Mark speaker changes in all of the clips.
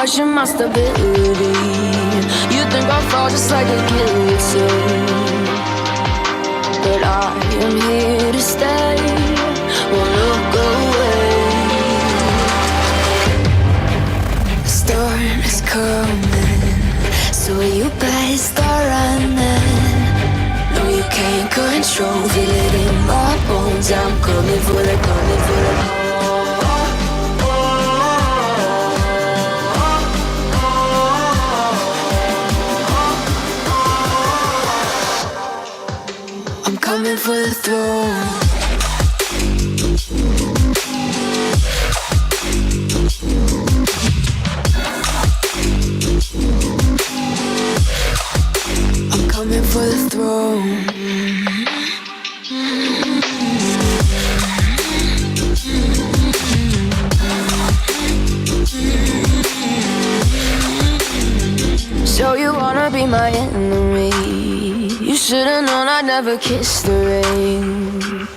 Speaker 1: question my stability. You think I'll fall just like a guillotine, but I am here to stay, won't look away. The storm is coming, so you better start running. No, you can't control, feel it in my bones. I'm coming for the, coming for the. Coming for the throne. I'm coming for the throne. So you wanna be my enemy? You should've known I'd never kiss the rain.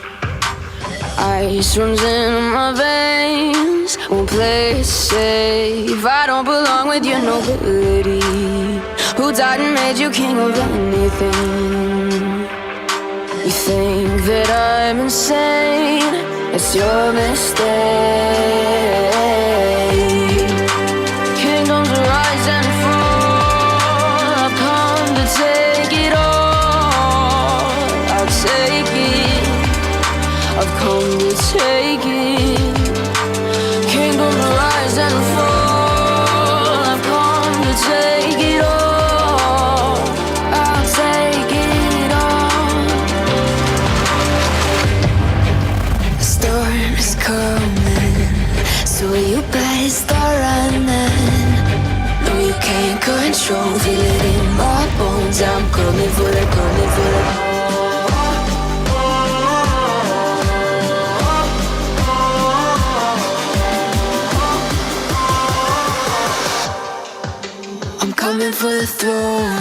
Speaker 1: Ice runs in my veins, won't play it safe. I don't belong with your nobility. Who died and made you king of anything? You think that I'm insane? It's your mistake. Kingdoms rise and fall, I've come to take it all. Take it, I've come to take it. Kingdoms rise and fall, I've come to take it all. I'll take it all. The storm is coming, so you better start running. No, you can't control, feel it in my bones. I'm coming for the, coming for the. Coming for the throne.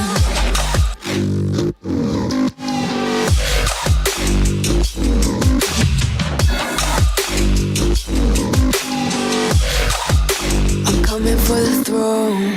Speaker 1: I'm coming for the throne.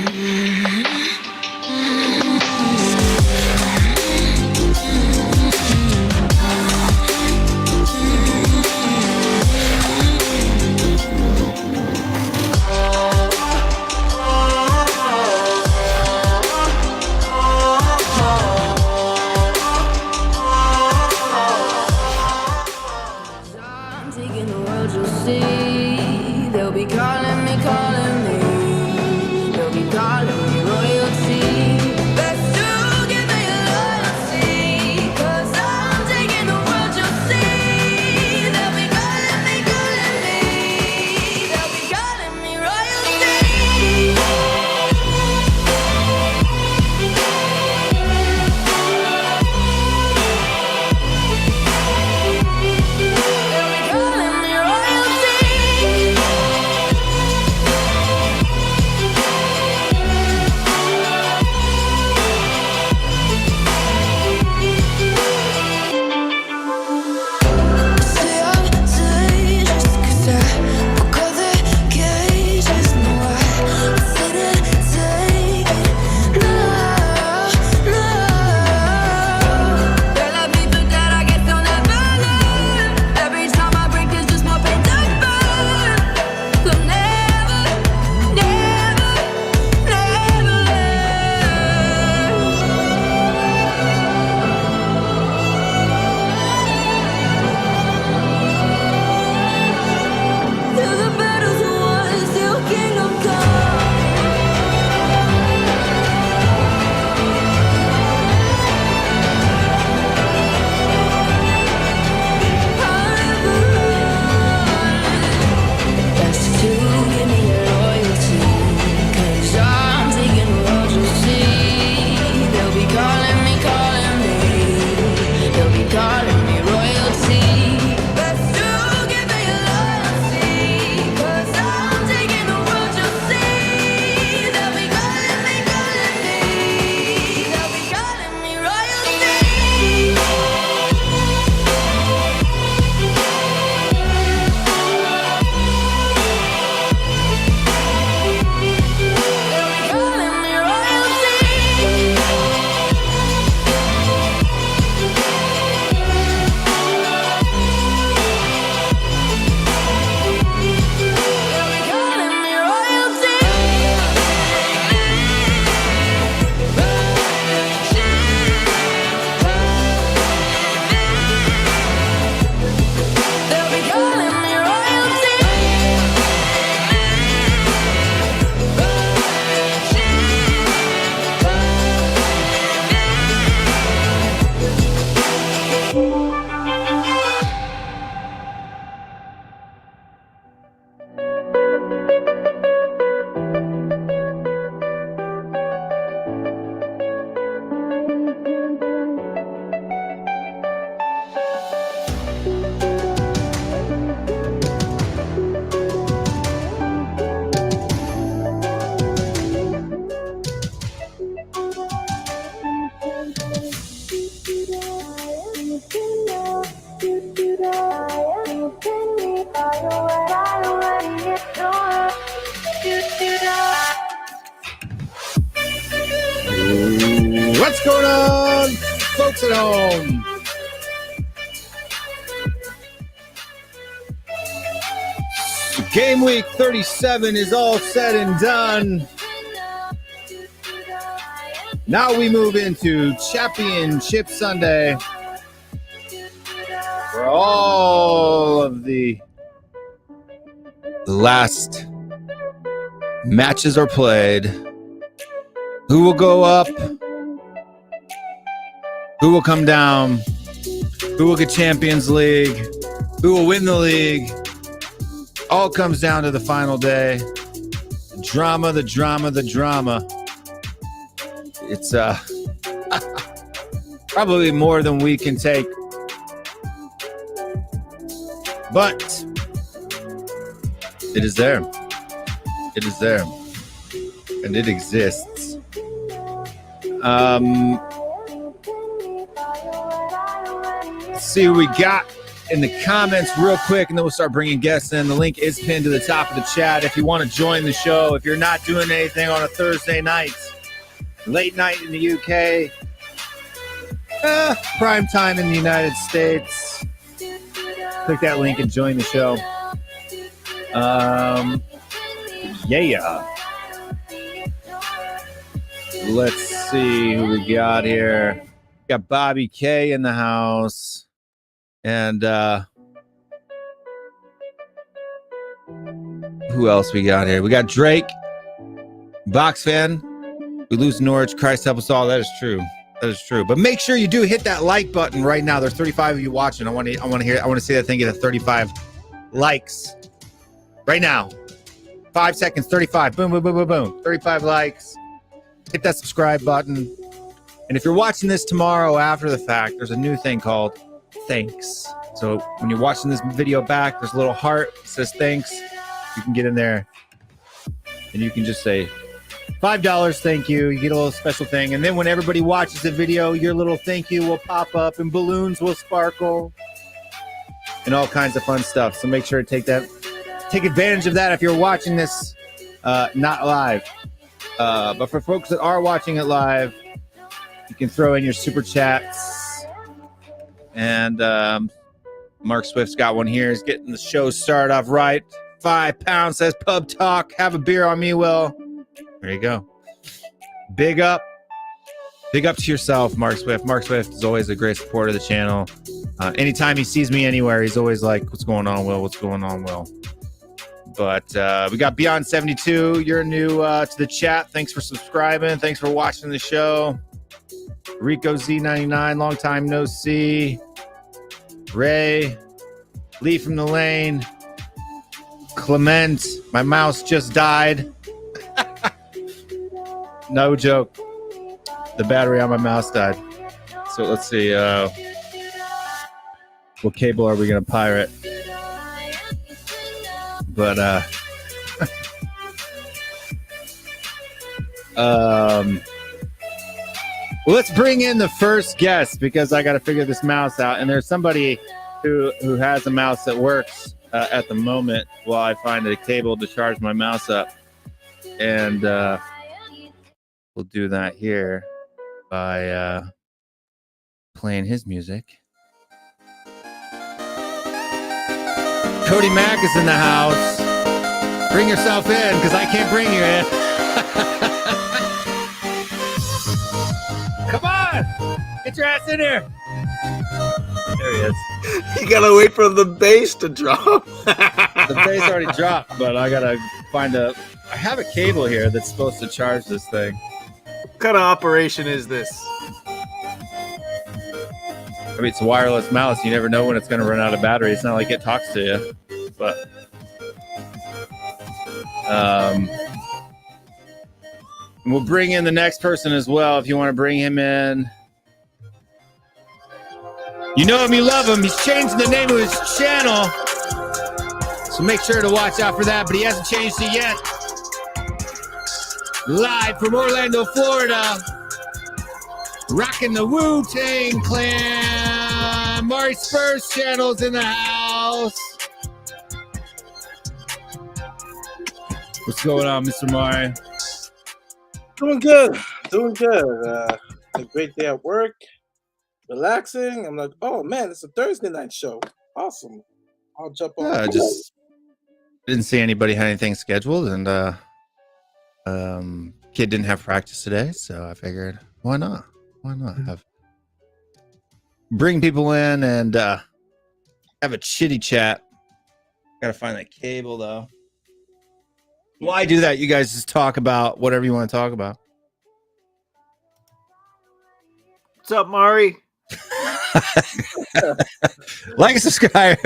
Speaker 2: What's going on, folks at home? Game week 37 is all said and done. Now we move into Championship Sunday, where all of the last matches are played. Who will go up? Who will come down? Who will get Champions League? Who will win the league? All comes down to the final day. The drama. It's probably more than we can take. But it is there. It is there. And it exists. Let's see who we got in the comments real quick, and then we'll start bringing guests in. The link is pinned to the top of the chat if you want to join the show. If you're not doing anything on a Thursday night, late night in the UK, prime time in the United States, click that link and join the show. Yeah. Let's see who we got here. We got Bobby K in the house. And who else we got here? We got Drake, Box fan. We lose Norwich. Christ help us all. That is true. That is true. But make sure you do hit that like button right now. There's 35 of you watching. I want to see that thing get a 35 likes right now. 5 seconds. 35. Boom, boom, boom, boom, boom. 35 likes. Hit that subscribe button. And if you're watching this tomorrow after the fact, there's a new thing called thanks. So when you're watching this video back, there's a little heart that says thanks. You can get in there and you can just say $5, thank you. You get a little special thing. And then when everybody watches the video, your little thank you will pop up and balloons will sparkle and all kinds of fun stuff. So make sure to take advantage of that if you're watching this not live. But for folks that are watching it live, you can throw in your super chats. And Mark Swift's got one here. He's getting the show started off right. £5 says pub talk. Have a beer on me, Will. There you go. Big up. Big up to yourself, Mark Swift. Mark Swift is always a great supporter of the channel. Anytime he sees me anywhere, he's always like, what's going on, Will? What's going on, Will? But we got Beyond72. You're new to the chat. Thanks for subscribing. Thanks for watching the show. Rico Z99, long time no see. Ray, Lee from the lane. Clement, my mouse just died. No joke. The battery on my mouse died. So let's see. What cable are we going to pirate? But well, let's bring in the first guest because I got to figure this mouse out. And there's somebody who has a mouse that works at the moment while I find a cable to charge my mouse up. And we'll do that here by playing his music. Cody Mack is in the house. Bring yourself in because I can't bring you in. Come on! Get your ass in here! There he is.
Speaker 3: You gotta wait for the bass to drop.
Speaker 2: The bass already dropped, but I gotta find I have a cable here that's supposed to charge this thing.
Speaker 3: What kind of operation is this?
Speaker 2: I mean, it's a wireless mouse. You never know when it's gonna run out of battery. It's not like it talks to you, but We'll bring in the next person as well if you want to bring him in. You know him, you love him. He's changing the name of his channel. So make sure to watch out for that, but he hasn't changed it yet. Live from Orlando, Florida. Rocking the Wu-Tang Clan. Mari Spurs channel's in the house. What's going on, Mr. Mari?
Speaker 4: Doing good. A great day at work. Relaxing. I'm like, oh man, it's a Thursday night show. Awesome. I'll jump on.
Speaker 2: I just didn't see anybody had anything scheduled, and kid didn't have practice today, so I figured, why not? Why not bring people in and have a chitty chat? Gotta find that cable though. Why do that? You guys just talk about whatever you want to talk about.
Speaker 3: What's up, Mari?
Speaker 2: Like and subscribe.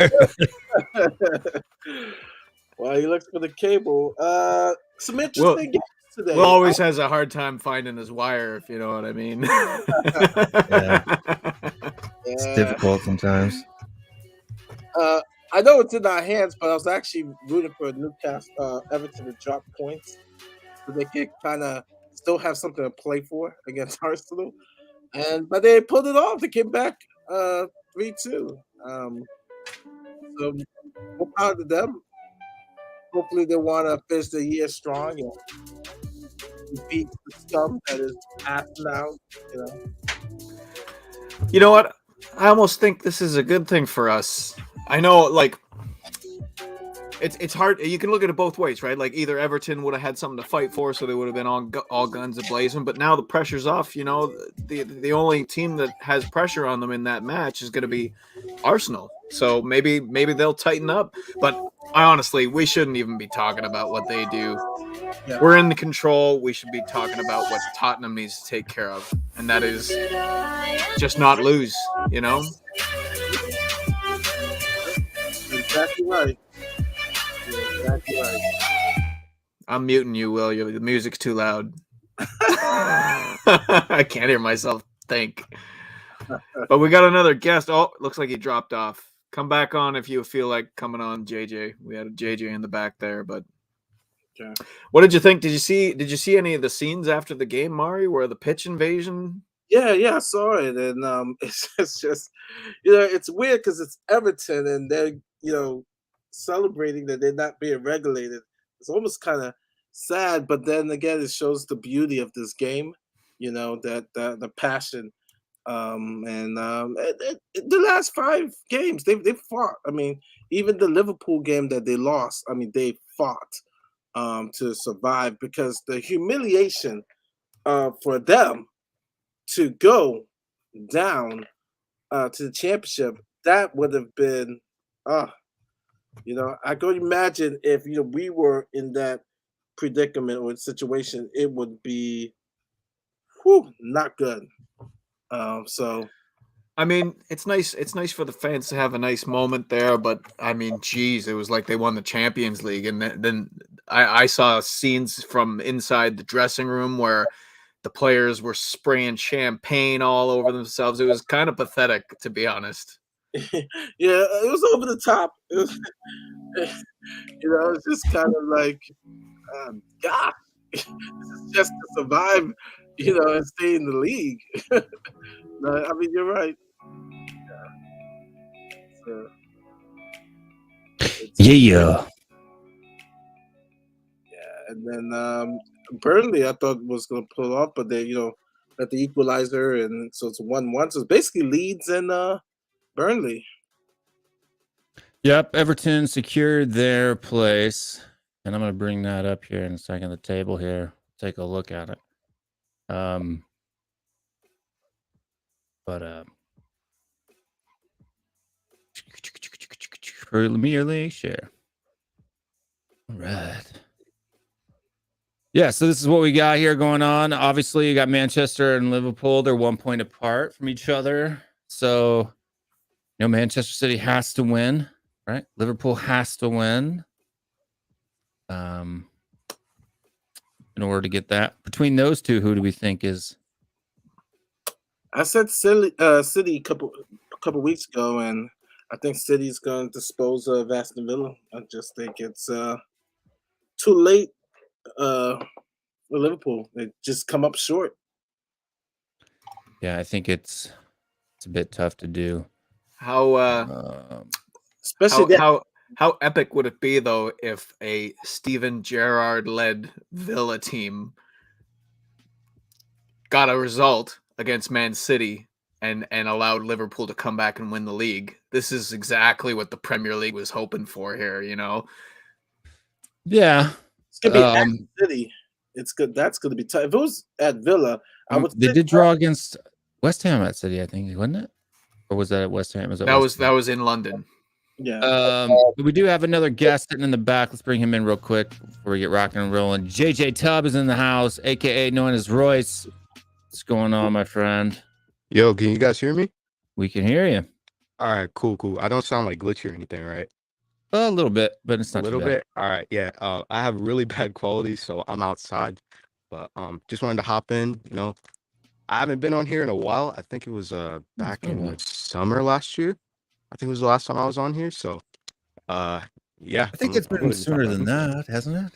Speaker 4: While he looks for the cable, some interesting games today.
Speaker 3: Will always has a hard time finding his wire, if you know what I mean.
Speaker 2: It's difficult sometimes.
Speaker 4: I know it's in our hands, but I was actually rooting for Newcastle, Everton to drop points so they could kind of still have something to play for against Arsenal. But they pulled it off. They came back 3-2. So we're proud of them. Hopefully they want to finish the year strong and beat the scum that is past now.
Speaker 3: You know what? I almost think this is a good thing for us. I know, like, it's hard. You can look at it both ways, right? Like, either Everton would have had something to fight for, so they would have been all guns a-blazing. But now the pressure's off. You know, the only team that has pressure on them in that match is going to be Arsenal. So maybe they'll tighten up. But we shouldn't even be talking about what they do. Yeah. We're in the control. We should be talking about what Tottenham needs to take care of, and that is just not lose. You know.
Speaker 4: Exactly right. Exactly right.
Speaker 3: I'm muting you, Will. The music's too loud. I can't hear myself think. But we got another guest. Oh, looks like he dropped off. Come back on if you feel like coming on, JJ. We had a JJ in the back there, but okay. What did you think? Did you see any of the scenes after the game, Mari, where the pitch invasion?
Speaker 4: Yeah, I saw it, and it's just, it's weird because it's Everton, and they're, celebrating that they're not being regulated. It's almost kind of sad, but then again, it shows the beauty of this game, that the passion, the last 5 games they fought. I mean, even the Liverpool game that they lost, they fought to survive, because the humiliation for them to go down to the championship, that would have been, I can imagine if we were in that predicament or situation, it would be, not good. So,
Speaker 3: it's nice. It's nice for the fans to have a nice moment there, but geez, it was like they won the Champions League, and then I saw scenes from inside the dressing room where the players were spraying champagne all over themselves. It was kind of pathetic, to be honest.
Speaker 4: Yeah, it was over the top. It was, it's just kind of like, God, this is just to survive, and stay in the league. No, you're right.
Speaker 2: Yeah.
Speaker 4: And then Burnley, I thought was going to pull off, but they, got the equalizer, and so it's 1-1. So it's basically Leeds and Burnley.
Speaker 2: Yep, Everton secured their place, and I'm going to bring that up here in a second. The table here, take a look at it. Premier League share. All right. Yeah, so this is what we got here going on. Obviously, you got Manchester and Liverpool. They're 1 point apart from each other. So, Manchester City has to win, right? Liverpool has to win. in order to get that. Between those two, who do we think is?
Speaker 4: I said City a couple weeks ago, and I think City's going to dispose of Aston Villa. I just think it's too late for Liverpool. They just come up short.
Speaker 2: Yeah, I think it's a bit tough to do.
Speaker 3: Especially how epic would it be though if a Steven Gerrard led Villa team got a result against Man City and allowed Liverpool to come back and win the league? This is exactly what the Premier League was hoping for here, you know.
Speaker 2: Yeah,
Speaker 4: It's gonna be at City. It's good. That's gonna be tough. If it was at Villa, I would.
Speaker 2: They did draw against West Ham at City, I think, wasn't it? Or was that at West Ham?
Speaker 3: That was in London.
Speaker 4: Yeah.
Speaker 2: But we do have another guest sitting in the back. Let's bring him in real quick before we get rocking and rolling. JJ Tubb is in the house, aka known as Royce. What's going on, my friend?
Speaker 5: Yo, can you guys hear me?
Speaker 2: We can hear you.
Speaker 5: All right, cool. I don't sound like glitchy or anything, right?
Speaker 2: A little bit, but it's not
Speaker 5: A little
Speaker 2: too bad.
Speaker 5: bit. All right, yeah. I have really bad quality, so I'm outside. But just wanted to hop in. You know, I haven't been on here in a while. I think it was back in the summer last year. I think it was the last time I was on here. So, yeah.
Speaker 2: I think it's been sooner than that, hasn't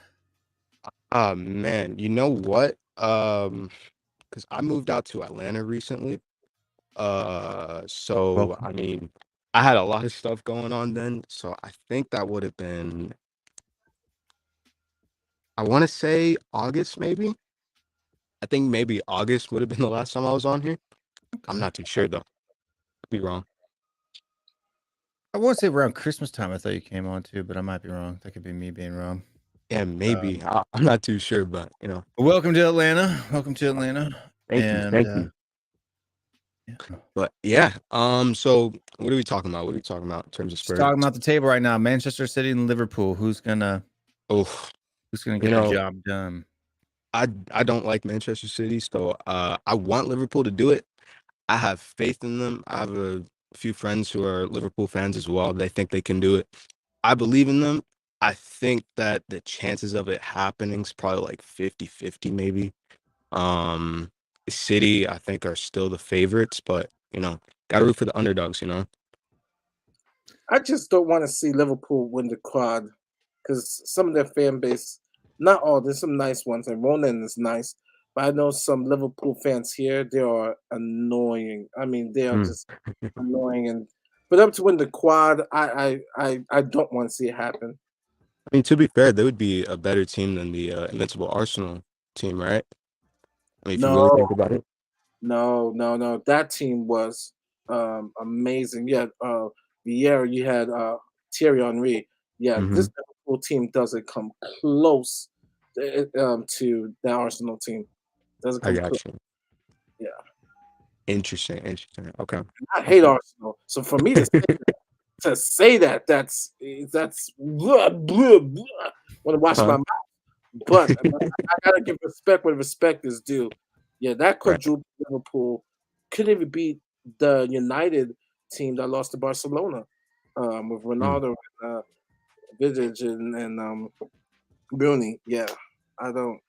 Speaker 2: it?
Speaker 5: Man, you know what? Because I moved out to Atlanta recently. So I mean, I had a lot of stuff going on then. So I think that would have been, I want to say August, maybe. I think maybe August would have been the last time I was on here. I'm not too sure though. Could be wrong.
Speaker 2: I want to say around Christmas time. I thought you came on too, but I might be wrong. That could be me being wrong.
Speaker 5: Yeah, maybe. I'm not too sure, but you know.
Speaker 2: Welcome to Atlanta. Welcome to Atlanta.
Speaker 5: Thank you.
Speaker 2: Yeah.
Speaker 5: But yeah, so what are we talking about? What are we talking about in terms of Spurs?
Speaker 2: Talking about the table right now. Manchester City and Liverpool. Who's gonna get the job done?
Speaker 5: I don't like Manchester City, so I want Liverpool to do it. I have faith in them. I have a few friends who are Liverpool fans as well. They think they can do it. I believe in them. I think that the chances of it happening is probably like 50-50 maybe. City, I think, are still the favorites, but you know, gotta root for the underdogs, you know.
Speaker 4: I just don't want to see Liverpool win the quad because some of their fan base, not all, there's some nice ones, and Ronan is nice, but I know some Liverpool fans here, they are annoying. I mean, they are just annoying, and for them to win the quad, I don't want to see it happen.
Speaker 5: I mean, to be fair, they would be a better team than the Invincible Arsenal team, right? I mean, if you really think about it.
Speaker 4: No. That team was amazing. Yeah, Vieira, you had Thierry Henry. Yeah, this Liverpool team doesn't come close to the Arsenal team. Doesn't come close.
Speaker 5: You.
Speaker 4: Yeah.
Speaker 5: Interesting. Okay.
Speaker 4: I hate Arsenal. So for me to say that, that's blah, blah, blah. Want to wash my mouth. But I gotta give respect where respect is due. Yeah, that quadruple Liverpool couldn't even beat the United team that lost to Barcelona with Ronaldo and Vidic and Bruni. Yeah, I don't.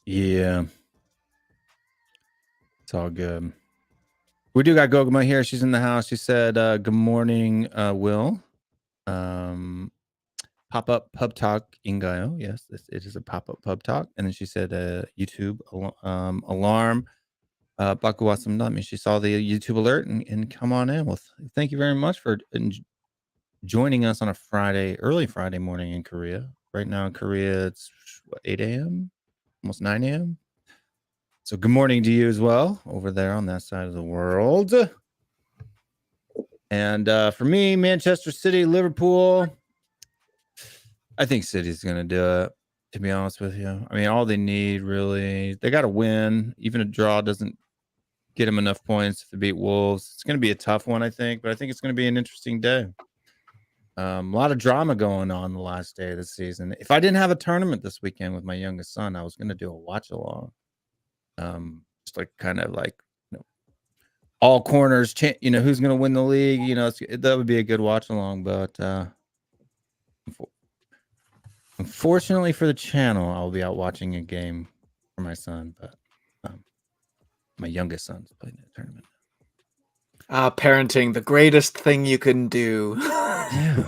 Speaker 2: Yeah, it's all good. We do got Goguma here. She's in the house. She said, "Good morning, Will." Pop-up pub talk Ingayo. Yes, it is a pop-up pub talk. And then she said YouTube alarm. Bakuwasam Nami. She saw the YouTube alert and come on in. Well, thank you very much for joining us on a early Friday morning in Korea. Right now in Korea, it's 8 a.m., almost 9 a.m. So good morning to you as well over there on that side of the world. And for me, Manchester City, Liverpool, I think City's going to do it, to be honest with you. I mean, all they need, really, they got to win. Even a draw doesn't get them enough points if they beat Wolves. It's going to be a tough one, I think, but I think it's going to be an interesting day. A lot of drama going on the last day of the season. If I didn't have a tournament this weekend with my youngest son, I was going to do a watch-along. Just like kind of like, you know, all corners, you know, who's going to win the league. You know, that would be a good watch-along, but Unfortunately for the channel, I'll be out watching a game for my son, but my youngest son's playing in a tournament.
Speaker 3: Parenting, the greatest thing you can do.
Speaker 2: Yeah.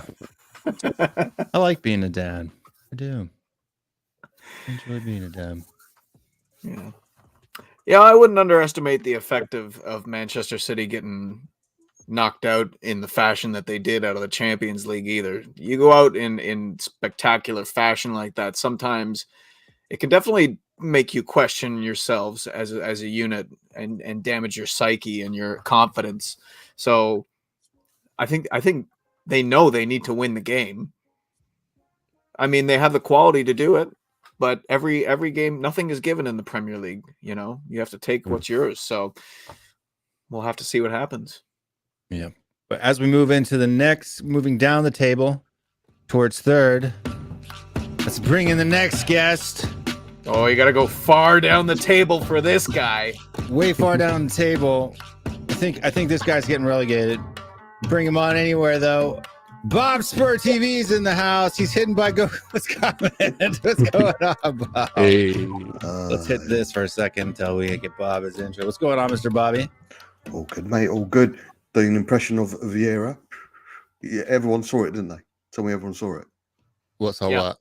Speaker 2: I like being a dad. I do. I enjoy being a dad.
Speaker 3: Yeah. Yeah, I wouldn't underestimate the effect of Manchester City getting knocked out in the fashion that they did out of the Champions League either. You go out in spectacular fashion like that, sometimes it can definitely make you question yourselves as a unit and damage your psyche and your confidence. So I think they know they need to win the game. I mean, they have the quality to do it, but every game, nothing is given in the Premier League. You know, you have to take what's yours. So we'll have to see what happens.
Speaker 2: Yeah. But as we move into the next, moving down the table towards third, let's bring in the next guest.
Speaker 3: Oh, you got to go far down the table for this guy.
Speaker 2: Way far down the table. I think this guy's getting relegated. Bring him on anywhere, though. Bob Spur TV's in the house. He's hidden by What's going on, Bob?
Speaker 5: Hey.
Speaker 2: Let's hit this for a second until we get Bob his intro. What's going on, Mr. Bobby?
Speaker 6: All good, mate. All good. Doing an impression of Vieira. Yeah, everyone saw it, didn't they? Tell me everyone saw it.
Speaker 2: What?
Speaker 3: Yeah.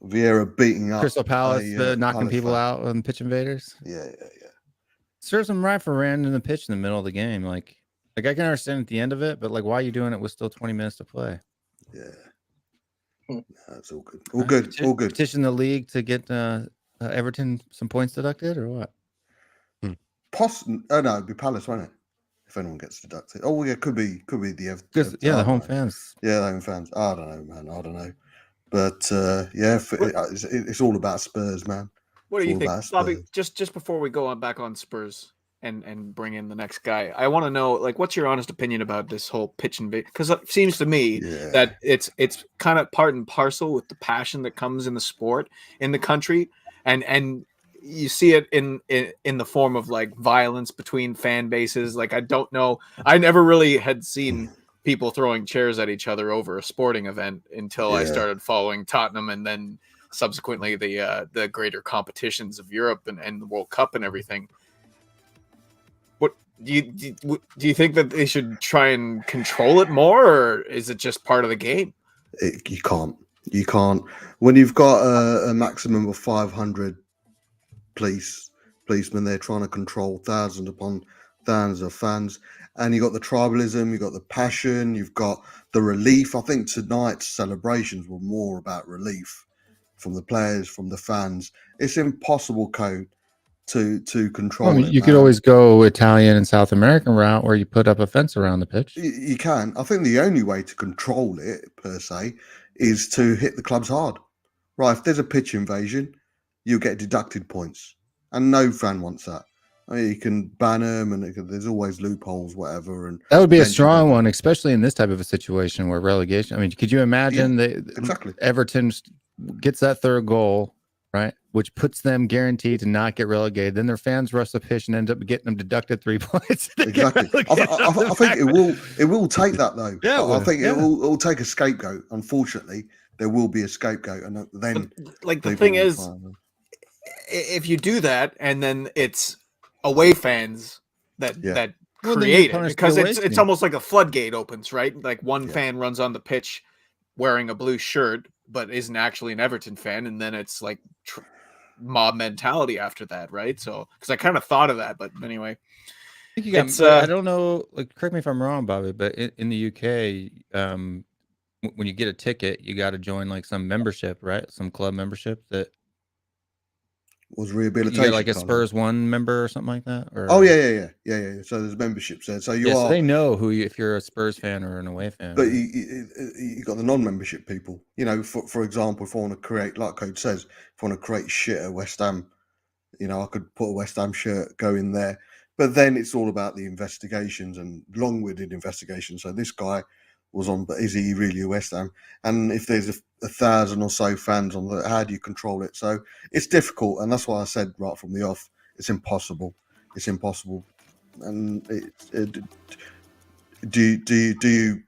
Speaker 6: Vieira beating up
Speaker 2: Crystal Palace, knocking
Speaker 6: Palace
Speaker 2: people
Speaker 6: fan.
Speaker 2: out on pitch invaders.
Speaker 6: Yeah.
Speaker 2: Serves them right for running the pitch in the middle of the game. Like I can understand at the end of it, but like, why are you doing it with still 20 minutes to play?
Speaker 6: Yeah. That's all good. All good. All good.
Speaker 2: Petition the league to get Everton some points deducted, or what?
Speaker 6: Oh no, it'd be Palace, won't it? If anyone gets deducted. Oh yeah, could be the Everton.
Speaker 2: Yeah, the home fans.
Speaker 6: Yeah, the home fans. I don't know, man. I don't know. But it's all about Spurs, man.
Speaker 3: What do you think, Bobby?
Speaker 6: Spurs.
Speaker 3: Just before we go on back on Spurs and bring in the next guy, I want to know, like, what's your honest opinion about this whole pitch invade? Because it seems to me that it's kind of part and parcel with the passion that comes in the sport in the country, and you see it in the form of like violence between fan bases. Like, I don't know, I never really had seen people throwing chairs at each other over a sporting event until I started following Tottenham, and then subsequently the greater competitions of Europe and the World Cup and everything. What do you think that they should try and control it more, or is it just part of the game?
Speaker 6: You can't. When you've got a maximum of 500 policemen, they're trying to control thousands upon thousands of fans, and you got the tribalism, you got the passion, you've got the relief. I think tonight's celebrations were more about relief from the players, from the fans. It's impossible, Code, to control.
Speaker 2: I mean, you could always go Italian and South American route where you put up a fence around the pitch.
Speaker 6: You can. I think the only way to control it, per se, is to hit the clubs hard. Right, if there's a pitch invasion, you get deducted points. And no fan wants that. I mean, you can ban them, and there's always loopholes, whatever. And
Speaker 2: that would be a strong one, especially in this type of a situation where relegation. I mean, could you imagine
Speaker 6: exactly
Speaker 2: Everton gets that third goal, right, which puts them guaranteed to not get relegated? Then their fans rush the pitch and end up getting them deducted 3 points.
Speaker 6: Exactly. I think it will take that though.
Speaker 2: Yeah,
Speaker 6: I think it will take a scapegoat. Unfortunately, there will be a scapegoat, and then
Speaker 3: like the thing is, if you do that, and then it's away fans that create it, because it's almost like a floodgate opens, right? Like one fan runs on the pitch wearing a blue shirt but isn't actually an Everton fan, and then it's like mob mentality after that, right? So because I kind of thought of that, but anyway,
Speaker 2: I think you got, I don't know, like, correct me if I'm wrong, Bobby, but in the UK, when you get a ticket, you got to join like some membership, right? Some club membership that
Speaker 6: was rehabilitation.
Speaker 2: You get like a Spurs One member or something like that? Or...
Speaker 6: Oh yeah. So there's memberships there. So so
Speaker 2: they know if you're a Spurs fan or an away fan.
Speaker 6: But you got the non-membership people. You know, for example, if I want to create, like Code says, if I want to create shit at West Ham, you know, I could put a West Ham shirt, go in there. But then it's all about the investigations and long-winded investigations. So this guy was on, but is he really a West Ham? And if there's 1,000 or so fans on the, how do you control it? So it's difficult, and that's why I said right from the off, it's impossible. It's impossible. And do you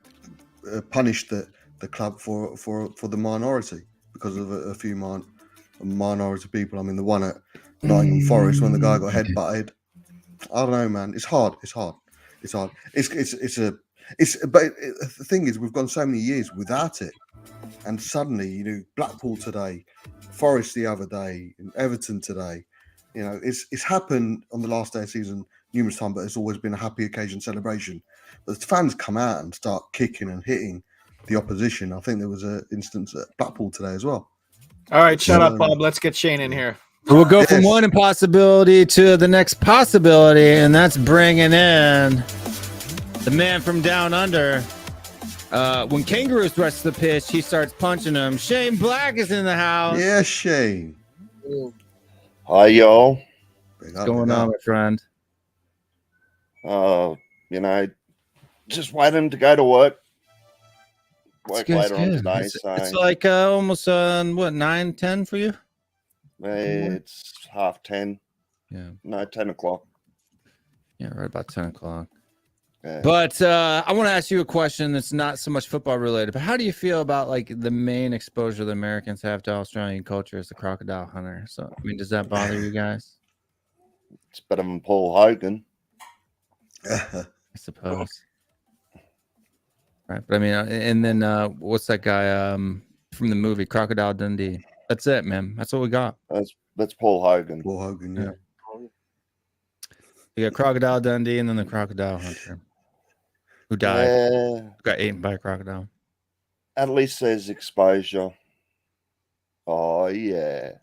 Speaker 6: punish the club for the minority? because of a few minority people. I mean, the one at Nottingham Forest when the guy got headbutted. I don't know, man. It's hard. It's hard. But the thing is, we've gone so many years without it, and suddenly, you know, Blackpool today, Forest the other day, and Everton today. You know, it's happened on the last day of the season numerous times, but it's always been a happy occasion celebration. But the fans come out and start kicking and hitting the opposition. I think there was an instance at Blackpool today as well.
Speaker 3: All right, shut up, Bob. Let's get Shane in here.
Speaker 2: We'll go from one impossibility to the next possibility, and that's bringing in the man from down under. When kangaroos rush the pitch, he starts punching them. Shane Black is in the house.
Speaker 6: Yeah, Shane.
Speaker 7: Hi, y'all.
Speaker 2: What's going on, my friend?
Speaker 7: You know, just waiting to go to work. Work later on today.
Speaker 2: It's like almost 9:10 for you?
Speaker 7: It's 10:30.
Speaker 2: Yeah.
Speaker 7: No, 10 o'clock.
Speaker 2: Yeah, right about 10 o'clock.
Speaker 7: Yeah.
Speaker 2: But I want to ask you a question that's not so much football related, but how do you feel about like the main exposure the Americans have to Australian culture as the crocodile hunter? So, I mean, does that bother you guys?
Speaker 7: It's better than Paul Hogan.
Speaker 2: I suppose. Right, but I mean, and then what's that guy from the movie Crocodile Dundee? That's it, man. That's what we got.
Speaker 7: That's Paul Hogan.
Speaker 6: Paul Hogan, yeah.
Speaker 2: You got Crocodile Dundee and then the Crocodile Hunter, who died. Got eaten by a crocodile.
Speaker 7: At least there's exposure. Oh yeah.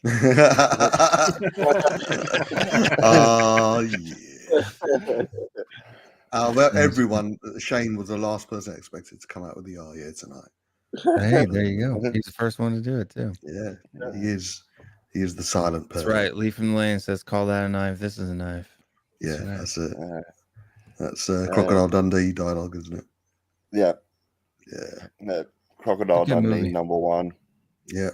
Speaker 6: Oh yeah. Well, everyone. Shane was the last person expected to come out with the "oh yeah" tonight.
Speaker 2: Hey, there you go. He's the first one to do it too.
Speaker 6: Yeah, he is. He is the silent person.
Speaker 2: That's right. Lee from the Lane says, "Call that a knife. This is a knife."
Speaker 6: Yeah, that's it. That's Crocodile Dundee dialogue, isn't it?
Speaker 7: Yeah.
Speaker 6: Yeah.
Speaker 7: Crocodile Dundee #1.
Speaker 6: Yeah.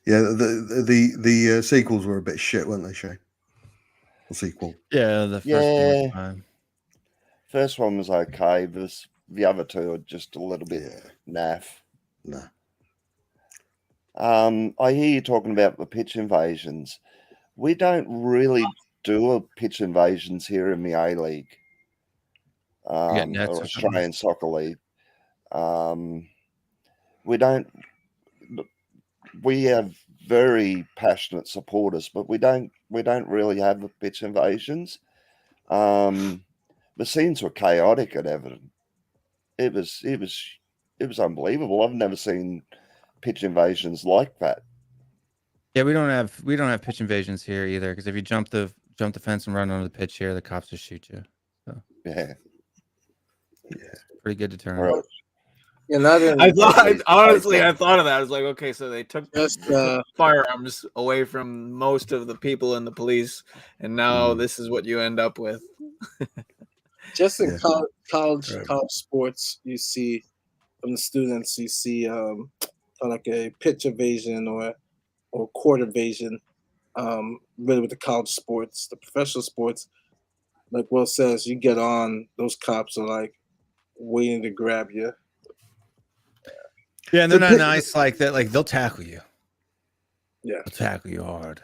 Speaker 6: Yeah. The sequels were a bit shit, weren't they, Shane? The sequel.
Speaker 2: Yeah, the first one was fine.
Speaker 7: First one was okay, but the other two are just a little bit naff.
Speaker 6: No.
Speaker 7: I hear you talking about the pitch invasions. We don't really do a pitch invasions here in the A-League. Or Australian Soccer League. We have very passionate supporters, but we don't really have the pitch invasions. The scenes were chaotic at Everton. It was unbelievable. I've never seen pitch invasions like that.
Speaker 2: Yeah, we don't have pitch invasions here either, because if you jump the fence and run onto the pitch here, the cops just shoot you. So
Speaker 7: yeah,
Speaker 2: pretty good deterrent.
Speaker 7: Right.
Speaker 4: Yeah,
Speaker 3: I thought of that. I was like, okay, so they took firearms away from most of the people in the police, and now this is what you end up with.
Speaker 4: Just in college sports, you see from the students, you see like a pitch evasion or court evasion. Really, with the college sports, the professional sports, like Will says, you get on, those cops are like waiting to grab you.
Speaker 2: Yeah, and they're not nice like that. Like, they'll tackle you.
Speaker 4: Yeah,
Speaker 2: they'll tackle you hard.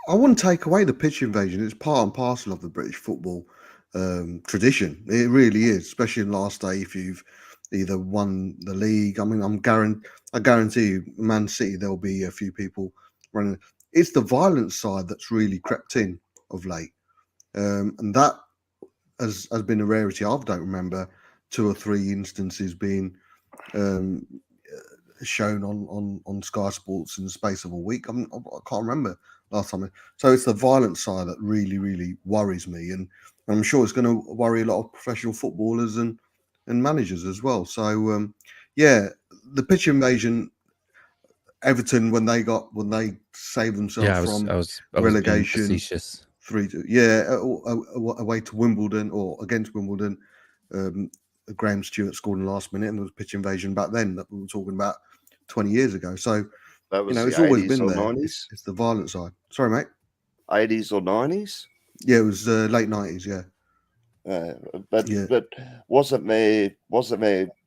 Speaker 6: I wouldn't take away the pitch invasion. It's part and parcel of the British football tradition. It really is, especially in last day. If you've either won the league, I mean, I guarantee you, Man City, there'll be a few people running. It's the violent side that's really crept in of late, and that has been a rarity. I don't remember 2 or 3 instances being shown on Sky Sports in the space of a week. I can't remember last time. So it's the violent side that really, really worries me, and I'm sure it's going to worry a lot of professional footballers and managers as well. So the pitch invasion, Everton when they saved themselves from relegation, 3-2, away to Wimbledon or against Wimbledon. Graham Stewart scored in the last minute, and there was pitch invasion back then that we were talking about 20 years ago. So
Speaker 7: that was
Speaker 6: it's always been there.
Speaker 7: 90s?
Speaker 6: It's the violent side. Sorry, mate.
Speaker 7: 80s or 90s?
Speaker 6: Yeah, it was late 90s. Yeah.
Speaker 7: But wasn't there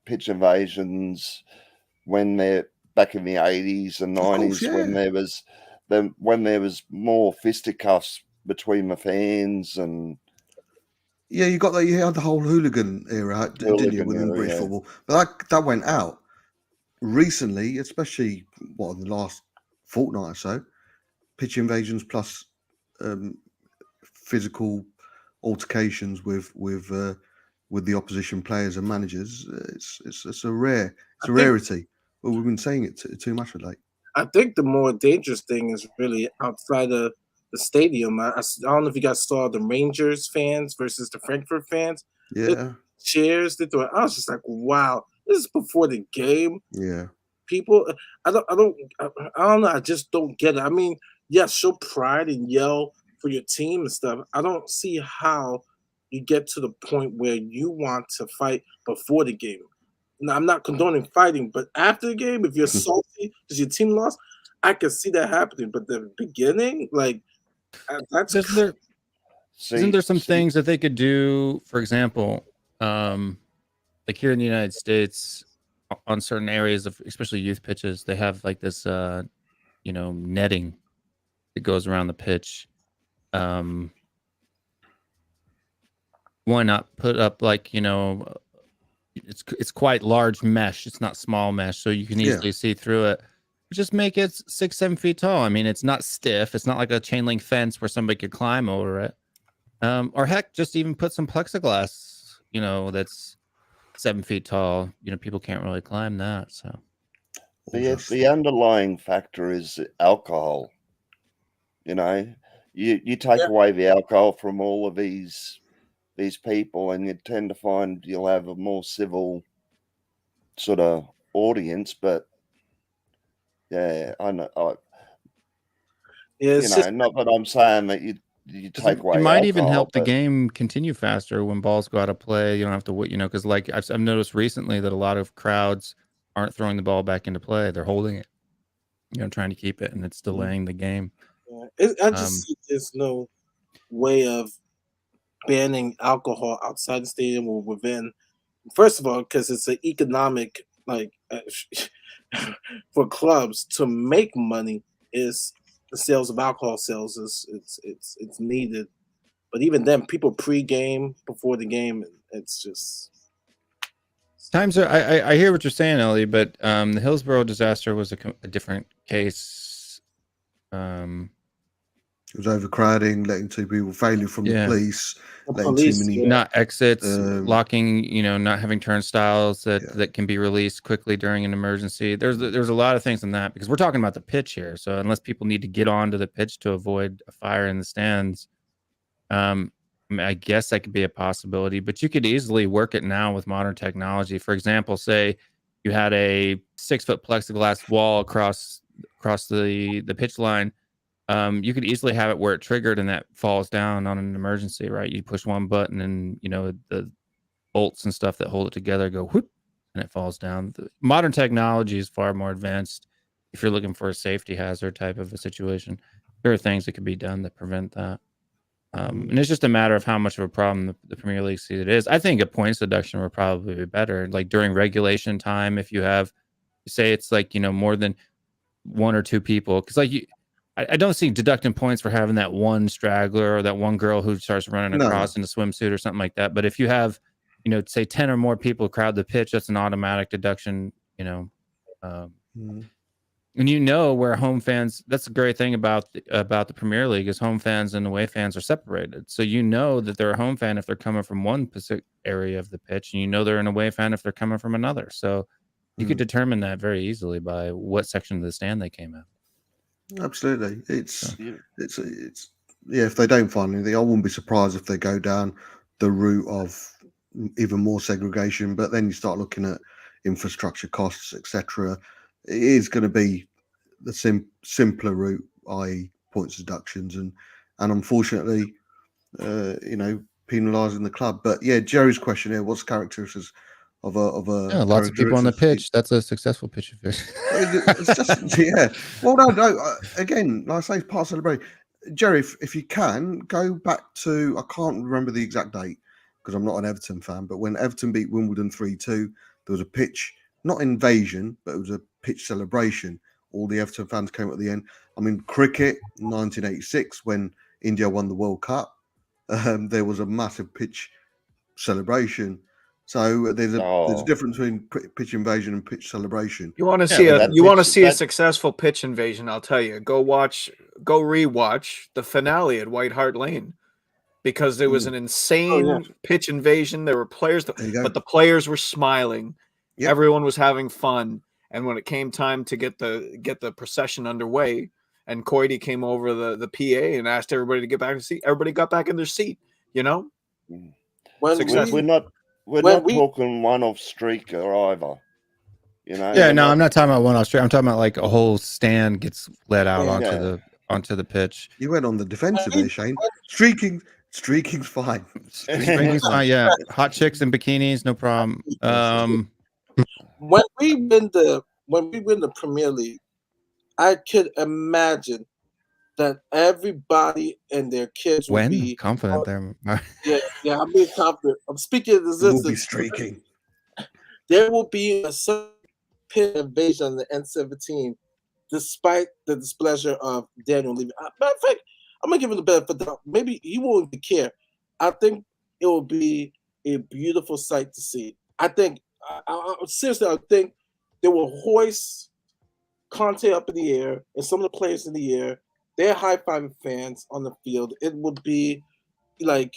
Speaker 7: pitch invasions when there back in the 80s and 90s
Speaker 6: course,
Speaker 7: when there was more fisticuffs between the fans and
Speaker 6: Yeah, you had the whole hooligan era, didn't you, within British football? But that went out recently, especially in the last fortnight or so. Pitch invasions plus physical altercations with the opposition players and managers. It's a rarity. But we've been saying it too much of late.
Speaker 4: I think the more dangerous thing is really outside of the stadium. I don't know if you guys saw the Rangers fans versus the Frankfurt fans.
Speaker 6: Yeah,
Speaker 4: Chairs. They threw it. I was just like, wow, this is before the game.
Speaker 6: yeah.
Speaker 4: People, I don't know. I just don't get it. I mean, yes, show pride and yell for your team and stuff. I don't see how you get to the point where you want to fight before the game. Now, I'm not condoning fighting, but after the game, if you're salty because your team lost, I can see that happening. But the beginning, like, that's
Speaker 2: Isn't there some things that they could do? For example, like here in the United States, on certain areas of especially youth pitches, they have like this, netting that goes around the pitch. Why not put up like it's quite large mesh. It's not small mesh, so you can easily see through it. Just make it 6-7 feet tall. I mean, it's not stiff. It's not like a chain link fence where somebody could climb over it. Or heck, just even put some plexiglass, that's 7 feet tall. People can't really climb that. So
Speaker 7: the underlying factor is alcohol. You take away the alcohol from all of these people, and you tend to find you'll have a more civil sort of audience. But yeah, I know. Not that I'm saying that you take away.
Speaker 2: It might even
Speaker 7: alcohol,
Speaker 2: help the game continue faster when balls go out of play. You don't have to wait, because like I've noticed recently that a lot of crowds aren't throwing the ball back into play; they're holding it, trying to keep it, and it's delaying the game.
Speaker 4: I just see there's no way of banning alcohol outside the stadium or within. First of all, because it's an economic for clubs to make money is the sales of alcohol sales it's needed. But even then, people pre-game before the game, it's just
Speaker 2: times are. I hear what you're saying, Ellie, but the Hillsborough disaster was a different case.
Speaker 6: It was overcrowding, letting two people failure from the police, letting too many
Speaker 2: not exits, locking, not having turnstiles that can be released quickly during an emergency. There's a lot of things in that, because we're talking about the pitch here. So unless people need to get onto the pitch to avoid a fire in the stands, I guess that could be a possibility. But you could easily work it now with modern technology. For example, say you had a 6-foot plexiglass wall across the pitch line. You could easily have it where it triggered and that falls down on an emergency, right? You push one button and, the bolts and stuff that hold it together go whoop, and it falls down. The modern technology is far more advanced. If you're looking for a safety hazard type of a situation, there are things that can be done that prevent that. And it's just a matter of how much of a problem the Premier League sees it is. I think a points deduction would probably be better. Like during regulation time, if you have, say it's like, more than one or two people, because I don't see deducting points for having that one straggler or that one girl who starts running across in a swimsuit or something like that. But if you have, say 10 or more people crowd the pitch, that's an automatic deduction, And where home fans, that's the great thing about the Premier League is home fans and away fans are separated. So that they're a home fan if they're coming from one specific area of the pitch, and they're an away fan if they're coming from another. So you could determine that very easily by what section of the stand they came out.
Speaker 6: Absolutely. It's if they don't find anything, I wouldn't be surprised if they go down the route of even more segregation. But then you start looking at infrastructure costs, etc. It is going to be the simpler route, i.e. points deductions, and unfortunately, penalising the club. But yeah, Jerry's question here: what's characteristics of a
Speaker 2: lots of people on the pitch? That's a successful pitch of fish.
Speaker 6: It's just Well, no. Again, like I say, it's part of celebration. Jerry, if you can go back to, I can't remember the exact date because I'm not an Everton fan, but when Everton beat Wimbledon 3-2, there was a pitch not invasion, but it was a pitch celebration. All the Everton fans came at the end. I mean, cricket, 1986, when India won the World Cup, there was a massive pitch celebration. So there's a difference between pitch invasion and pitch celebration.
Speaker 3: You want to see a successful pitch invasion? I'll tell you. Go rewatch the finale at White Hart Lane, because there was an insane pitch invasion. There were players, but the players were smiling. Yep. Everyone was having fun. And when it came time to get the procession underway, and Coity came over the PA and asked everybody to get back to seat, everybody got back in their seat. You know,
Speaker 7: we're not talking one-off streaker either. You know.
Speaker 2: Yeah, no, I'm not talking about one-off streak. I'm talking about like a whole stand gets let out onto the pitch.
Speaker 6: You went on the defensive there, Shane. Streaking's fine.
Speaker 2: Streaking's fine. Yeah, hot chicks in bikinis, no problem.
Speaker 4: When we win the Premier League, I could imagine that everybody and their kids will be
Speaker 2: confident there.
Speaker 4: Yeah, I'm being confident. I'm speaking of this.
Speaker 6: We'll be streaking.
Speaker 4: There will be a pit invasion on the N17, despite the displeasure of Daniel Levy. Matter of fact, I'm gonna give him the benefit of the doubt. Maybe he won't care. I think it will be a beautiful sight to see. I think, seriously, I think they will hoist Conte up in the air and some of the players in the air. They're high-fiving fans on the field. It would be like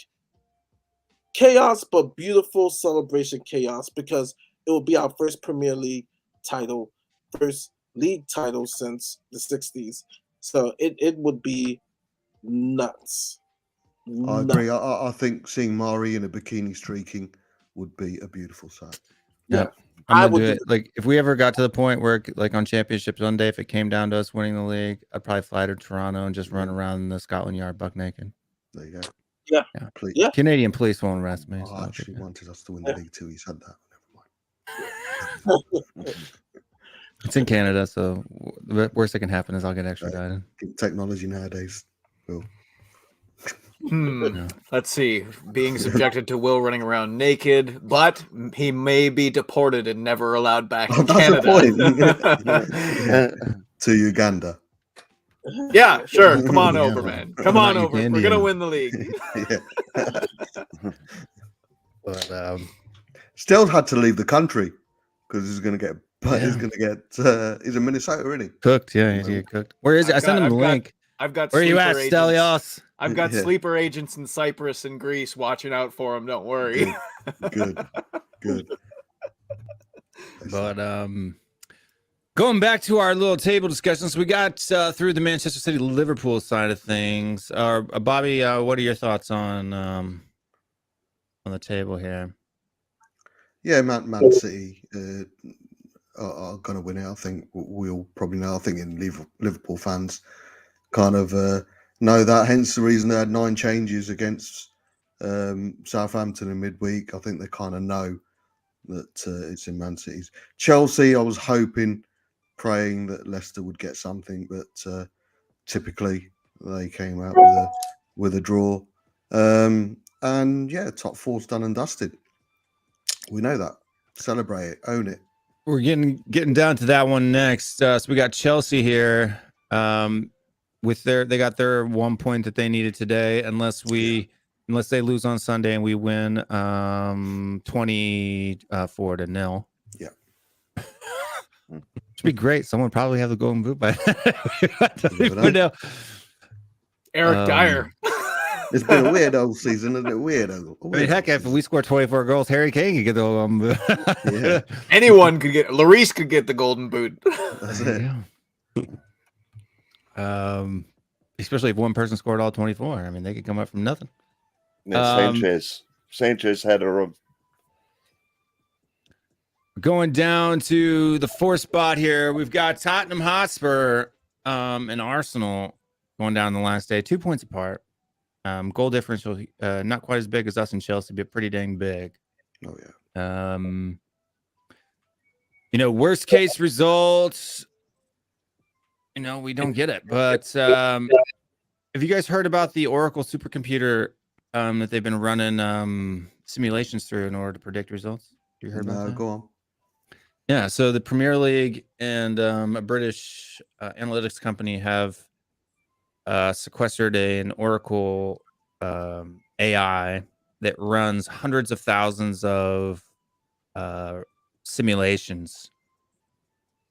Speaker 4: chaos, but beautiful celebration chaos, because it will be our first Premier League title, first league title since the 60s. So it would be nuts.
Speaker 6: I agree. I think seeing Mari in a bikini streaking would be a beautiful sight.
Speaker 2: Yeah. I would do it. Like, if we ever got to the point where, like, on Championship Sunday, if it came down to us winning the league, I'd probably fly to Toronto and just run around the Scotland Yard buck naked.
Speaker 6: There you go.
Speaker 4: Yeah.
Speaker 6: Please.
Speaker 4: Yeah.
Speaker 2: Canadian police won't arrest me.
Speaker 6: I actually wanted us to win the league too. He said that. Never mind.
Speaker 2: It's in Canada, so the worst that can happen is I'll get extradited.
Speaker 6: Technology nowadays. Will.
Speaker 3: Let's see. Being subjected to Will running around naked, but he may be deported and never allowed back in Canada.
Speaker 6: To Uganda.
Speaker 3: Yeah, sure. Come on over, man. Come on over. We're gonna win the league.
Speaker 6: But still had to leave the country because he's gonna get. He's gonna get. He's in Minnesota, isn't he?
Speaker 2: Cooked. Yeah, he's get cooked. Where is it? I sent him the link.
Speaker 3: I've got.
Speaker 2: Where are you at, Stelios?
Speaker 3: I've got sleeper agents in Cyprus and Greece watching out for him. Don't worry.
Speaker 6: Good.
Speaker 2: But going back to our little table discussions, we got through the Manchester City Liverpool side of things. Bobby, what are your thoughts on the table here?
Speaker 6: Yeah, Man City are going to win it. I think we all probably know. I think in Liverpool fans kind of know that. Hence the reason they had 9 changes against Southampton in midweek. I think they kind of know that it's in Man City's. Chelsea, I was hoping, praying that Leicester would get something, but typically they came out with a draw. And yeah, top 4's done and dusted. We know that. Celebrate it. Own it.
Speaker 2: We're getting down to that one next. So we got Chelsea here. They got their 1 point that they needed today, unless they lose on Sunday and we win 24-0.
Speaker 6: Yeah.
Speaker 2: Should be great. Someone probably have the golden boot by now.
Speaker 3: Eric Dyer.
Speaker 6: It's been a weird old season, isn't it? Weird. I
Speaker 2: mean, heck, if we score 24 goals, Harry Kane could get the golden boot.
Speaker 6: Yeah.
Speaker 3: Anyone could get. Lloris could get the golden boot.
Speaker 6: That's it.
Speaker 2: Especially if one person scored all 24. I mean, they could come up from nothing.
Speaker 7: Yeah, Sanchez had a.
Speaker 2: Going down to the 4th spot here, we've got Tottenham Hotspur and Arsenal going down the last day, 2 points apart. Goal differential, not quite as big as us and Chelsea, but pretty dang big.
Speaker 6: Oh yeah.
Speaker 2: Worst case results. We don't get it. But have you guys heard about the Oracle supercomputer that they've been running simulations through in order to predict results? Have you heard about that?
Speaker 6: Go on.
Speaker 2: Yeah, so the Premier League and a British analytics company have sequestered an Oracle AI that runs hundreds of thousands of simulations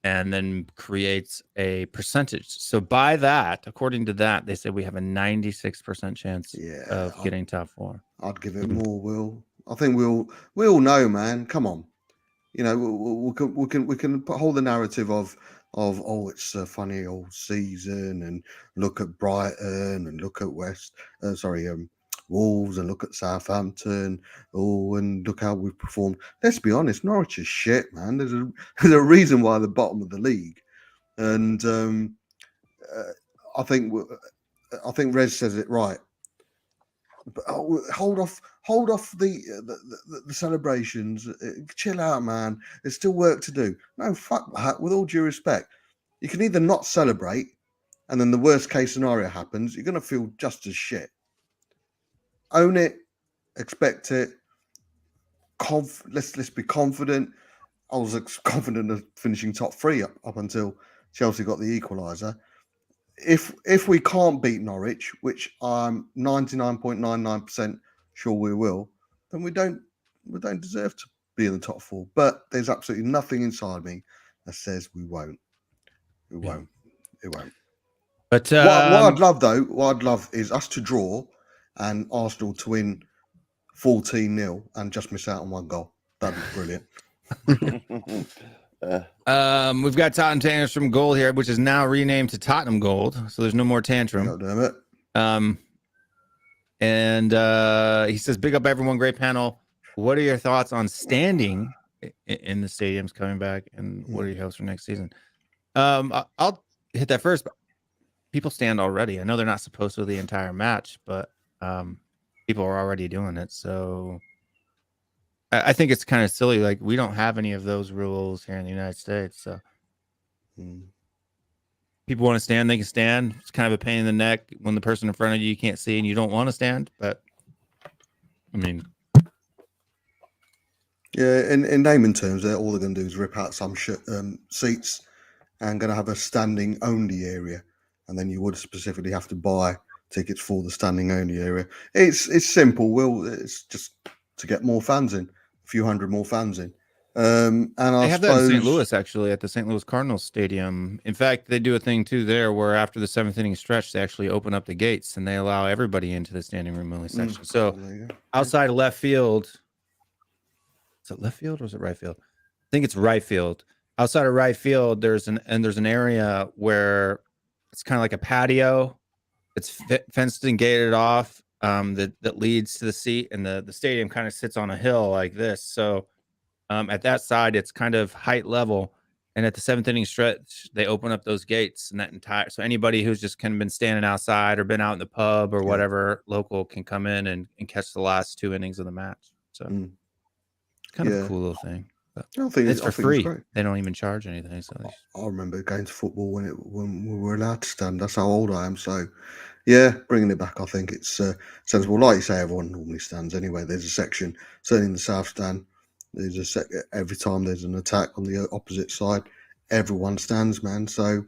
Speaker 2: and then creates a percentage. So by that, according to that, they said we have a 96% chance of getting top 4.
Speaker 6: I'd give it more, Will. I think we all know, man. Come on. You know, we can hold the narrative of oh, it's a funny old season, and look at Brighton and look at Wolves, and look at Southampton. Oh, and look how we've performed. Let's be honest, Norwich is shit, man. There's a reason why they're bottom of the league, and I think Rez says it right. But hold off the celebrations. Chill out, man. There's still work to do. No, fuck that. With all due respect, you can either not celebrate, and then the worst case scenario happens. You're gonna feel just as shit. Own it, expect it. Let's be confident. I was confident of finishing top 3 up until Chelsea got the equaliser. If we can't beat Norwich, which I'm 99.99% sure we will, then we don't deserve to be in the top 4. But there's absolutely nothing inside me that says we won't. It won't.
Speaker 2: But
Speaker 6: what I'd love is us to draw and Arsenal to win 14-0 and just miss out on 1 goal. That'd be brilliant.
Speaker 2: We've got Tottenham Tantrum Gold here, which is now renamed to Tottenham Gold, so there's no more tantrum.
Speaker 6: God damn it.
Speaker 2: And he says, "Big up everyone, great panel. What are your thoughts on standing in the stadiums coming back, and what are your hopes for next season?" I'll hit that first. People stand already. I know they're not supposed to the entire match, but people are already doing it. So I think it's kind of silly. Like, we don't have any of those rules here in the United States. So people want to stand, they can stand. It's kind of a pain in the neck when the person in front of you can't see and you don't want to stand. But I mean,
Speaker 6: yeah, in naming terms, all they're going to do is rip out some seats and going to have a standing only area, and then you would specifically have to buy tickets for the standing only area. It's simple, Will. It's just to get more fans in, a few hundred more fans in. And I
Speaker 2: have
Speaker 6: suppose
Speaker 2: that in St. Louis, actually, at the St. Louis Cardinals Stadium. In fact, they do a thing too there where after the 7th inning stretch, they actually open up the gates and they allow everybody into the standing room only section. So outside of left field, is it left field or is it right field? I think it's right field. Outside of right field, there's an area where it's kind of like a patio. It's fenced and gated off that leads to the seat, and the stadium kind of sits on a hill like this. So at that side, it's kind of height level, and at the 7th inning stretch, they open up those gates, and that entire, so anybody who's just kind of been standing outside or been out in the pub or whatever local can come in and catch the last 2 innings of the match. So it's kind of a cool little thing.
Speaker 6: I think
Speaker 2: it's for free.
Speaker 6: Great.
Speaker 2: They don't even charge anything. So
Speaker 6: I remember going to football when we were allowed to stand. That's how old I am. So yeah, bringing it back, I think it's sensible. Like you say, everyone normally stands anyway. There's a section, certainly in the south stand. There's every time there's an attack on the opposite side, everyone stands, man. So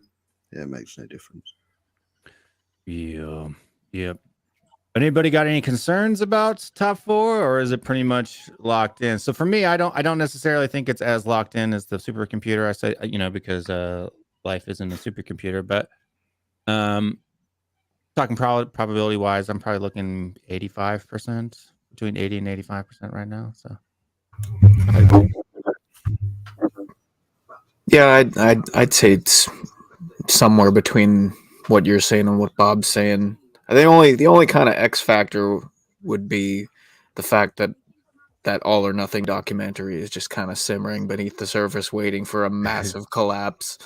Speaker 6: yeah, it makes no difference.
Speaker 2: Yeah. Anybody got any concerns about top 4, or is it pretty much locked in? So for me, I don't necessarily think it's as locked in as the supercomputer. I say, because life isn't a supercomputer, but talking probability wise, I'm probably looking 85%, between 80 and 85% right now. So
Speaker 3: yeah, I'd say it's somewhere between what you're saying and what Bob's saying. The only kind of X factor would be the fact that All or Nothing documentary is just kind of simmering beneath the surface, waiting for a massive collapse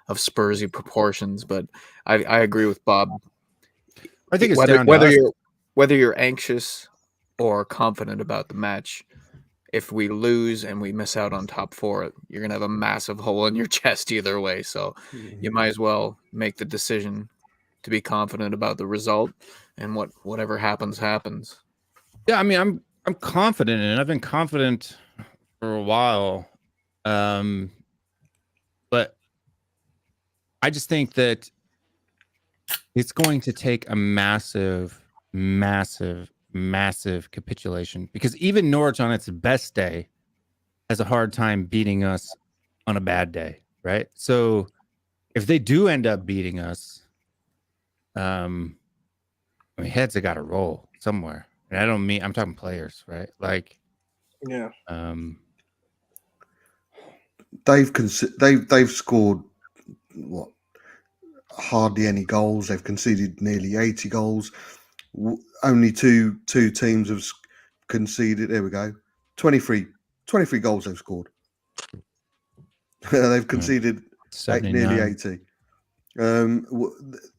Speaker 3: of Spursy proportions. But I agree with Bob.
Speaker 2: I think it's
Speaker 3: whether you're anxious or confident about the match, if we lose and we miss out on top 4, you're gonna have a massive hole in your chest either way. So you might as well make the decision to be confident about the result, and whatever happens.
Speaker 2: Yeah, I mean, I'm confident in it. I've been confident for a while. I just think that it's going to take a massive capitulation, because even Norwich on its best day has a hard time beating us on a bad day, right? So if they do end up beating us, I mean, heads have got to roll somewhere. And I don't mean, I'm talking players, right? Like,
Speaker 4: Yeah.
Speaker 6: They've scored what, hardly any goals. They've conceded nearly 80 goals. Only two teams have conceded. There we go. 23 goals they've scored. They've conceded nearly 80.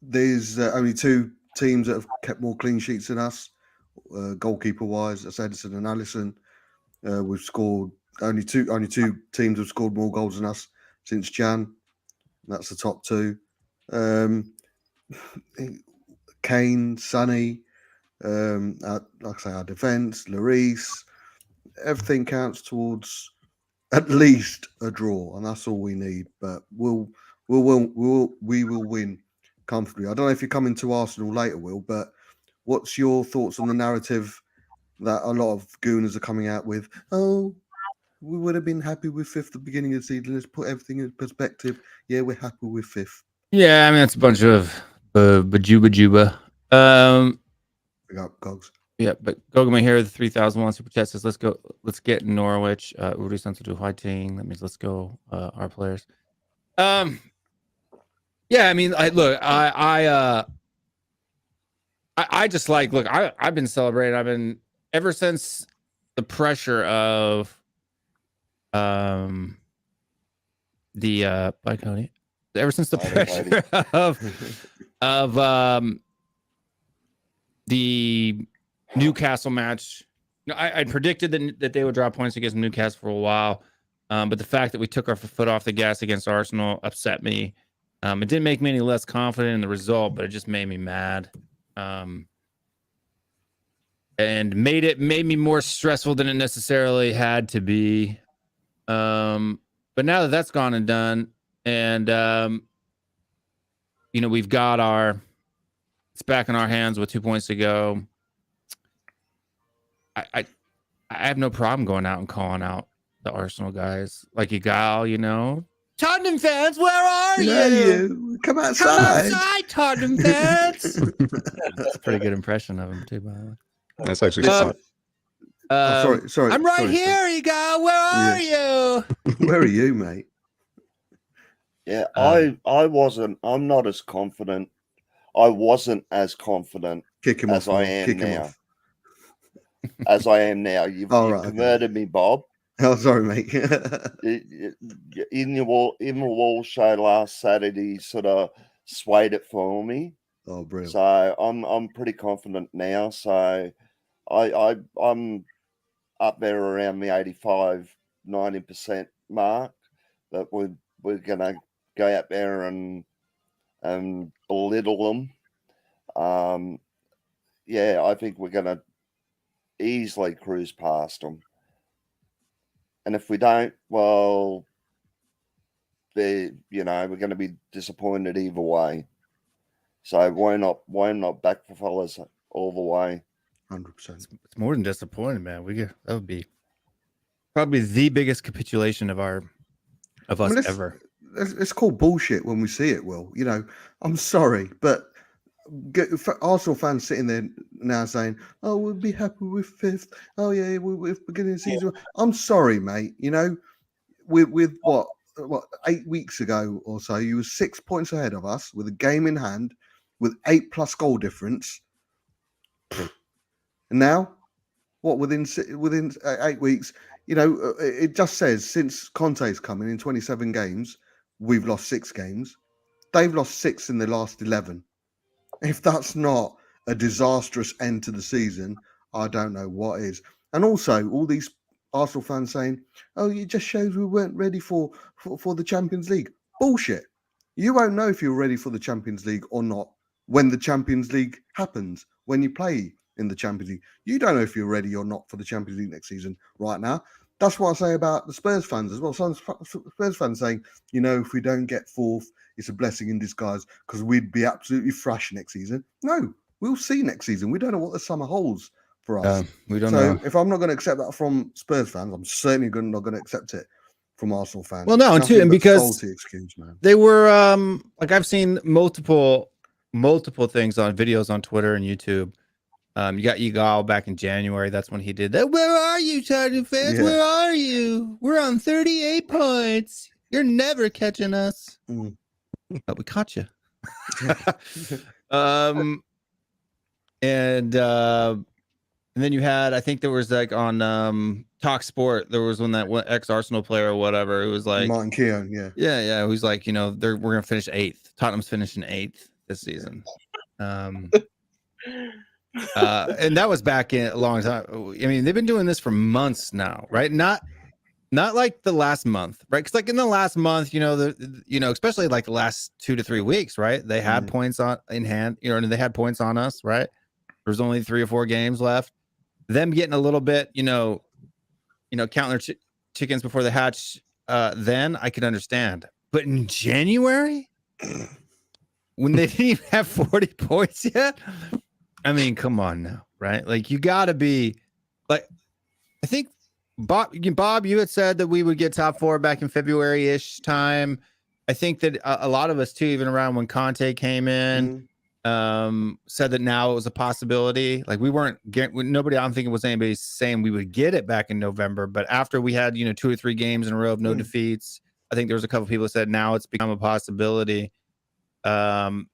Speaker 6: There's only two teams that have kept more clean sheets than us, goalkeeper wise. That's Edison and Allison. We've scored only two teams have scored more goals than us since Jan. That's the top two. Kane, Sonny, like I say, our defence, Lloris, everything counts towards at least a draw, and that's all we need. But we will win comfortably. I don't know if you're coming to Arsenal later, Will, but what's your thoughts on the narrative that a lot of gooners are coming out with? Oh, we would have been happy with fifth at the beginning of the season. Let's put everything in perspective. Yeah, we're happy with fifth.
Speaker 2: Yeah, I mean, it's a bunch of bajuba.
Speaker 6: Big up, Gogs.
Speaker 2: Yeah, but Gogama here, the 3,001 super chat says, let's go. Let's get Norwich. Uri Santo do fighting. That means let's go, our players. Yeah, I mean, I just like, look, I've been celebrating. I've been, ever since the pressure of bye Cody. Ever since the pressure of the Newcastle match, I predicted that they would drop points against Newcastle for a while, but the fact that we took our foot off the gas against Arsenal upset me. It didn't make me any less confident in the result, but it just made me mad, and made me more stressful than it necessarily had to be. But now that that's gone and done, and we've got it's back in our hands with 2 points to go. I have no problem going out and calling out the Arsenal guys, like Igal, Tottenham fans, where are you?
Speaker 6: Come outside.
Speaker 2: Come outside, Tottenham fans. That's a pretty good impression of him too, by the way.
Speaker 5: That's actually fun.
Speaker 6: Sorry.
Speaker 2: I'm right here, Igal. Where are you?
Speaker 6: Where are you, mate?
Speaker 7: Yeah, I'm not as confident. I wasn't as confident
Speaker 6: Kick him
Speaker 7: as
Speaker 6: off.
Speaker 7: I am
Speaker 6: Kick him
Speaker 7: now.
Speaker 6: off.
Speaker 7: As I am now. You've converted me, Bob.
Speaker 6: Oh, sorry, mate.
Speaker 7: In the wall show last Saturday, sort of swayed it for me.
Speaker 6: Oh, brilliant.
Speaker 7: So I'm pretty confident now. So I'm up there around the 85-90% mark that we're gonna go out there and belittle them. Yeah, I think we're gonna easily cruise past them. And if we don't, well, we're going to be disappointed either way. So why not back for fellas all the way?
Speaker 6: 100%.
Speaker 2: It's more than disappointed, man. That would be probably the biggest capitulation of us ever.
Speaker 6: It's called bullshit when we see it, Will. I'm sorry, but Arsenal fans sitting there now saying, "Oh, we'll be happy with fifth. Oh yeah, we're beginning of the season." I'm sorry, mate. With what 8 weeks ago or so, you were 6 points ahead of us with a game in hand, with 8+ goal difference. And now, within 8 weeks, it just says since Conte's coming in 27 games, we've lost 6 games. They've lost 6 in the last 11. If that's not a disastrous end to the season, I don't know what is. And also, all these Arsenal fans saying, "Oh, it just shows we weren't ready for the Champions League." Bullshit. You won't know if you're ready for the Champions League or not when the Champions League happens, when you play in the Champions League. You don't know if you're ready or not for the Champions League next season right now. That's what I say about the Spurs fans as well. Some Spurs fans saying, if we don't get fourth, it's a blessing in disguise because we'd be absolutely thrashed next season. No, we'll see next season. We don't know what the summer holds for us.
Speaker 2: We don't know.
Speaker 6: If I'm not going to accept that from Spurs fans, I'm certainly not going to accept it from Arsenal fans.
Speaker 2: Well, no, and because
Speaker 6: salty excuse, man.
Speaker 2: They were like I've seen multiple things on videos on Twitter and YouTube. You got Egal back in January. That's when he did that. Where are you, Tottenham fans?
Speaker 6: Yeah.
Speaker 2: Where are you? We're on 38 points. You're never catching us. But we caught you. And then you had, I think there was like on Talk Sport, there was one that ex-Arsenal player or whatever. It was like
Speaker 6: Martin Keown,
Speaker 2: yeah. It was like, we're gonna finish 8th. Tottenham's finishing 8th this season. And that was back in a long time. I mean, they've been doing this for months now, right? Not like the last month, right? Because like in the last month, especially like the last 2 to 3 weeks, right? They had points in hand, and they had points on us, right? There's only 3 or 4 games left. Them getting a little bit, counting their chickens before they hatch. Then I could understand, but in January, when they didn't even have 40 points yet. I mean, come on now, right? Like you got to be like, I think Bob, you had said that we would get top 4 back in February-ish time. I think that a lot of us too, even around when Conte came in, said that now it was a possibility. Like we weren't nobody, I don't think it was anybody saying we would get it back in November, but after we had, 2 or 3 games in a row of no defeats, I think there was a couple people that said now it's become a possibility. March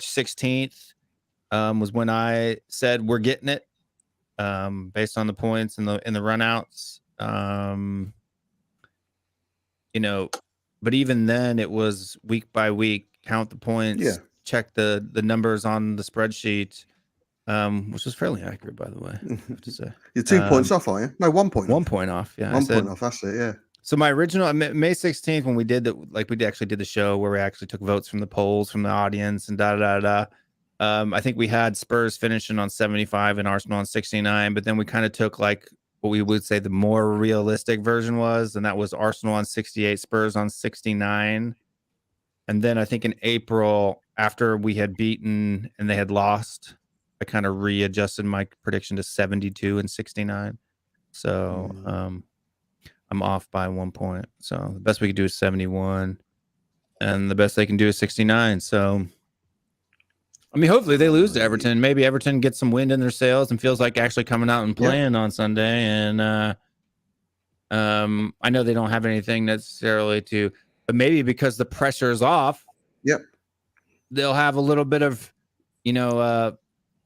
Speaker 2: 16th. Was when I said we're getting it, based on the points in the runouts. But even then it was week by week, count the points, check the numbers on the spreadsheet, which was fairly accurate, by the way. I have to say.
Speaker 6: You're 2 points off, are you? No, 1 point.
Speaker 2: 1 point off. Yeah,
Speaker 6: 1 point off. That's it. Yeah.
Speaker 2: So my original May 16th, when we did that, like we actually did the show where we actually took votes from the polls from the audience and I think we had Spurs finishing on 75 and Arsenal on 69, but then we kind of took like what we would say the more realistic version was, and that was Arsenal on 68, Spurs on 69. And then I think in April, after we had beaten and they had lost, I kind of readjusted my prediction to 72 and 69. So I'm off by 1 point. So the best we could do is 71, and the best they can do is 69. So I mean, hopefully they lose to Everton. Maybe Everton gets some wind in their sails and feels like actually coming out and playing on Sunday. And I know they don't have anything necessarily but maybe because the pressure is off, they'll have a little bit of, air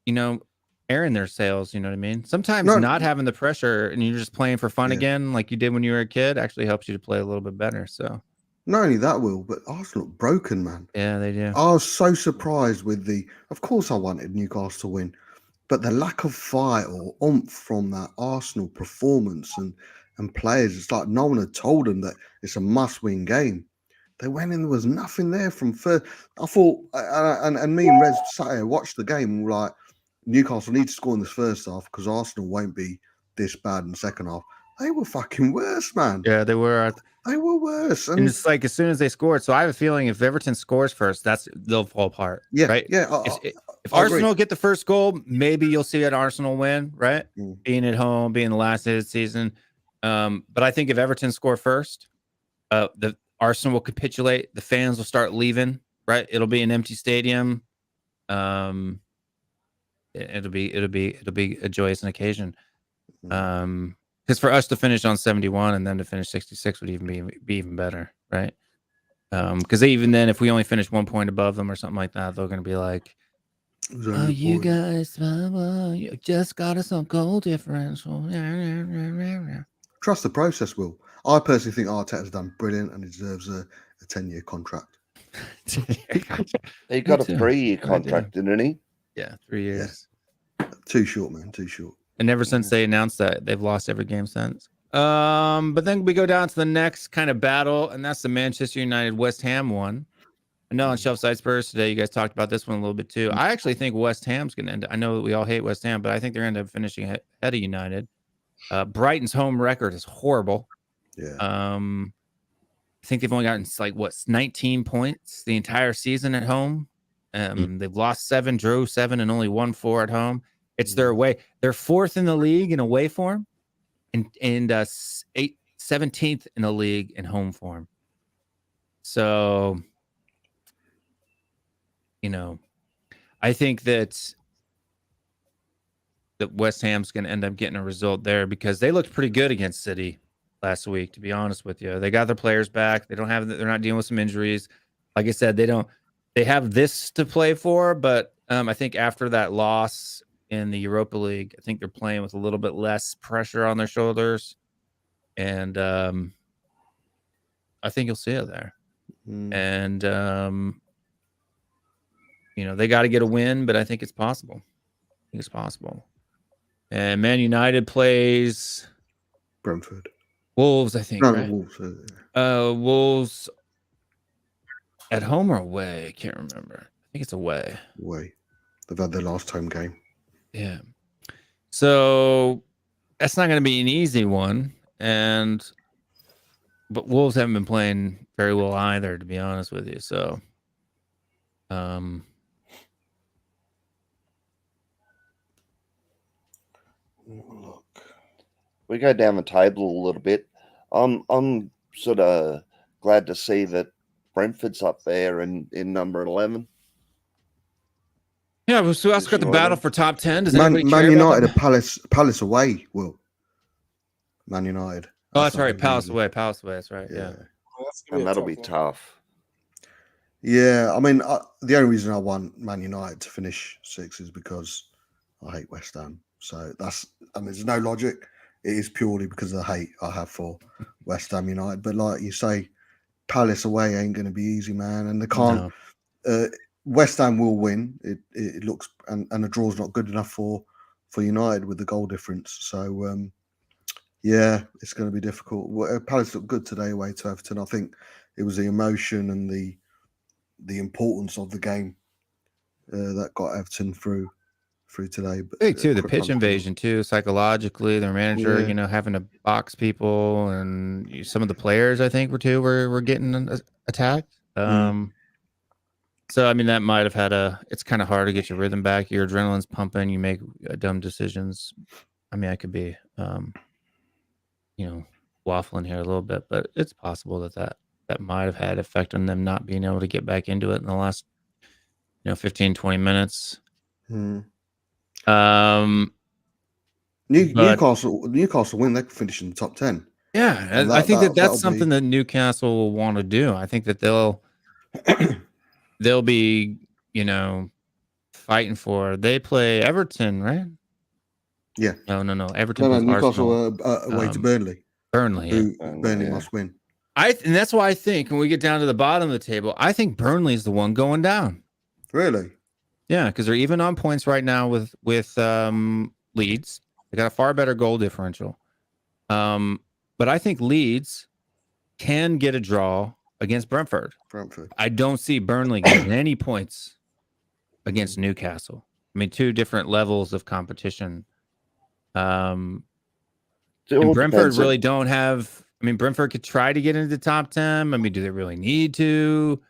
Speaker 2: in their sails. You know what I mean? Sometimes not having the pressure and you're just playing for fun again, like you did when you were a kid, actually helps you to play a little bit better. So.
Speaker 6: Not only that, Will, but Arsenal look broken, man.
Speaker 2: Yeah, they do.
Speaker 6: I was so surprised with of course I wanted Newcastle to win, but the lack of fight or oomph from that Arsenal performance and players, it's like no one had told them that it's a must-win game. They went in, there was nothing there from first. I thought, and me and Rez Saturday watched the game and were like, Newcastle need to score in this first half because Arsenal won't be this bad in the second half. They were fucking worse, man.
Speaker 2: Yeah, they were.
Speaker 6: They were worse.
Speaker 2: And it's like as soon as they scored. So I have a feeling if Everton scores first, they'll fall apart.
Speaker 6: Yeah.
Speaker 2: Right.
Speaker 6: Yeah.
Speaker 2: If Arsenal get the first goal, maybe you'll see an Arsenal win, right? Being at home, being the last day of the season. But I think if Everton score first, the Arsenal will capitulate. The fans will start leaving, right? It'll be an empty stadium. It'll be a joyous occasion. Because for us to finish on 71 and then to finish 66 would even be even better, right? Because even then, if we only finish 1 point above them or something like that, they're going to be like, "Oh, you guys, you just got us on goal differential."
Speaker 6: Trust the process, Will. I personally think Arteta's done brilliant and he deserves a 10-year contract.
Speaker 7: He got a 3-year contract, didn't he?
Speaker 2: Yeah, 3 years.
Speaker 6: Yeah. Too short, man. Too short.
Speaker 2: And ever since they announced that, they've lost every game since. But then we go down to the next kind of battle, and that's the Manchester United West Ham one. I know on Shelf Side Spurs today, you guys talked about this one a little bit too. I actually think West Ham's going to end. I know that we all hate West Ham, but I think they're going to end up finishing ahead of United. Brighton's home record is horrible.
Speaker 6: Yeah.
Speaker 2: I think they've only gotten like 19 points the entire season at home. They've lost 7, drew 7, and only won 4 at home. It's their away. They're 4th in the league in away form, and 17th in the league in home form. So, I think that West Ham's going to end up getting a result there because they looked pretty good against City last week, to be honest with you. They got their players back. They're not dealing with some injuries. Like I said, they have this to play for, but I think after that loss in the Europa League, I think they're playing with a little bit less pressure on their shoulders. And I think you'll see it there. And, they got to get a win, but I think it's possible. And Man United plays
Speaker 6: Brentford.
Speaker 2: Wolves, I think.
Speaker 6: No,
Speaker 2: right?
Speaker 6: Wolves.
Speaker 2: Wolves at home or away? I can't remember. I think it's away.
Speaker 6: Away. They've had their last home game.
Speaker 2: Yeah. So that's not going to be an easy one. But Wolves haven't been playing very well either, to be honest with you. So,
Speaker 6: Look.
Speaker 7: We go down the table a little bit. I'm sort of glad to see that Brentford's up there in number 11.
Speaker 2: yeah, we also got the battle for top 10. Does
Speaker 6: Man
Speaker 2: anybody care
Speaker 6: United
Speaker 2: about
Speaker 6: are Palace away, Will. Man United.
Speaker 2: Oh, that's right. Palace away. That's right. Yeah.
Speaker 7: And that'll be tough.
Speaker 6: Yeah, I mean, the only reason I want Man United to finish 6 is because I hate West Ham. So there's no logic. It is purely because of the hate I have for West Ham United. But like you say, Palace away ain't going to be easy, man. And they can't.
Speaker 2: No.
Speaker 6: West Ham will win. It looks, and the draw's not good enough for United with the goal difference. So yeah, it's going to be difficult. Palace looked good today away to Everton. I think it was the emotion and the importance of the game that got Everton through today. But
Speaker 2: big too, the pitch invasion too, psychologically, their manager, having to box people, and some of the players I think were getting attacked. So I mean that might have had it's kind of hard to get your rhythm back. Your adrenaline's pumping, you make dumb decisions. I mean, I could be waffling here a little bit, but it's possible that might have had effect on them not being able to get back into it in the last 15-20 minutes.
Speaker 6: Newcastle win, they could finish in the top 10.
Speaker 2: Yeah, I think that's something that Newcastle will want to do. I think that they'll be fighting for. They play Everton, right?
Speaker 6: Yeah.
Speaker 2: No. Everton.
Speaker 6: No, Newcastle away to Burnley.
Speaker 2: Burnley
Speaker 6: Must win.
Speaker 2: And that's why I think when we get down to the bottom of the table, I think Burnley's the one going down.
Speaker 6: Really?
Speaker 2: Yeah, because they're even on points right now with Leeds. They got a far better goal differential. But I think Leeds can get a draw against Brentford. I don't see Burnley getting any points against Newcastle. I mean, 2 different levels of competition. And Brentford really don't have. I mean, Brentford could try to get into the top 10. I mean, do they really need to?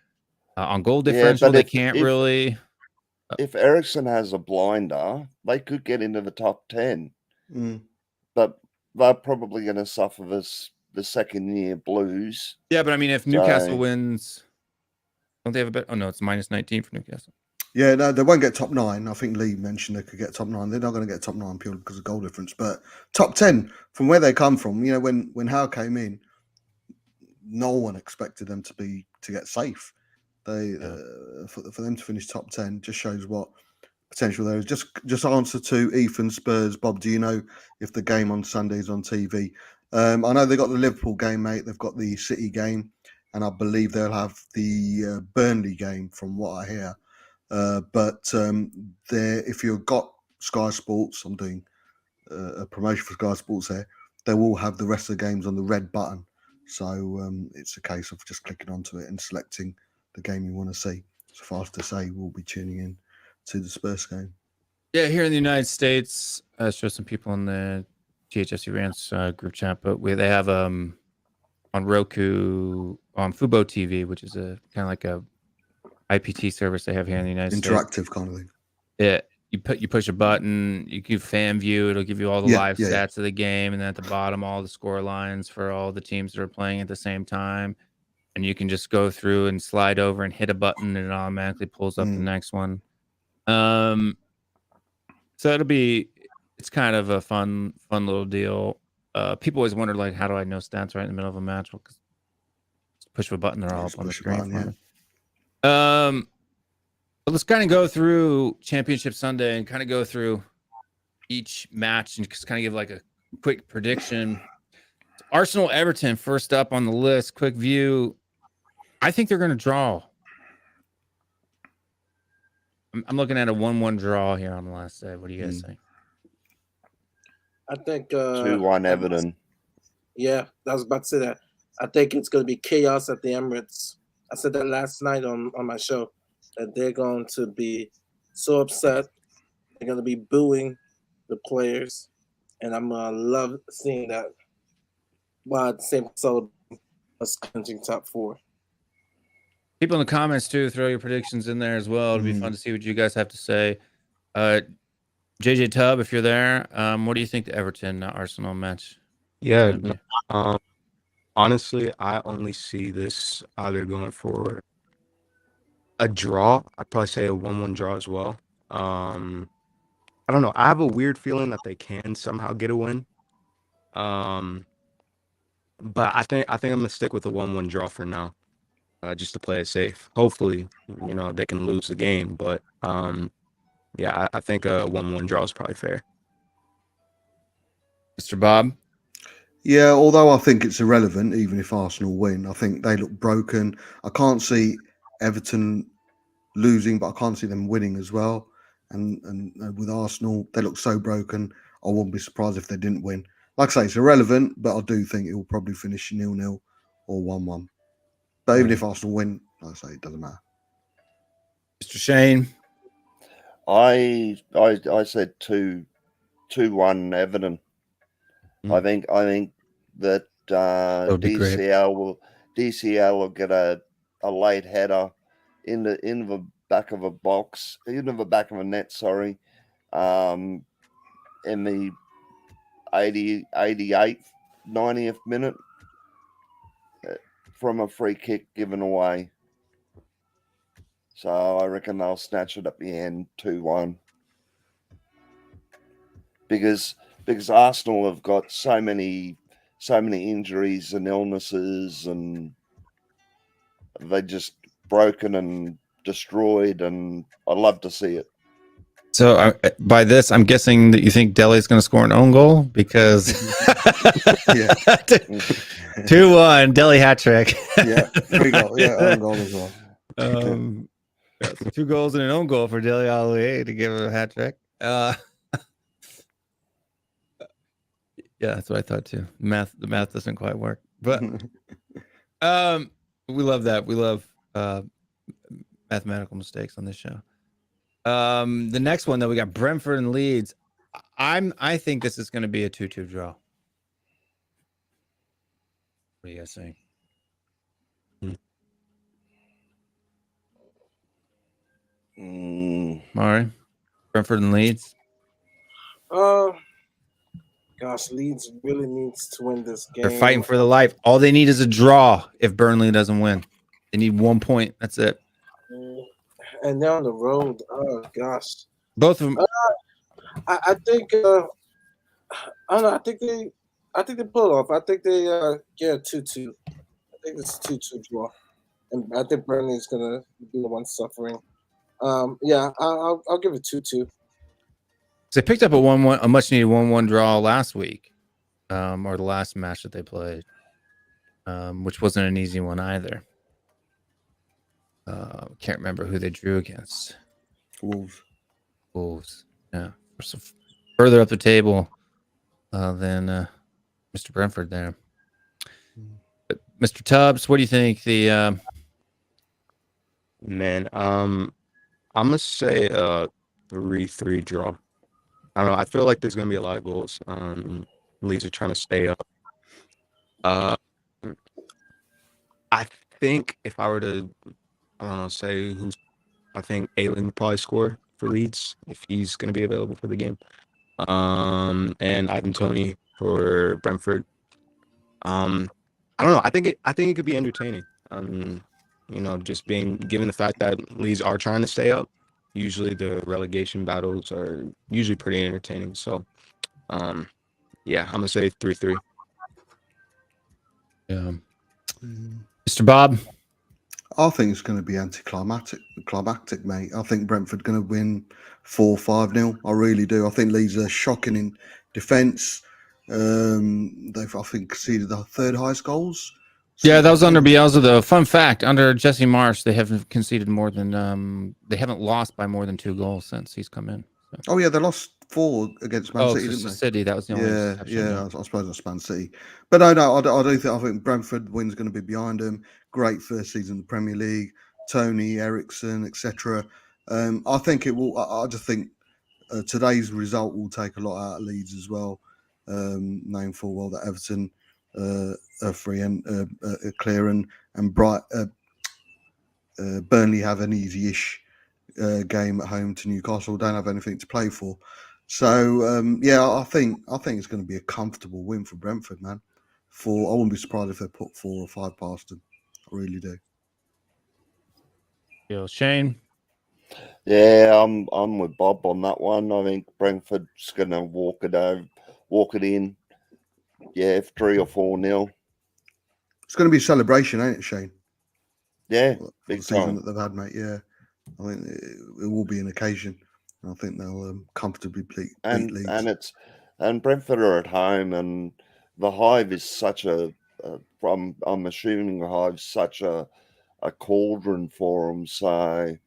Speaker 2: On goal differential, they can't really.
Speaker 7: If Ericsson has a blinder, they could get into the top 10. But they're probably going to suffer the second-year blues.
Speaker 2: Yeah, but I mean, if Newcastle wins, don't they have a bet? Oh, no, it's -19 for Newcastle.
Speaker 6: Yeah, no, they won't get top 9. I think Lee mentioned they could get top 9. They're not going to get top 9 purely because of goal difference. But top 10, from where they come from, when Howe came in, no one expected them to get safe. For them to finish top 10 just shows what potential there is. Just answer to Ethan Spurs. Bob, do you know if the game on Sunday is on TV? I know they got the Liverpool game, mate. They've got the City game, and I believe they'll have the Burnley game, from what I hear. But if you've got Sky Sports, I'm doing a promotion for Sky Sports here. They will have the rest of the games on the red button, so it's a case of just clicking onto it and selecting the game you want to see. Suffice to say, we'll be tuning in to the Spurs game.
Speaker 2: Yeah, here in the United States, I show some people in the THFCRants group chat, but they have on Roku on Fubo TV, which is a kind of like a IPT service they have here in the United States.
Speaker 6: Interactive kind of thing.
Speaker 2: You push a button, you give fan view, it'll give you all the live stats of the game, and then at the bottom all the score lines for all the teams that are playing at the same time. And you can just go through and slide over and hit a button, and it automatically pulls up the next one. So it's kind of a fun little deal. People always wonder, like, how do I know stats right in the middle of a match? Well, 'cause push a button, they're all up on the screen. But let's kind of go through Championship Sunday and kind of go through each match and just kind of give like a quick prediction. Arsenal Everton first up on the list. Quick view. I think they're going to draw. I'm looking at a 1-1 draw here on the last day. What do you guys think?
Speaker 4: I think
Speaker 7: 2-1 Everton.
Speaker 4: Yeah, I was about to say that. I think it's going to be chaos at the Emirates. I said that last night on my show, that they're going to be so upset. They're going to be booing the players, and I'm going to love seeing that. While at the same time, us clinching top 4.
Speaker 2: People in the comments too, throw your predictions in there as well. It'll be fun to see what you guys have to say. JJ Tubb, if you're there, what do you think the Everton Arsenal match?
Speaker 5: Yeah, honestly, I only see this either going for a draw. I'd probably say a 1-1 draw as well. I don't know. I have a weird feeling that they can somehow get a win. But I think I'm gonna stick with a 1-1 draw for now, just to play it safe. Hopefully, they can lose the game, but yeah, I think a 1-1 draw is probably fair.
Speaker 2: Mr. Bob?
Speaker 6: Yeah, although I think it's irrelevant, even if Arsenal win, I think they look broken. I can't see Everton losing, but I can't see them winning as well. And with Arsenal, they look so broken. I wouldn't be surprised if they didn't win. Like I say, it's irrelevant, but I do think it will probably finish 0-0 or 1-1. But even if Arsenal win, like I say, it doesn't matter.
Speaker 2: Mr. Shane?
Speaker 7: I said 2-1 Everton. I think that DCL will get a late header in the back of a box, in the back of a net. Sorry, in the 88th, 90th minute from a free kick given away. So I reckon they'll snatch it at the end, 2-1. Because Arsenal have got so many injuries and illnesses, and they're just broken and destroyed, and I'd love to see it.
Speaker 2: So by this, I'm guessing that you think Dele's going to score an own goal because 2-1 Dele hat trick.
Speaker 6: Yeah, 3 goals. Yeah, own goal as well.
Speaker 2: 2 goals and an own goal for Dele Alli to give him a hat trick. Yeah, that's what I thought too. The math doesn't quite work, but we love that. We love mathematical mistakes on this show. The next one, though, we got Brentford and Leeds. I think this is going to be a 2-2 draw. What do you guys think? Mari, Brentford and Leeds.
Speaker 4: Gosh, Leeds really needs to win this game.
Speaker 2: They're fighting for their life. All they need is a draw if Burnley doesn't win. They need 1 point. That's it.
Speaker 4: And they're on the road. Oh, gosh.
Speaker 2: Both of them.
Speaker 4: I think I don't know. I think they pull it off. I think they get a 2-2. I think it's a 2-2 draw. And I think Burnley is gonna be the one suffering. Yeah, I'll give it 2-2.
Speaker 2: They picked up a much needed 1-1 draw last week, or the last match that they played, which wasn't an easy one either. Can't remember who they drew against. Wolves. Yeah, so further up the table than Mr. Brentford there. But Mr. Tubbs, what do you think?
Speaker 5: Man, I'm gonna say a 3-3 draw. I don't know. I feel like there's gonna be a lot of goals. Leeds are trying to stay up. I think if I were to, I don't know, say who's, I think Aylin would probably score for Leeds if he's going to be available for the game. And Ivan Toney for Brentford. I don't know. I think it could be entertaining. Just being given the fact that Leeds are trying to stay up. Usually the relegation battles are usually pretty entertaining. So, yeah, I'm gonna say 3-3.
Speaker 2: Yeah. Mr. Bob.
Speaker 6: I think it's going to be climactic, mate. I think Brentford going to win 4-5-0. I really do. I think Leeds are shocking in defence. They've, I think, conceded the third highest goals.
Speaker 2: Yeah, that was under Bielsa, though. Fun fact: under Jesse Marsh, they haven't conceded more than they haven't lost by more than 2 goals since he's come in. So.
Speaker 6: Oh yeah, they lost 4 against Man City, didn't they?
Speaker 2: City. That was the only.
Speaker 6: Yeah. I suppose that's Man City. But I think Brentford win's going to be behind them. Great first season in the Premier League. Tony, Ericsson, etc. I think it will. I just think today's result will take a lot out of Leeds as well. Knowing full well that Everton are free and clear, and Burnley have an easy-ish game at home to Newcastle. Don't have anything to play for. So I think it's going to be a comfortable win for Brentford, man. I wouldn't be surprised if they put 4 or 5 past them. I really do.
Speaker 2: Shane.
Speaker 7: Yeah, I'm with Bob on that one. I think Brentford's going to walk it in. Yeah, 3 or 4-0.
Speaker 6: It's going to be a celebration, ain't it, Shane?
Speaker 7: Yeah,
Speaker 6: big season that they've had, mate. Yeah, I think it will be an occasion. I think they'll comfortably beat Leeds.
Speaker 7: And Brentford are at home, and the Hive is such I'm assuming the Hive's such a cauldron for them. So I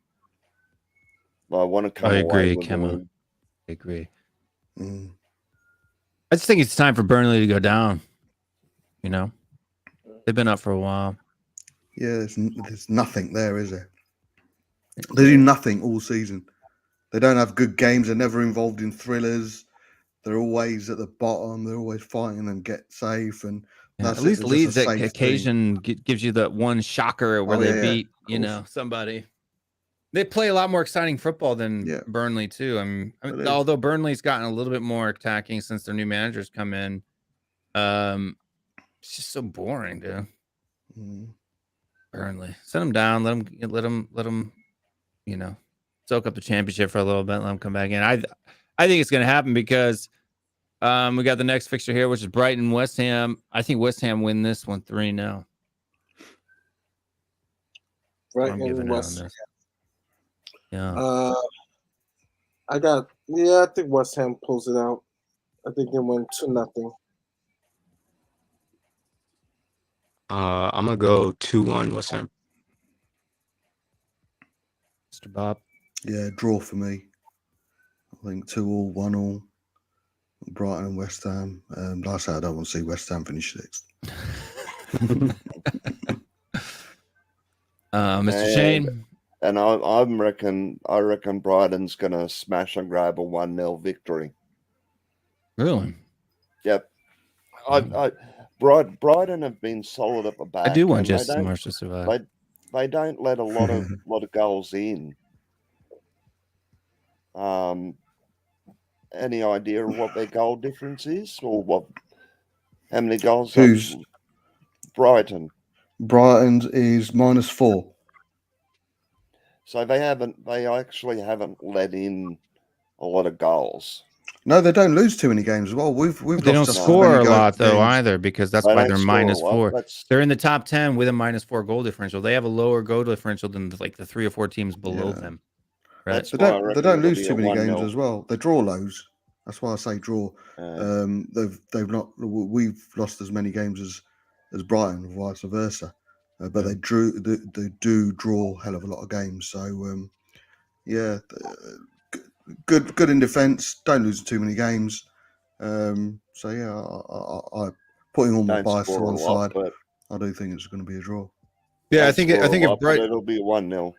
Speaker 7: want to come away with them.
Speaker 2: I agree. I just think it's time for Burnley to go down. You know, they've been up for a while.
Speaker 6: Yeah, there's nothing there, is there? They do nothing all season. They don't have good games. They're never involved in thrillers. They're always at the bottom. They're always fighting and get safe. And
Speaker 2: at least Leeds that occasion gives you that one shocker where they beat, somebody. They play a lot more exciting football than Burnley too. I mean, although Burnley's gotten a little bit more attacking since their new managers come in, it's just so boring, dude. Burnley, send them down. Let them, soak up the championship for a little bit. Let them come back in. I think it's going to happen because we got the next fixture here, which is Brighton West Ham. I think West Ham win this one 3-0.
Speaker 4: Brighton West Ham.
Speaker 2: Yeah.
Speaker 4: I think West Ham pulls it out. I think they win 2-0.
Speaker 5: I'm gonna go 2-1 West Ham.
Speaker 2: Mr. Bob.
Speaker 6: Yeah, draw for me. I think 2-2, 1-1. Brighton and West Ham. Like I said, I don't want to see West Ham finish 6th.
Speaker 2: Mr. Shane.
Speaker 7: And I reckon Brighton's going to smash and grab a 1-0 victory.
Speaker 2: Really?
Speaker 7: Yep. Brighton have been solid at the back.
Speaker 2: I do want Jesse Marsh to survive.
Speaker 7: They don't let a lot of goals in. Any idea of what their goal difference is, or how many goals?
Speaker 6: Who's
Speaker 7: Brighton?
Speaker 6: Brighton's is -4.
Speaker 7: So they actually haven't let in a lot of goals.
Speaker 6: No, they don't lose too many games as well.
Speaker 2: They don't score a lot though either, because that's why they're -4. They're in the top 10 with a -4 goal differential. They have a lower goal differential than like the 3 or 4 teams below them. Right?
Speaker 6: They don't lose too many games as well. They draw loads. That's why I say draw. We've lost as many games as Brighton, or vice versa. But they do draw a hell of a lot of games. So good in defence. Don't lose too many games. So yeah, I putting all my bias to one side. But I do think it's going to be a draw.
Speaker 2: Yeah, I think if Brighton,
Speaker 7: it'll be 1-0.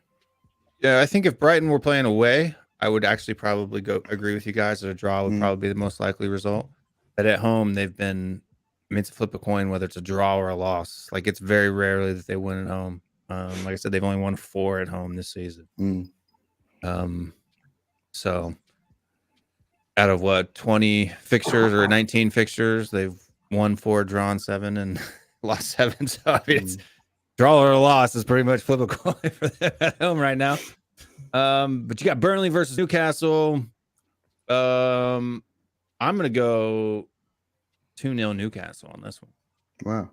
Speaker 2: Yeah, I think if Brighton were playing away, I would actually probably agree with you guys that a draw would probably be the most likely result. But at home, they've been. I mean, it's a flip a coin whether it's a draw or a loss. Like it's very rarely that they win at home. Like I said, they've only won 4 at home this season. So out of what 20 fixtures or 19 fixtures, they've won 4, drawn 7, and lost 7. So I mean, it's draw or a loss is pretty much flip a coin for them at home right now. But you got Burnley versus Newcastle. I'm gonna go 2-0 Newcastle on this one.
Speaker 6: Wow.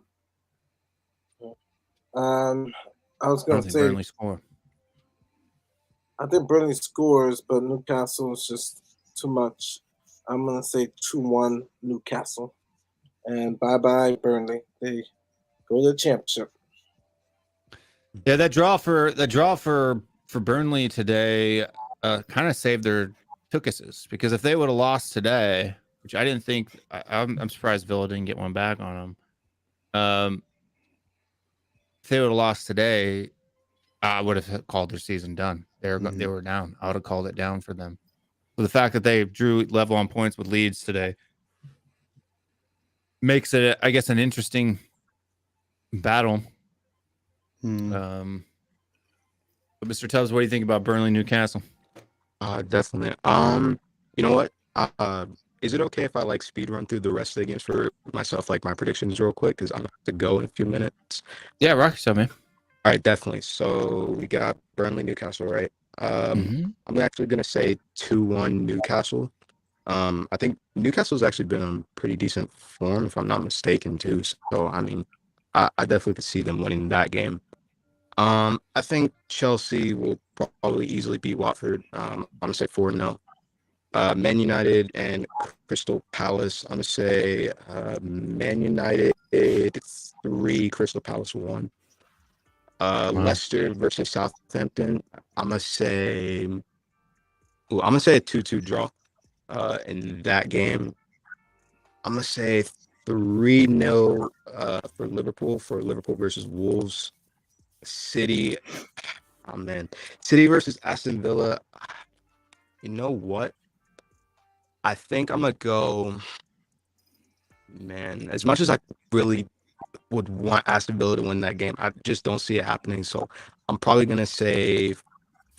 Speaker 4: I was
Speaker 2: I
Speaker 4: going
Speaker 2: don't
Speaker 4: to
Speaker 2: think
Speaker 4: say
Speaker 2: Burnley score.
Speaker 4: I think Burnley scores, but Newcastle is just too much. I'm going to say 2-1 Newcastle. And bye-bye Burnley. They go to the championship.
Speaker 2: Yeah, that draw for Burnley today kind of saved their Tookuses, because if they would have lost today, which I didn't think, I'm surprised Villa didn't get one back on them. If they would have lost today, I would have called their season done. They were down. I would have called it down for them. But the fact that they drew level on points with Leeds today makes it, I guess, an interesting battle. But Mr. Tubbs, what do you think about Burnley Newcastle?
Speaker 5: Definitely. You know what? Is it okay if I like speed run through the rest of the games for myself, like my predictions real quick? Because I'm gonna have to go in a few minutes.
Speaker 2: Yeah, rock yourself, man.
Speaker 5: All right, definitely. So we got Burnley Newcastle, right? I'm actually gonna say 2-1 Newcastle. I think Newcastle's actually been on pretty decent form, if I'm not mistaken, too. So I mean, I definitely could see them winning that game. I think Chelsea will probably easily beat Watford. I'm gonna say 4-0. Man United and Crystal Palace. I'm gonna say Man United 3, Crystal Palace 1. Leicester versus Southampton. I'm gonna say a 2-2 draw. In that game, I'm gonna say 3-0 for Liverpool versus Wolves. City versus Aston Villa. You know what? I think I'm gonna go, man, as much as I really would want Aston Villa to win that game, I just don't see it happening. So I'm probably gonna say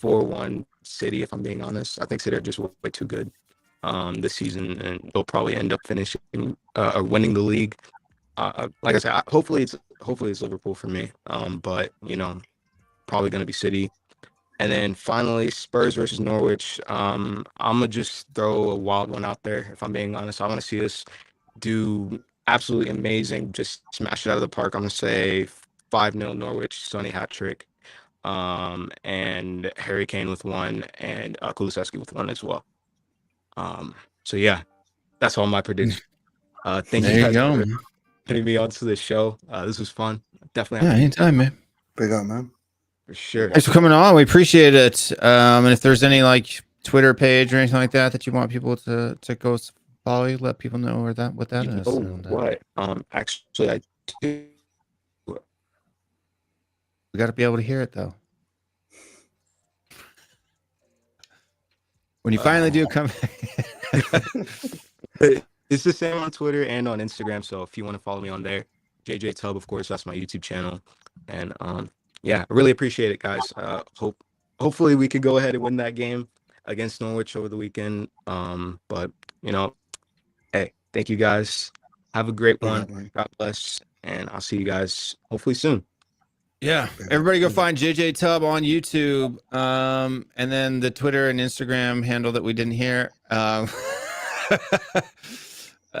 Speaker 5: 4-1 City, if I'm being honest. I think City are just way too good this season, and they'll probably end up finishing or winning the league. Like I said, hopefully it's Liverpool for me. But you know, probably gonna be City. And then finally, Spurs versus Norwich. I'm gonna just throw a wild one out there, if I'm being honest. I want to see us do absolutely amazing, just smash it out of the park. I'm gonna say 5-0 Norwich, Sonny hat trick, and Harry Kane with 1, and Kulusevski with 1 as well. So yeah, that's all my predictions. Thank you guys for putting me onto the show. This was fun. Definitely.
Speaker 2: Yeah, anytime, man.
Speaker 6: Big up, man.
Speaker 5: For sure.
Speaker 2: Thanks for coming on. We appreciate it. And if there's any like Twitter page or anything like that you want people to go follow you, let people know what that is.
Speaker 5: Oh,
Speaker 2: And,
Speaker 5: what? Actually, I do.
Speaker 2: we got to be able to hear it though. When you finally do come
Speaker 5: It's the same on Twitter and on Instagram. So if you want to follow me on there, JJ Tubb, of course, that's my YouTube channel. And yeah, I really appreciate it, guys. Hopefully we could go ahead and win that game against Norwich over the weekend. But you know, hey, thank you guys. Have a great one. God bless, and I'll see you guys hopefully soon.
Speaker 2: Yeah, everybody go find JJ Tubb on YouTube, and then the Twitter and Instagram handle that we didn't hear.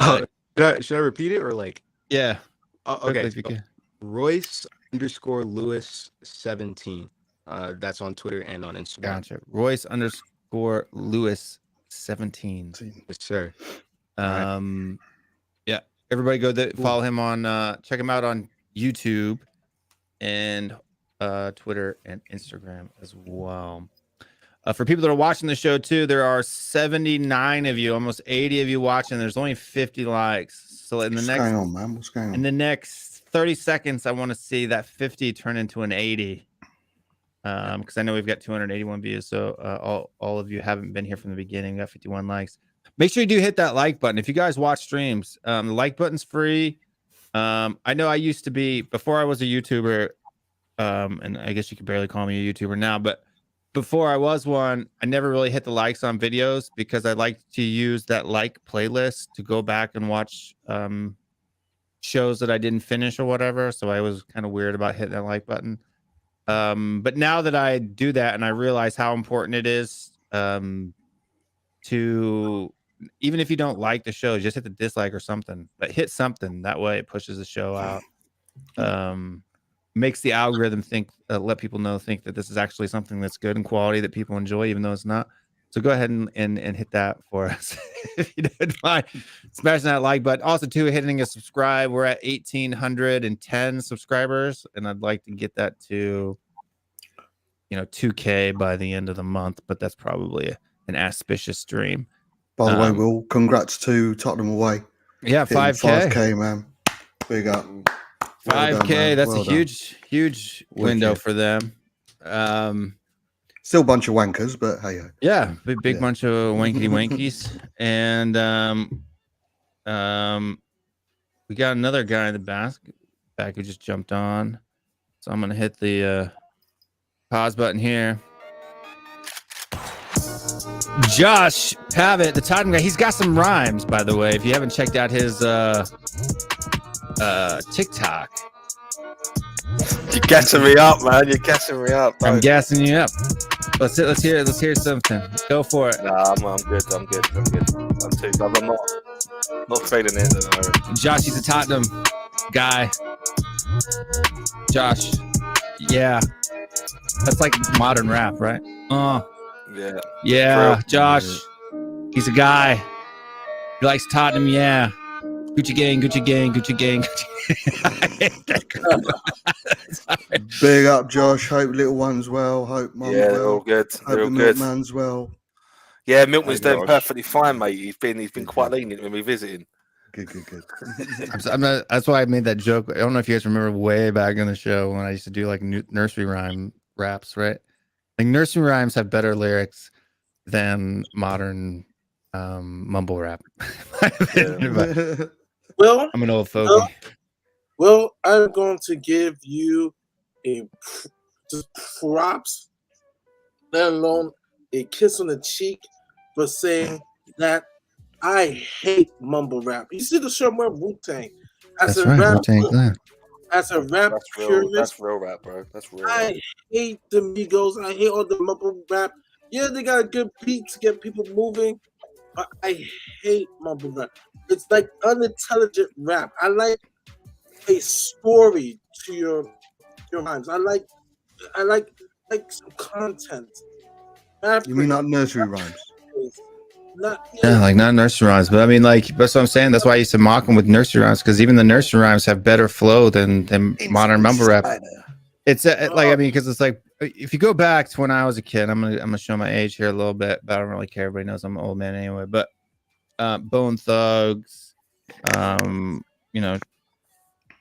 Speaker 5: Should I repeat it or like?
Speaker 2: Yeah.
Speaker 5: Okay. Royce_Lewis17. That's on Twitter and on Instagram.
Speaker 2: Gotcha. Royce_Lewis17.
Speaker 5: Yes, sir.
Speaker 2: Yeah. Everybody go follow him on. Check him out on YouTube and Twitter and Instagram as well. For people that are watching the show too, there are 79 of you, almost 80 of you watching. There's only 50 likes. So in the
Speaker 6: What's going on, man? What's going on?
Speaker 2: In the next 30 seconds, I want to see that 50 turn into an 80. Because I know we've got 281 views. So all of you haven't been here from the beginning. We got 51 likes. Make sure you do hit that like button. If you guys watch streams, the like button's free. I know I used to be, before I was a YouTuber, and I guess you could barely call me a YouTuber now, but before I was one, I never really hit the likes on videos because I like to use that like playlist to go back and watch shows that I didn't finish or whatever. So I was kind of weird about hitting that like button. But now that I do that and I realize how important it is to, even if you don't like the show, just hit the dislike or something, but hit something. That way it pushes the show out. Makes the algorithm think, let people think that this is actually something that's good and quality that people enjoy, even though it's not. So go ahead and hit that for us. If you don't mind smashing that like button. Also, too, hitting a subscribe. We're at 1,810 subscribers, and I'd like to get that to 2K by the end of the month, but that's probably an auspicious dream.
Speaker 6: By the way, Will, congrats to Tottenham away.
Speaker 2: Yeah,
Speaker 6: Hitting
Speaker 2: 5K.
Speaker 6: 5K, man. Big up.
Speaker 2: 5K. That's
Speaker 6: well
Speaker 2: a huge window for them.
Speaker 6: Still a bunch of wankers, but hey.
Speaker 2: Yeah, big bunch of wankety wankies. And we got another guy in the back who just jumped on. So I'm gonna hit the pause button here. Josh Pavitt, the Tottenham guy, he's got some rhymes, by the way. If you haven't checked out his TikTok.
Speaker 8: You're gassing me up, man. You're gassing me up.
Speaker 2: I'm gassing you up. Let's hear something. Go for it.
Speaker 8: Nah, I'm good. I'm too. I'm not feeling it at the moment.
Speaker 2: Josh, he's a Tottenham guy. Josh, yeah, that's like modern rap, right? Yeah, Josh, he's a guy. He likes Tottenham, yeah. Gucci gang.
Speaker 6: Big up, Josh. Hope little one's well. Hope mum's well.
Speaker 8: All good.
Speaker 6: Hope the milkman's well.
Speaker 8: Yeah, Milton's doing perfectly fine, mate. He's been quite lenient when we're visiting.
Speaker 6: Good.
Speaker 2: That's why I made that joke. I don't know if you guys remember way back in the show when I used to do like nursery rhyme raps, right? Like nursery rhymes have better lyrics than modern mumble rap.
Speaker 4: Well,
Speaker 2: I'm an old fogey.
Speaker 4: Well, I'm going to give you just props, let alone a kiss on the cheek, for saying that I hate mumble rap. You see the show more Wu-Tang. As a rap purist,
Speaker 8: that's real rap, bro. That's real.
Speaker 4: I hate the Migos. I hate all the mumble rap. Yeah, they got a good beat to get people moving, but I hate mumble rap. It's like unintelligent rap. I like a story to your rhymes. I like some content.
Speaker 6: You mean not nursery rhymes?
Speaker 2: Like not nursery rhymes, but I mean, like, that's what I'm saying. That's why I used to mock them with nursery rhymes, because even the nursery rhymes have better flow than modern mumble rap. It's because it's like, if you go back to when I was a kid, I'm gonna show my age here a little bit, but I don't really care. Everybody knows I'm an old man anyway. But Bone Thugs,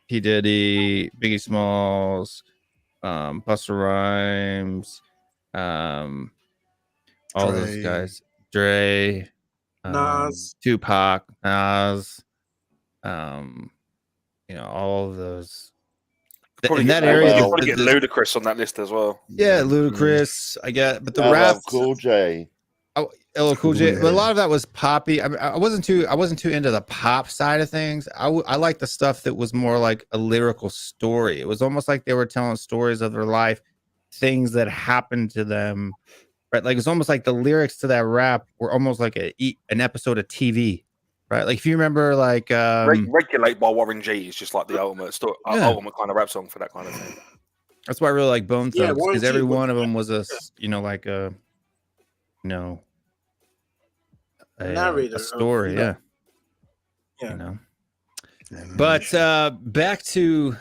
Speaker 2: P Diddy, Biggie Smalls, Busta Rhymes, all those guys. Dre,
Speaker 4: Nas,
Speaker 2: Tupac, Nas, all of those. In that area,
Speaker 8: you probably get Ludacris on that list as well.
Speaker 2: Yeah, Ludacris, I get, but the rap,
Speaker 7: Cool J.
Speaker 2: LL Cool J, but a lot of that was poppy. I wasn't too into the pop side of things. I like the stuff that was more like a lyrical story. It was almost like they were telling stories of their life, things that happened to them. Right, like it's almost like the lyrics to that rap were almost like an episode of TV, right? Like if you remember, like
Speaker 8: "Regulate" by Warren G is just like the ultimate ultimate kind of rap song for that kind of thing.
Speaker 2: That's why I really like Bone Thugs, because every one of them was a
Speaker 4: narrator,
Speaker 2: a story, yeah. But back to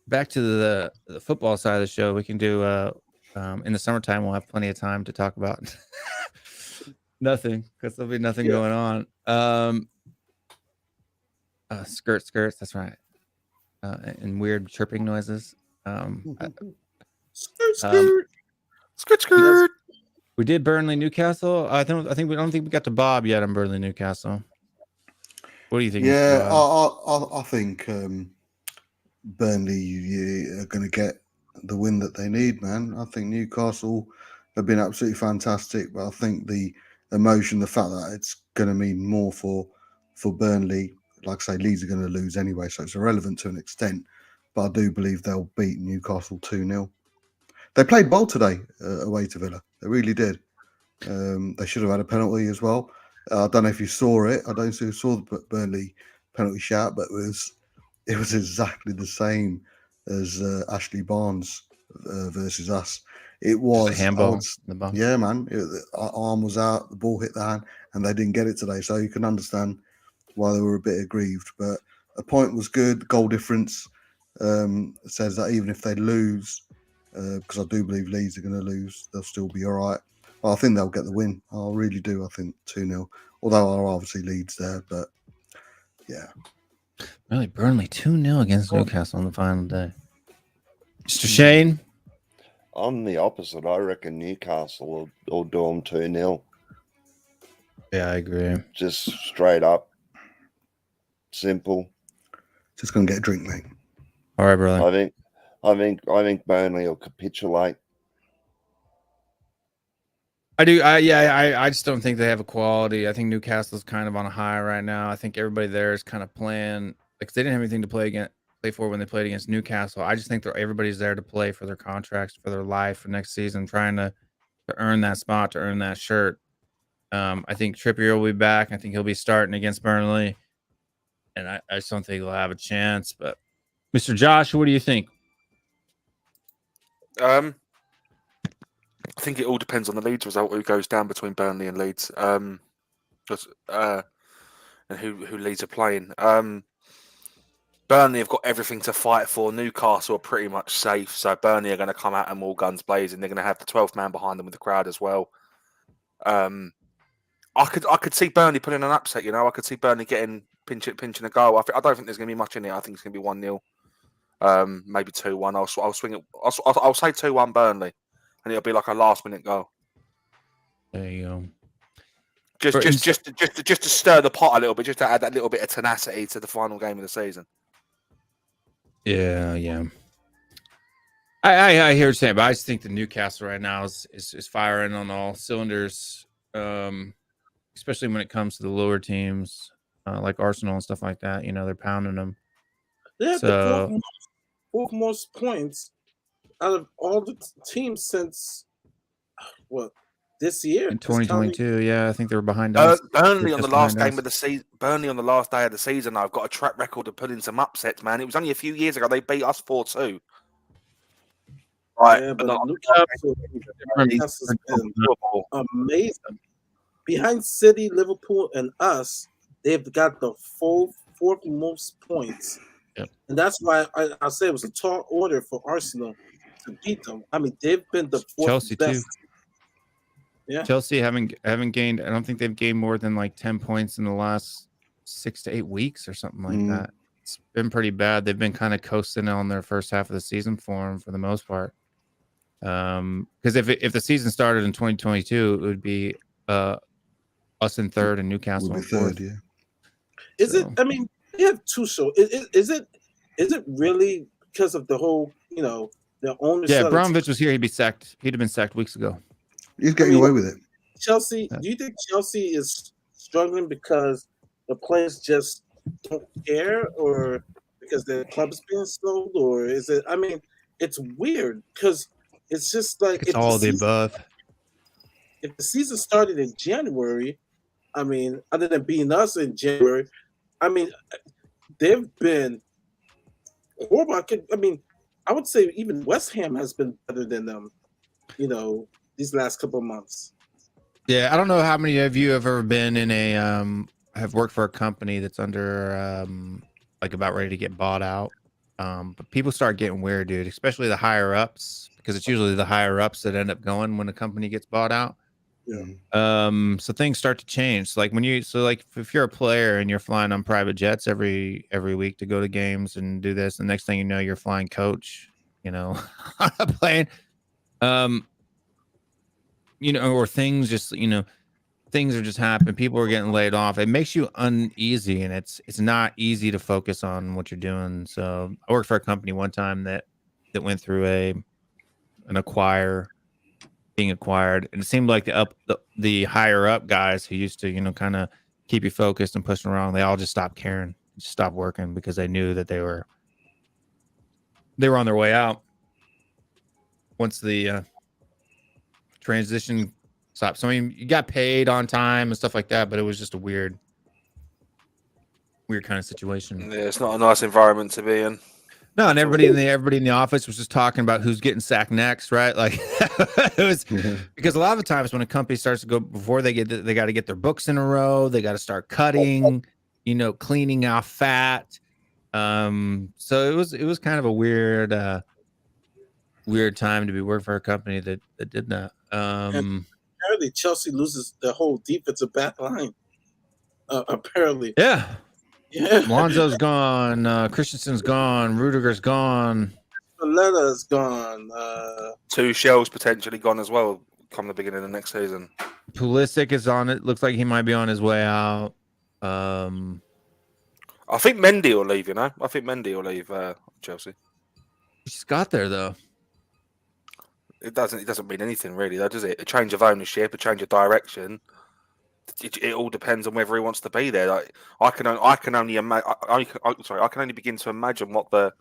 Speaker 2: the football side of the show, we can do. In the summertime, we'll have plenty of time to talk about nothing, because there'll be nothing going on. Skirts, that's right. And weird chirping noises.
Speaker 4: Skirt.
Speaker 2: We We did Burnley, Newcastle. I don't think we got to Bob yet on Burnley, Newcastle. What do you think?
Speaker 6: Yeah, I think Burnley are going to get the win that they need, man. I think Newcastle have been absolutely fantastic, but I think the emotion, the fact that it's going to mean more for Burnley. Like I say, Leeds are going to lose anyway, so it's irrelevant to an extent. But I do believe they'll beat Newcastle 2-0. They played well today away to Villa. They really did. They should have had a penalty as well. I don't know if you saw it. I don't know if you saw the Burnley penalty shout, but it was exactly the same as Ashley Barnes versus us. It was
Speaker 2: handball.
Speaker 6: Yeah, man. Our arm was out, the ball hit the hand, and they didn't get it today. So you can understand why they were a bit aggrieved. But a point was good. Goal difference says that even if they lose, because I do believe Leeds are going to lose, they'll still be all right. Well, I think they'll get the win. I really do. I think 2-0. Although there are obviously Leeds there, but yeah.
Speaker 2: Really, Burnley 2-0 against Newcastle on the final day. Mr. Shane?
Speaker 7: I'm the opposite. I reckon Newcastle will do them 2-0.
Speaker 2: Yeah, I agree.
Speaker 7: Just straight up. Simple.
Speaker 6: Just going to get a drink, mate.
Speaker 2: All right, brother.
Speaker 7: I think Burnley will capitulate.
Speaker 2: I do. I just don't think they have a quality. I think Newcastle's kind of on a high right now. I think everybody there is kind of playing like they didn't have anything to play for when they played against Newcastle. I just think everybody's there to play for their contracts, for their life, for next season, trying to earn that spot, to earn that shirt. I think Trippier will be back. I think he'll be starting against Burnley, and I just don't think he'll have a chance. But Mr. Josh, what do you think?
Speaker 8: I think it all depends on the Leeds result, who goes down between Burnley and Leeds, and who Leeds are playing. Burnley have got everything to fight for. Newcastle are pretty much safe, so Burnley are going to come out and all guns blazing. They're going to have the 12th man behind them with the crowd as well. I could see Burnley putting an upset. You know, I could see Burnley getting pinching a goal. I don't think there's going to be much in it. I think it's going to be 1-0, maybe 2-1. I'll swing it. I'll say 2-1 Burnley. And it'll be like a last-minute goal.
Speaker 2: There you go.
Speaker 8: Just to stir the pot a little bit, just to add that little bit of tenacity to the final game of the season.
Speaker 2: Yeah. I hear what you're saying, but I just think the Newcastle right now is firing on all cylinders, especially when it comes to the lower teams like Arsenal and stuff like that. You know, they're pounding them.
Speaker 4: They have the fourth most points out of all the teams since this year
Speaker 2: in 2022. Yeah, I think they were behind us.
Speaker 8: Burnley on the last game of the season. Burnley on the last day of the season. I've got a track record of putting some upsets, man. It was only a few years ago they beat us 4-2. Right,
Speaker 4: yeah, but
Speaker 8: Newcastle
Speaker 4: has been amazing. Behind City, Liverpool, and us, they've got the fourth most points.
Speaker 2: Yep. And
Speaker 4: that's why I say it was a tall order for Arsenal to beat them. I mean, they've been the fourth
Speaker 2: Chelsea
Speaker 4: best.
Speaker 2: too.
Speaker 4: Yeah.
Speaker 2: Chelsea haven't gained. I don't think they've gained more than like 10 points in the last 6 to 8 weeks or something like that. It's been pretty bad. They've been kind of coasting on their first half of the season for the most part. Because if the season started in 2022, it would be us in third and Newcastle in fourth.
Speaker 6: Yeah.
Speaker 4: Is it? I mean, they have two shows. Is it really because of the whole, the ownership?
Speaker 2: Yeah, Abramovich was here. He'd be sacked. He'd have been sacked weeks ago.
Speaker 6: He's getting away with it.
Speaker 4: Chelsea. Do you think Chelsea is struggling because the players just don't care, or because their club's being sold, or is it? I mean, it's weird because it's just like
Speaker 2: it's all the above.
Speaker 4: If the season started in January, I mean, other than beating us in January, I mean, they've been horrible. I would say even West Ham has been better than them, these last couple of months.
Speaker 2: Yeah, I don't know how many of you have ever been in have worked for a company that's under like about ready to get bought out. But people start getting weird, dude, especially the higher ups, because it's usually the higher ups that end up going when a company gets bought out.
Speaker 4: Yeah.
Speaker 2: So things start to change. Like if you're a player and you're flying on private jets every week to go to games and do this, the next thing you know, you're flying coach, on a plane. or things just, things are just happening. People are getting laid off. It makes you uneasy, and it's not easy to focus on what you're doing. So I worked for a company one time that went through being acquired, and it seemed like the higher up guys who used to, kind of keep you focused and pushing around, they all just stopped caring, just stopped working because they knew that they were on their way out once the transition stopped. So I mean, you got paid on time and stuff like that, but it was just a weird kind of situation.
Speaker 8: Yeah, it's not a nice environment to be in.
Speaker 2: No, and everybody in the office was just talking about who's getting sacked next, right? Like it was because a lot of the times when a company starts to go, before they got to get their books in a row, they got to start cutting, cleaning off fat. So it was kind of a weird time to be working for a company that did that.
Speaker 4: Apparently Chelsea loses the whole defensive back line. Apparently.
Speaker 2: Yeah.
Speaker 4: Yeah.
Speaker 2: Lonzo's gone. Christensen's gone. Rudiger's gone.
Speaker 4: Valetta's gone.
Speaker 8: Tuchel's potentially gone as well come the beginning of next season.
Speaker 2: Pulisic is on it. Looks like he might be on his way out.
Speaker 8: I think Mendy will leave, I think Mendy will leave Chelsea.
Speaker 2: He just got there, though.
Speaker 8: It doesn't mean anything, really, though, does it? A change of ownership, a change of direction. It all depends on whether he wants to be there. Like, I can only begin to imagine what the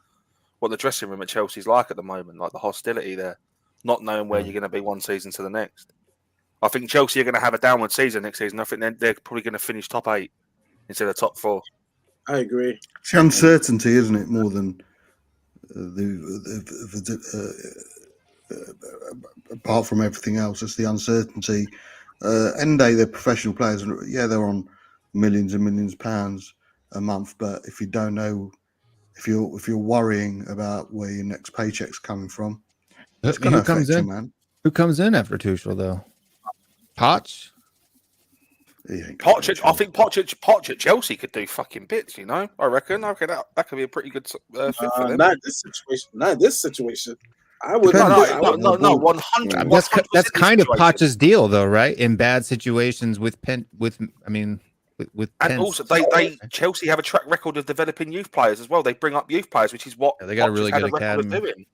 Speaker 8: dressing room at Chelsea's like at the moment, like the hostility there, not knowing where you're going to be one season to the next. I think Chelsea are going to have a downward season next season. I think they're probably going to finish top 8 instead of top 4.
Speaker 4: I agree.
Speaker 6: It's the uncertainty, isn't it? More than apart from everything else, it's the uncertainty. End day, they're professional players, and they're on millions and millions of pounds a month. But if you don't know, if you're worrying about where your next paycheck's coming from, it's going to affect you, man.
Speaker 2: Who comes in after Tuchel, though? Poch?
Speaker 4: Poch at Chelsea could do fucking bits, I reckon. Okay, that could be a pretty good fit for them. Not this situation. I would
Speaker 8: no 100.
Speaker 2: That's kind of Poch's deal, though, right? In bad situations with and
Speaker 8: also they Chelsea have a track record of developing youth players as well. They bring up youth players, which is what
Speaker 2: they got a really good academy.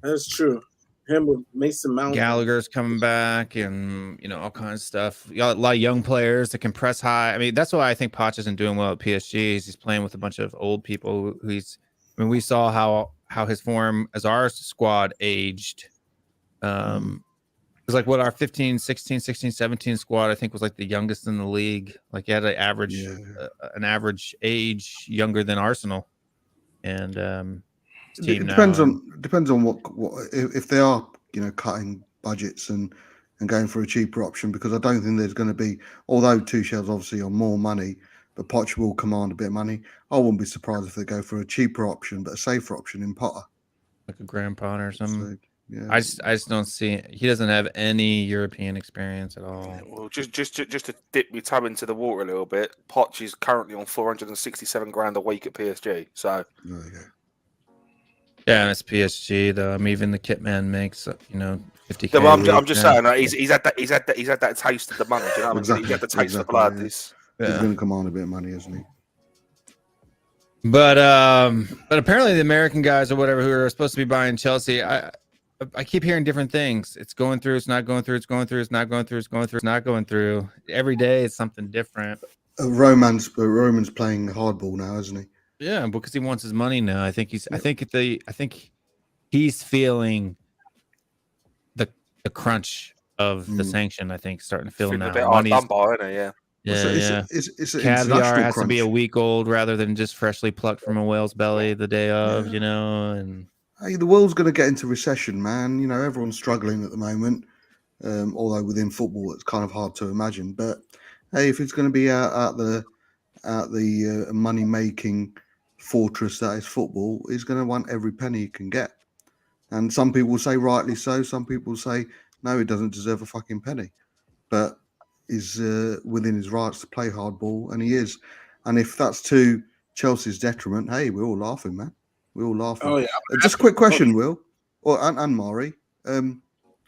Speaker 4: That's true. Him with Mason Mount,
Speaker 2: Gallagher's coming back, and all kinds of stuff. You got a lot of young players that can press high. I mean, that's why I think Poch isn't doing well at PSG. He's playing with a bunch of old people. We saw how his form as our squad aged. It was like what our 15, 16, 16, 17 squad, I think, was like the youngest in the league. Like he had an average age younger than Arsenal. And
Speaker 6: it depends on what if they are cutting budgets and going for a cheaper option, because I don't think there's going to be, although Tuchel's obviously on more money, but Poch will command a bit of money. I wouldn't be surprised if they go for a cheaper option, but a safer option in Potter,
Speaker 2: like a Graham Potter or something.
Speaker 6: So,
Speaker 2: I just don't see. He doesn't have any European experience at all.
Speaker 8: Well, just to dip my toe into the water a little bit, Poch is currently on 467 grand a week at PSG. So
Speaker 6: there you go.
Speaker 2: Yeah, and it's PSG though. I mean, even the kit man makes 50K.
Speaker 8: Yeah, well, I'm just saying he's had that taste of the money. Do you know what I mean? He's had the taste of blood.
Speaker 6: Yeah. He's going to command a bit of money, isn't he?
Speaker 2: But apparently the American guys or whatever who are supposed to be buying Chelsea, I keep hearing different things. It's going through. It's not going through. It's going through. It's not going through. It's going through. It's not going through. Every day it's something different.
Speaker 6: Roman's playing hardball now, isn't he?
Speaker 2: Yeah, because he wants his money now. I think he's feeling the crunch of the sanction. I think starting to feel now.
Speaker 8: A bit hard done by, isn't it? Yeah.
Speaker 2: Yeah,
Speaker 6: It's
Speaker 2: caviar has
Speaker 6: crunch.
Speaker 2: to be a week old rather than just freshly plucked from a whale's belly the day of, and
Speaker 6: hey, the world's going to get into recession, man. Everyone's struggling at the moment. Although within football, it's kind of hard to imagine. But hey, if it's going to be out the money-making fortress that is football, he's going to want every penny he can get. And some people say rightly so. Some people say no, he doesn't deserve a fucking penny. But he's within his rights to play hardball, and he is. And if that's to Chelsea's detriment, hey, we're all laughing, man. We're all laughing.
Speaker 4: Oh yeah.
Speaker 6: Just a quick question, Will, and Mari.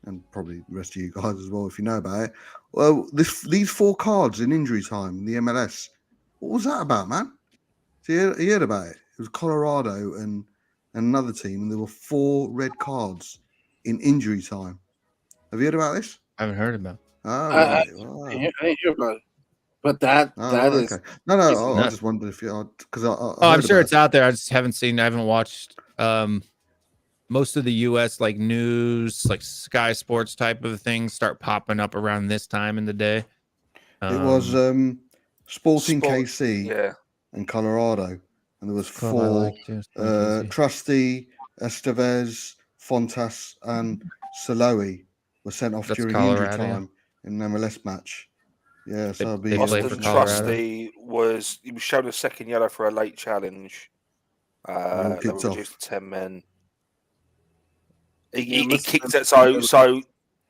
Speaker 6: and probably the rest of you guys as well, if you know about it. Well, these 4 cards in injury time in the MLS. What was that about, man? So you heard about it? It was Colorado and another team, and there were 4 red cards in injury time. Have you heard about this?
Speaker 2: I haven't heard about.
Speaker 6: Oh,
Speaker 4: I
Speaker 6: right.
Speaker 4: didn't hear about it. But that is
Speaker 6: okay. No, I
Speaker 2: nuts.
Speaker 6: just wondered if you because
Speaker 2: I'm sure it's out there. I just haven't seen. I haven't watched most of the U.S. like news, like Sky Sports type of things start popping up around this time in the day.
Speaker 6: It was Sporting KC
Speaker 8: Yeah.
Speaker 6: and Colorado, and there was
Speaker 2: Club I
Speaker 6: 4
Speaker 2: like too, Sporting KC.
Speaker 6: Trusty, Estevez, Fontas, and Saloe were sent off
Speaker 2: That's
Speaker 6: during
Speaker 2: Colorado,
Speaker 6: injury
Speaker 2: yeah.
Speaker 6: time in an MLS match. Yeah, so
Speaker 2: They play
Speaker 8: Austin
Speaker 2: for Colorado.
Speaker 8: Trusty was shown a second yellow for a late challenge. They were
Speaker 6: kicked off.
Speaker 8: reduced to 10 men.
Speaker 4: Yeah,
Speaker 8: He
Speaker 4: must have
Speaker 8: kicked
Speaker 4: been-
Speaker 8: it. So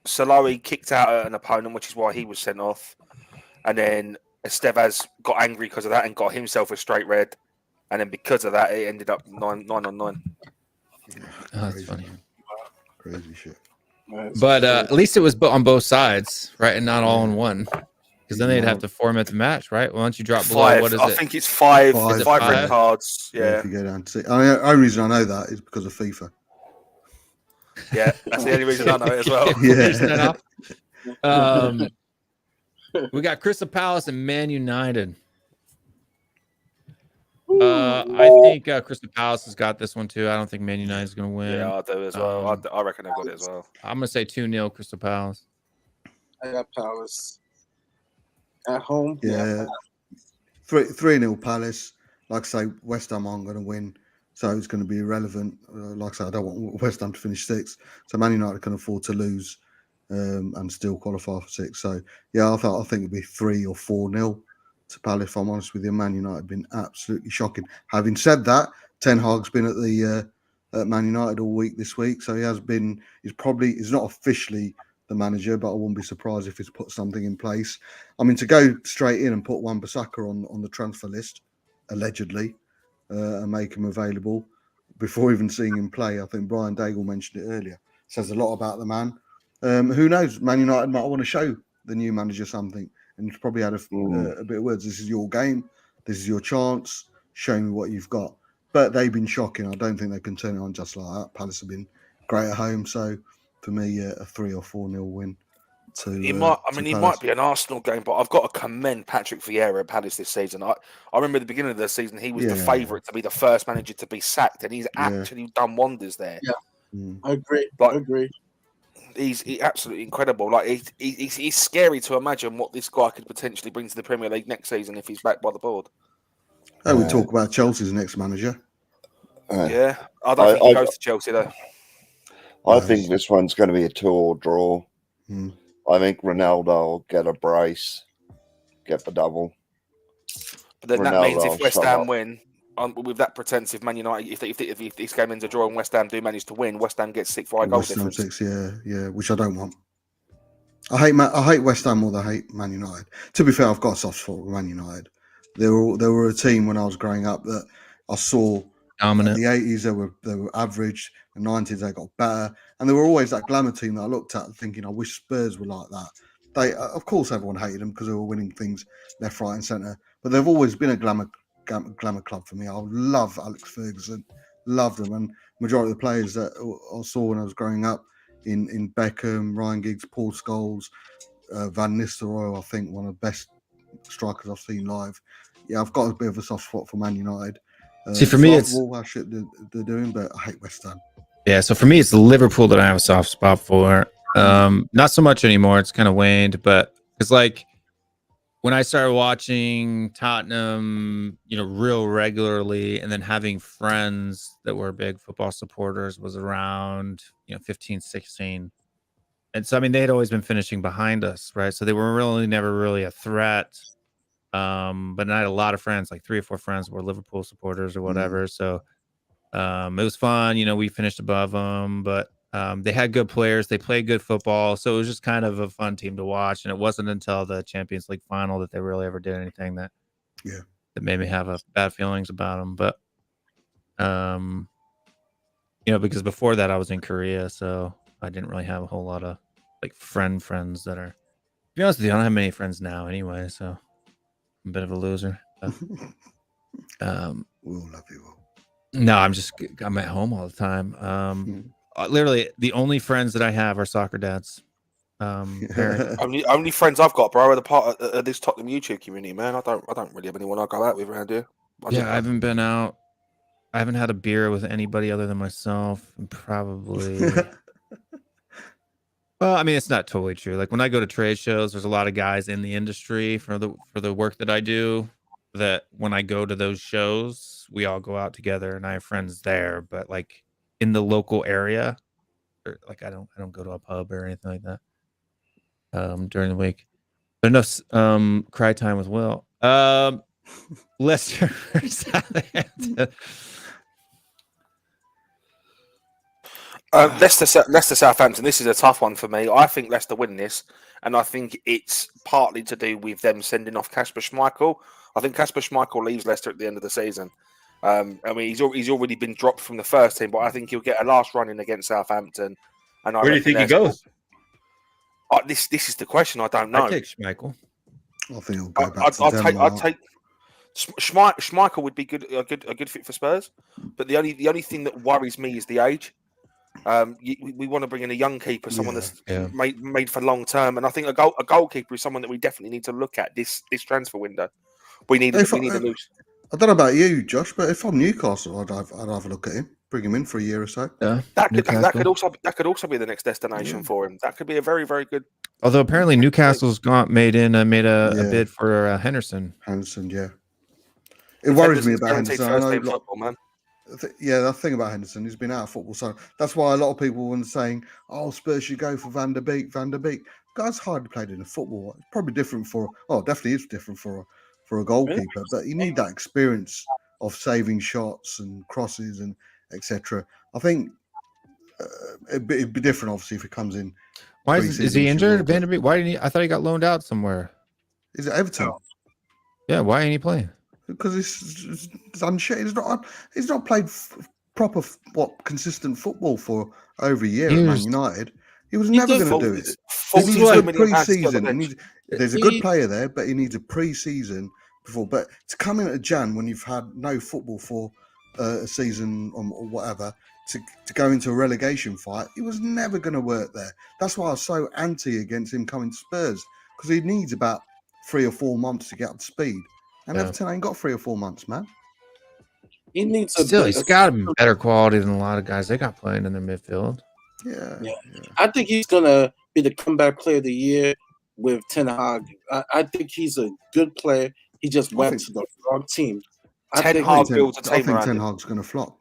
Speaker 8: Saloe kicked out at an opponent, which is why he was sent off. And then Estevez got angry because of that and got himself a straight red. And then because of that, it ended up 9 on 9.
Speaker 2: Oh, that's
Speaker 6: Crazy,
Speaker 2: funny.
Speaker 6: man. Crazy shit.
Speaker 4: That's
Speaker 2: But
Speaker 4: crazy.
Speaker 2: at least it was on both sides, right, and not all in one. Because then they'd have to format the match, right? Once you drop below,
Speaker 8: 5.
Speaker 2: what is
Speaker 8: I
Speaker 2: it?
Speaker 8: think it's 5.
Speaker 6: Five.
Speaker 2: Is it
Speaker 8: 5 red
Speaker 2: 5?
Speaker 8: cards.
Speaker 6: Yeah,
Speaker 8: Yeah.
Speaker 6: if you go down to see. The only reason I know that is because of FIFA.
Speaker 8: Yeah. That's the only reason I know it as well.
Speaker 6: Yeah.
Speaker 2: We got Crystal Palace and Man United. I think Crystal Palace has got this one too. I don't think Man United is going to win.
Speaker 8: Yeah, I do as well. I reckon they've got it as well.
Speaker 2: I'm going to say 2-0 Crystal Palace.
Speaker 4: I got Palace at home.
Speaker 6: Yeah. 3-0 Palace. Like I say, West Ham aren't going to win, so it's going to be irrelevant. Like I say, I don't want West Ham to finish 6th, so Man United can afford to lose and still qualify for 6th. So yeah, I think it'd be 3 or 4-0 to Palace. If I'm honest with you, Man United have been absolutely shocking. Having said that, Ten Hag's been at the at Man United all week this week, so he has been. He's not officially the manager, but I wouldn't be surprised if he's put something in place. I mean, to go straight in and put Wan-Bissaka on the transfer list, allegedly, and make him available before even seeing him play. I think Brian Daigle mentioned it earlier. Says a lot about the man. Who knows? Man United might want to show the new manager something, and he's probably had a bit of words. This is your game. This is your chance. Show me what you've got. But they've been shocking. I don't think they can turn it on just like that. Palace have been great at home. So for me, a 3 or 4-0 win.
Speaker 8: He might be an Arsenal game, but I've got to commend Patrick Vieira at Palace this season. I remember at the beginning of the season, he was the favourite to be the first manager to be sacked, and he's actually done wonders there.
Speaker 4: Yeah, I agree.
Speaker 8: Like,
Speaker 4: I agree.
Speaker 8: He's absolutely incredible. Like he's scary to imagine what this guy could potentially bring to the Premier League next season if he's backed by the board.
Speaker 6: Oh, we talk about Chelsea's next manager.
Speaker 8: Yeah, I don't think he goes to Chelsea though.
Speaker 7: I think this one's going to be a 2-2 draw. I think Ronaldo will get a brace, get the double.
Speaker 8: But then that means if West Ham win, with that pretensive Man United, if this game ends a draw and West Ham do manage to win, West Ham gets 6 goal difference.
Speaker 6: 6, yeah, which I don't want. I hate West Ham more than I hate Man United. To be fair, I've got a soft spot with Man United. They were a team when I was growing up that I saw.
Speaker 2: Dominant.
Speaker 6: In the 80s, they were average. The 90s, they got better, and they were always that glamour team that I looked at, thinking, I wish Spurs were like that. They, of course, everyone hated them because they were winning things left, right, and centre. But they've always been a glamour club for me. I love Alex Ferguson, loved them, and majority of the players that I saw when I was growing up in Beckham, Ryan Giggs, Paul Scholes, Van Nistelrooy, I think one of the best strikers I've seen live. Yeah, I've got a bit of a soft spot for Man United.
Speaker 2: See, for me, it's
Speaker 6: all that shit they're doing, but I hate West Ham.
Speaker 2: Yeah, so for me, it's Liverpool that I have a soft spot for. Not so much anymore. It's kind of waned, but it's like when I started watching Tottenham, real regularly, and then having friends that were big football supporters was around, 15, 16. And so, I mean, they had always been finishing behind us, right? So they were never really a threat. But I had a lot of friends, like 3 or 4 friends were Liverpool supporters or whatever. So it was fun. We finished above them, but they had good players. They played good football. So it was just kind of a fun team to watch. And it wasn't until the Champions League final that they really ever did anything that made me have bad feelings about them. But, because before that I was in Korea. So I didn't really have a whole lot of like friends that are. To be honest with you, I don't have many friends now anyway, so I'm a bit of a loser. But,
Speaker 6: We'll love you all.
Speaker 2: no, I'm at home all the time. Literally, the only friends that I have are soccer dads. Parents.
Speaker 8: Only friends I've got, bro, are the part of this Tottenham YouTube community, man. I don't really have anyone I go out with around here.
Speaker 2: I haven't been out. I haven't had a beer with anybody other than myself, and probably. Well, I mean, it's not totally true. Like when I go to trade shows, there's a lot of guys in the industry for the work that I do. That when I go to those shows, we all go out together, and I have friends there. But like in the local area, or like I don't go to a pub or anything like that during the week. But enough cry time with Will. Leicester Southampton.
Speaker 8: Leicester Southampton. This is a tough one for me. I think Leicester win this, and I think it's partly to do with them sending off Kasper Schmeichel. I think Kasper Schmeichel leaves Leicester at the end of the season. I mean, he's already been dropped from the first team, but I think he'll get a last run in against Southampton. And
Speaker 2: Where do you think he goes?
Speaker 8: This is the question. I don't know.
Speaker 2: I take Schmeichel.
Speaker 6: I think he'll go back to Denmark.
Speaker 8: I'd take Schmeichel would be a good fit for Spurs, but the only thing that worries me is the age. We want to bring in a young keeper, someone that's made for long term, and I think a goalkeeper is someone that we definitely need to look at this transfer window. We need a loose.
Speaker 6: I don't know about you, Josh, but if I'm Newcastle, I'd have a look at him, bring him in for a year or so.
Speaker 2: Yeah,
Speaker 8: that could also be the next destination for him. That could be a very, very good.
Speaker 2: Although apparently Newcastle's made a bid for Henderson.
Speaker 6: Henderson, yeah. It worries me about Henderson.
Speaker 8: Football, man.
Speaker 6: The thing about Henderson, he's been out of football, so that's why a lot of people were saying, "Oh, Spurs should go for Van der Beek." Guy's hardly played in a football. It's probably different definitely is different for a goalkeeper, but you need that experience of saving shots and crosses and etc. I think it'd be different, obviously, if he comes in.
Speaker 2: Why is he injured? Van der Beek? Why didn't he? I thought he got loaned out somewhere.
Speaker 6: Is it Everton?
Speaker 2: Yeah, why ain't he playing?
Speaker 6: Because it's unshit. He's not played proper consistent football for over a year at Man United. He was never going to do it. This is why pre-season. There's a good player there, but he needs a pre-season before. But to come in at Jan when you've had no football for a season or whatever, to go into a relegation fight, he was never going to work there. That's why I was so anti against him coming to Spurs, because he needs about 3 or 4 months to get up to speed. And Everton ain't got 3 or 4 months, man.
Speaker 4: He needs
Speaker 2: he's got to be better quality than a lot of guys they got playing in their midfield.
Speaker 6: Yeah.
Speaker 4: I think he's gonna be the comeback player of the year with Ten Hag. I think he's a good player. He just went to the wrong team.
Speaker 6: I think Ten Hag's gonna flop.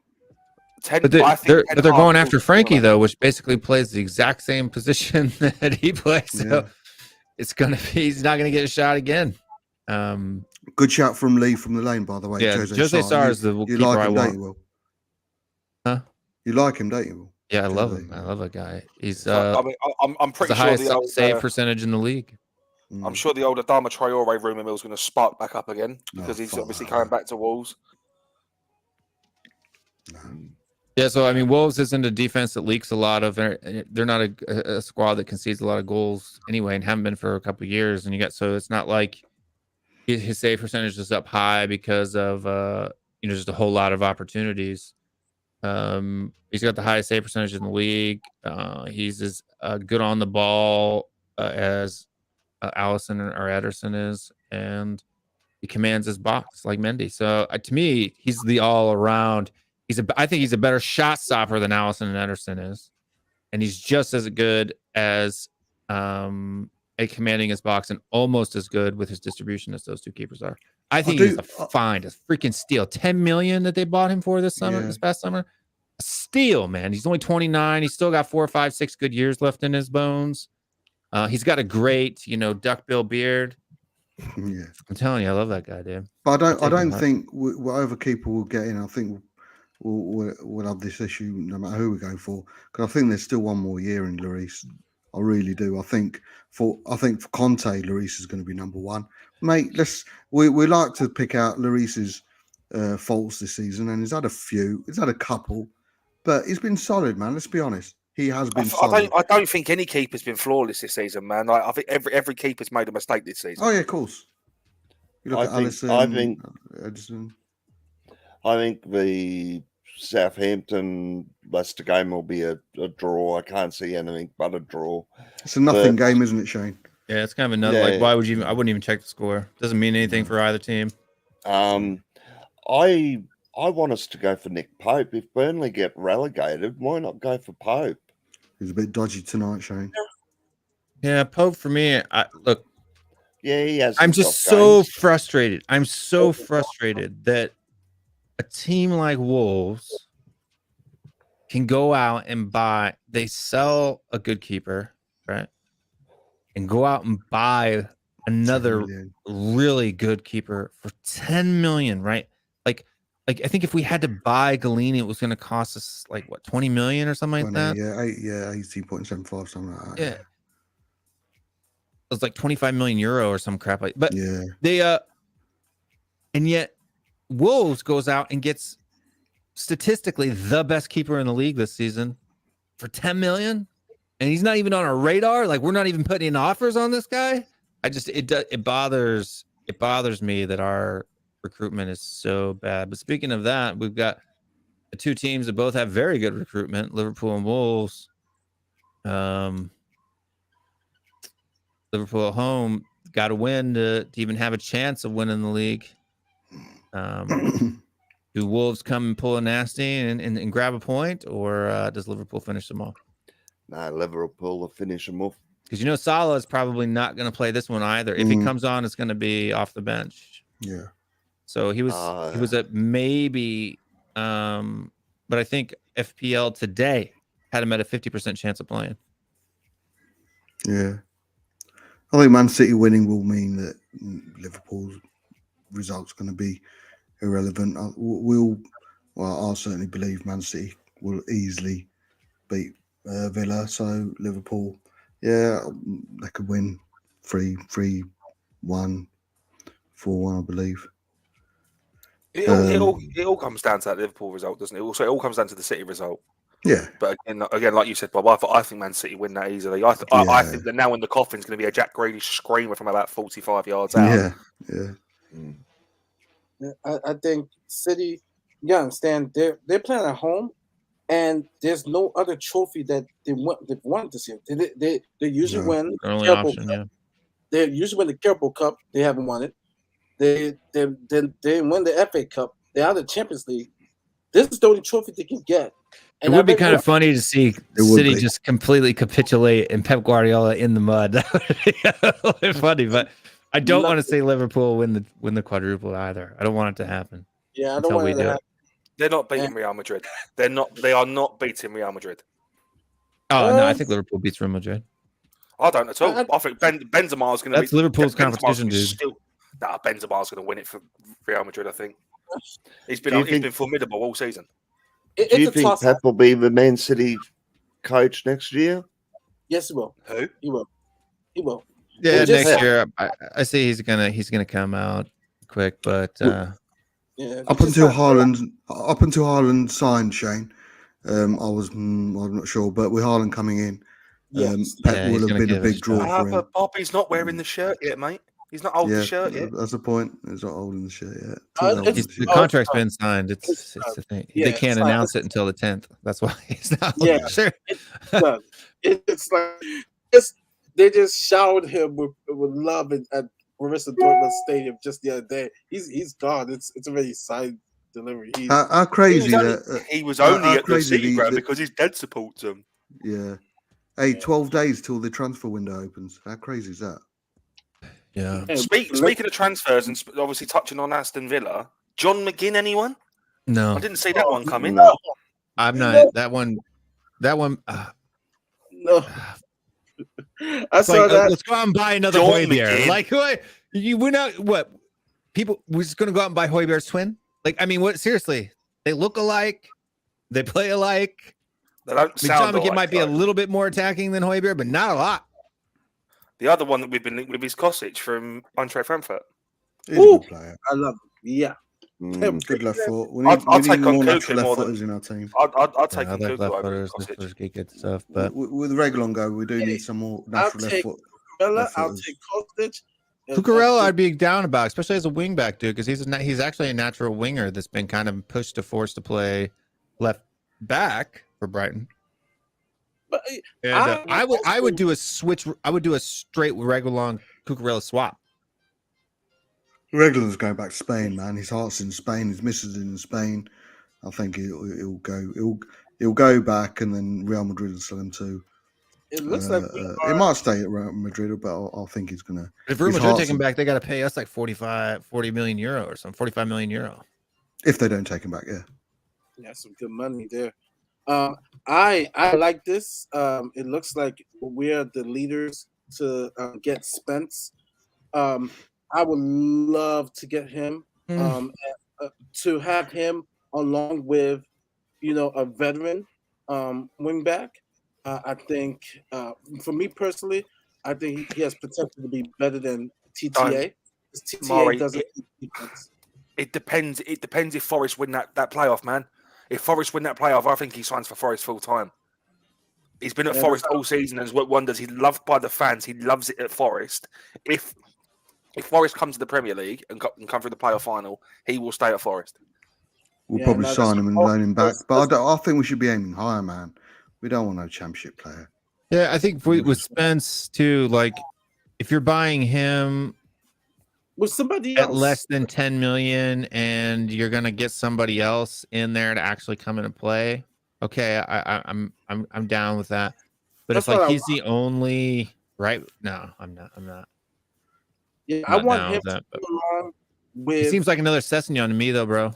Speaker 2: But they're going after Frankie though, which basically plays the exact same position that he plays. So it's gonna be he's not gonna get a shot again.
Speaker 6: Good shout from Lee from the lane, by the way.
Speaker 2: Yeah, Jose Sarr is the keeper I want. Huh?
Speaker 6: You like him, don't you, Will?
Speaker 2: Yeah, I love him. I love that guy. He's
Speaker 8: I'm pretty
Speaker 2: the
Speaker 8: sure
Speaker 2: highest save percentage in the league.
Speaker 8: I'm sure the old Adama Traore rumour mill is going to spark back up again because he's obviously coming back to Wolves.
Speaker 2: Yeah, so I mean, Wolves isn't a defense that leaks a lot of. They're not a squad that concedes a lot of goals anyway, and haven't been for a couple of years. And so it's not like his save percentage is up high because of just a whole lot of opportunities. He's got the highest save percentage in the league. He's as good on the ball as Allison or Ederson is, and he commands his box like Mendy. So to me, he's the all around. I think he's a better shot stopper than Allison and Ederson is, and he's just as good as at commanding his box and almost as good with his distribution as those two keepers are. I think he's a freaking steal. 10 million that they bought him for this past summer. A steal, man. He's only 29. He's still got 4, 5, 6 good years left in his bones. He's got a great, duckbill beard.
Speaker 6: Yeah,
Speaker 2: I'm telling you, I love that guy, dude.
Speaker 6: But I don't think whatever keeper we'll get in, I think we'll have this issue no matter who we go for. Because I think there's still one more year in Lloris. I really do. I think for Conte, Lloris is going to be number one. Mate, we like to pick out Lloris's faults this season, and he's had a couple, but he's been solid, man. Let's be honest. He has been
Speaker 8: I
Speaker 6: solid.
Speaker 8: don't think any keeper's been flawless this season, man. Like, I think every keeper's made a mistake this season.
Speaker 6: Oh yeah, of course. You look
Speaker 7: I
Speaker 6: at
Speaker 7: think-
Speaker 6: Alisson,
Speaker 7: I think-
Speaker 6: Edison.
Speaker 7: I think the Southampton Leicester game will be a draw. I can't see anything but a draw.
Speaker 6: It's a nothing game, isn't it, Shane?
Speaker 2: Yeah, it's kind of another.
Speaker 7: Yeah.
Speaker 2: Like, why would you? I wouldn't even check the score. Doesn't mean anything for either team.
Speaker 7: I want us to go for Nick Pope. If Burnley get relegated, why not go for Pope?
Speaker 6: He's a bit dodgy tonight, Shane.
Speaker 2: Yeah, Pope for me. Look,
Speaker 7: Yeah, he has.
Speaker 2: I'm
Speaker 7: some
Speaker 2: just
Speaker 7: top
Speaker 2: so
Speaker 7: games.
Speaker 2: frustrated. I'm so frustrated that a team like Wolves can go out and buy. They sell a good keeper, right? And go out and buy another
Speaker 6: 7 million.
Speaker 2: really good keeper for 10 million, right? Like I think if we had to buy Galini, it was going to cost us like what 20 million or something like
Speaker 6: 20,
Speaker 2: that.
Speaker 6: yeah, 18.75, something like that.
Speaker 2: Yeah. It was like 25 million euro or some crap like. But
Speaker 6: Yeah.
Speaker 2: they and yet Wolves goes out and gets statistically the best keeper in the league this season for 10 million, and he's not even on our radar. Like, we're not even putting in offers on this guy. It bothers me that our recruitment is so bad. But speaking of that, we've got the two teams that both have very good recruitment, Liverpool and Wolves. Liverpool at home got to win to even have a chance of winning the league. Do Wolves come and pull a nasty and grab a point, or does Liverpool finish them off?
Speaker 7: No, Liverpool will finish them off.
Speaker 2: Because Salah is probably not going to play this one either. If he comes on, it's going to be off the bench.
Speaker 6: Yeah.
Speaker 2: So he was a maybe, but I think FPL today had him at a 50% chance of playing.
Speaker 6: Yeah. I think Man City winning will mean that Liverpool's result's going to be irrelevant. I'll certainly believe Man City will easily beat Villa. So Liverpool, yeah, they could win 3-1, 4-1, I believe.
Speaker 8: It all comes down to that Liverpool result, doesn't it? Also, it all comes down to the City result.
Speaker 6: Yeah.
Speaker 8: But again, like you said, Bob, I think Man City win that easily. I think that now in the coffin's going to be a Jack Grealish screamer from about 45 yards out.
Speaker 6: Yeah.
Speaker 4: I think City, you understand, they're playing at home, and there's no other trophy that they've won this year. They usually win
Speaker 2: Their only
Speaker 4: Carabao
Speaker 2: option,
Speaker 4: Cup.
Speaker 2: yeah.
Speaker 4: They usually win the Carabao Cup. They haven't won it. They win the FA Cup. They're out of the Champions League. This is the only trophy they can get.
Speaker 2: It would be kind of funny to see City just completely capitulate and Pep Guardiola in the mud. That would be a little bit funny, but I don't want to see Liverpool win the quadruple either. I don't want it to happen.
Speaker 4: Yeah, I don't want it to happen.
Speaker 8: They're not beating Real Madrid. They are not beating Real Madrid.
Speaker 2: Oh no, I think Liverpool beats Real Madrid.
Speaker 8: I don't at all. I think Benzema is going to.
Speaker 2: That's Liverpool's competition, dude.
Speaker 8: Benzema's going to win it for Real Madrid. I think he's been formidable all season.
Speaker 7: Do you think Pep will be the Man City coach next year?
Speaker 4: Yes, he will.
Speaker 8: Who?
Speaker 4: He will. He will.
Speaker 2: Yeah, next year I see he's gonna come out quick, but
Speaker 6: up until Haaland signed, Shane, I'm not sure, but with Haaland coming in, Pep will have been a big draw for him.
Speaker 8: But Bobby's not wearing the shirt yet, mate. He's not holding the shirt yet.
Speaker 6: That's the point. He's not holding the shirt yet.
Speaker 2: The contract's been signed. It's the thing. They can't announce it until the 10th. That's why he's not holding the shirt.
Speaker 4: It's like they just showered him with love at Borussia Dortmund Stadium just the other day. He's gone. It's already signed delivery.
Speaker 6: How crazy
Speaker 8: he was only at the City ground because his dad supports him.
Speaker 6: Yeah. Hey, 12 days till the transfer window opens. How crazy is that?
Speaker 2: Yeah.
Speaker 8: Speaking of transfers and obviously touching on Aston Villa, John McGinn, anyone?
Speaker 2: No,
Speaker 8: I didn't see that one coming.
Speaker 4: No.
Speaker 2: I'm not. That one.
Speaker 4: No.
Speaker 2: I saw that. Let's go out and buy another Højbjerg. Like, we're not what people. We're just gonna go out and buy Højbjerg's twin. Like, I mean, what? Seriously, they look alike. They play alike.
Speaker 8: They don't sound alike.
Speaker 2: It might be a little bit more attacking than Højbjerg, but not a lot.
Speaker 8: The other one that we've been linked with is Kostic from Eintracht Frankfurt.
Speaker 6: He's a good player.
Speaker 4: I love him. Yeah.
Speaker 6: Good left foot. We
Speaker 8: I'd
Speaker 6: need
Speaker 8: take on
Speaker 6: more
Speaker 8: Cuckoo
Speaker 6: natural left
Speaker 8: more than-
Speaker 6: footers in our team.
Speaker 8: I'd take
Speaker 2: I
Speaker 8: on
Speaker 2: like
Speaker 8: Cuckoo
Speaker 2: left
Speaker 8: over
Speaker 2: footers. Left
Speaker 8: Kostic.
Speaker 2: footers get good stuff, but
Speaker 6: With Reguilon go, we do need some more
Speaker 4: I'll
Speaker 6: natural left
Speaker 4: take
Speaker 6: foot.
Speaker 4: Bella,
Speaker 6: left
Speaker 4: I'll
Speaker 6: footers.
Speaker 4: take Kostic.
Speaker 2: Cucurella I'd be down about, especially as a wing back, dude, because he's actually a natural winger that's been kind of pushed to force to play left back for Brighton.
Speaker 4: But
Speaker 2: And I would do a switch. I would do a straight Reguilon Cucurella swap.
Speaker 6: Reguilon's going back to Spain, man. His heart's in Spain. His missus is in Spain. I think he'll go back, and then Real Madrid will sell him too.
Speaker 4: it looks like
Speaker 6: It might stay at Real Madrid, but I think he's gonna.
Speaker 2: If Real
Speaker 6: his
Speaker 2: Madrid
Speaker 6: heart's
Speaker 2: take him
Speaker 6: in-
Speaker 2: back, they got to pay us like 40 million euro or something, 45 million euro.
Speaker 6: If they don't take him back, yeah.
Speaker 4: yeah, some good money there. I like this. It looks like we're the leaders to get Spence. I would love to get him. To have him along with, a veteran wing back. I think, for me personally, I think he has potential to be better than TTA. Because TTA
Speaker 8: Maury,
Speaker 4: doesn't keep defense.
Speaker 8: It depends. It depends if Forest win that playoff, man. If Forest win that playoff, I think he signs for Forest full time. He's been at Forest all season and has wonders. He's loved by the fans. He loves it at Forest. If Forest comes to the Premier League and come through the playoff final, he will stay at Forest.
Speaker 6: We'll probably sign him and loan him back. But I think we should be aiming higher, man. We don't want no championship player.
Speaker 2: Yeah, I think with Spence too, like if you're buying him
Speaker 4: With somebody else.
Speaker 2: at less than 10 million and you're gonna get somebody else in there to actually come into play, okay, I'm down with that. But
Speaker 4: That's
Speaker 2: if like
Speaker 4: what I
Speaker 2: he's the only right, no, I'm not.
Speaker 4: Yeah,
Speaker 2: I'm
Speaker 4: I
Speaker 2: not
Speaker 4: want
Speaker 2: down
Speaker 4: him
Speaker 2: with that,
Speaker 4: to
Speaker 2: but
Speaker 4: go along
Speaker 2: he
Speaker 4: with.
Speaker 2: seems like another Sessegnon to me though, bro.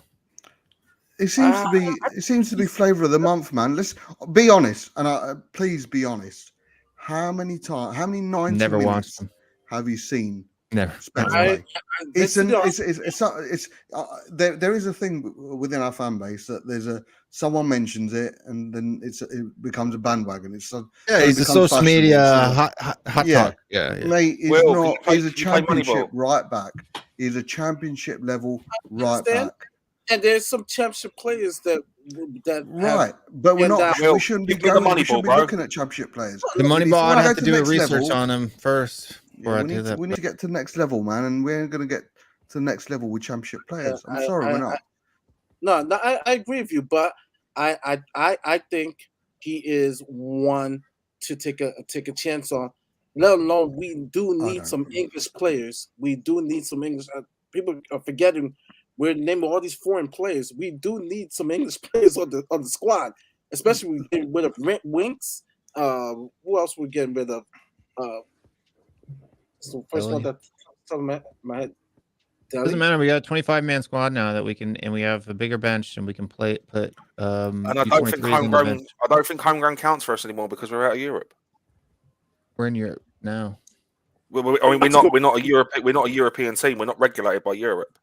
Speaker 6: It seems to be flavor of the month, man. Let's be honest, and please be honest. How many 90
Speaker 2: Never watched
Speaker 6: minutes
Speaker 2: him.
Speaker 6: have you seen
Speaker 2: Never.
Speaker 6: Spence
Speaker 4: I-
Speaker 6: play? There is a thing within our fan base that someone mentions it and then it becomes a bandwagon. He's a
Speaker 2: social
Speaker 6: fashionable,
Speaker 2: media
Speaker 6: so-
Speaker 2: hot
Speaker 6: Yeah.
Speaker 2: talk. Yeah.
Speaker 6: Mate, he's
Speaker 8: Will,
Speaker 6: not. He's a
Speaker 8: can you play
Speaker 6: championship
Speaker 8: Moneyball?
Speaker 6: right back. He's a championship level right
Speaker 4: understand.
Speaker 6: back.
Speaker 4: And there's some championship players that
Speaker 6: Right, but we're
Speaker 4: and
Speaker 6: not.
Speaker 8: Will,
Speaker 6: We shouldn't be
Speaker 8: give me the
Speaker 6: going. We
Speaker 8: Moneyball,
Speaker 6: should be
Speaker 8: bro.
Speaker 6: looking at championship players.
Speaker 2: The money
Speaker 6: If
Speaker 2: ball,
Speaker 6: you
Speaker 2: I'd
Speaker 6: wanna
Speaker 2: have
Speaker 6: go
Speaker 2: to
Speaker 6: to
Speaker 2: do a
Speaker 6: next
Speaker 2: research
Speaker 6: level,
Speaker 2: on him first before I do that.
Speaker 6: we need to get to the next level, man, and we're going to get to the next level with championship players. I'm sorry, we're not.
Speaker 4: No, I agree with you, but I think he is one to take a chance on. Let alone we do need some English players. We do need some English. People are forgetting we're naming all these foreign players. We do need some English players on the squad, especially we getting rid of Winks. Who else we're getting rid of? So first one that's on my head.
Speaker 2: Doesn't matter. We got a 25-man squad now that we can, and we have a bigger bench, and we can put
Speaker 8: And I don't think
Speaker 2: U23s in the
Speaker 8: homegrown.
Speaker 2: bench.
Speaker 8: I don't think homegrown counts for us anymore because we're out of Europe.
Speaker 2: We're in Europe now.
Speaker 8: I mean, we're not a Europe. We're not a European team. We're not regulated by Europe.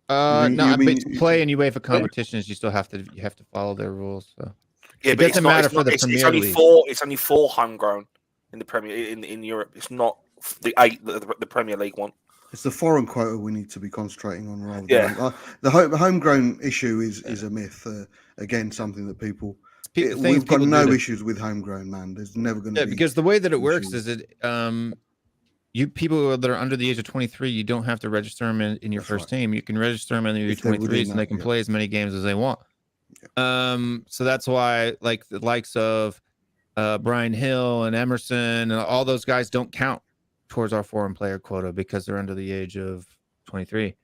Speaker 6: mean-
Speaker 2: No,
Speaker 6: you
Speaker 2: but
Speaker 6: mean-
Speaker 2: to play in UEFA competitions, you still have to follow their rules. So
Speaker 8: Yeah,
Speaker 2: It
Speaker 8: but
Speaker 2: doesn't matter for the
Speaker 8: it's
Speaker 2: Premier
Speaker 8: only
Speaker 2: League.
Speaker 8: It's only 4 homegrown in the Premier in Europe. It's not the 8 that the Premier League want.
Speaker 6: It's the foreign quota we need to be concentrating on rather
Speaker 8: Yeah.
Speaker 6: than the homegrown issue is a myth. Again, something that people. We've got no issues with homegrown, man. There's never going to be.
Speaker 2: because the way that it works
Speaker 6: issues.
Speaker 2: is that you people that are under the age of 23, you don't have to register them in your
Speaker 6: That's
Speaker 2: first
Speaker 6: right.
Speaker 2: team. You can register them in the
Speaker 6: If they're within
Speaker 2: U23s, and they
Speaker 6: that,
Speaker 2: can
Speaker 6: yeah.
Speaker 2: play as many games as they want. So that's why, like the likes of Brian Hill and Emerson and all those guys don't count towards our foreign player quota because they're under the age of 23.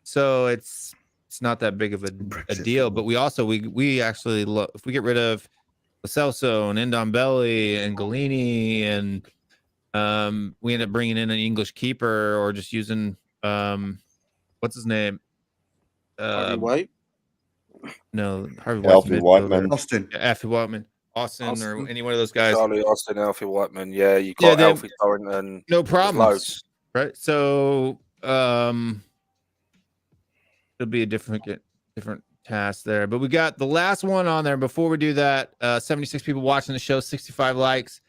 Speaker 2: So it's not that big of a deal. But we also we actually if we get rid of Lo Celso and Ndombele and Galini and we end up bringing in an English keeper or just using what's his name?
Speaker 4: Harvey White.
Speaker 2: No, Harvey
Speaker 7: Alfie
Speaker 2: White's
Speaker 7: Whiteman.
Speaker 6: Austin.
Speaker 2: Alfie Whiteman, Austin, or any one of those guys.
Speaker 8: Charlie Austin, Alfie Whiteman. Yeah, you got
Speaker 2: Yeah,
Speaker 8: Alfie Thornton.
Speaker 2: No
Speaker 8: There's
Speaker 2: problems.
Speaker 8: loads.
Speaker 2: Right. So it'll be a different task there. But we got the last one on there. Before we do that, 76 people watching the show, 65 likes.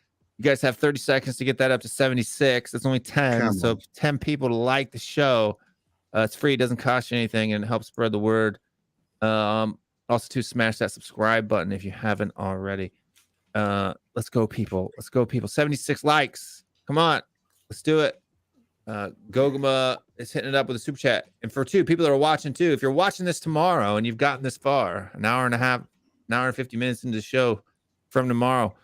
Speaker 2: You guys have 30 seconds to get that up to 76. It's only 10.
Speaker 6: Come
Speaker 2: So
Speaker 6: on.
Speaker 2: 10 people to like the show. It's free. It doesn't cost you anything, and it helps spread the word. Also, to smash that subscribe button if you haven't already. Let's go, people. Let's go, people. 76 likes. Come on. Let's do it. Gogama is hitting it up with a super chat. And for people that are watching too, if you're watching this tomorrow and you've gotten this far, an hour and 50 minutes into the show from tomorrow,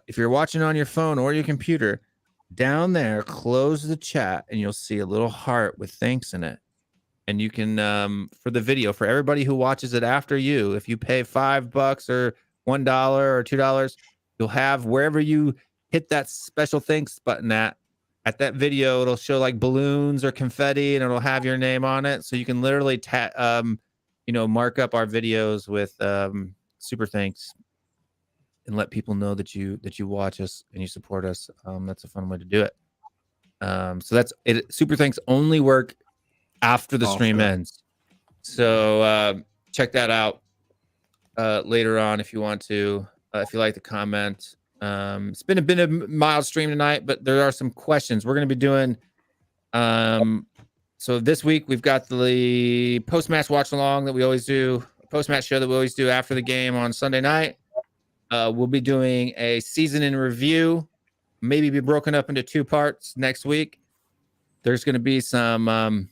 Speaker 2: if you're watching on your phone or your computer, down there, close the chat and you'll see a little heart with thanks in it. And you can, for the video, for everybody who watches it after you, if you pay $5 or $1 or $2, you'll have wherever you hit that special thanks button at that video, it'll show like balloons or confetti, and it'll have your name on it. So you can literally, mark up our videos with super thanks and let people know that you watch us and you support us. That's a fun way to do it. So that's it. Super thanks only work after the stream ends. So check that out later on if you want to. If you like the comment. It's been a mild stream tonight, but there are some questions we're going to be doing. So this week we've got the post-match watch along that we always do, post-match show that we always do after the game on Sunday night. We'll be doing a season in review, maybe be broken up into 2 parts next week. There's going to be some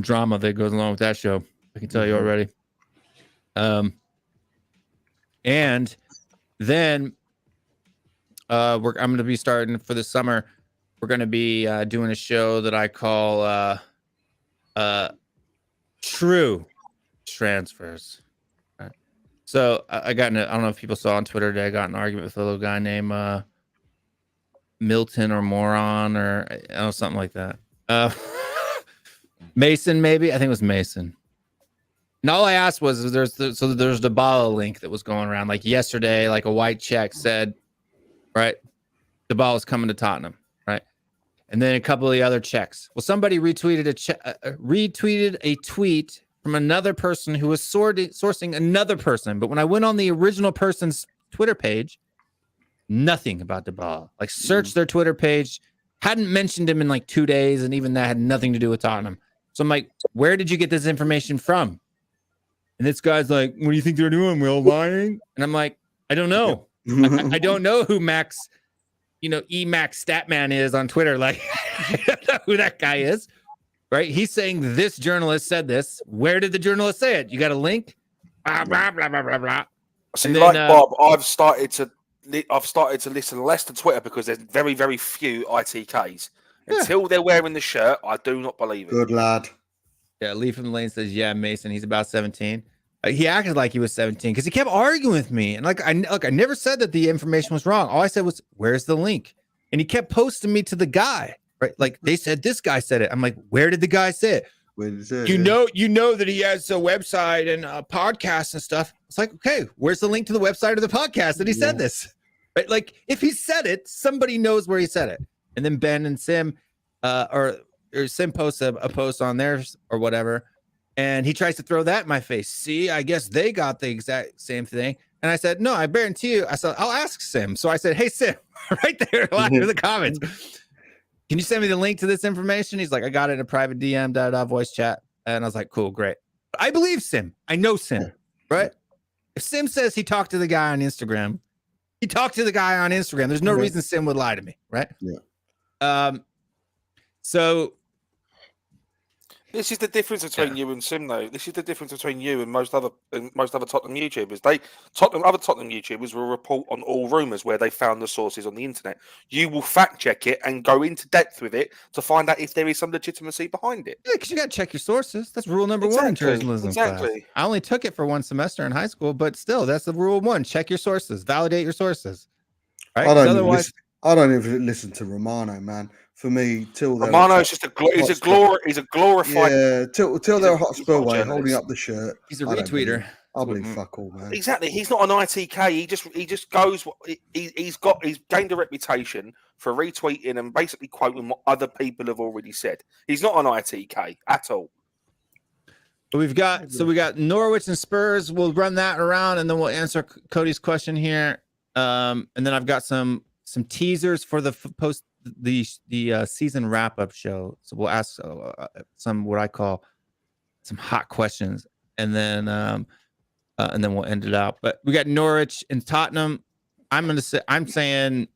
Speaker 2: drama that goes along with that show. I can tell you already. And then I'm going to be starting for the summer. We're going to be doing a show that I call True Transfers. Right. So I don't know if people saw on Twitter today, I got in an argument with a little guy named Milton or Moron or something like that. Mason, maybe. I think it was Mason. And all I asked was there's the Dybala link that was going around like yesterday, like a white check said, right, Dybala's coming to Tottenham, right? And then a couple of the other checks. Well, somebody retweeted a tweet from another person who was sourcing another person. But when I went on the original person's Twitter page, nothing about Dybala. Like searched their Twitter page, hadn't mentioned him in like 2 days, and even that had nothing to do with Tottenham. So I'm like, where did you get this information from? And this guy's like, what do you think they're doing? Will lying? And I'm like, I don't know. I don't know who Max, Max Statman is on Twitter. Like, I don't know who that guy is, right? He's saying this journalist said this. Where did the journalist say it? You got a link? Blah, blah, blah, blah, blah, blah.
Speaker 8: See, then, Bob, I've started to listen less to Twitter because there's very, very few ITKs. Until they're wearing the shirt, I do not believe it.
Speaker 6: Good lad.
Speaker 2: Yeah, Lee from the Lane says, yeah, Mason, he's about 17. He acted like he was 17 because he kept arguing with me. And I never said that the information was wrong. All I said was, where's the link? And he kept posting me to the guy, right? Like they said, this guy said it. I'm like, where did the guy say it?
Speaker 6: Where did it?
Speaker 2: You know that he has a website and a podcast and stuff. It's like, okay, where's the link to the website or the podcast that he said this? Right? Like if he said it, somebody knows where he said it. And then Ben and Sim, or Sim posts a post on theirs or whatever, and he tries to throw that in my face. See, I guess they got the exact same thing. And I said, no, I guarantee you. I said, I'll ask Sim. So I said, hey, Sim, right there in the comments, can you send me the link to this information? He's like, I got it in a private DM, voice chat. And I was like, cool, great. I believe Sim. I know Sim, right? If Sim says he talked to the guy on Instagram, he talked to the guy on Instagram. There's no reason Sim would lie to me, right?
Speaker 6: Yeah.
Speaker 2: So
Speaker 8: this is the difference between you and Sim, though. This is the difference between you and most other Tottenham YouTubers. Other Tottenham YouTubers will report on all rumours where they found the sources on the internet. You will fact check it and go into depth with it to find out if there is some legitimacy behind it.
Speaker 2: Yeah, because you got to check your sources. That's rule number one in journalism.
Speaker 8: Exactly.
Speaker 2: Class. I only took it for 1 semester in high school, but still, that's the rule 1. Check your sources. Validate your sources. Right?
Speaker 6: I don't even listen to Romano, man. For me, till they're
Speaker 8: Romano's just he's a glorified.
Speaker 6: Yeah, till they're a Hotspur way, holding up the shirt.
Speaker 2: He's a retweeter.
Speaker 6: I believe fuck all, man.
Speaker 8: Exactly. He's not an ITK. He just goes. He's gained a reputation for retweeting and basically quoting what other people have already said. He's not an ITK at all.
Speaker 2: We got Norwich and Spurs. We'll run that around and then we'll answer Cody's question here. And then I've got some teasers for the season wrap up show. So we'll ask some what I call some hot questions, and then we'll end it out. But we got Norwich and Tottenham. I'm saying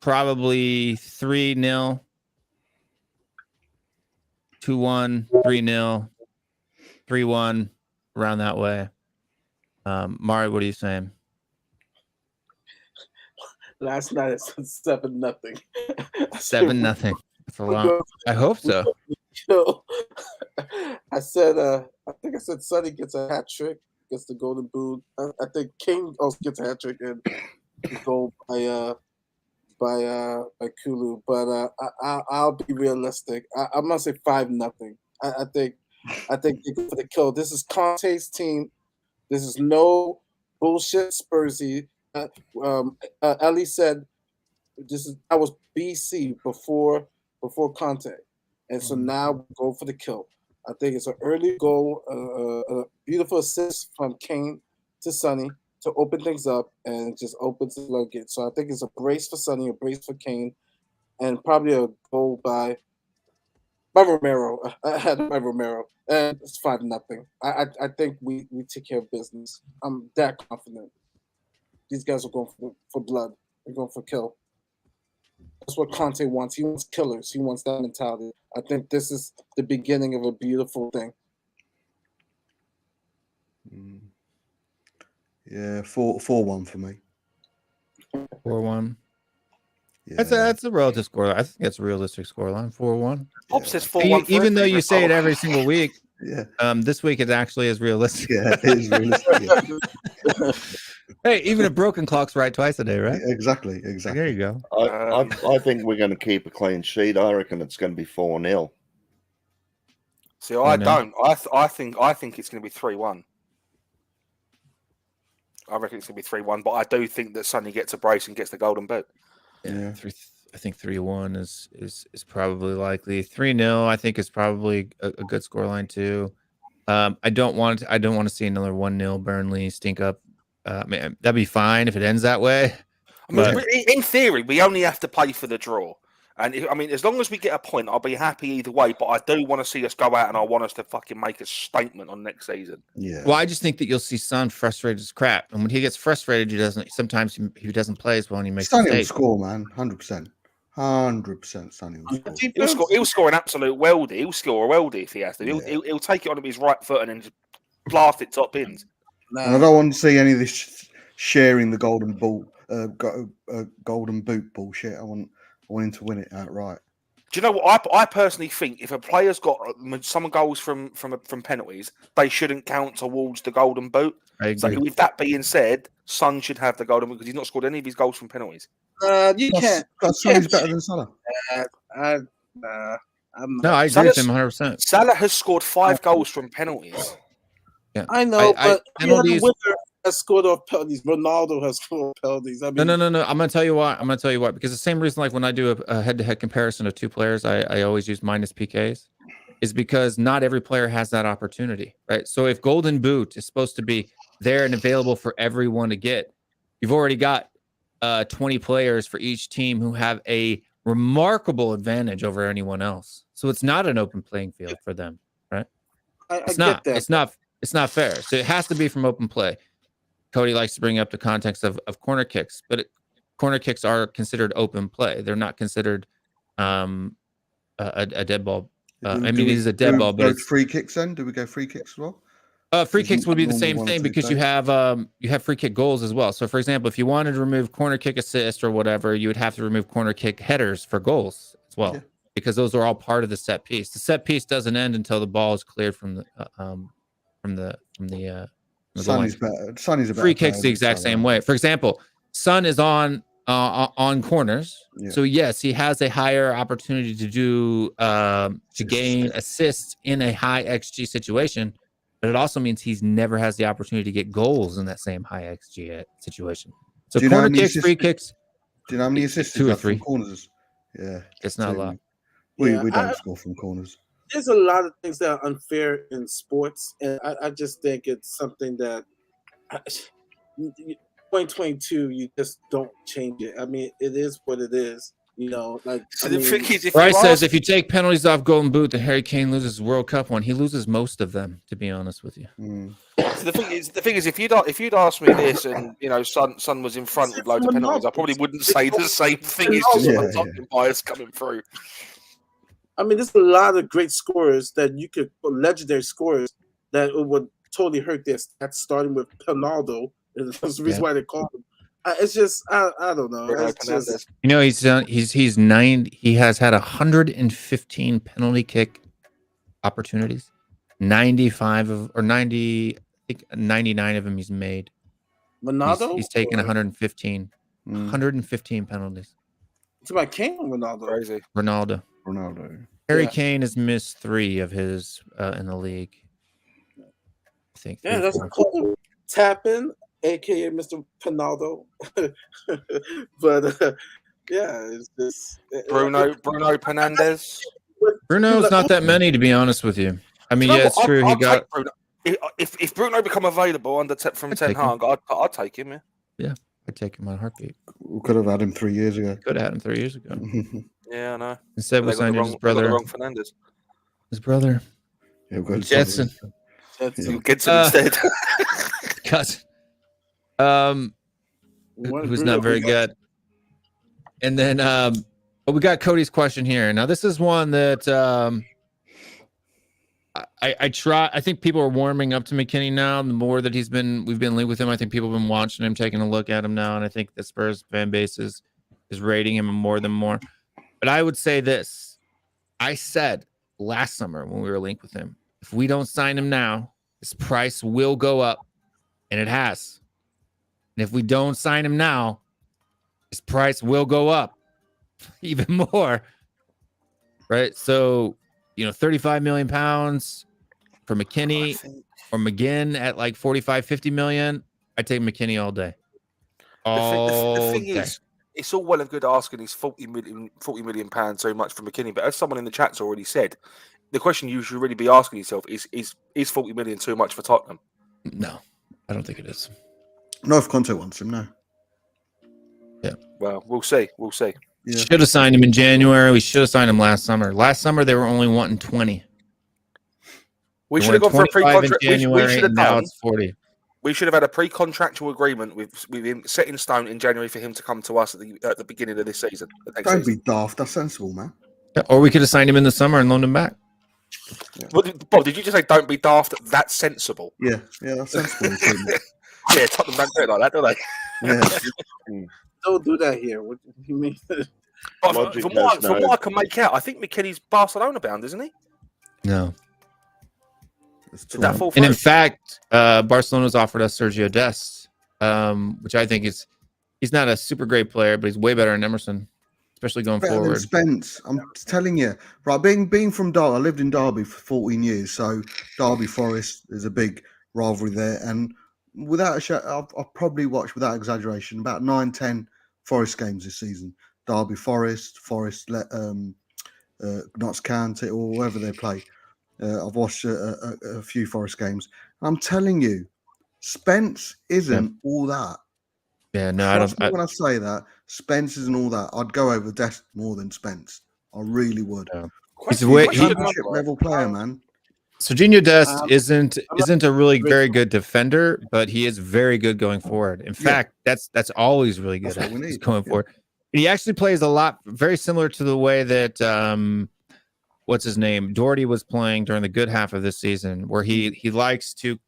Speaker 2: probably 3-0, 2-1, 3-0, 3-1, around that way. Mari, what are you saying?
Speaker 4: Last night it said 7-0.
Speaker 2: 7-0. That's a lot. I hope so.
Speaker 4: I said, I think I said Sonny gets a hat trick, gets the golden boot. I think King also gets a hat trick and the goal by Kulu. But I'll be realistic. I'm gonna say 5-0. I think they go for the kill. This is Conte's team. This is no bullshit Spursy. Ellie said I was BC before Conte, and so now we go for the kill. I think it's an early goal, a beautiful assist from Kane to Sonny to open things up, and it just opens the floodgates. So I think it's a brace for Sonny, a brace for Kane, and probably a goal by Romero. I had by Romero, and it's 5-0. I think we take care of business. I'm that confident. These guys are going for blood. They're going for kill. That's what Conte wants. He wants killers. He wants that mentality. I think this is the beginning of a beautiful thing.
Speaker 6: Yeah, 4-1 for me.
Speaker 2: 4-1.
Speaker 6: Yeah.
Speaker 2: That's a relative score. I think that's a realistic scoreline. 4-1.
Speaker 8: Bob says 4-1.
Speaker 2: Even though you say it every single week,
Speaker 6: Yeah.
Speaker 2: this week it actually is realistic.
Speaker 6: Yeah, it is realistic. Yeah.
Speaker 2: Hey, even a broken clock's right twice a day, right?
Speaker 6: Exactly.
Speaker 2: There you go.
Speaker 7: I think we're going to keep a clean sheet. I reckon it's going to be 4-0.
Speaker 8: See, I don't. I think it's going to be 3-1. I reckon it's going to be 3-1, but I do think that Sonny gets a brace and gets the golden boot.
Speaker 2: Yeah. I think 3-1 is probably likely. 3-0, I think, is probably a good scoreline too. I don't want to see another 1-0 Burnley stink up. Man, that'd be fine if it ends that way.
Speaker 8: I mean, in theory, we only have to play for the draw. And as long as we get a point, I'll be happy either way. But I do want to see us go out, and I want us to fucking make a statement on next season.
Speaker 6: Yeah.
Speaker 2: Well, I just think that you'll see Son frustrated as crap, and when he gets frustrated, he doesn't play as well, and he makes
Speaker 6: Sonny will
Speaker 2: mistakes.
Speaker 6: score, man. 100%. Sonny will score.
Speaker 8: He'll score an absolute weldy. He'll score a weldy if he has to. He'll take it on his right foot and then just blast it top bins.
Speaker 6: And I don't want to see any of this sharing the golden boot bullshit. I want him to win it outright.
Speaker 8: Do you know what? I personally think if a player's got some goals from penalties, they shouldn't count towards the golden boot. So with that being said, Son should have the golden boot because he's not scored any of his goals from penalties.
Speaker 4: You can't.
Speaker 6: Sonny's better than Salah.
Speaker 2: No, I agree with him 100%.
Speaker 8: Salah has scored 5 goals from penalties.
Speaker 2: Yeah.
Speaker 4: I know, but
Speaker 2: penalties
Speaker 4: has scored off penalties. Ronaldo has scored penalties. I mean,
Speaker 2: no. I'm going to tell you why. Because the same reason, like when I do a head-to-head comparison of two players, I always use minus PKs, is because not every player has that opportunity, right? So if Golden Boot is supposed to be there and available for everyone to get, you've already got 20 players for each team who have a remarkable advantage over anyone else. So it's not an open playing field for them, right?
Speaker 4: It's not.
Speaker 2: It's not fair. So it has to be from open play. Cody likes to bring up the context of corner kicks, but corner kicks are considered open play. They're not considered a dead ball. It is a dead ball, but it's
Speaker 6: free kicks. Then do we go free kicks as well?
Speaker 2: Free kicks would be the same thing because you have free kick goals as well. So, for example, if you wanted to remove corner kick assist or whatever, you would have to remove corner kick headers for goals as well, because those are all part of the set piece. The set piece doesn't end until the ball is cleared from the
Speaker 6: Sonny's better. Sonny's a better
Speaker 2: free kicks the
Speaker 6: player
Speaker 2: exact
Speaker 6: than
Speaker 2: same
Speaker 6: Salah.
Speaker 2: way. For example, Son is on corners, so yes, he has a higher opportunity to do to gain assists in a high XG situation. But it also means he's never has the opportunity to get goals in that same high XG situation. So corner kicks, free kicks.
Speaker 6: Do you know how many assists
Speaker 2: 2 or
Speaker 6: he's had
Speaker 2: 3
Speaker 6: from corners? Yeah,
Speaker 2: it's not a lot.
Speaker 6: We don't score from corners.
Speaker 4: There's a lot of things that are unfair in sports, and I just think it's something that 2022, you just don't change it. I mean, it is what it is. Like
Speaker 8: So the thing is, if
Speaker 2: Bryce
Speaker 8: you
Speaker 2: says
Speaker 8: ask,
Speaker 2: if you take penalties off Golden Boot, then Harry Kane loses World Cup one. He loses most of them, to be honest with you.
Speaker 8: so the thing is, if you'd asked me this, and Son was in front with loads of penalties, I probably wouldn't say the same thing. It's just my Tottenham bias coming through.
Speaker 4: I mean, there's a lot of great scorers that you could, legendary scorers that would totally hurt this. That's starting with Ronaldo. That's the reason why they call him. It's just I don't know. It's just,
Speaker 2: he's 9. He has had 115 penalty kick opportunities. 95 of or 90, I think 99 of them he's made.
Speaker 4: Ronaldo.
Speaker 2: He's taken 115. 115 penalties.
Speaker 4: It's about Kane or Ronaldo.
Speaker 8: Crazy.
Speaker 2: Ronaldo. Harry Kane has missed 3 of his in the league. I think.
Speaker 4: Yeah, that's cool. Tapping, aka Mr. Ronaldo. But yeah, it's just
Speaker 8: Bruno Fernandes.
Speaker 2: Bruno's not that many, to be honest with you. I mean, yeah, it's true.
Speaker 8: I'll take Bruno. If Bruno become available from Ten Hag, I'd take him.
Speaker 2: Yeah, I'd take him on a heartbeat.
Speaker 6: We could have had him 3 years ago.
Speaker 2: Could have had him 3 years ago.
Speaker 8: Yeah, I know.
Speaker 2: Instead, we signed his brother.
Speaker 8: Wrong Fernandes.
Speaker 2: His brother.
Speaker 6: Yeah, we'll
Speaker 2: Jetson.
Speaker 8: Jetson instead.
Speaker 2: Cousin. Who's not very good. And then we got Cody's question here. Now, this is one that I think people are warming up to McKennie now. The more that we've been linked with him, I think people have been watching him, taking a look at him now, and I think the Spurs fan base is rating him more. But I would say this. I said last summer when we were linked with him, if we don't sign him now, his price will go up, and it has. And if we don't sign him now, his price will go up even more. Right? So, 35 million pounds for McKennie or McGinn at like 45, 50 million. I take McKennie all day.
Speaker 8: The thing is, it's all well and good asking these 40 million pounds so much for McKennie, but as someone in the chat's already said, the question you should really be asking yourself is 40 million too much for Tottenham?
Speaker 2: No, I don't think it is.
Speaker 6: No, if Conte wants him, no.
Speaker 2: Yeah.
Speaker 8: Well, we'll see.
Speaker 6: Yeah.
Speaker 2: Should have signed him in January. We should have signed him last summer. Last summer they were only wanting 20.
Speaker 8: We should have gone for a pre-contract.
Speaker 2: We should have now it's 40.
Speaker 8: We should have had a pre-contractual agreement with him set in stone in January for him to come to us at the beginning of this season.
Speaker 6: Don't be daft. That's sensible, man.
Speaker 2: Yeah, or we could have signed him in the summer and loaned him back.
Speaker 8: Yeah. Bob, did you just say don't be daft? That's sensible.
Speaker 6: Yeah, that's sensible.
Speaker 8: Yeah, Tottenham don't do it like that, do they?
Speaker 6: Yeah.
Speaker 4: Don't do that here. What do you mean?
Speaker 8: From what I can make out, I think McKennie's Barcelona bound, isn't he?
Speaker 2: No.
Speaker 8: Did that fall
Speaker 2: and
Speaker 8: through?
Speaker 2: in fact, Barcelona's offered us Sergio Dest, which I think he's not a super great player, but he's way better than Emerson, especially going forward.
Speaker 6: Spence, I'm telling you, right? Being from Derby, I lived in Derby for 14 years, so Derby Forest is a big rivalry there, and without a shadow, I've probably watched, without exaggeration, about 9-10 Forest games this season. Derby Forest, Notts County, or wherever they play. I've watched a few Forest games. I'm telling you, Spence isn't all that.
Speaker 2: Yeah, no, I don't.
Speaker 6: When I say that, Spence isn't all that. I'd go over Dest more than Spence. I really would.
Speaker 2: Yeah.
Speaker 6: He's a championship level player, man.
Speaker 2: Sergio Dest isn't a really very good defender, but he is very good going forward. In fact, that's always really good at going forward. He actually plays a lot, very similar to the way that what's his name, Doherty was playing during the good half of this season, where he likes to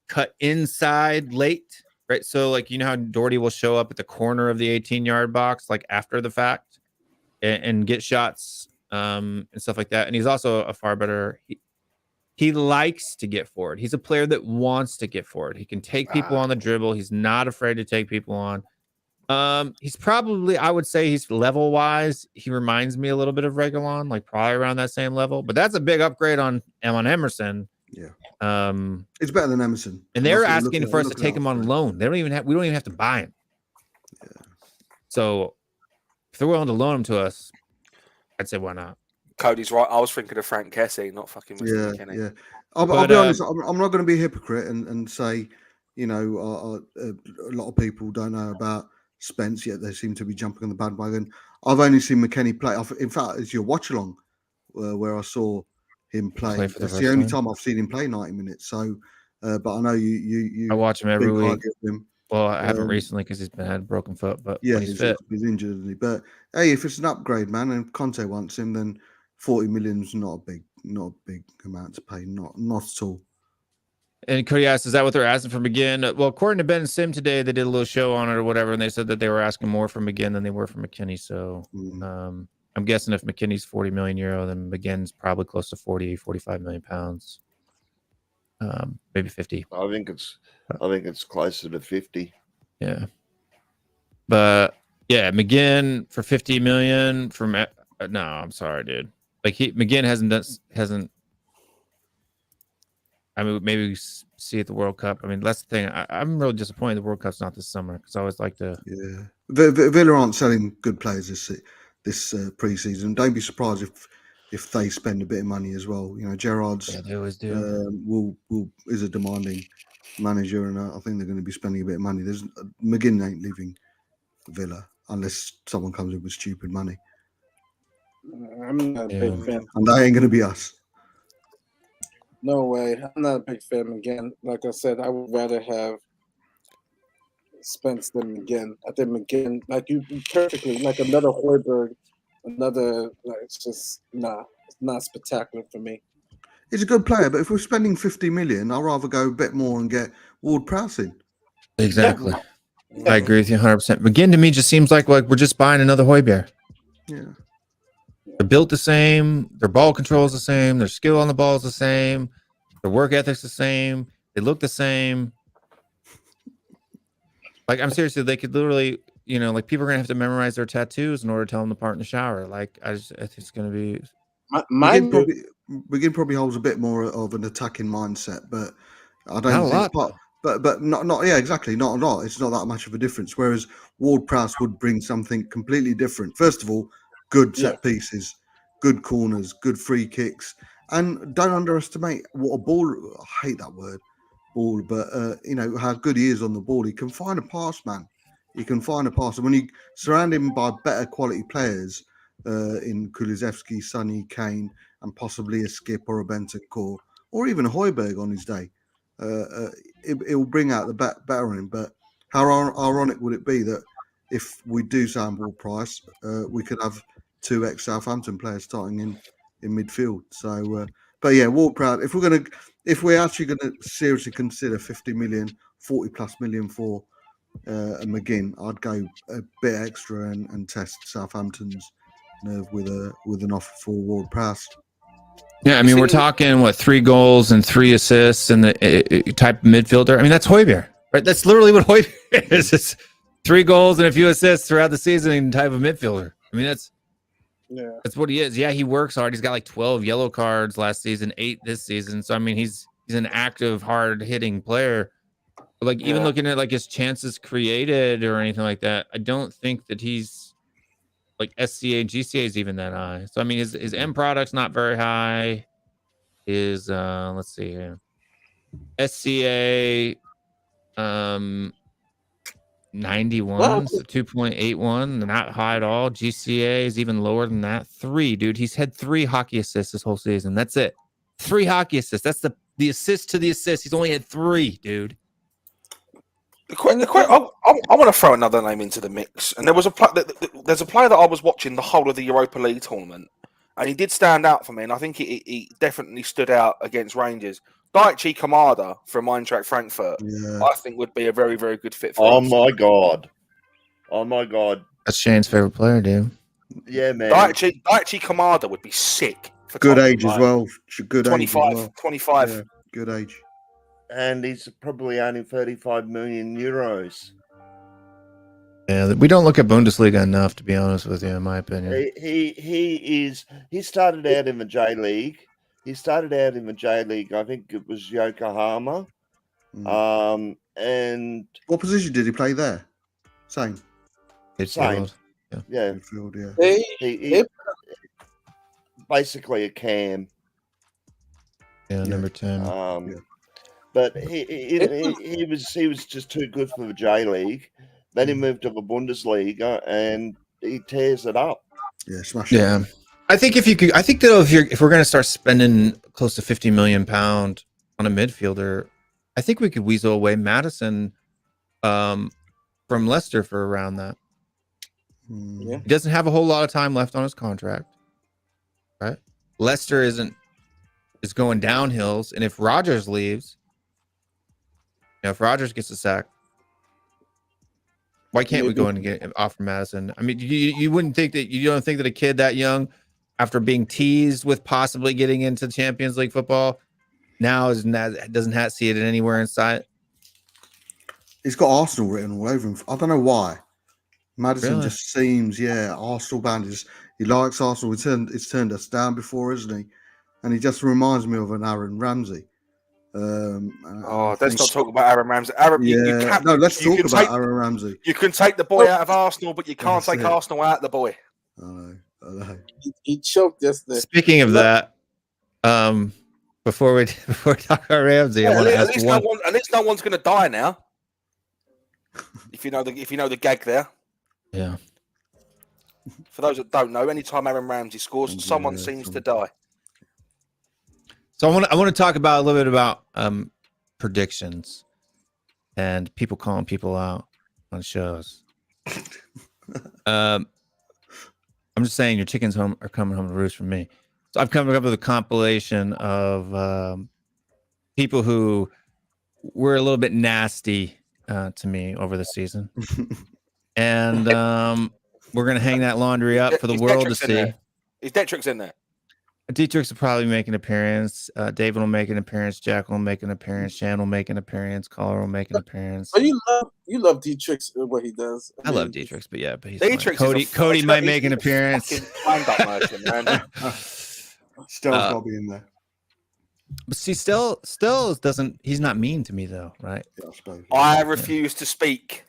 Speaker 2: cut inside late, right? So like how Doherty will show up at the corner of the 18-yard box, like after the fact, and get shots and stuff like that. And he's also a far better. He likes to get forward. He's a player that wants to get forward. He can take people on the dribble. He's not afraid to take people on. He's probably, I would say he's level wise. He reminds me a little bit of Reguilon, like probably around that same level, but that's a big upgrade on Emerson.
Speaker 6: Yeah. It's better than Emerson.
Speaker 2: And they're asking for us to take him on loan. We don't even have to buy him.
Speaker 6: Yeah.
Speaker 2: So if they're willing to loan him to us, I'd say why not?
Speaker 8: Cody's right. I was thinking of Frank Kessie, not fucking Mr. McKennie.
Speaker 6: Yeah. I'll be honest. I'm not going to be a hypocrite and say you know, a lot of people don't know about Spence, yet they seem to be jumping on the bandwagon. I've only seen McKennie play. In fact, it's your watch along where I saw him play.
Speaker 2: For the
Speaker 6: That's
Speaker 2: first
Speaker 6: the only
Speaker 2: time.
Speaker 6: time I've seen him play 90 minutes. So, but I know you
Speaker 2: I watch him every
Speaker 6: think highly
Speaker 2: week.
Speaker 6: of him.
Speaker 2: Well, I haven't recently because he's had a broken foot, but
Speaker 6: Yeah,
Speaker 2: when he's fit.
Speaker 6: he's injured, isn't he? But hey, if it's an upgrade, man, and Conte wants him, then 40 million's not a big amount to pay. Not at all.
Speaker 2: And Cody asked, is that what they're asking for McGinn? Well, according to Ben and Sim today, they did a little show on it or whatever, and they said that they were asking more for McGinn than they were for McKennie. So I'm guessing if McKennie's 40 million euro, then McGinn's probably close to 40, 45 million pounds. Maybe 50.
Speaker 7: I think it's closer to 50.
Speaker 2: Yeah. But yeah, McGinn for 50 million from no, I'm sorry, dude. Like McGinn hasn't. I mean, maybe we see at the World Cup. I mean, that's the thing. I'm really disappointed the World Cup's not this summer because I always like to.
Speaker 6: Yeah, Villa aren't selling good players this pre-season. Don't be surprised if they spend a bit of money as well. You know, Gerrard's
Speaker 2: they always do.
Speaker 6: is a demanding manager, and I think they're going to be spending a bit of money. McGinn ain't leaving Villa unless someone comes in with stupid money.
Speaker 4: I'm not a big fan.
Speaker 6: And that ain't going to be us.
Speaker 4: No way. I'm not a big fan again. Like I said, I would rather have Spence than McGinn. I think McGinn, like you perfectly, like another Højbjerg, it's just, it's not spectacular for me.
Speaker 6: He's a good player, but if we're spending 50 million, I'd rather go a bit more and get Ward-Prowse in.
Speaker 2: Exactly. Yeah. I agree with you 100%. McGinn to me just seems like we're just buying another Højbjerg.
Speaker 6: Yeah.
Speaker 2: They're built the same. Their ball control is the same. Their skill on the ball is the same. Their work ethic's the same. They look the same. Like, I'm seriously, they could literally, you know, like people are going to have to memorize their tattoos in order to tell them to part in the shower. Like, I think it's going to be.
Speaker 6: McGinn probably holds a bit more of an attacking mindset, but I don't think. But not yeah, exactly, not a lot. It's not that much of a difference. Whereas Ward-Prowse would bring something completely different. First of all, good set pieces, good corners, good free kicks, and don't underestimate what a ball. I hate that word, ball, but you know how good he is on the ball. He can find a pass, man. He can find a pass, and when you surround him by better quality players in Kulusevski, Sonny, Kane, and possibly a Skip or a Bentancur, or even a Højbjerg on his day, it will bring out the better in him. But how ironic would it be that if we do sign Ward-Prowse, we could have 2 ex-Southampton players starting in midfield. So, but yeah, Ward-Prowse. If we're actually gonna seriously consider 50 million, 40 plus million for a McGinn, I'd go a bit extra and test Southampton's nerve with an offer for Ward-Prowse.
Speaker 2: Yeah, I mean, we're talking 3 goals and 3 assists and the type of midfielder. I mean, that's Højbjerg, right? That's literally what Højbjerg is. It's 3 goals and a few assists throughout the season and type of midfielder. I mean, that's what he is. Yeah, he works hard. He's got like 12 yellow cards last season, 8 this season. So I mean, he's an active, hard hitting player. But like even looking at like his chances created or anything like that, I don't think that he's like SCA and GCA is even that high. So I mean, his end product's not very high. His let's see here, SCA 91, so 2.81, not high at all. GCA is even lower than that. 3, dude. He's had 3 hockey assists this whole season. That's it. 3 hockey assists. That's the assist to the assist. He's only had 3, dude.
Speaker 8: I want to throw another name into the mix, and there's a player that I was watching the whole of the Europa League tournament, and he did stand out for me, and I think he definitely stood out against Rangers. Daichi Kamada from Eintracht Frankfurt, I think would be a very, very good fit for us.
Speaker 7: My god!
Speaker 2: That's Shane's favorite player, dude.
Speaker 7: Yeah, man.
Speaker 8: Daichi Kamada would be sick. For
Speaker 6: good
Speaker 8: Tottenham,
Speaker 6: age as well. Good
Speaker 8: 25,
Speaker 6: age as well.
Speaker 8: 25.
Speaker 6: Yeah, good age.
Speaker 7: And he's probably only 35 million euros.
Speaker 2: Yeah, we don't look at Bundesliga enough, to be honest with you, in my opinion.
Speaker 7: He started out in the J League. I think it was Yokohama. And
Speaker 6: what position did he play there? Same.
Speaker 2: Midfield.
Speaker 7: Yeah.
Speaker 6: Midfield, yeah.
Speaker 7: He basically a cam.
Speaker 2: Yeah, number 10.
Speaker 7: but he was just too good for the J League. Then he moved to the Bundesliga and he tears it up.
Speaker 6: Yeah, smash it.
Speaker 2: Yeah, I think if we're going to start spending close to £50 million on a midfielder, I think we could weasel away Madison from Leicester for around that.
Speaker 4: Yeah.
Speaker 2: He doesn't have a whole lot of time left on his contract, right? Leicester is going downhills, and if Rodgers leaves, if Rodgers gets a sack, why can't we go in and get offer Madison? I mean, you wouldn't think that you don't think that a kid that young, after being teased with possibly getting into Champions League football, now doesn't see it anywhere in sight.
Speaker 6: He's got Arsenal written all over him. I don't know why. Madison
Speaker 2: Really?
Speaker 6: just seems, Arsenal band. He likes Arsenal. It's turned us down before, isn't he? And he just reminds me of an Aaron Ramsey.
Speaker 8: Let's not talk about Aaron Ramsey.
Speaker 6: Let's talk about Aaron Ramsey.
Speaker 8: You can take the boy out of Arsenal, but you can't take Arsenal out of the boy.
Speaker 6: I know.
Speaker 4: He choked yesterday.
Speaker 2: Speaking of that, before we talk about Ramsey, I want to ask one.
Speaker 8: At least no one's going to die now. If you know the gag there.
Speaker 2: Yeah.
Speaker 8: For those that don't know, anytime Aaron Ramsey scores, someone seems to die.
Speaker 2: So I want to talk about a little bit about predictions and people calling people out on shows. I'm just saying your chickens are coming home to roost from me. So I've come up with a compilation of people who were a little bit nasty to me over the season. And we're going to hang that laundry up for the world to see.
Speaker 8: Is Detrick's in there?
Speaker 2: Dietrich's will probably make an appearance. David will make an appearance. Jack will make an appearance. Shan will make an appearance. Caller will make an appearance.
Speaker 4: But you love Dietrich's what he does.
Speaker 2: I love Dietrich's, but he's
Speaker 8: Dietrich's
Speaker 2: Cody might make an appearance.
Speaker 6: Still got to be in there.
Speaker 2: But see, still doesn't. He's not mean to me though, right?
Speaker 6: Yeah, I suppose.
Speaker 8: I refuse to speak.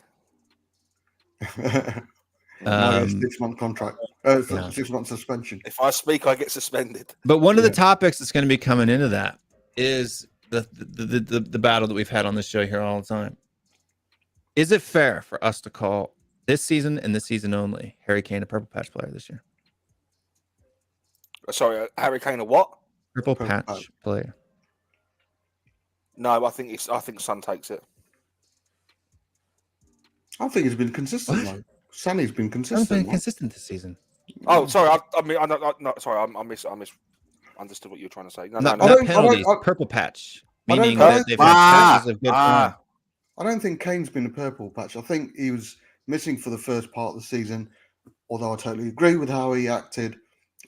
Speaker 6: 6-month contract. 6-month suspension.
Speaker 8: If I speak, I get suspended.
Speaker 2: But one of the topics that's going to be coming into that is the battle that we've had on this show here all the time. Is it fair for us to call this season and this season only Harry Kane a purple patch player this year?
Speaker 8: Sorry, Harry Kane a what?
Speaker 2: Purple patch player.
Speaker 8: No, I think Son takes it.
Speaker 6: I think he's been consistent. Though. Sonny's been consistent.
Speaker 2: Sonny's been consistent this season.
Speaker 8: Oh, sorry. I misunderstood what you were trying to say. No,
Speaker 2: not penalties. Purple patch, meaning that they've had patches of good form.
Speaker 6: I don't think Kane's been a purple patch. I think he was missing for the first part of the season. Although I totally agree with how he acted,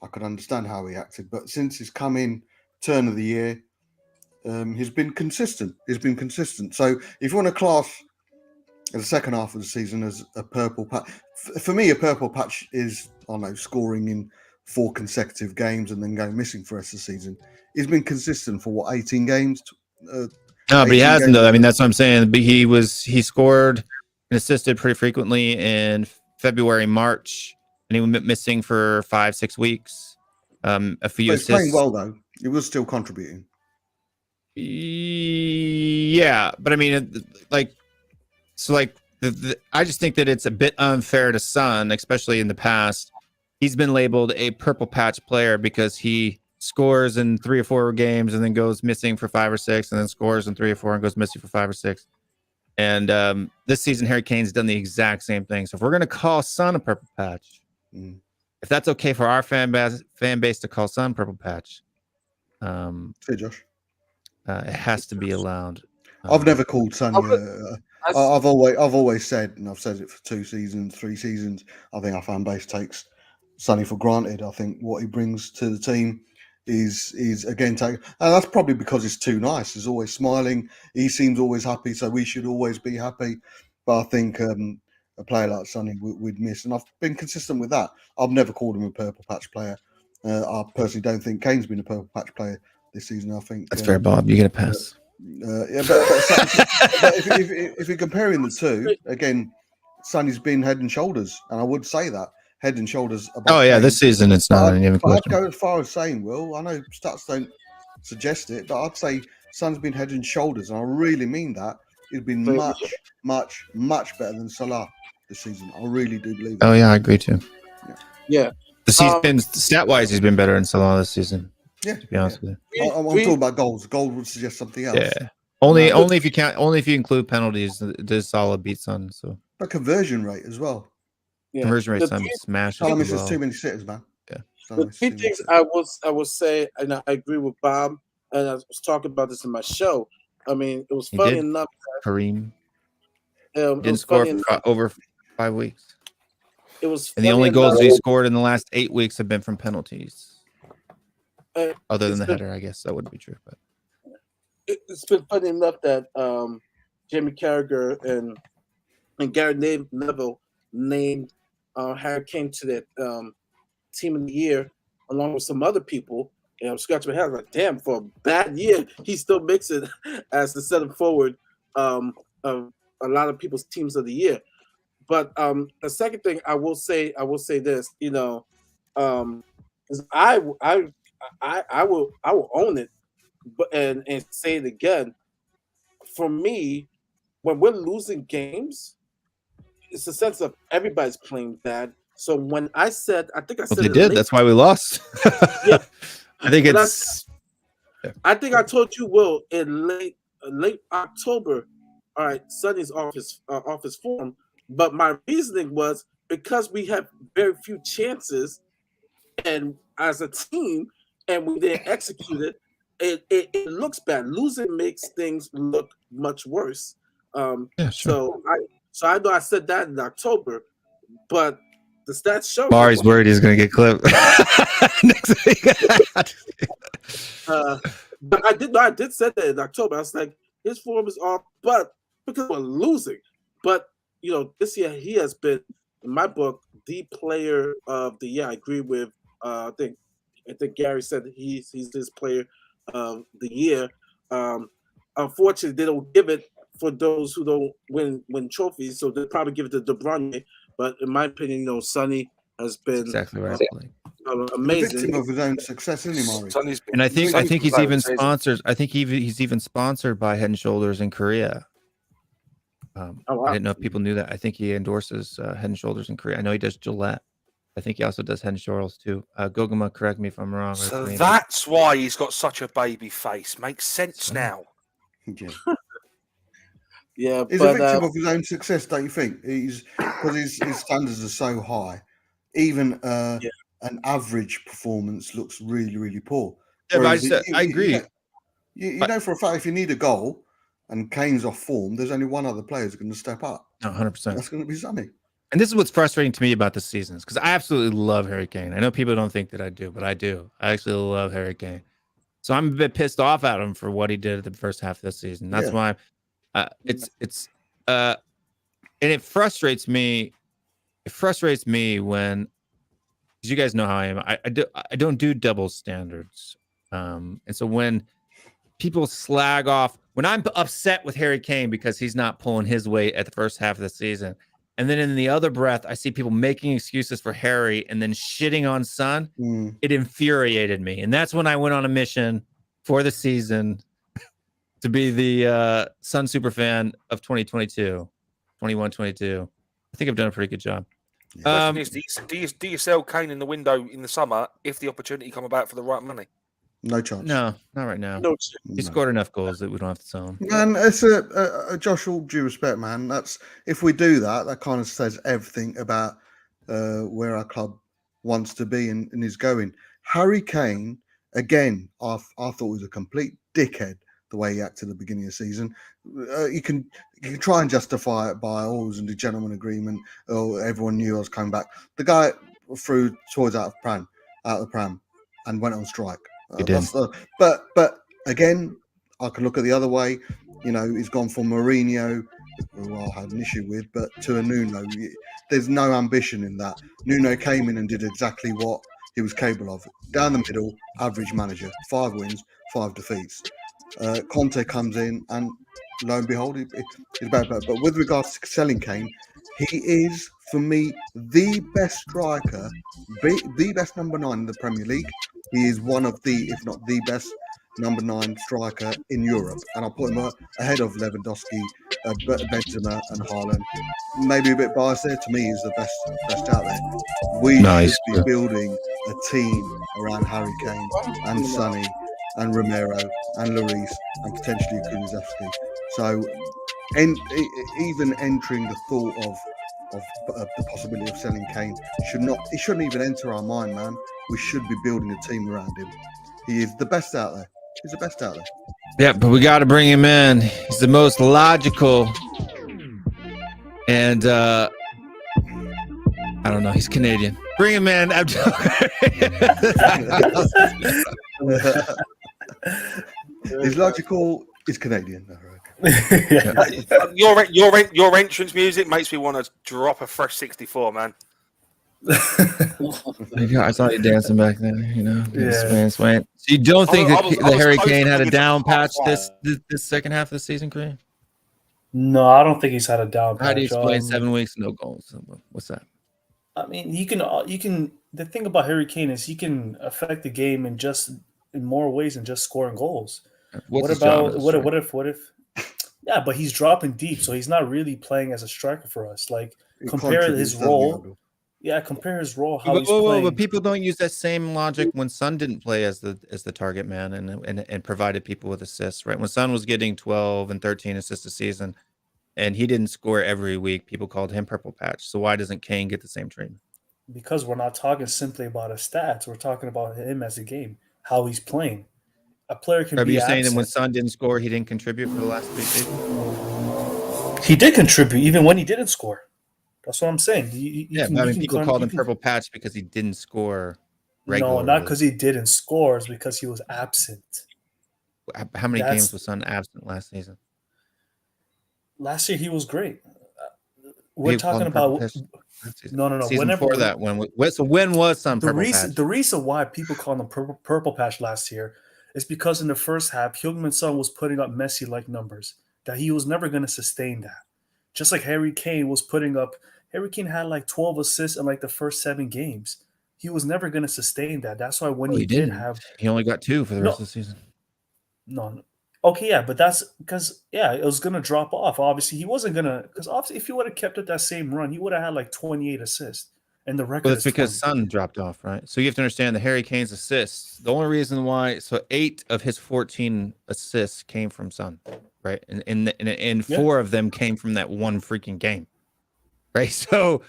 Speaker 6: I could understand how he acted. But since he's come in, turn of the year, he's been consistent. So if you want to class the second half of the season as a purple patch, for me, a purple patch is, I don't know, scoring in 4 consecutive games and then going missing for the rest of the season. He's been consistent for 18 games?
Speaker 2: No, but he hasn't though. I mean, that's what I'm saying. But he scored and assisted pretty frequently in February, March, and he went missing for 5-6 weeks. A few assists.
Speaker 6: He's playing well though. He was still contributing.
Speaker 2: Yeah, but I mean, I just think that it's a bit unfair to Son, especially in the past. He's been labeled a purple patch player because he scores in 3 or 4 games and then goes missing for 5 or 6, and then scores in 3 or 4 and goes missing for 5 or 6. And this season, Harry Kane's done the exact same thing. So if we're going to call Son a purple patch, if that's okay for our fan base to call Son purple patch,
Speaker 6: say Josh,
Speaker 2: it has to be allowed.
Speaker 6: I've never called Son. I've always said, and I've said it for 2 seasons, 3 seasons. I think our fan base takes Sonny for granted. I think what he brings to the team is again taken, and that's probably because he's too nice. He's always smiling. He seems always happy, so we should always be happy. But I think a player like Sonny we'd miss, and I've been consistent with that. I've never called him a purple patch player. I personally don't think Kane's been a purple patch player this season. I think
Speaker 2: that's fair, Bob. You get a pass.
Speaker 6: But if you're comparing the two, again, Sonny's been head and shoulders, and I would say that head and shoulders above Kane.
Speaker 2: This season it's not even
Speaker 6: question.
Speaker 2: question.
Speaker 6: I'd go as far as saying, Will, I know stats don't suggest it, but I'd say Son's been head and shoulders, and I really mean that. He's been much better than Salah this season. I really do believe it.
Speaker 2: Oh yeah, I agree too.
Speaker 4: Yeah.
Speaker 2: He's been stat-wise, he's been better than Salah this season.
Speaker 6: Yeah,
Speaker 2: To be honest with you.
Speaker 6: I'm talking about goals. Goals would suggest something else.
Speaker 2: Yeah. Only if you count. Only if you include penalties. Does Salah beat Son? So
Speaker 6: But conversion rate as well.
Speaker 4: Yeah.
Speaker 2: conversion rate,
Speaker 4: The
Speaker 2: Son
Speaker 4: three-
Speaker 2: smashes.
Speaker 6: Salah
Speaker 2: as
Speaker 6: misses
Speaker 2: well.
Speaker 6: too many sitters, man.
Speaker 2: Yeah.
Speaker 6: Salah
Speaker 4: The
Speaker 6: misses
Speaker 4: three
Speaker 6: too many
Speaker 4: things
Speaker 6: sitters.
Speaker 4: I would say, and I agree with Bob, and I was talking about this in my show. I mean, it was
Speaker 2: He
Speaker 4: funny
Speaker 2: did.
Speaker 4: enough.
Speaker 2: Kareem
Speaker 4: It
Speaker 2: didn't
Speaker 4: was
Speaker 2: score
Speaker 4: funny
Speaker 2: for over 5 weeks,
Speaker 4: It was
Speaker 2: and the
Speaker 4: funny
Speaker 2: only goals
Speaker 4: enough-
Speaker 2: he scored in the last 8 weeks have been from penalties. Other than
Speaker 4: it's
Speaker 2: the
Speaker 4: been-
Speaker 2: header, I guess that wouldn't be true. But
Speaker 4: It's been funny enough that Jamie Carragher and Gary Neville named Harry Kane to that team of the year along with some other people. And I'm scratching my head like, damn, for a bad year, he still makes it as the center forward of a lot of people's teams of the year. But the second thing I will say this, you know, is I will own it, but and say it again. For me, when we're losing games, it's a sense of everybody's playing bad. So when I said, I think I said
Speaker 2: they
Speaker 4: it
Speaker 2: did.
Speaker 4: late-
Speaker 2: That's why we lost.
Speaker 4: Yeah.
Speaker 2: I think
Speaker 4: But
Speaker 2: it's.
Speaker 4: I think I told you, Will, in late October. All right, Sonny's off his form, but my reasoning was because we had very few chances, and as a team, and we didn't execute it. It looks bad. Losing makes things look much worse.
Speaker 2: Yeah, sure.
Speaker 4: So I know I said that in October, but the stats show.
Speaker 2: Mari's worried he's going to get clipped next week.
Speaker 4: But I did say that in October. I was like, his form is off, but because we're losing. But you know, this year he has been, in my book, the player of the year. I agree with. I think Gary said that he's this player of the year. Unfortunately, they don't give it for those who don't win trophies, so they probably give it to De Bruyne. But in my opinion, you know, Sonny has been
Speaker 2: Exactly right.
Speaker 4: amazing.
Speaker 6: Victim of his own success, isn't he, Mari?
Speaker 8: Sonny's been-
Speaker 2: And I think
Speaker 8: Sonny's been
Speaker 2: he's
Speaker 8: playing
Speaker 2: even
Speaker 8: this season.
Speaker 2: sponsored. I think he's even sponsored by Head and Shoulders in Korea.
Speaker 4: Oh, wow.
Speaker 2: I didn't know if people knew that. I think he endorses Head and Shoulders in Korea. I know he does Gillette. I think he also does Head and Shoulders too. Goguma, correct me if I'm wrong.
Speaker 8: So
Speaker 2: Korean.
Speaker 8: that's why he's got such a baby face. Makes sense now.
Speaker 6: Yeah.
Speaker 4: Yeah,
Speaker 6: He's
Speaker 4: but
Speaker 6: a victim of his own success, don't you think? He's because his standards are so high. Even an average performance looks really, really poor.
Speaker 2: Yeah, but
Speaker 6: Whereas
Speaker 2: I agree.
Speaker 6: You know for a fact if you need a goal and Kane's off form, there's only one other player who's going to step up.
Speaker 2: 100%.
Speaker 6: That's going to be Sonny.
Speaker 2: And this is what's frustrating to me about the seasons because I absolutely love Harry Kane. I know people don't think that I do, but I do. I actually love Harry Kane. So I'm a bit pissed off at him for what he did at the first half of the season. That's why and it frustrates me. It frustrates me when, because you guys know how I am. I don't do double standards. And so when people slag off, when I'm upset with Harry Kane because he's not pulling his weight at the first half of the season, and then in the other breath, I see people making excuses for Harry and then shitting on Son, it infuriated me. And that's when I went on a mission for the season to be the Son superfan of 2022, 21-22. I think I've done a pretty good job.
Speaker 8: Question is, do you sell Kane in the window in the summer if the opportunity come about for the right money?
Speaker 6: No chance.
Speaker 2: No, not right now.
Speaker 4: no,
Speaker 2: He scored enough goals that we don't have to sell him.
Speaker 6: Man, it's a Josh, all due respect, man. That's if we do that, that kind of says everything about where our club wants to be and is going. Harry Kane, again, I thought was a complete dickhead the way he acted at the beginning of the season. You can try and justify it by it was in the gentleman agreement. Oh, everyone knew I was coming back. The guy threw toys out of the pram, and went on strike.
Speaker 2: He did.
Speaker 6: But again, I can look at the other way. You know, he's gone from Mourinho, who I had an issue with, but to a Nuno. There's no ambition in that. Nuno came in and did exactly what he was capable of. Down the middle, average manager. 5 wins, 5 defeats. Conte comes in and lo and behold, he's bad. But with regards to selling Kane, he is, for me, the best striker, the best number 9 in the Premier League. He is one of the, if not the best number 9 striker in Europe, and I'll put him ahead of Lewandowski, Benzema, and Haaland. Maybe a bit biased there. To me, he's the best out there. We
Speaker 2: Nice.
Speaker 6: should be building a team around Harry Kane and Sonny and Romero and Lloris and potentially Kulusevski. So, even entering the thought of the possibility of selling Kane shouldn't even enter our mind, man. We should be building a team around him. He is the best out there. He's the best out there.
Speaker 2: Yeah, but we got to bring him in. He's the most logical. And I don't know. He's Canadian. Bring him in.
Speaker 6: He's logical. He's Canadian.
Speaker 8: Your entrance music makes me want to drop a fresh 64, man.
Speaker 2: I saw you dancing back there, you know.
Speaker 9: Yeah.
Speaker 2: Swaying. So you don't think
Speaker 8: I was
Speaker 2: the Harry
Speaker 8: close
Speaker 2: Kane
Speaker 8: to
Speaker 2: had a
Speaker 8: giving
Speaker 2: down
Speaker 8: the top
Speaker 2: patch
Speaker 8: five.
Speaker 2: this second half of the season, Kareem?
Speaker 9: No, I don't think he's had a down patch.
Speaker 2: How do you explain 7 weeks no goals? What's that?
Speaker 9: I mean, you can. The thing about Harry Kane is he can affect the game in more ways than just scoring goals.
Speaker 2: What
Speaker 9: if? Yeah, but he's dropping deep, so he's not really playing as a striker for us. Like compare his role. Yeah, compare his role. How he's playing.
Speaker 2: But people don't use that same logic when Son didn't play as the target man and provided people with assists, right? When Son was getting 12 and 13 assists a season, and he didn't score every week, people called him purple patch. So why doesn't Kane get the same treatment?
Speaker 9: Because we're not talking simply about his stats. We're talking about him as a game, how he's playing. A player can be
Speaker 2: you saying
Speaker 9: absent.
Speaker 2: that when Son didn't score, he didn't contribute for the last 3 seasons?
Speaker 9: He did contribute even when he didn't score. That's what I'm saying.
Speaker 2: People called him purple patch because he didn't score regularly.
Speaker 9: No, not because he didn't score. It's because he was absent.
Speaker 2: How many games was Son absent last season?
Speaker 9: Last year he was great. We're talking about no.
Speaker 2: Season before that, when was Son purple patch?
Speaker 9: The reason why people call him purple patch last year is because in the first half, Heung-min Son was putting up Messi-like numbers that he was never going to sustain that. Just like Harry Kane was putting up. Harry Kane had like 12 assists in like the first 7 games. He was never going to sustain that. That's why when he did have,
Speaker 2: he only got 2 for the rest of the season.
Speaker 9: No. Okay, yeah, but that's because it was going to drop off. Obviously, he wasn't going to, because obviously, if he would have kept up that same run, he would have had like 28 assists, and the record.
Speaker 2: Well, it's because Son dropped off, right? So you have to understand the Harry Kane's assists. The only reason why, 8 of his 14 assists came from Son, right? And 4 of them came from that one freaking game, right? So,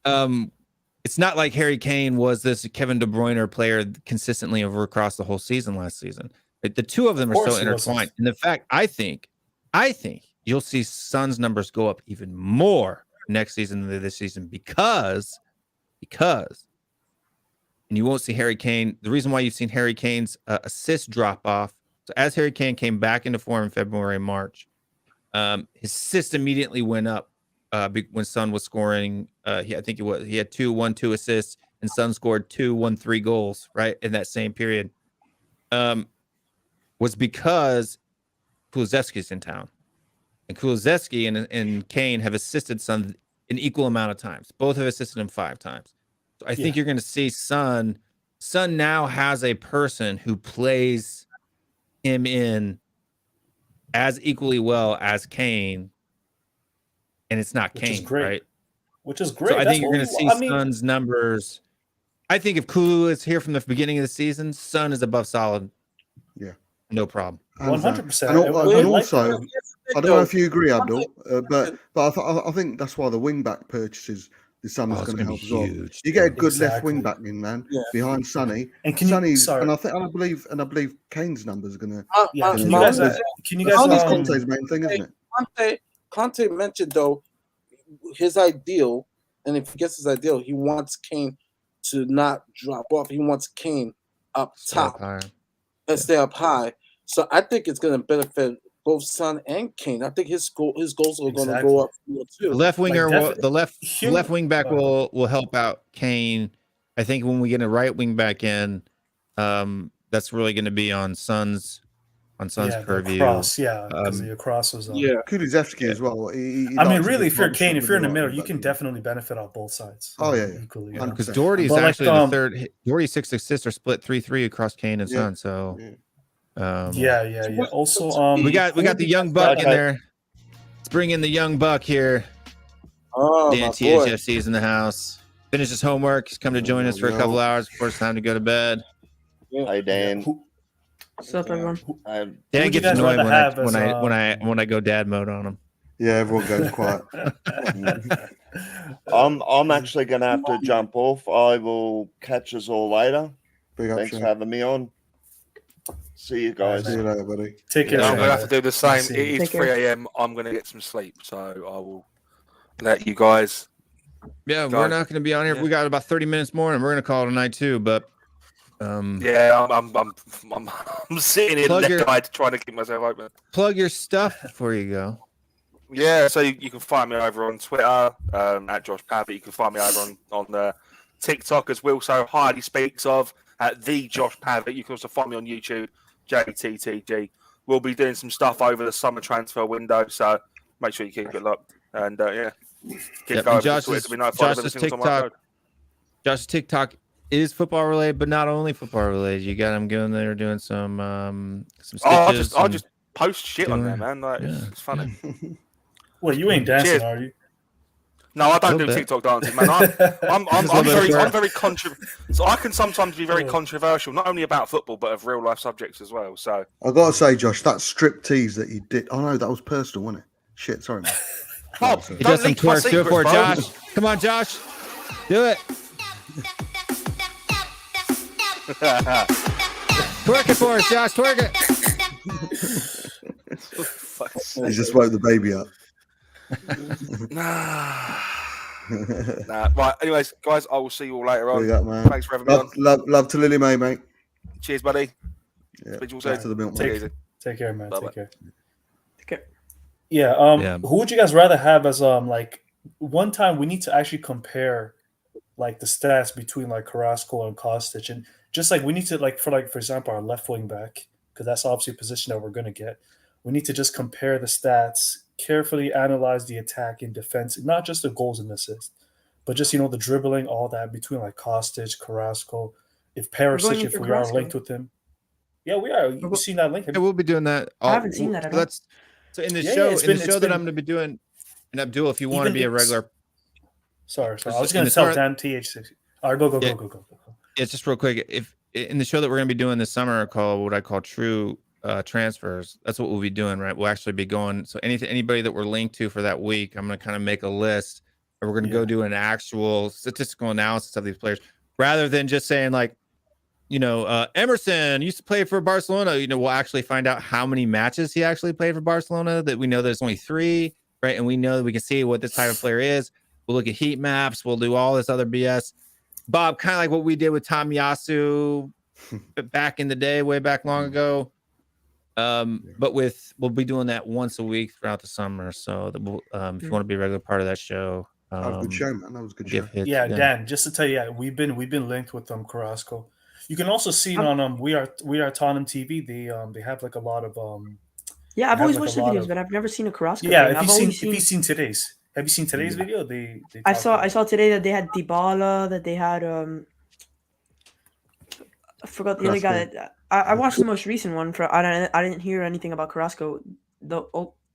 Speaker 2: it's not like Harry Kane was this Kevin De Bruyne player consistently across the whole season last season. The 2 of them are so intertwined. And the fact, I think you'll see Son's numbers go up even more next season than this season because, and you won't see Harry Kane. The reason why you've seen Harry Kane's assist drop off. So as Harry Kane came back into form in February and March, his assist immediately went up when Son was scoring. He had 2 assists, and Son scored 3 goals right in that same period. Was because Kulusevski's in town. And Kulusevski and Kane have assisted Son an equal amount of times. Both have assisted him 5 times. So I think you're going to see Son. Son now has a person who plays him in as equally well as Kane. And it's not Kane, right?
Speaker 9: Which is great.
Speaker 2: So I think you're going to see Son's numbers. I think if Kulu is here from the beginning of the season, Son is above solid.
Speaker 6: Yeah.
Speaker 2: No problem.
Speaker 9: 100%.
Speaker 6: And also, I don't know if you agree, Abdul, but I think that's why the wing back purchases this summer is going to help as well. You get a good left wing back in, man, behind Sonny. And I believe Kane's numbers are going to.
Speaker 9: Can you guys?
Speaker 6: That's Conte's main thing, isn't it?
Speaker 4: Conte mentioned though his ideal, and if he gets his ideal, he wants Kane to not drop off. He wants Kane up top. And stay up high. So I think it's going to benefit both Son and Kane. I think his goals are going to go up too.
Speaker 2: The left winger, the left wing back will help out Kane. I think when we get a right wing back in, that's really going to be on Son's purview.
Speaker 9: Because the cross was on.
Speaker 6: Kulusevski as well.
Speaker 9: Really, if you're Kane, if you're in the middle, you can definitely benefit on both sides. Equally.
Speaker 2: Because Doherty's actually the third. Doherty's 6 assists are split 3-3 across Kane and Son. So
Speaker 9: Yeah. Also,
Speaker 2: we got the young buck in
Speaker 7: Okay.
Speaker 2: there. Let's bring in the young buck here.
Speaker 4: Oh,
Speaker 2: Dan
Speaker 4: my boy.
Speaker 2: THFC is in the house. Finished his homework. He's come to join us for a couple hours before it's time to go to bed.
Speaker 7: Hey Dan.
Speaker 1: What's up, everyone?
Speaker 7: Um,
Speaker 2: Dan
Speaker 9: would you
Speaker 2: gets
Speaker 9: guys
Speaker 2: annoyed
Speaker 9: rather
Speaker 2: when
Speaker 9: have
Speaker 2: I
Speaker 9: as,
Speaker 2: go dad mode on him.
Speaker 6: Yeah, everyone goes quiet.
Speaker 7: I'm actually going to have to jump off. I will catch us all later.
Speaker 6: Big up,
Speaker 7: Thanks for
Speaker 6: Shane.
Speaker 7: having me on. See you guys.
Speaker 6: See you later, buddy.
Speaker 9: Take care.
Speaker 8: I'm going to have
Speaker 9: Shane.
Speaker 8: to do the same.
Speaker 9: See
Speaker 8: It
Speaker 9: you.
Speaker 8: is
Speaker 1: Take
Speaker 8: 3
Speaker 1: care.
Speaker 8: a.m. I'm going to get some sleep, so I will let you guys.
Speaker 2: Yeah,
Speaker 8: Go.
Speaker 2: we're not going to be on here.
Speaker 8: Yeah.
Speaker 2: We got about 30 minutes more, and we're going to call it a night too. But
Speaker 8: Yeah, I'm sitting here
Speaker 2: Plug your-
Speaker 8: left-eyed trying to keep myself open.
Speaker 2: plug your stuff before you go.
Speaker 8: Yeah, so you can find me over on Twitter at Josh Pavitt. You can find me over on TikTok, as Will so highly speaks of, at the Josh Pavitt. You can also find me on YouTube, JTTG. We'll be doing some stuff over the summer transfer window, so make sure you keep it locked. And keep
Speaker 2: Yep,
Speaker 8: going
Speaker 2: and
Speaker 8: to Twitter to be notified of
Speaker 2: Josh's
Speaker 8: everything that's on my road.
Speaker 2: Josh's TikTok is football related, but not only football related. You got him going there doing some stitches.
Speaker 8: I just post shit on there,
Speaker 2: doing-
Speaker 8: man. Like
Speaker 2: yeah.
Speaker 8: it's funny.
Speaker 9: Well, you ain't dancing,
Speaker 8: Cheers.
Speaker 9: are you?
Speaker 8: No, I don't
Speaker 2: Little
Speaker 8: do
Speaker 2: bit.
Speaker 8: TikTok dances, man. I'm
Speaker 2: Just a little bit of
Speaker 8: very controversial. So I can sometimes be very controversial, not only about football but of real life subjects as well. So
Speaker 6: I gotta say, Josh, that strip tease that you did. Oh no, that was personal, wasn't it? Shit, sorry, man.
Speaker 8: Bob,
Speaker 2: He
Speaker 8: don't
Speaker 2: does some
Speaker 8: leak my
Speaker 2: twerks. Do it
Speaker 8: secrets,
Speaker 2: for it,
Speaker 8: bro.
Speaker 2: Josh. Come on, Josh. Do it. Twerk it for us, Josh. Twerk it.
Speaker 6: He just woke the baby up.
Speaker 8: Nah. Right. Anyways, guys, I will see you all later on.
Speaker 6: Big up, man.
Speaker 8: Thanks for having me on.
Speaker 6: Love to Lily May, mate.
Speaker 8: Cheers, buddy.
Speaker 6: Yeah.
Speaker 8: Speak to you
Speaker 6: Back
Speaker 8: soon.
Speaker 6: to the milk,
Speaker 8: Take
Speaker 6: mate.
Speaker 8: it easy.
Speaker 9: Take care, man.
Speaker 8: Bye-bye.
Speaker 9: Take care.
Speaker 1: Take care.
Speaker 9: Yeah.
Speaker 2: Yeah.
Speaker 9: Who would you guys rather have as like one time we need to actually compare like the stats between like Carrasco and Kostic, and just like we need to for example our left wing back, because that's obviously a position that we're gonna get. We need to just compare the stats, carefully analyze the attack and defense, not just the goals and assists, but just the dribbling, all that between like Kostic, Carrasco, if
Speaker 1: going
Speaker 9: Perisic, if
Speaker 1: into
Speaker 9: we are
Speaker 1: Carrasco.
Speaker 9: linked with him. Yeah, we are. You've seen that link?
Speaker 2: Yeah, we'll be doing that.
Speaker 1: I haven't seen that at all.
Speaker 2: So in the
Speaker 9: Yeah,
Speaker 2: show,
Speaker 9: it's
Speaker 2: in
Speaker 9: been-
Speaker 2: the
Speaker 9: it's
Speaker 2: show that
Speaker 9: been-
Speaker 2: I'm going to be doing, and Abdul, if you want to
Speaker 9: Even
Speaker 2: be a
Speaker 9: it's-
Speaker 2: regular,
Speaker 9: Sorry. I was
Speaker 2: In
Speaker 9: going
Speaker 2: the
Speaker 9: to tell
Speaker 2: start-
Speaker 9: Dan TH6. All right, go.
Speaker 2: Yeah. It's just real quick. If in the show that we're going to be doing this summer, called what I call true transfers, that's what we'll be doing, right? We'll actually be going. So anybody that we're linked to for that week, I'm going to kind of make a list, and we're going to go do an actual statistical analysis of these players, rather than just saying like, Emerson used to play for Barcelona. We'll actually find out how many matches he actually played for Barcelona. That we know there's only 3, right? And we know that we can see what this type of player is. We'll look at heat maps. We'll do all this other BS. Bob, kind of like what we did with Tomiyasu back in the day, way back long ago. But we'll be doing that once a week throughout the summer. So that we'll, if you want to be a regular part of that show,
Speaker 6: That was a good show, man. That was a good show.
Speaker 2: give hits.
Speaker 9: Yeah, Dan, just to tell you, we've been linked with Carrasco. You can also see it on we are Tottenham TV. They have like a lot of
Speaker 1: Yeah, I've
Speaker 9: They have,
Speaker 1: always
Speaker 9: like,
Speaker 1: watched
Speaker 9: a
Speaker 1: the
Speaker 9: lot
Speaker 1: videos,
Speaker 9: of-
Speaker 1: but I've never seen a Carrasco.
Speaker 9: yeah.
Speaker 1: thing.
Speaker 9: If
Speaker 1: I've
Speaker 9: you've seen today's, have you seen today's video? They
Speaker 1: I
Speaker 9: talk
Speaker 1: saw
Speaker 9: about-
Speaker 1: today that they had Dybala, that they had I forgot the other guy. I watched the most recent one. I didn't hear anything about Carrasco.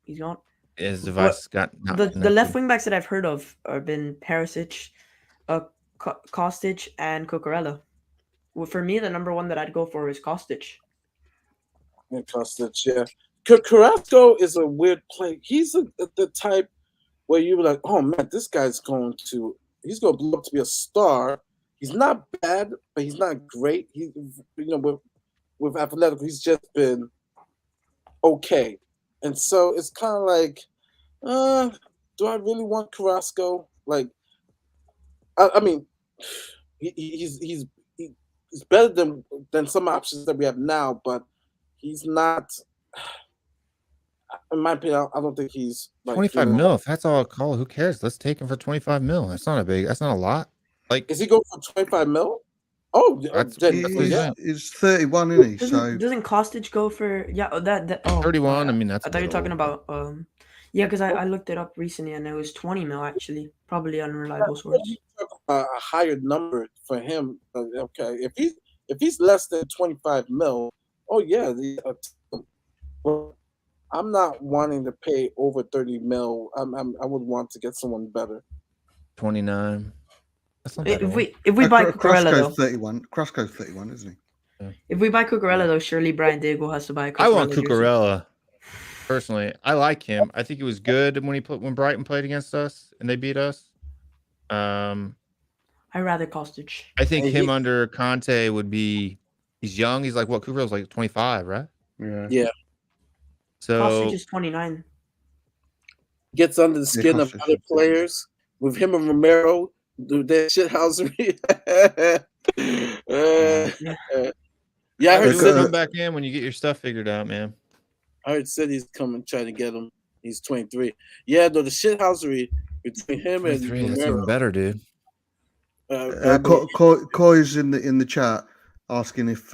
Speaker 1: He's gone.
Speaker 2: His device got not
Speaker 1: The
Speaker 2: connected.
Speaker 1: left wing backs that I've heard of have been Perisic, Kostic, and Cucurella. Well, for me, the number one that I'd go for is Kostic.
Speaker 4: Kostic, yeah. Carrasco is a weird play. He's the type where you were like, oh man, this guy's going to blow up to be a star. He's not bad, but he's not great. He, with Atletico, he's just been okay. And so it's kind of like, do I really want Carrasco? Like, I mean, he's better than some options that we have now, but he's not. In my opinion, I don't think he's like
Speaker 2: 25 mil. If that's all I'll call, who cares? Let's take him for 25 mil. That's not a lot. Like,
Speaker 4: is he going for 25 mil? Oh,
Speaker 2: That's-
Speaker 4: then,
Speaker 2: yeah.
Speaker 6: He's 31, isn't he? So
Speaker 1: Doesn't Kostic go for that? Oh,
Speaker 2: 31. I mean, that's.
Speaker 1: I thought you were talking about yeah, because I looked it up recently and it was 20 mil actually, probably unreliable source.
Speaker 4: a higher number for him. Okay, if he's less than 25 mil, Oh yeah, well, I'm not wanting to pay over 30 mil. I would want to get someone better.
Speaker 2: 29. That's not bad.
Speaker 10: If we buy Cucurella
Speaker 6: Krasko's
Speaker 10: though,
Speaker 6: 31. Krasko's 31, isn't he?
Speaker 10: if we buy Cucurella though, surely Brian Diego has to buy a Cucurella
Speaker 2: I want
Speaker 10: jersey.
Speaker 2: Cucurella. Personally, I like him. I think he was good when Brighton played against us and they beat us.
Speaker 10: I rather Kostic.
Speaker 2: I think him under Conte would be. He's young. He's like what? Cucurella's like 25, right?
Speaker 4: Yeah.
Speaker 2: So
Speaker 10: Kostic is 29.
Speaker 4: Gets under the skin of
Speaker 6: Kostic.
Speaker 4: other players. With him and Romero, do that shithousery. Yeah, I heard
Speaker 2: come back in when you get your stuff figured out, man.
Speaker 4: I heard City's coming trying to get him. He's 23. Yeah, though the shithousery between him and
Speaker 2: 23, that's
Speaker 4: Romero.
Speaker 2: even better, dude.
Speaker 6: Koi's in the chat asking if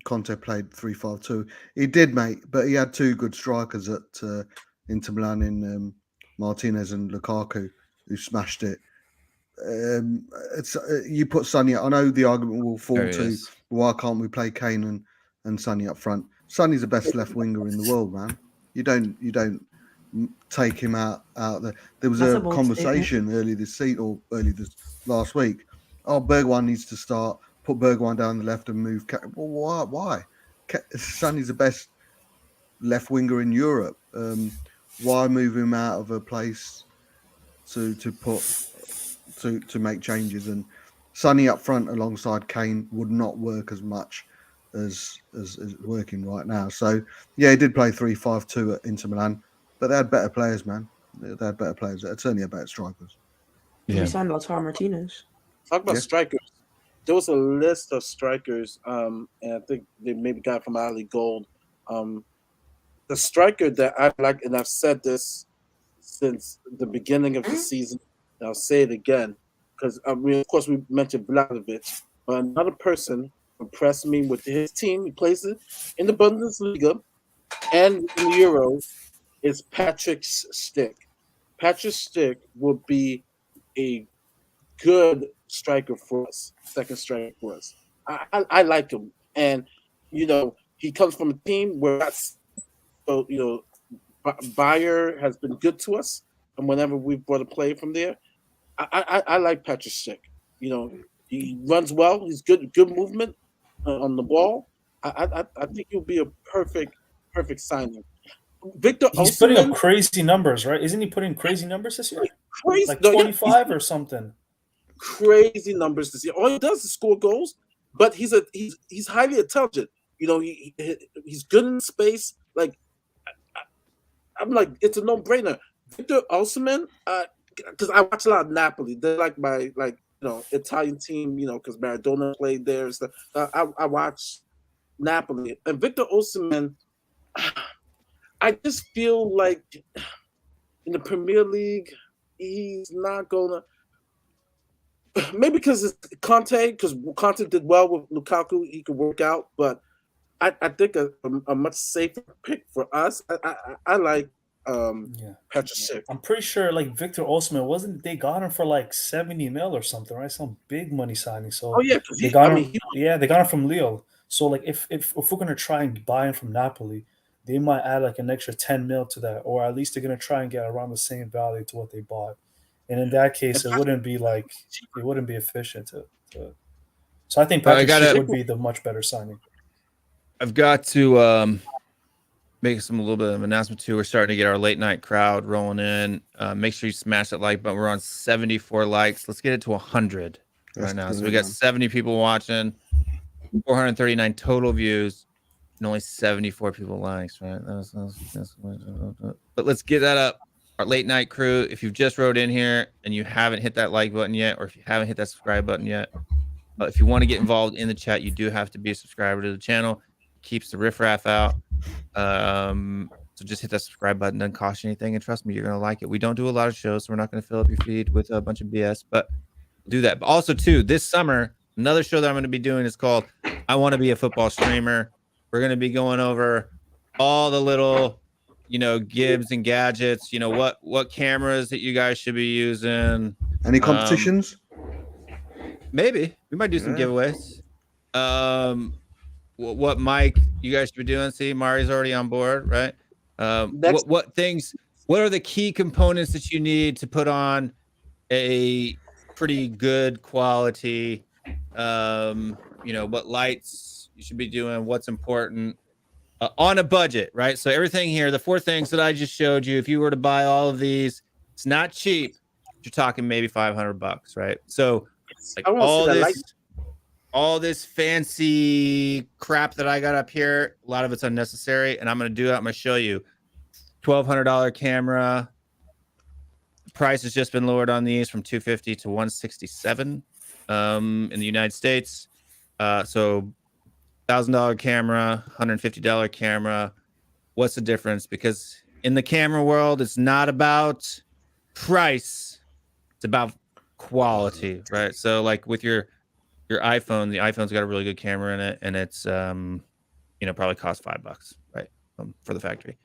Speaker 6: Conte played 3-5-2. He did, mate, but he had two good strikers at Inter Milan in Martinez and Lukaku, who smashed it. It's you put Sonny. I know the argument will fall
Speaker 2: There he
Speaker 6: to
Speaker 2: is.
Speaker 6: why can't we play Kane and Sonny up front? Sonny's the best left winger in the world, man. You don't take him out there. There was
Speaker 10: That's
Speaker 6: a
Speaker 10: a bold
Speaker 6: conversation early this season or early this last week. Oh, Bergwijn needs to start. Put Bergwijn down the left and move. Well, why? Sonny's the best left winger in Europe. Why move him out of a place to make changes? And Sonny up front alongside Kane would not work as much as working right now. So yeah, he did play 3-5-2 at Inter Milan, but they had better players, man. They had better players. It's only about strikers.
Speaker 10: We signed Lautaro Martinez.
Speaker 4: Talk about strikers. There was a list of strikers, and I think they maybe got from Ali Gold. The striker that I like, and I've said this since the beginning of the season, and I'll say it again, because I mean, of course, we mentioned Vlahovic, but another person impressed me with his team. He plays it in the Bundesliga and in the Euro. Is Patrick Schick. Patrick Schick would be a good striker for us, second striker for us. I like him, and he comes from a team where Bayer has been good to us, and whenever we've brought a player from there, I like Patrick Schick. He runs well. He's good movement on the ball. I think he'll be a perfect signing. Victor
Speaker 9: He's
Speaker 4: Osimhen,
Speaker 9: putting up crazy numbers, right? Isn't he putting crazy numbers this year?
Speaker 4: crazy,
Speaker 9: Like
Speaker 4: no, yeah,
Speaker 9: 25 or something.
Speaker 4: crazy numbers this year. All he does is score goals, but he's highly intelligent. He's good in space. Like I'm like, it's a no-brainer. Victor Osimhen, because I watch a lot of Napoli. They're like my Italian team. Because Maradona played there and stuff. I watch Napoli and Victor Osimhen. I just feel like in the Premier League, he's not gonna. Maybe because it's Conte, because Conte did well with Lukaku, he could work out. But I think a much safer pick for us. I like Patrick Schick.
Speaker 9: I'm pretty sure like Victor Osimhen they got him for like 70 mil or something, right? Some big money signing. So
Speaker 4: Oh yeah,
Speaker 9: they got him. They got him from Lille. So like if we're gonna try and buy him from Napoli, they might add like an extra 10 mil to that, or at least they're gonna try and get around the same value to what they bought. And in that case, it wouldn't be efficient to. So I think Patrick Schick would be the much better signing.
Speaker 2: I've got to make a little bit of an announcement too. We're starting to get our late night crowd rolling in. Make sure you smash that like button. We're on 74 likes. Let's get it to 100 right now. So we got 70 people watching, 439 total views, and only 74 people likes. Right? But let's get that up. Our late night crew. If you've just wrote in here and you haven't hit that like button yet, or if you haven't hit that subscribe button yet, if you want to get involved in the chat, you do have to be a subscriber to the channel. Keeps the riffraff out. So just hit that subscribe button. Doesn't cost you anything, and trust me, you're gonna like it. We don't do a lot of shows, so we're not gonna fill up your feed with a bunch of BS, but do that. But also too, this summer, another show that I'm gonna be doing is called I Want to Be a Football Streamer. We're gonna be going over all the little gibs and gadgets, what cameras that you guys should be using.
Speaker 6: Any competitions?
Speaker 2: Maybe we might do some giveaways. what Mike, you guys should be doing. See, Mari's already on board, right? What things? What are the key components that you need to put on a pretty good quality? What lights you should be doing? What's important on a budget, right? So everything here, the 4 things that I just showed you, if you were to buy all of these, it's not cheap. You're talking maybe $500, right? So like all this fancy crap that I got up here, a lot of it's unnecessary, and I'm going to do it. I'm going to show you $1,200 camera. The price has just been lowered on these from $250 to $167 in the United States. So $1,000 camera, $150 camera. What's the difference? Because in the camera world, it's not about price, it's about quality, right? So like with your iPhone, the iPhone's got a really good camera in it, and it's probably costs $5, right, for the factory.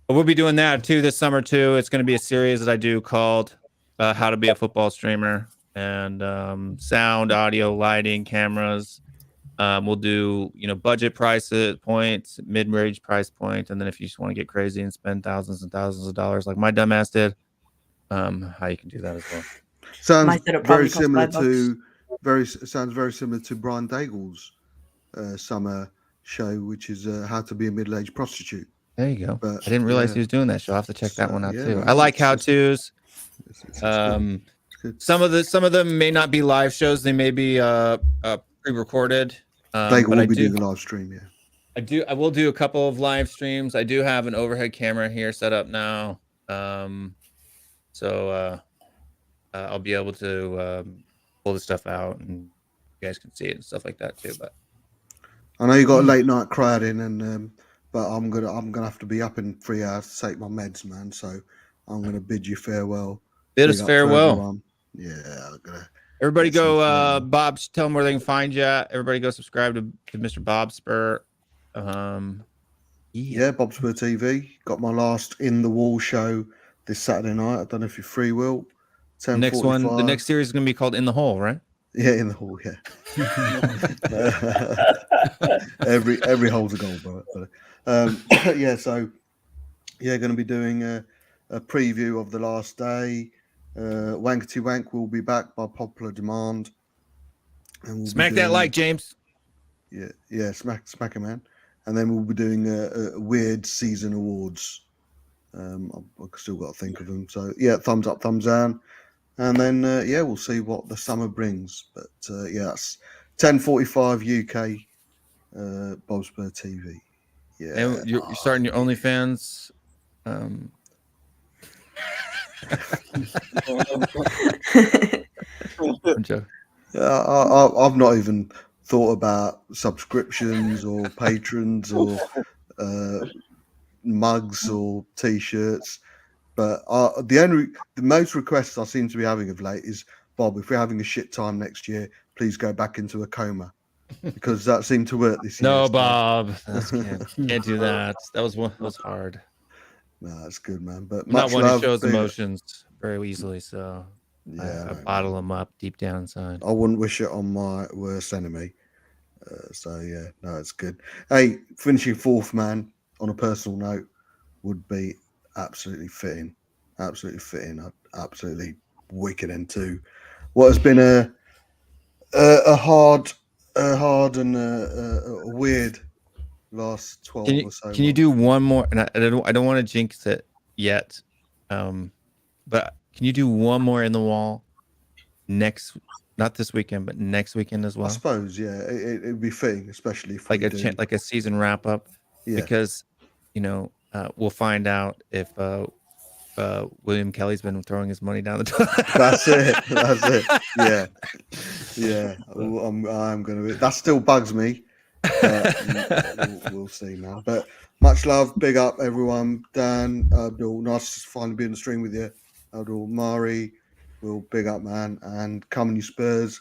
Speaker 2: But we'll be doing that too this summer too. It's going to be a series that I do called "How to Be a Football Streamer," and sound, audio, lighting, cameras. We'll do budget price points, mid-range price point, and then if you just want to get crazy and spend thousands and thousands of dollars, like my dumbass did, how you can do that as well.
Speaker 6: Sounds very similar to Brian Daigle's summer show, which is How to Be a Middle-Aged Prostitute.
Speaker 2: There you go. But I didn't realize he was doing that show. I'll have to check that one out too.
Speaker 6: Man,
Speaker 2: I like how-tos. Some of them may not be live shows. They may be pre-recorded.
Speaker 6: Daigle will be doing the live stream, yeah.
Speaker 2: I will do a couple of live streams. I do have an overhead camera here set up now. So I'll be able to pull the stuff out, and you guys can see it and stuff like that too. But
Speaker 6: I know you got a late night crowd in, and but I'm gonna have to be up in 3 hours to take my meds, man. So I'm gonna bid you farewell.
Speaker 2: Bid us farewell.
Speaker 6: Yeah, I'm gonna.
Speaker 2: Everybody go, Bob, tell them where they can find you at. Everybody go subscribe to Mr. Bob Spur.
Speaker 6: Yeah, Bob Spur TV. Got my last In the Wall show this Saturday night. I don't know if you're free, Will.
Speaker 2: The next series is going to be called In the Hole, right?
Speaker 6: Yeah, In the Hole, yeah. every hole's a goal, bro. Yeah, so, yeah, going to be doing a preview of the last day. Wankety Wank will be back by popular demand. And we'll
Speaker 2: smack that like, James.
Speaker 6: Yeah, smack it, man. And then we'll be doing a weird season awards. I've still got to think of them. So yeah, thumbs up, thumbs down, and then we'll see what the summer brings. But it's 10:45 UK, Bob Spur TV. Yeah,
Speaker 2: and you're starting your OnlyFans.
Speaker 6: I've not even thought about subscriptions or patrons or mugs or t-shirts, but the most requests I seem to be having of late is, Bob, if we're having a shit time next year, please go back into a coma, because that seemed to work this year.
Speaker 2: No, Bob, can't do that. That was hard.
Speaker 6: No, that's good, man. But
Speaker 2: I'm not one who shows emotions very easily, so yeah, I bottle them up deep down inside.
Speaker 6: I wouldn't wish it on my worst enemy. So yeah, no, it's good. Hey, finishing fourth, man, on a personal note, would be absolutely fitting. Absolutely wicked into what has been a hard and a weird last 12 or so.
Speaker 2: Can you do one more? And I don't want to jinx it yet, but can you do one more in the wall not this weekend, but next weekend as well?
Speaker 6: I suppose, yeah, it'd be fitting, especially if
Speaker 2: like a season wrap up, because we'll find out if William Kelly's been throwing his money down the toilet.
Speaker 6: That's it. Yeah. I'm gonna be. That still bugs me. We'll see, man. But much love, big up everyone. Dan, Abdul, nice to finally be in the stream with you. Abdul, Mari, Will, big up, man. And coming, you Spurs.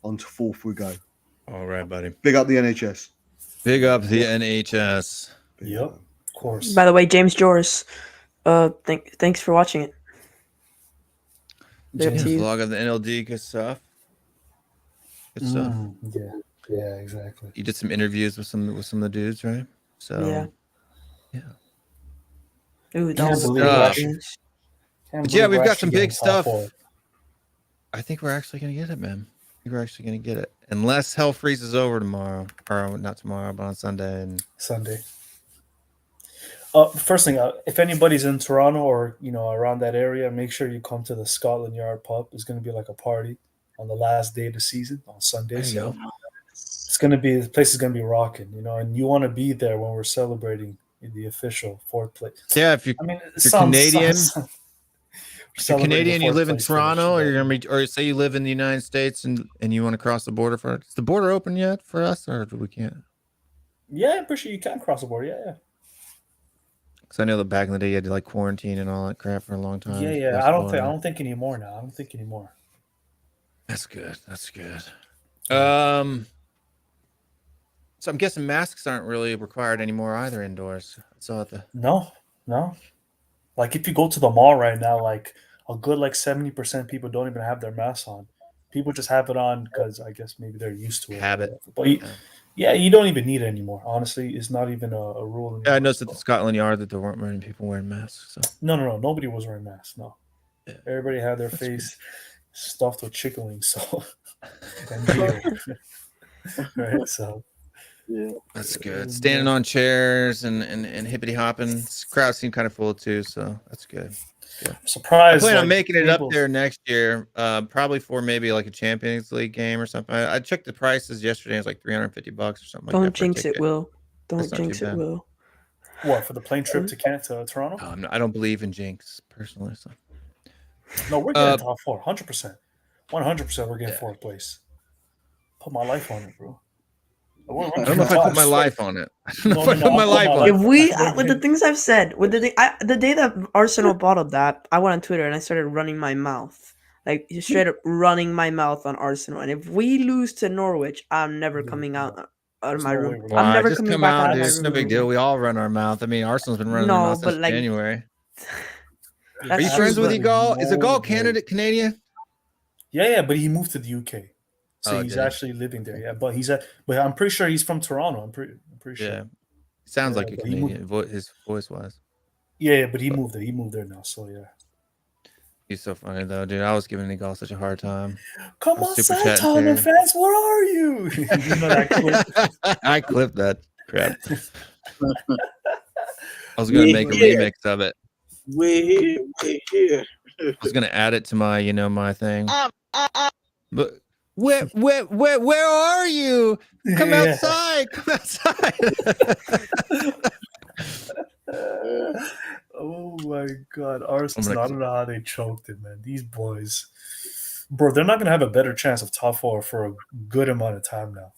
Speaker 6: On to fourth we go.
Speaker 2: All right, buddy.
Speaker 6: Big up the NHS.
Speaker 2: Big up the NHS.
Speaker 9: Yep, of course.
Speaker 10: By the way, James Joris, thanks for watching it.
Speaker 2: Vlog of the NLD, good stuff.
Speaker 9: Yeah. Yeah, exactly.
Speaker 2: You did some interviews with some of the dudes, right? So
Speaker 10: Yeah. Ooh, that
Speaker 9: Can't
Speaker 10: was a
Speaker 9: believe
Speaker 10: good
Speaker 9: we're
Speaker 10: experience.
Speaker 2: But yeah, we've
Speaker 9: we're
Speaker 2: got some
Speaker 9: actually
Speaker 2: big
Speaker 9: getting top
Speaker 2: stuff.
Speaker 9: four.
Speaker 2: I think we're actually gonna get it, man. I think we're actually gonna get it, unless hell freezes over tomorrow, or not tomorrow, but on Sunday. And
Speaker 9: Sunday. First thing, if anybody's in Toronto or around that area, make sure you come to the Scotland Yard pub. It's going to be like a party on the last day of the season on Sunday.
Speaker 2: there you
Speaker 9: So
Speaker 2: go.
Speaker 9: the place is going to be rocking, and you want to be there when we're celebrating the official fourth place.
Speaker 2: Yeah, if you're Canadian, if you're Canadian, you live in Toronto, or or say you live in the United States and you want to cross the border is the border open yet for us, or we can't?
Speaker 9: Yeah, I'm pretty sure you can cross the border. Yeah.
Speaker 2: Because I know that back in the day you had to like quarantine and all that crap for a long time.
Speaker 9: Yeah. I don't think anymore now. I don't think anymore.
Speaker 2: That's good. That's good. So I'm guessing masks aren't really required anymore either indoors. So
Speaker 9: No. Like if you go to the mall right now, like a good 70% people don't even have their masks on. People just have it on because I guess maybe they're used to it.
Speaker 2: habit.
Speaker 9: But you don't even need it anymore. Honestly, it's not even a rule anymore.
Speaker 2: Yeah, I noticed at the Scotland Yard that there weren't many people wearing masks. So.
Speaker 9: No. Nobody was wearing masks. No.
Speaker 2: Yeah.
Speaker 9: Everybody had their face stuffed with chicken wings. So and beer. Right. So
Speaker 4: Yeah.
Speaker 2: That's good. Standing on chairs and hippity hopping. Crowd seemed kind of full too, so that's good.
Speaker 9: I'm surprised.
Speaker 2: I plan on making it up there next year, probably for maybe like a Champions League game or something. I checked the prices yesterday. It was like $350 or something.
Speaker 10: Don't
Speaker 2: like that
Speaker 10: jinx it, Will. Don't jinx it, Will.
Speaker 9: What, for the plane trip to Toronto?
Speaker 2: I don't believe in jinx personally. So.
Speaker 9: No, we're getting top four, 100%. 100% we're getting fourth place. Put my life on it, bro.
Speaker 2: I don't know if I put my life on it. I don't know if I put my life on it.
Speaker 10: If we, with the things I've said, with the day that Arsenal bottled that, I went on Twitter and I started running my mouth, like straight up running my mouth on Arsenal. And if we lose to Norwich, I'm never coming out of my room. I'm never
Speaker 2: just
Speaker 10: coming
Speaker 2: come
Speaker 10: back
Speaker 2: out,
Speaker 10: out of
Speaker 2: dude.
Speaker 10: my
Speaker 2: It's
Speaker 10: room.
Speaker 2: no big deal. We all run our mouth. I mean, Arsenal's been running their mouth since January. Are you friends with Egal? Is Egal Canadian?
Speaker 9: Yeah, but he moved to the UK. So he's
Speaker 2: did he?
Speaker 9: actually living there. Yeah, but but I'm pretty sure he's from Toronto. I'm pretty sure.
Speaker 2: Yeah, sounds like a Canadian. His voice was.
Speaker 9: Yeah, but he moved there. He moved there now. So yeah.
Speaker 2: He's so funny though, dude. I was giving Egal such a hard time.
Speaker 9: Come on, Tottenham fans, where are you? You know that clip?
Speaker 2: I clipped that crap. I was gonna make a remix of it.
Speaker 4: We're here.
Speaker 2: I was gonna add it to my, my thing. But where are you? Come outside! Come outside!
Speaker 9: Oh my God, Arsenal! I don't know how they choked it, man. These boys, bro, they're not gonna have a better chance of top four for a good amount of time now.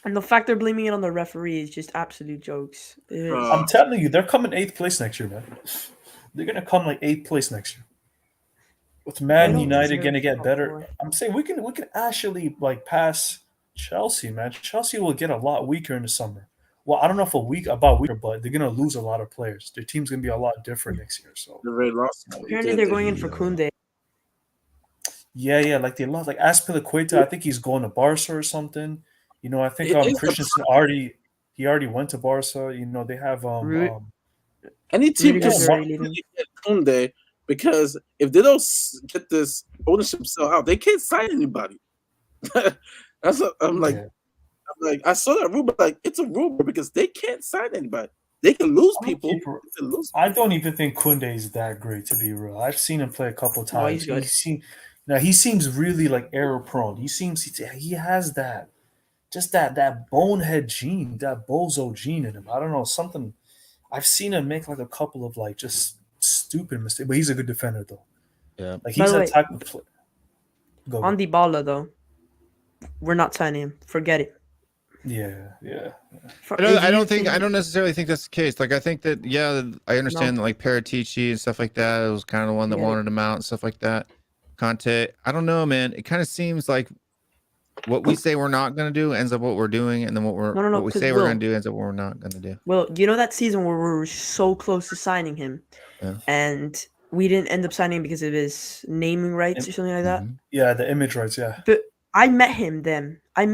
Speaker 10: And the fact they're blaming it on the referee is just absolute jokes.
Speaker 9: I'm telling you, they're coming 8th place next year, man. They're gonna come 8th place next year. With Man United gonna get better, I'm saying we can actually pass Chelsea, man. Chelsea will get a lot weaker in the summer. Well, I don't know if weaker, but they're gonna lose a lot of players. Their team's gonna be a lot different next year. So
Speaker 4: they're very lost.
Speaker 10: Apparently, they're going in for Koundé.
Speaker 9: Yeah, they lost Azpilicueta. I think he's going to Barca or something. I think Christensen already went to Barca. They have
Speaker 4: any team can get Koundé. Because if they don't get this ownership sell out, they can't sign anybody. That's what I'm like. I saw that rumor. It's a rumor because they can't sign anybody. They can lose people.
Speaker 9: I don't even think Koundé is that great, to be real. I've seen him play a couple times. He seems really error prone. He has that bonehead gene, that bozo gene in him. I don't know, something. I've seen him make a couple of just stupid mistake, but he's a good defender though.
Speaker 2: Yeah,
Speaker 9: he's a type of player.
Speaker 10: On Dybala though, we're not signing him. Forget it.
Speaker 9: Yeah.
Speaker 2: I don't necessarily think that's the case. I think that I understand that Paratici and stuff like that. It was kind of the one that wanted him out and stuff like that. Conte, I don't know, man. It kind of seems like what we say we're not going to do ends up what we're doing, and then what we say we're going to do ends up what we're not going to do.
Speaker 10: Well, that season where we were so close to signing him, and we didn't end up signing him because of his naming rights or something like that.
Speaker 9: Yeah, the image rights. Yeah.
Speaker 10: But I met him then. You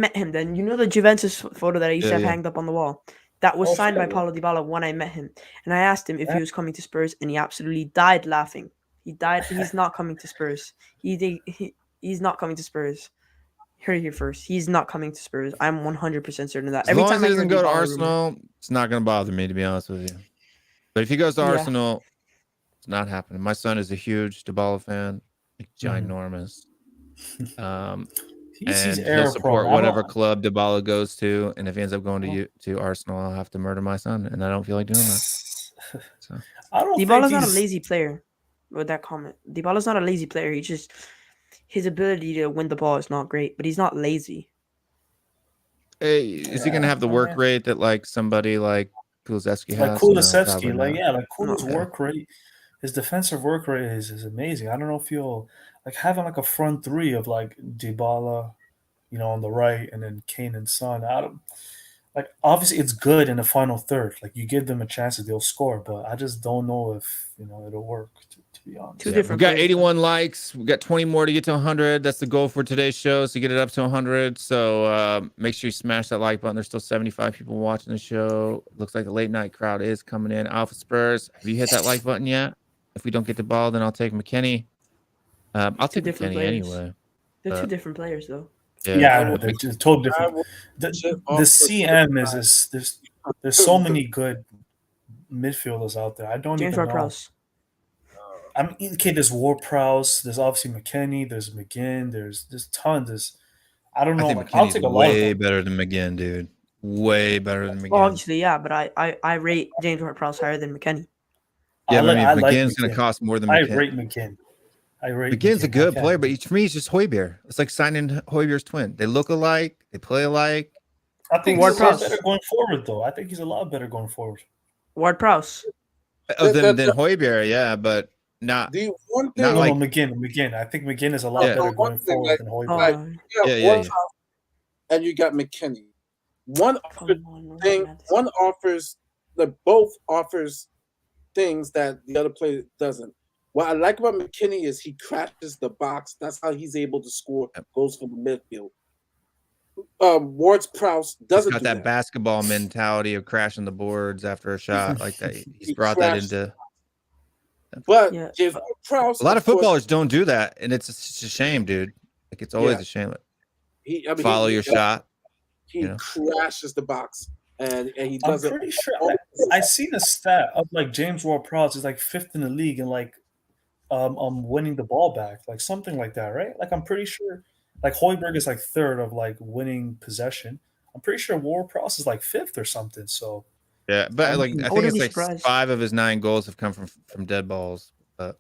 Speaker 10: know the Juventus photo that I used to have
Speaker 2: Yeah.
Speaker 10: hanged up on the wall? That was
Speaker 4: Oh,
Speaker 10: signed by
Speaker 4: fair.
Speaker 10: Paulo Dybala when I met him. And I asked him if he was coming to Spurs, and he absolutely died laughing. He died. He's not coming to Spurs. He's not coming to Spurs. Hear it here first. He's not coming to Spurs. I'm 100% certain of that.
Speaker 2: As long as he
Speaker 10: I
Speaker 2: doesn't
Speaker 10: hear
Speaker 2: go to
Speaker 10: Dybala rumor-
Speaker 2: Arsenal, it's not going to bother me, to be honest with you. But if he goes to
Speaker 10: Yeah.
Speaker 2: Arsenal, it's not happening. My son is a huge Dybala fan, like
Speaker 9: Mhm.
Speaker 2: ginormous.
Speaker 9: He's
Speaker 2: And
Speaker 9: error
Speaker 2: he'll support
Speaker 9: prone. I
Speaker 2: whatever
Speaker 9: don't-
Speaker 2: club Dybala goes to. And if he ends up going to Arsenal, I'll have to murder my son, and I don't feel like doing that. So
Speaker 9: I don't think
Speaker 10: Dybala's not a
Speaker 9: he's
Speaker 10: lazy player. With that comment, Dybala's not a lazy player. He just his ability to win the ball is not great, but he's not lazy.
Speaker 2: hey, is he going to have the work rate that like somebody like Kulusevski
Speaker 9: like
Speaker 2: has? No,
Speaker 9: Kulusevski.
Speaker 2: probably
Speaker 9: Like
Speaker 2: not.
Speaker 9: yeah, like Kulu's
Speaker 10: No.
Speaker 9: work rate, his defensive work rate is amazing. I don't know if you'll like having like a front three of like Dybala, you know, on the right, and then Kane and Son. I don't like obviously it's good in the final third. Like you give them a chance that they'll score, but I just don't know if it'll work. To be honest,
Speaker 10: Two
Speaker 2: Yeah,
Speaker 10: different
Speaker 2: we've got
Speaker 10: players,
Speaker 2: 81 likes. We've got 20 more to get to 100. That's the goal for today's show. So get it up to 100. So make sure you smash that like button. There's still 75 people watching the show. Looks like the late night crowd is coming in. Alpha Spurs, have you hit that like button yet? If we don't get the ball, then I'll take McKenny. I'll
Speaker 10: Two
Speaker 2: take
Speaker 10: different
Speaker 2: McKenny
Speaker 10: players.
Speaker 2: anyway.
Speaker 10: They're two different players, though.
Speaker 9: yeah, I know they're just totally
Speaker 4: I
Speaker 9: different.
Speaker 4: would
Speaker 9: The
Speaker 4: shit off
Speaker 9: CM is there's so many good midfielders out there. I don't
Speaker 10: James
Speaker 9: even know.
Speaker 10: Ward-Prowse.
Speaker 9: I mean, okay, there's Ward-Prowse, there's obviously McKennie, there's McGinn, there's tons. I don't
Speaker 2: I
Speaker 9: know.
Speaker 2: think
Speaker 9: Like, I'll
Speaker 2: McKenny's
Speaker 9: take a lot of
Speaker 2: way
Speaker 9: them.
Speaker 2: better than McGinn, dude. Way better than McGinn.
Speaker 10: Well, obviously, yeah, but I rate James Ward-Prowse higher than McKennie.
Speaker 2: Yeah, but I mean,
Speaker 9: I
Speaker 2: if
Speaker 9: like
Speaker 2: McGinn's going
Speaker 9: McGinn.
Speaker 2: to cost more than
Speaker 9: I
Speaker 2: McKenny.
Speaker 9: rate McGinn.
Speaker 2: McGinn's a
Speaker 9: McGinn.
Speaker 2: good player, but for me, he's just Højbjerg. It's like signing Højbjerg's twin. They look alike. They play alike.
Speaker 9: I think he's a lot
Speaker 10: Ward-Prowse.
Speaker 9: better going forward, though. I think he's a lot better going forward.
Speaker 10: Ward-Prowse.
Speaker 2: Than Højbjerg, yeah, but not.
Speaker 4: The one thing,
Speaker 2: Not
Speaker 9: No,
Speaker 2: like-
Speaker 9: McGinn. I think McGinn is a lot
Speaker 2: Yeah.
Speaker 9: better
Speaker 4: One
Speaker 9: going
Speaker 4: thing,
Speaker 9: forward than Højbjerg.
Speaker 10: Oh,
Speaker 4: Right. you got
Speaker 2: Yeah.
Speaker 4: Ward-Prowse and you got McKennie. One offers both offers things that the other player doesn't. What I like about McKennie is he crashes the box. That's how he's able to score goals from the midfield. Ward-Prowse
Speaker 2: He's
Speaker 4: doesn't
Speaker 2: got
Speaker 4: do
Speaker 2: that basketball mentality of crashing the boards after a shot like that. He's
Speaker 4: He
Speaker 2: brought that
Speaker 4: crashed-
Speaker 2: into.
Speaker 4: But
Speaker 10: Yeah.
Speaker 4: James Ward-Prowse,
Speaker 2: A lot of
Speaker 4: course,
Speaker 2: footballers don't do that, and it's a shame, dude. Like it's always
Speaker 4: Yeah.
Speaker 2: a shame.
Speaker 4: Follow
Speaker 2: Your shot.
Speaker 4: He
Speaker 2: you know?
Speaker 4: crashes the box, and he
Speaker 9: I'm
Speaker 4: doesn't.
Speaker 9: pretty sure I seen a stat of like James Ward-Prowse is like 5th in the league and like winning the ball back, like something like that, right? Like I'm pretty sure like Højbjerg is like 3rd of like winning possession. I'm pretty sure Ward-Prowse is like 5th or something. So
Speaker 2: Yeah, but
Speaker 9: I
Speaker 2: like
Speaker 9: mean,
Speaker 2: I
Speaker 10: I
Speaker 2: think
Speaker 10: wouldn't
Speaker 2: it's
Speaker 10: be
Speaker 2: like
Speaker 10: surprised.
Speaker 2: 5 of his 9 goals have come from dead balls. But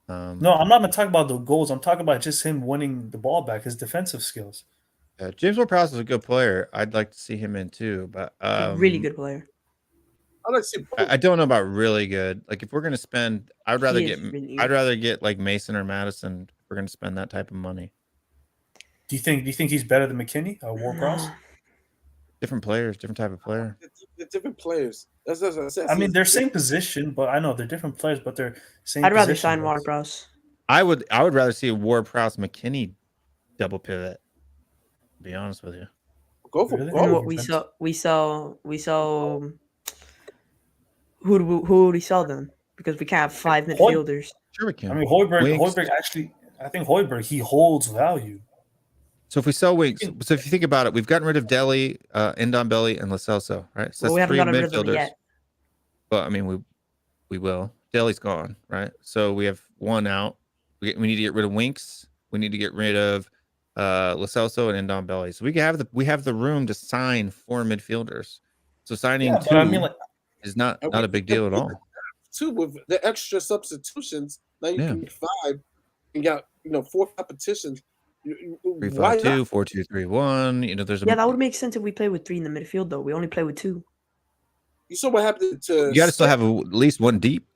Speaker 9: no, I'm not gonna talk about the goals. I'm talking about just him winning the ball back, his defensive skills.
Speaker 2: James Ward-Prowse is a good player. I'd like to see him in too, but
Speaker 10: A really good player.
Speaker 4: I like to see
Speaker 2: I don't know about really good. Like if we're gonna spend, I'd rather
Speaker 10: He
Speaker 2: get
Speaker 10: is really
Speaker 2: I'd
Speaker 10: good.
Speaker 2: rather get like Mason or Madison if we're gonna spend that type of money.
Speaker 9: Do you think he's better than McKennie or Ward-Prowse?
Speaker 2: Different players, different type of player.
Speaker 4: They're different players. That's what I said.
Speaker 9: I mean, they're same position, but I know they're different players, but they're same.
Speaker 10: I'd rather
Speaker 9: position,
Speaker 10: sign
Speaker 9: but-
Speaker 10: Ward-Prowse.
Speaker 2: I would rather see a Ward-Prowse McKennie double pivot. To be honest with you.
Speaker 4: Go for
Speaker 9: Really?
Speaker 10: And
Speaker 4: both.
Speaker 10: what we sell. Who would we sell them? Because we can't have 5 midfielders.
Speaker 2: Sure we can.
Speaker 9: I mean, Højbjerg
Speaker 2: Wings.
Speaker 9: actually. I think Højbjerg he holds value.
Speaker 2: So if we sell wings, so if you think about it, we've gotten rid of Deli, Ndombele, and Lo Celso, right? So
Speaker 10: Well, we
Speaker 2: that's
Speaker 10: haven't
Speaker 2: 3
Speaker 10: gotten rid of them
Speaker 2: midfielders.
Speaker 10: yet.
Speaker 2: But I mean, we will. Deli's gone, right? So we have 1 out. We need to get rid of Winks. We need to get rid of Lo Celso and Ndombele. So we have the room to sign 4 midfielders. So signing
Speaker 9: Yeah,
Speaker 2: 2
Speaker 9: but I mean, like,
Speaker 2: is not a big deal at all.
Speaker 4: Two with the extra substitutions. Now you
Speaker 2: Yeah.
Speaker 4: can make 5. You got 4 competitions.
Speaker 2: 3-5-2, 4-2-3-1. You know, there's a
Speaker 10: Yeah, that would make sense if we play with 3 in the midfield, though. We only play with 2.
Speaker 4: You saw what happened to.
Speaker 2: you got to still have at least 1 deep.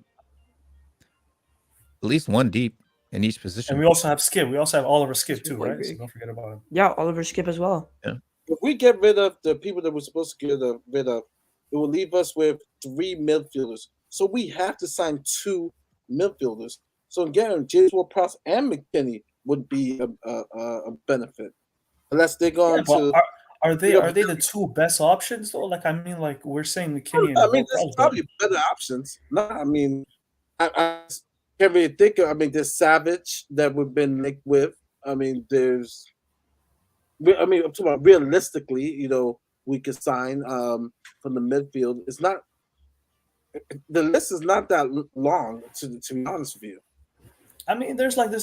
Speaker 2: At least 1 deep in each position.
Speaker 9: and we also have Skip. We also have Oliver Skip too, right? So
Speaker 10: Højbjerg.
Speaker 9: don't forget about him.
Speaker 10: Yeah, Oliver Skip as well.
Speaker 4: If we get rid of the people that we're supposed to get rid of, it will leave us with 3 midfielders. So we have to sign 2 midfielders. So again, James Ward-Prowse and McKennie would be a benefit. unless they're going
Speaker 9: but
Speaker 4: to.
Speaker 9: are they
Speaker 4: know,
Speaker 9: the two best options though? Like I mean, like we're saying McKinney and
Speaker 4: I mean,
Speaker 9: Ward-Prowse,
Speaker 4: there's
Speaker 9: but
Speaker 4: probably better options. No, I mean, I can't really think of. I mean, there's Savage that we've been linked with. I mean, I'm talking about realistically. We could sign from the midfield. It's not. The list is not that long, to be honest with you.
Speaker 9: I mean, there's like that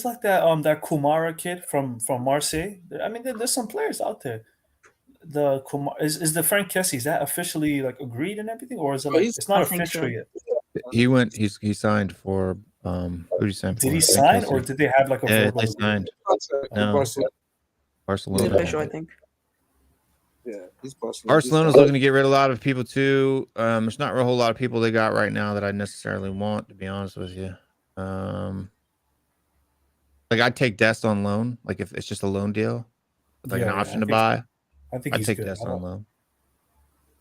Speaker 9: Kumara kid from Marseille. I mean, there's some players out there. The Kumar is the Frank Kessie. Is that officially like agreed and everything, or is it
Speaker 4: Oh,
Speaker 9: like
Speaker 4: he's-
Speaker 9: it's not
Speaker 10: I think
Speaker 9: official
Speaker 10: so.
Speaker 9: yet?
Speaker 2: He signed for who did he sign for?
Speaker 9: Did he
Speaker 2: Frank
Speaker 9: sign,
Speaker 2: Kessie.
Speaker 9: or did they have like a
Speaker 2: Yeah,
Speaker 9: verbal
Speaker 2: they
Speaker 9: agreement?
Speaker 2: signed. No.
Speaker 4: Barcelona.
Speaker 10: It's
Speaker 2: Barcelona.
Speaker 10: official, I think.
Speaker 4: Yeah, he's Barcelona.
Speaker 2: Barcelona's looking to get rid of a lot of people too. There's not a whole lot of people they got right now that I necessarily want, to be honest with you. Like I'd take Dest on loan, like if it's just a loan deal, with like an option to buy.
Speaker 9: I think
Speaker 2: I'd
Speaker 9: he's
Speaker 2: take
Speaker 9: good.
Speaker 2: Dest
Speaker 9: I
Speaker 2: on
Speaker 9: don't-
Speaker 2: loan.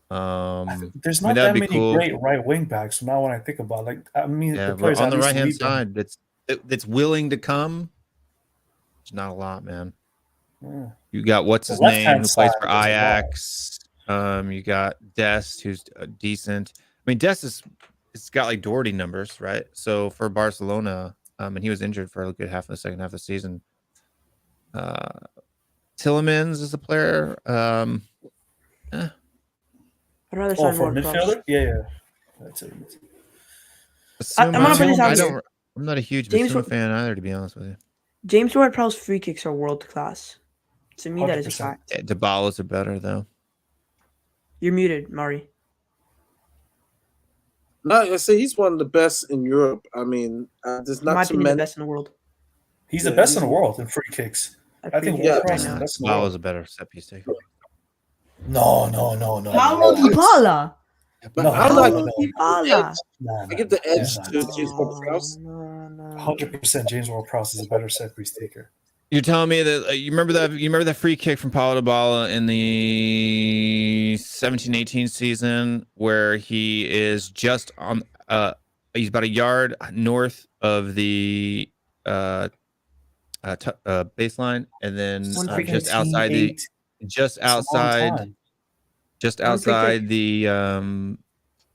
Speaker 9: There's
Speaker 2: I mean,
Speaker 9: not
Speaker 2: that'd
Speaker 9: that
Speaker 2: be
Speaker 9: many
Speaker 2: cool.
Speaker 9: great right wing backs. So now when I think about it, like I mean,
Speaker 2: Yeah,
Speaker 9: the
Speaker 2: but
Speaker 9: players
Speaker 2: on
Speaker 9: that
Speaker 2: the
Speaker 9: used
Speaker 2: right
Speaker 9: to
Speaker 2: hand
Speaker 9: lead them-
Speaker 2: side, that's willing to come. It's not a lot, man.
Speaker 9: Yeah.
Speaker 2: You got what's
Speaker 9: The
Speaker 2: his name
Speaker 9: left-hand
Speaker 2: who plays
Speaker 9: side,
Speaker 2: for
Speaker 9: there's a lot.
Speaker 2: Ajax. You got Dest who's decent. I mean, Dest it's got like Doherty numbers, right? So for Barcelona, and he was injured for a good half of the second half of the season. Tillemans is a player.
Speaker 10: I'd rather
Speaker 9: Oh,
Speaker 10: sign
Speaker 9: for
Speaker 10: Ward-Prowse.
Speaker 9: midfielder, yeah. That's it.
Speaker 10: I'm gonna put this out
Speaker 2: I
Speaker 10: here.
Speaker 2: I'm not a huge
Speaker 10: James
Speaker 2: Basuma
Speaker 10: Ward-
Speaker 2: fan either, to be honest with you.
Speaker 10: James Ward-Prowse free kicks are world class. To me, that is a
Speaker 9: 100%.
Speaker 10: fact.
Speaker 2: Dybalas are better though.
Speaker 10: You're muted, Mari.
Speaker 4: No, I say he's one of the best in Europe. I mean, there's
Speaker 10: In
Speaker 4: not
Speaker 10: my
Speaker 4: too
Speaker 10: opinion,
Speaker 4: many.
Speaker 10: the best in the world.
Speaker 9: He's
Speaker 4: Yeah,
Speaker 9: the best
Speaker 4: he's-
Speaker 9: in the world in free kicks. I think
Speaker 10: Yeah,
Speaker 9: Ward-Prowse is
Speaker 10: right
Speaker 9: the
Speaker 10: now.
Speaker 9: best in the
Speaker 2: Dybala's
Speaker 9: world.
Speaker 2: a better set piece taker.
Speaker 9: No.
Speaker 10: Paulo Dybala.
Speaker 9: No,
Speaker 4: I'm
Speaker 9: no,
Speaker 4: like-
Speaker 9: no, no.
Speaker 10: Dybala.
Speaker 4: I give the edge
Speaker 9: no,
Speaker 4: to
Speaker 9: no.
Speaker 4: James Ward-Prowse.
Speaker 10: No.
Speaker 9: 100% James Ward-Prowse is a better set piece taker.
Speaker 2: You're telling me that you remember that free kick from Paulo Dybala in the 17-18 season where he is just on he's about a yard north of the baseline and then
Speaker 10: One free
Speaker 2: just
Speaker 10: kick.
Speaker 2: outside the
Speaker 9: 18-8.
Speaker 2: just
Speaker 9: It's a long
Speaker 2: outside
Speaker 9: time.
Speaker 2: just
Speaker 10: One free
Speaker 2: outside the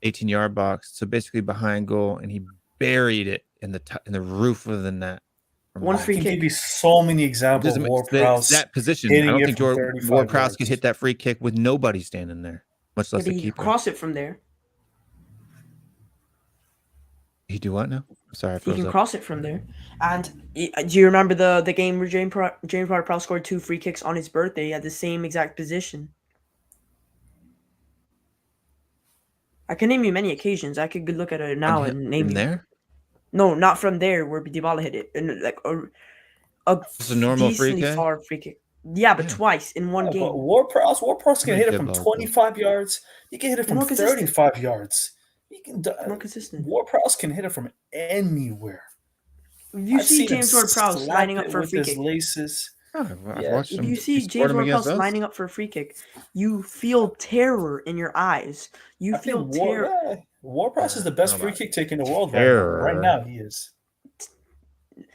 Speaker 2: 18-yard box, so basically behind goal, and he buried it in the roof of the net.
Speaker 10: One
Speaker 9: I
Speaker 10: free
Speaker 9: can
Speaker 10: kick.
Speaker 9: give you so many examples
Speaker 2: Doesn't
Speaker 9: of
Speaker 2: make
Speaker 9: Ward-Prowse.
Speaker 2: that position. I
Speaker 9: hitting
Speaker 2: don't
Speaker 9: it
Speaker 2: think
Speaker 9: from 35
Speaker 2: Ward-Prowse
Speaker 9: yards.
Speaker 2: could hit that free kick with nobody standing there, much
Speaker 10: Yeah,
Speaker 2: less
Speaker 10: but
Speaker 2: the
Speaker 10: you
Speaker 2: keeper.
Speaker 10: cross it from there.
Speaker 2: He do what now? Sorry, I
Speaker 10: You
Speaker 2: froze
Speaker 10: can
Speaker 2: up.
Speaker 10: cross it from there. And do you remember the game where James Ward-Prowse scored 2 free kicks on his birthday? He had the same exact position. I can name you many occasions. I could look at it now and name
Speaker 2: From
Speaker 10: you.
Speaker 2: there.
Speaker 10: No, not from there where Dybala hit it. And like a
Speaker 2: Just a normal free
Speaker 10: decently
Speaker 2: kick?
Speaker 10: far free kick. Yeah, but
Speaker 2: Yeah.
Speaker 10: twice in one
Speaker 9: Yeah,
Speaker 10: game.
Speaker 9: but Ward-Prowse can
Speaker 2: How
Speaker 9: hit
Speaker 2: many
Speaker 9: it from
Speaker 2: dead balls,
Speaker 9: 25 yards. You can hit it from
Speaker 10: More consistent.
Speaker 9: 35 yards. You can.
Speaker 10: More consistent.
Speaker 9: Ward-Prowse can hit it from anywhere.
Speaker 10: If you
Speaker 9: I've
Speaker 10: see
Speaker 9: seen him
Speaker 10: James Ward-Prowse
Speaker 9: slap
Speaker 10: lining up
Speaker 9: it
Speaker 10: for a
Speaker 9: with
Speaker 10: free
Speaker 9: his
Speaker 10: kick,
Speaker 9: laces.
Speaker 2: I've
Speaker 9: Yeah,
Speaker 2: watched
Speaker 10: if
Speaker 2: him.
Speaker 10: you see
Speaker 2: He scored
Speaker 10: James
Speaker 2: him against
Speaker 10: Ward-Prowse
Speaker 2: us.
Speaker 10: lining up for a free kick, you feel terror in your eyes. You
Speaker 9: I
Speaker 10: feel
Speaker 9: think
Speaker 10: terror.
Speaker 9: Ward-Prowse is the best
Speaker 2: I don't
Speaker 9: free
Speaker 2: know
Speaker 9: kick taker in the world
Speaker 2: terror.
Speaker 9: right now. Right now, he is.
Speaker 2: Maybe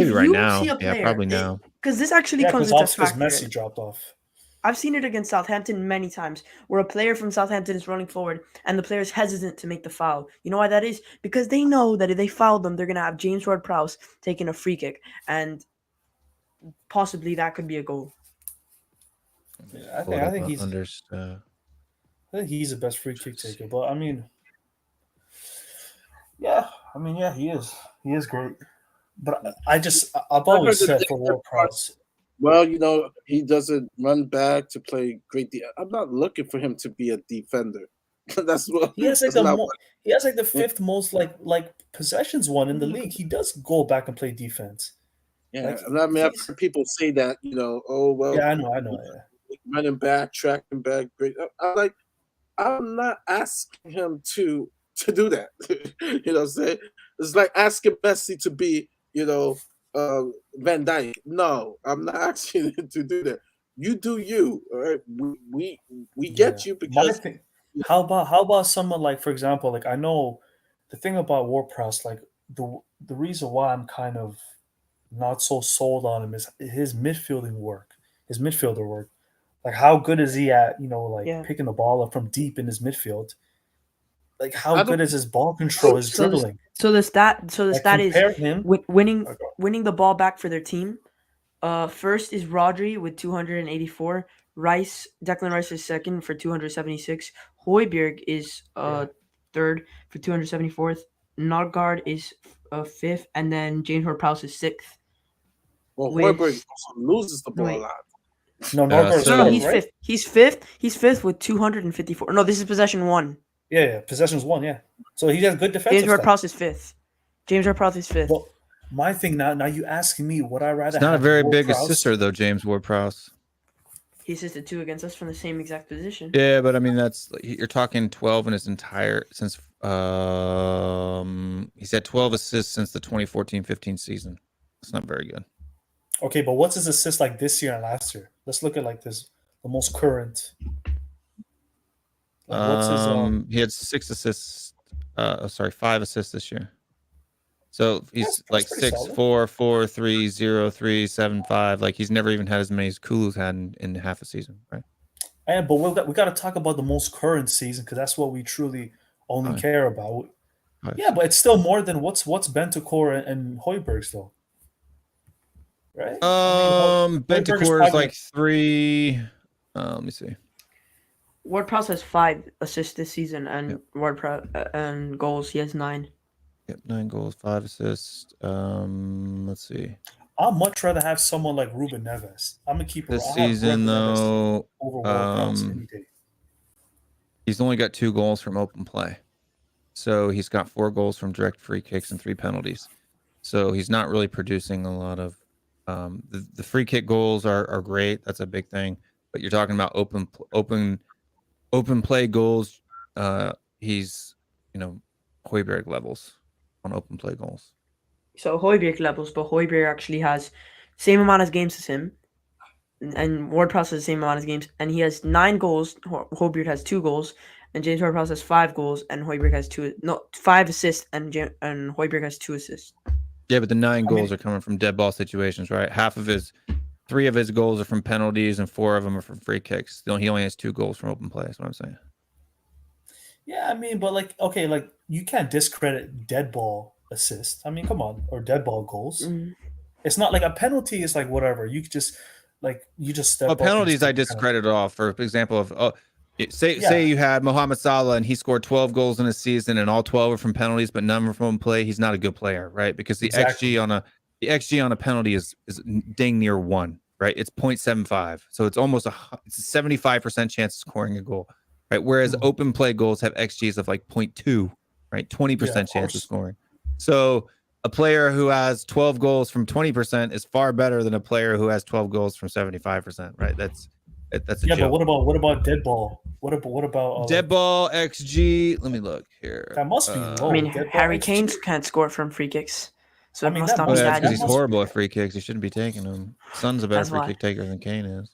Speaker 10: If
Speaker 2: right
Speaker 10: you
Speaker 2: now.
Speaker 10: see a
Speaker 2: Yeah,
Speaker 10: player,
Speaker 2: probably now.
Speaker 10: because this actually
Speaker 9: Yeah,
Speaker 10: comes
Speaker 9: because
Speaker 10: into factor.
Speaker 9: Messi dropped off.
Speaker 10: I've seen it against Southampton many times, where a player from Southampton is running forward and the player is hesitant to make the foul. You know why that is? Because they know that if they foul them, they're gonna have James Ward-Prowse taking a free kick, and possibly that could be a goal.
Speaker 9: Yeah, I
Speaker 2: Pulled
Speaker 9: think
Speaker 2: up
Speaker 9: he's.
Speaker 2: unders,
Speaker 9: I think he's the best free kick taker. But I mean, yeah, he is. He is great. But I've always said for Ward-Prowse.
Speaker 4: Well, he doesn't run back to play great. I'm not looking for him to be a defender. That's what
Speaker 9: He has like
Speaker 4: that's not what-
Speaker 9: he has like the fifth most like possessions one in the league. He does go back and play defense.
Speaker 4: Yeah,
Speaker 9: Like,
Speaker 4: and I mean, I've
Speaker 9: he's-
Speaker 4: heard people say that, oh well,
Speaker 9: Yeah, I know. Yeah.
Speaker 4: running back, tracking back, great. I'm not asking him to do that. What I'm saying? It's like asking Messi to be, Van Dijk. No, I'm not asking him to do that. You do you. All right, we get you
Speaker 9: My
Speaker 4: because
Speaker 9: thing, how about someone like, for example, like I know the thing about Ward-Prowse, like the reason why I'm kind of not so sold on him is his midfielding work. his midfielder work. Like, how good is he at,
Speaker 10: Yeah.
Speaker 9: picking the ball up from deep in his midfield? Like,
Speaker 4: I
Speaker 9: how
Speaker 4: don't-
Speaker 9: good is his ball control, his
Speaker 10: So the-
Speaker 9: dribbling?
Speaker 10: So the stat is
Speaker 9: compare him.
Speaker 10: winning the ball back for their team. First is Rodri with 284. Declan Rice is second for 276. Højbjerg is third for 274th. Nodgaard is fifth, and then James Ward-Prowse is sixth.
Speaker 4: Well,
Speaker 10: with-
Speaker 4: Højbjerg also loses the ball
Speaker 10: Wait.
Speaker 4: a lot.
Speaker 9: No, Norgard's
Speaker 2: so-
Speaker 10: No,
Speaker 9: fourth,
Speaker 10: he's
Speaker 9: right?
Speaker 10: fifth. He's fifth with 254. No, this is possession one.
Speaker 9: Yeah, possession's one, yeah. So he has good
Speaker 10: James
Speaker 9: defensive stats.
Speaker 10: Ward-Prowse is fifth. James Ward-Prowse is fifth.
Speaker 9: Well, my thing now you asking me, would I rather
Speaker 2: He's not a
Speaker 9: have
Speaker 2: very big
Speaker 9: Ward-Prowse?
Speaker 2: assister though, James Ward-Prowse.
Speaker 10: He assisted 2 against us from the same exact position.
Speaker 2: Yeah, but I mean you're talking 12 in his entire since he's had 12 assists since the 2014-15 season. It's not very good.
Speaker 9: Okay, but what's his assist like this year and last year? Let's look at the most current. Like, what's his
Speaker 2: He had 6 assists. 5 assists this year. So he's
Speaker 9: That's
Speaker 2: like
Speaker 9: pretty
Speaker 2: 6,
Speaker 9: solid.
Speaker 2: 4, 4, 3, 0, 3, 7, 5. Like he's never even had as many as Kulu's had in half a season, right?
Speaker 9: And but we got to talk about the most current season because that's what we truly only
Speaker 2: Fine.
Speaker 9: care about.
Speaker 2: Fine.
Speaker 9: Yeah, but it's still more than what's Bentancur and Højbjerg's though, right?
Speaker 2: Bentancur is like 3. Let me see.
Speaker 10: Ward-Prowse has 5 assists this season, and and goals he has 9.
Speaker 2: Yep, 9 goals, 5 assists. Let's see.
Speaker 9: I'd much rather have someone like Ruben Neves. I'm gonna keep
Speaker 2: This
Speaker 9: I'll have
Speaker 2: season
Speaker 9: Ruben Neves
Speaker 2: though,
Speaker 9: over Ward-Prowse any day.
Speaker 2: he's only got 2 goals from open play. So he's got 4 goals from direct free kicks and 3 penalties. So he's not really producing a lot of the free kick goals are great. That's a big thing. But you're talking about open play goals. He's Højbjerg levels on open play goals.
Speaker 10: So Højbjerg levels, but Højbjerg actually has same amount of games as him, and Ward-Prowse has the same amount of games, and he has 9 goals. Højbjerg has 2 goals, and James Ward-Prowse has 5 goals, and Højbjerg has 5 assists, and Højbjerg has 2 assists.
Speaker 2: Yeah, but the 9 goals are coming from dead ball situations, right? 3 of his goals are from penalties, and 4 of them are from free kicks. He only has 2 goals from open play. That's what I'm saying.
Speaker 9: Yeah, I mean, but you can't discredit dead ball assist. I mean, come on, or dead ball goals.
Speaker 10: Mhm.
Speaker 9: It's not like a penalty is like whatever. You could just step up and
Speaker 2: Penalties
Speaker 9: just
Speaker 2: I
Speaker 9: take a penalty.
Speaker 2: discredit off. For example, of say you had Mohamed Salah and he scored 12 goals in a season and all 12 are from penalties, but none are from play. He's not a good player, right? Because the
Speaker 9: Exactly.
Speaker 2: XG on a penalty is dang near 1, right? It's 0.75, so it's almost a 75% chance of scoring a goal, right? Whereas open play goals have XGs of like 0.2, right? 20% chance of scoring. So a player who has 12 goals from 20% is far better than a player who has 12 goals from 75%, right? That's a
Speaker 9: Yeah,
Speaker 2: joke.
Speaker 9: but what about dead ball? What about
Speaker 2: Dead ball XG. Let me look here.
Speaker 9: That must be low.
Speaker 10: I mean,
Speaker 9: dead ball
Speaker 10: Harry
Speaker 9: XG.
Speaker 10: Kane can't score from free kicks, so
Speaker 9: I
Speaker 10: it
Speaker 9: mean,
Speaker 10: must
Speaker 9: that
Speaker 10: not
Speaker 2: Oh,
Speaker 10: be
Speaker 2: yeah,
Speaker 10: that
Speaker 2: that's because he's
Speaker 10: easy.
Speaker 9: must-
Speaker 2: horrible at free kicks. He shouldn't be taking them. Son's a better
Speaker 10: That's
Speaker 2: free
Speaker 10: why.
Speaker 2: kick taker than Kane is.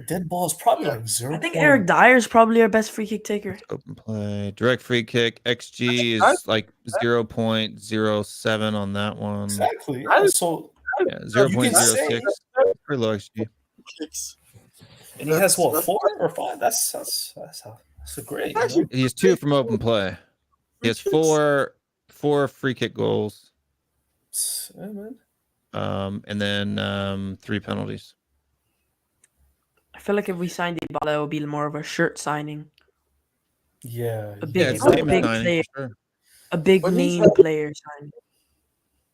Speaker 9: Dead ball is probably like 0.
Speaker 10: I think Eric Dyer is probably our best free kick taker.
Speaker 2: Open play, direct free kick. XG is like 0.07 on that one.
Speaker 9: Exactly.
Speaker 4: I-
Speaker 9: Yeah, so
Speaker 2: Yeah, 0.06.
Speaker 9: say-
Speaker 2: Pretty low XG.
Speaker 4: Kicks.
Speaker 9: and he has what,
Speaker 4: That's-
Speaker 9: 4 or 5? That's a great.
Speaker 2: He has 2 from open play. He has 4 free kick goals.
Speaker 9: Yeah, man.
Speaker 2: And then 3 penalties.
Speaker 10: I feel like if we signed Dybala, it would be more of a shirt signing,
Speaker 9: Yeah.
Speaker 10: A big-
Speaker 2: Yeah, it's
Speaker 10: a
Speaker 2: name
Speaker 10: big
Speaker 2: signing,
Speaker 10: player.
Speaker 2: for sure.
Speaker 10: a big
Speaker 4: When he's
Speaker 10: name
Speaker 4: healthy-
Speaker 10: player signing.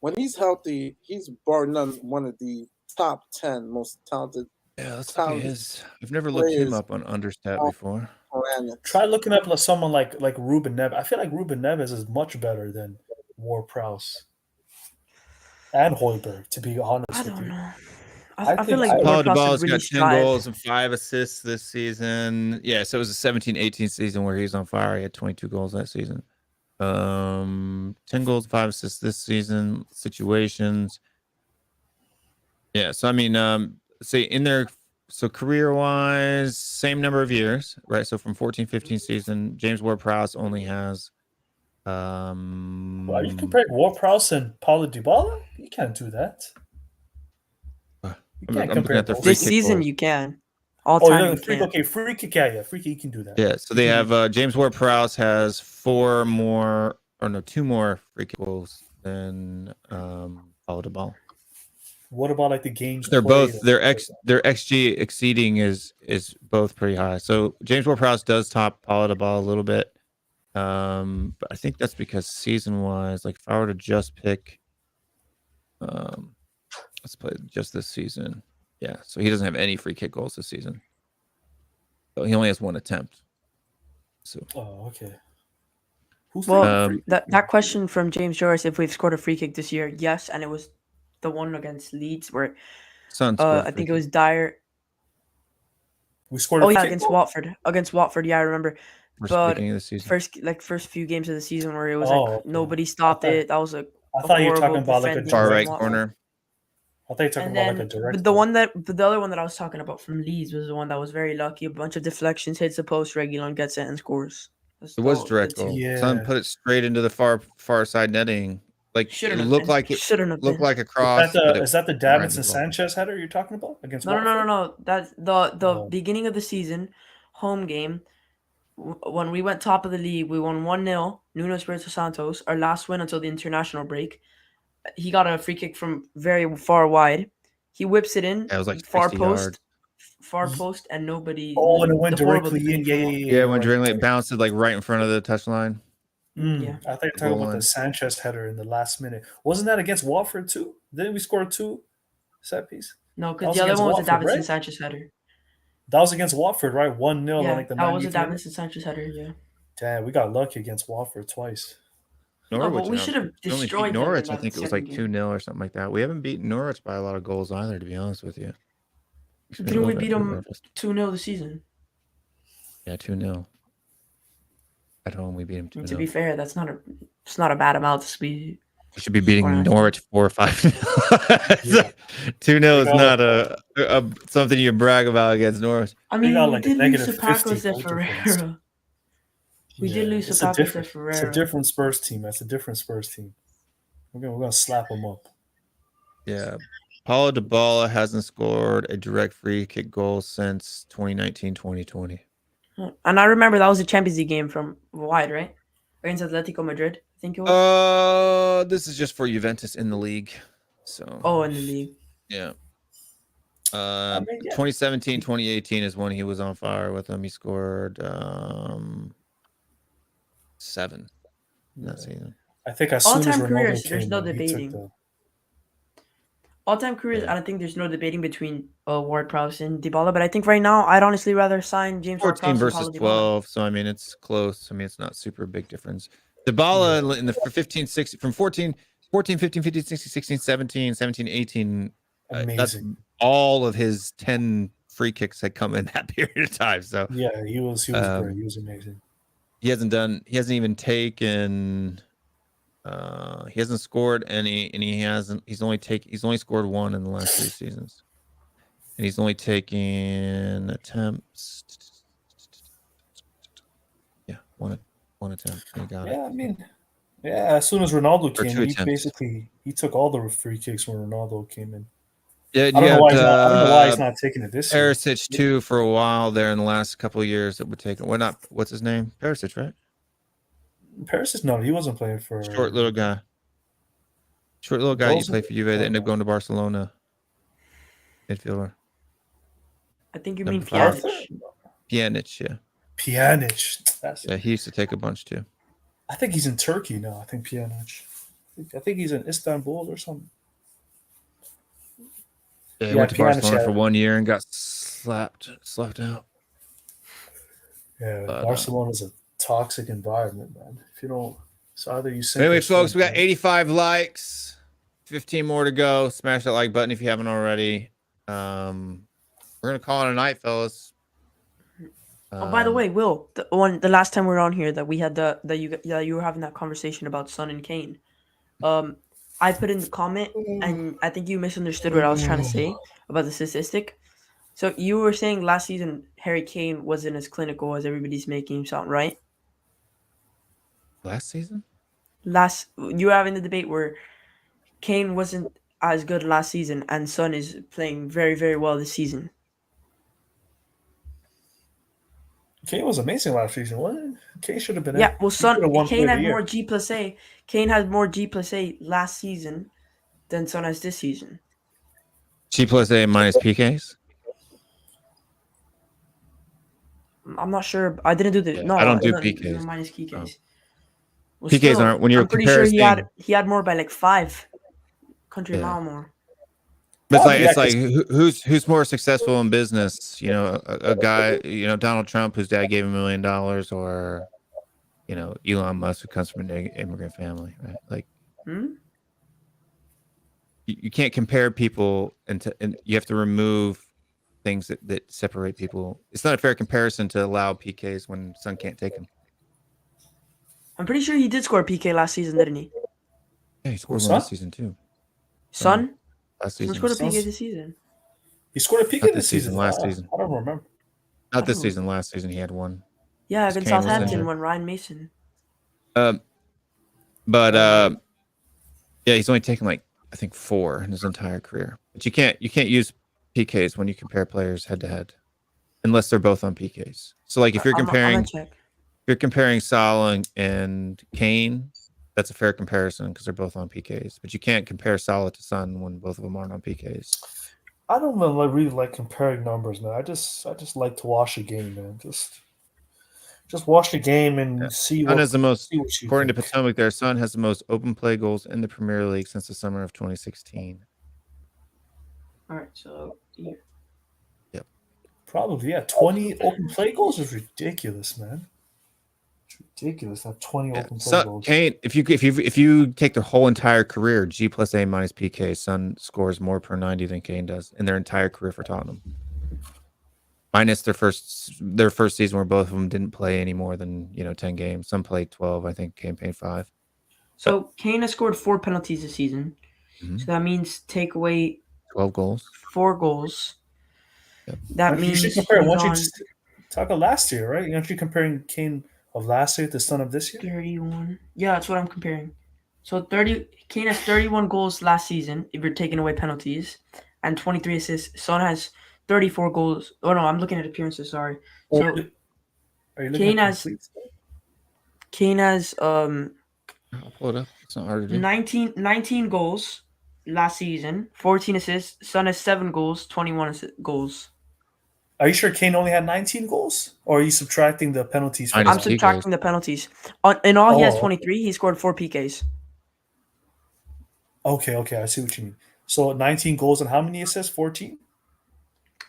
Speaker 4: When he's healthy, he's bar none one of the top 10 most talented
Speaker 2: Yeah, let's look at
Speaker 4: Talented
Speaker 2: his. I've never looked him
Speaker 4: players.
Speaker 2: up on Understat
Speaker 4: Oh.
Speaker 2: before.
Speaker 4: planet.
Speaker 9: Try looking up someone like Ruben Neves. I feel like Ruben Neves is much better than Ward-Prowse and Højbjerg, to be honest
Speaker 10: I
Speaker 9: with
Speaker 10: don't
Speaker 9: you.
Speaker 10: know.
Speaker 9: I
Speaker 10: I feel
Speaker 9: think
Speaker 10: like
Speaker 2: Paulo
Speaker 10: Ward-Prowse
Speaker 2: Dybala's
Speaker 10: really
Speaker 2: got 10
Speaker 10: strive.
Speaker 2: goals and 5 assists this season. Yeah, so it was a 17-18 season where he was on fire. He had 22 goals that season. 10 goals, 5 assists this season. Situations. Yeah, so I mean, say in there, so career-wise, same number of years, right? So from 14-15 season, James Ward-Prowse only has
Speaker 9: Are you comparing Ward-Prowse and Paulo Dybala? You can't do that.
Speaker 2: What?
Speaker 9: You
Speaker 2: I'm
Speaker 9: can't
Speaker 2: looking
Speaker 9: compare
Speaker 2: at their
Speaker 9: both.
Speaker 2: free
Speaker 10: This
Speaker 2: kick
Speaker 10: season
Speaker 2: goals.
Speaker 10: you can. All
Speaker 9: Oh,
Speaker 10: time
Speaker 9: yeah,
Speaker 10: you
Speaker 9: free,
Speaker 10: can.
Speaker 9: okay, free kick, yeah, free kick, you can do that.
Speaker 2: Yeah, so they have James Ward-Prowse has 2 more free kick goals than Paulo Dybala.
Speaker 9: What about like the games
Speaker 2: They're
Speaker 9: played?
Speaker 2: both their XG exceeding is both pretty high. So James Ward-Prowse does top Paulo Dybala a little bit, but I think that's because season-wise, like if I were to just pick, let's play just this season. Yeah, so he doesn't have any free kick goals this season. So he only has 1 attempt. So
Speaker 9: Oh, okay. Who's
Speaker 10: Well,
Speaker 9: taking free
Speaker 10: that question from James Joyce, if we've scored a free kick this year, yes, and it was the one against Leeds where
Speaker 2: Son scored a
Speaker 10: I
Speaker 2: free
Speaker 10: think it was
Speaker 2: kick.
Speaker 10: Dyer.
Speaker 9: We scored a
Speaker 10: Oh
Speaker 9: free
Speaker 10: yeah,
Speaker 9: kick
Speaker 10: against
Speaker 9: goal?
Speaker 10: Watford. Against Watford, yeah, I remember.
Speaker 2: First
Speaker 10: But
Speaker 2: beginning of the season.
Speaker 10: first few games of the season where it was
Speaker 9: Oh,
Speaker 10: like
Speaker 9: okay.
Speaker 10: nobody stopped
Speaker 9: I thought-
Speaker 10: it. That was a
Speaker 9: I thought you were
Speaker 10: horrible
Speaker 9: talking about like a
Speaker 10: defending
Speaker 2: Far
Speaker 10: from
Speaker 2: right
Speaker 9: direct.
Speaker 10: Watford.
Speaker 2: corner.
Speaker 9: I thought you were talking
Speaker 10: And
Speaker 9: about like a
Speaker 10: then
Speaker 9: direct.
Speaker 10: the other one that I was talking about from Leeds was the one that was very lucky. A bunch of deflections, hits the post, Reguilon gets it and scores.
Speaker 2: It was direct goal.
Speaker 9: Yeah.
Speaker 2: Son put it straight into the far side netting. Like
Speaker 10: Shouldn't
Speaker 2: it
Speaker 10: have
Speaker 2: looked
Speaker 10: been.
Speaker 2: like it
Speaker 10: Shouldn't have
Speaker 2: looked
Speaker 10: been.
Speaker 2: like a cross.
Speaker 9: Is that the Davinson Sanchez header you're talking about against
Speaker 10: No.
Speaker 9: Watford?
Speaker 10: That's the
Speaker 9: Oh.
Speaker 10: beginning of the season, home game. When we went top of the league, we won 1-0. Nuno Espirito Santos, our last win until the international break. He got a free kick from very far wide. He whips it in.
Speaker 2: It was like
Speaker 10: far
Speaker 2: 60 yards.
Speaker 10: post, and nobody.
Speaker 9: Oh, and it went
Speaker 10: the horrible
Speaker 9: directly in.
Speaker 10: defending from
Speaker 2: Yeah, when
Speaker 9: right.
Speaker 2: drilling it bounced it like right in front of the touchline.
Speaker 10: Yeah.
Speaker 9: I thought you were talking
Speaker 2: Goal
Speaker 9: about
Speaker 2: line.
Speaker 9: the Sanchez header in the last minute. Wasn't that against Watford too? Didn't we score 2 set piece?
Speaker 10: No,
Speaker 9: That
Speaker 10: because
Speaker 9: was
Speaker 10: the other
Speaker 9: against
Speaker 10: one was a
Speaker 9: Watford,
Speaker 10: Davinson
Speaker 9: right?
Speaker 10: Sanchez header.
Speaker 9: That was against Watford, right? 1-0
Speaker 10: Yeah,
Speaker 9: on like the
Speaker 10: that was a
Speaker 9: 90th minute.
Speaker 10: Davinson Sanchez header. Yeah.
Speaker 9: Damn, we got lucky against Watford twice.
Speaker 10: No,
Speaker 2: Norwich.
Speaker 10: but we should have
Speaker 2: we only beat
Speaker 10: destroyed them in
Speaker 2: Norwich. I
Speaker 10: that
Speaker 2: think it was
Speaker 10: second
Speaker 2: like
Speaker 10: game.
Speaker 2: 2-0 or something like that. We haven't beaten Norwich by a lot of goals either, to be honest with you.
Speaker 10: Didn't we beat them 2-0 this season?
Speaker 2: Yeah, 2-0. At home, we beat him 2-0.
Speaker 10: To be fair, it's not a bad amount to be.
Speaker 2: We should be beating
Speaker 10: Scoring.
Speaker 2: Norwich 4 or 5.
Speaker 9: Yeah.
Speaker 2: 2-0 is
Speaker 9: got
Speaker 2: not a something you brag about against Norwich.
Speaker 10: I
Speaker 9: We
Speaker 10: mean,
Speaker 9: got
Speaker 10: we
Speaker 9: like
Speaker 10: did
Speaker 9: a
Speaker 10: lose
Speaker 9: negative
Speaker 10: to Pacos
Speaker 9: 50
Speaker 10: de
Speaker 9: goal difference.
Speaker 10: Ferreira. We did lose to
Speaker 9: It's a
Speaker 10: Pacos de
Speaker 9: different. It's a
Speaker 10: Ferreira.
Speaker 9: different Spurs team. That's a different Spurs team. We're gonna slap them up.
Speaker 2: Yeah. Paulo Dybala hasn't scored a direct free kick goal since 2019-2020.
Speaker 10: And I remember that was a Champions League game from wide, right? Against Atletico Madrid, I think it was.
Speaker 2: This is just for Juventus in the league. So
Speaker 10: In the league.
Speaker 2: yeah.
Speaker 9: Yeah.
Speaker 2: 2017, 2018 is when he was on fire with them. He scored 7 in that season.
Speaker 9: I think as soon as
Speaker 10: All-time
Speaker 9: Ronaldo
Speaker 10: careers,
Speaker 9: came
Speaker 10: there's no
Speaker 9: in, he took
Speaker 10: debating.
Speaker 9: the.
Speaker 10: All-time careers,
Speaker 2: Yeah.
Speaker 10: I don't think there's no debating between Ward-Prowse and Dybala, but I think right now I'd honestly rather sign James
Speaker 2: 14
Speaker 10: Ward-Prowse
Speaker 2: versus
Speaker 10: and Paulo Dybala.
Speaker 2: 12. So I mean, it's close. I mean, it's not super big difference. Dybala in the 15, 16 from 14, 15, 16, 16, 17, 17, 18. That's
Speaker 9: Amazing.
Speaker 2: all of his 10 free kicks had come in that period of time. So
Speaker 9: Yeah, he was great. He was amazing.
Speaker 2: he hasn't even taken he hasn't scored any, and he's only scored 1 in the last 3 seasons. And he's only taken attempts. Yeah, one attempt. He got it.
Speaker 9: Yeah, I mean, as soon as Ronaldo
Speaker 2: Or
Speaker 9: came
Speaker 2: 2
Speaker 9: in,
Speaker 2: attempts.
Speaker 9: he took all the free kicks when Ronaldo came in.
Speaker 2: Yeah,
Speaker 9: I don't know why he's not taking it this year.
Speaker 2: Perisic too for a while there in the last couple of years. It would take. What's his name? Perisic, right?
Speaker 9: Perisic, no, he wasn't playing for.
Speaker 2: Short little guy. You play for Juve. They end up going to Barcelona. Midfielder.
Speaker 10: I think you
Speaker 2: Number
Speaker 10: mean
Speaker 2: 5.
Speaker 10: Pjanic.
Speaker 2: Pjanic, yeah.
Speaker 9: Pjanic.
Speaker 2: Yeah, he used to take a bunch too.
Speaker 9: I think he's in Turkey now. I think Pjanic. I think he's in Istanbul or something.
Speaker 2: Yeah, he went to Barcelona
Speaker 9: Pjanic,
Speaker 2: for 1 year and got slapped out.
Speaker 9: Yeah,
Speaker 2: But,
Speaker 9: Barcelona's a toxic environment, man. If you don't, it's either you sink.
Speaker 2: Anyway,
Speaker 9: or
Speaker 2: folks,
Speaker 9: swim,
Speaker 2: we got
Speaker 9: man.
Speaker 2: 85 likes, 15 more to go. Smash that like button if you haven't already. We're gonna call it a night, fellas.
Speaker 10: Oh, by the way, Will, the last time we were on here that we had you were having that conversation about Son and Kane. I put in the comment, and I think you misunderstood what I was trying to say about the statistic. So you were saying last season Harry Kane wasn't as clinical as everybody's making him sound, right?
Speaker 2: last season.
Speaker 10: You were having the debate where Kane wasn't as good last season, and Son is playing very, very well this season.
Speaker 9: Kane was amazing last season. What? Kane should have been.
Speaker 10: Yeah, well,
Speaker 9: he should have
Speaker 10: Son,
Speaker 9: won
Speaker 10: Kane
Speaker 9: Player of
Speaker 10: had
Speaker 9: the
Speaker 10: more
Speaker 9: Year.
Speaker 10: G plus A. Kane had more G plus A last season than Son has this season.
Speaker 2: G plus A minus PKs.
Speaker 10: I'm not sure. I didn't do the
Speaker 2: Yeah, I don't do
Speaker 10: no,
Speaker 2: PKs.
Speaker 10: minus PKs. Well,
Speaker 2: PKs
Speaker 10: still,
Speaker 2: aren't when you're
Speaker 10: I'm pretty sure
Speaker 2: comparing.
Speaker 10: he had more by like 5 country
Speaker 2: Yeah.
Speaker 10: mile more.
Speaker 2: But
Speaker 9: Probably,
Speaker 2: it's
Speaker 9: yeah,
Speaker 2: like who's more successful in business? You know, a guy, you know, Donald Trump, whose dad gave him $1 million, or you know, Elon Musk, who comes from an immigrant family, right? Like, you can't compare people, and you have to remove things that separate people. It's not a fair comparison to allow PKs when Son can't take them.
Speaker 10: I'm pretty sure he did score a PK last season, didn't he?
Speaker 2: Yeah, he scored
Speaker 9: Who's
Speaker 2: one this
Speaker 9: that?
Speaker 2: season too.
Speaker 10: Son?
Speaker 2: Last
Speaker 10: He
Speaker 2: season.
Speaker 10: scored a PK
Speaker 9: Son's-
Speaker 10: this season.
Speaker 9: He scored a PK
Speaker 2: Not
Speaker 9: this
Speaker 2: this season,
Speaker 9: season.
Speaker 2: last season.
Speaker 9: I don't remember.
Speaker 2: Not this
Speaker 10: don't-
Speaker 2: season. Last season he had one.
Speaker 10: Yeah,
Speaker 2: Because
Speaker 10: against
Speaker 2: Kane was
Speaker 10: Southampton
Speaker 2: injured.
Speaker 10: when Ryan Mason.
Speaker 2: But yeah, he's only taken like I think 4 in his entire career. But you can't use PKs when you compare players head to head, unless they're both on PKs. So like if you're
Speaker 10: I'm
Speaker 2: comparing
Speaker 10: gonna check.
Speaker 2: Salah and Kane, that's a fair comparison because they're both on PKs. But you can't compare Salah to Son when both of them aren't on PKs.
Speaker 9: I don't really like comparing numbers, man. I just like to watch a game, man. Just watch the game and see
Speaker 2: Son
Speaker 9: what.
Speaker 2: has the most,
Speaker 9: see what you
Speaker 2: according to
Speaker 9: think.
Speaker 2: Potomac, their Son has the most open play goals in the Premier League since the summer of 2016.
Speaker 10: All right, so here.
Speaker 9: Probably, yeah. 20 open play goals is ridiculous, man. It's ridiculous. That 20 open play
Speaker 2: So
Speaker 9: goals.
Speaker 2: Kane, if you take their whole entire career, G plus A minus PK, Son scores more per 90 than Kane does in their entire career for Tottenham. Minus their first season where both of them didn't play any more than 10 games. Some played 12. I think Kane played 5.
Speaker 10: So Kane has scored 4 penalties this season.
Speaker 2: Mhm.
Speaker 10: So that means take away
Speaker 2: 12 goals.
Speaker 10: 4 goals.
Speaker 2: Yep.
Speaker 10: That
Speaker 9: You
Speaker 10: means
Speaker 9: should compare.
Speaker 10: he's
Speaker 9: Once you
Speaker 10: on
Speaker 9: just talk of last year, right? Aren't you comparing Kane of last year to Son of this year?
Speaker 10: 31. Yeah, that's what I'm comparing. So Kane has 31 goals last season if you're taking away penalties, and 23 assists. Son has 34 goals. Oh no, I'm looking at appearances. Sorry. So
Speaker 9: Are you looking
Speaker 10: Kane
Speaker 9: at
Speaker 10: has
Speaker 9: complete?
Speaker 10: Kane has
Speaker 2: I'll pull it up. It's not hard to do.
Speaker 10: 19 goals last season, 14 assists. Son has 7 goals, 21 goals.
Speaker 9: Are you sure Kane only had 19 goals, or are you subtracting the penalties? From
Speaker 2: Minus
Speaker 10: I'm
Speaker 9: that?
Speaker 10: subtracting the penalties. In all, he has
Speaker 9: Oh.
Speaker 10: 23. He scored 4 PKs.
Speaker 9: Okay, I see what you mean. So 19 goals and how many assists? 14.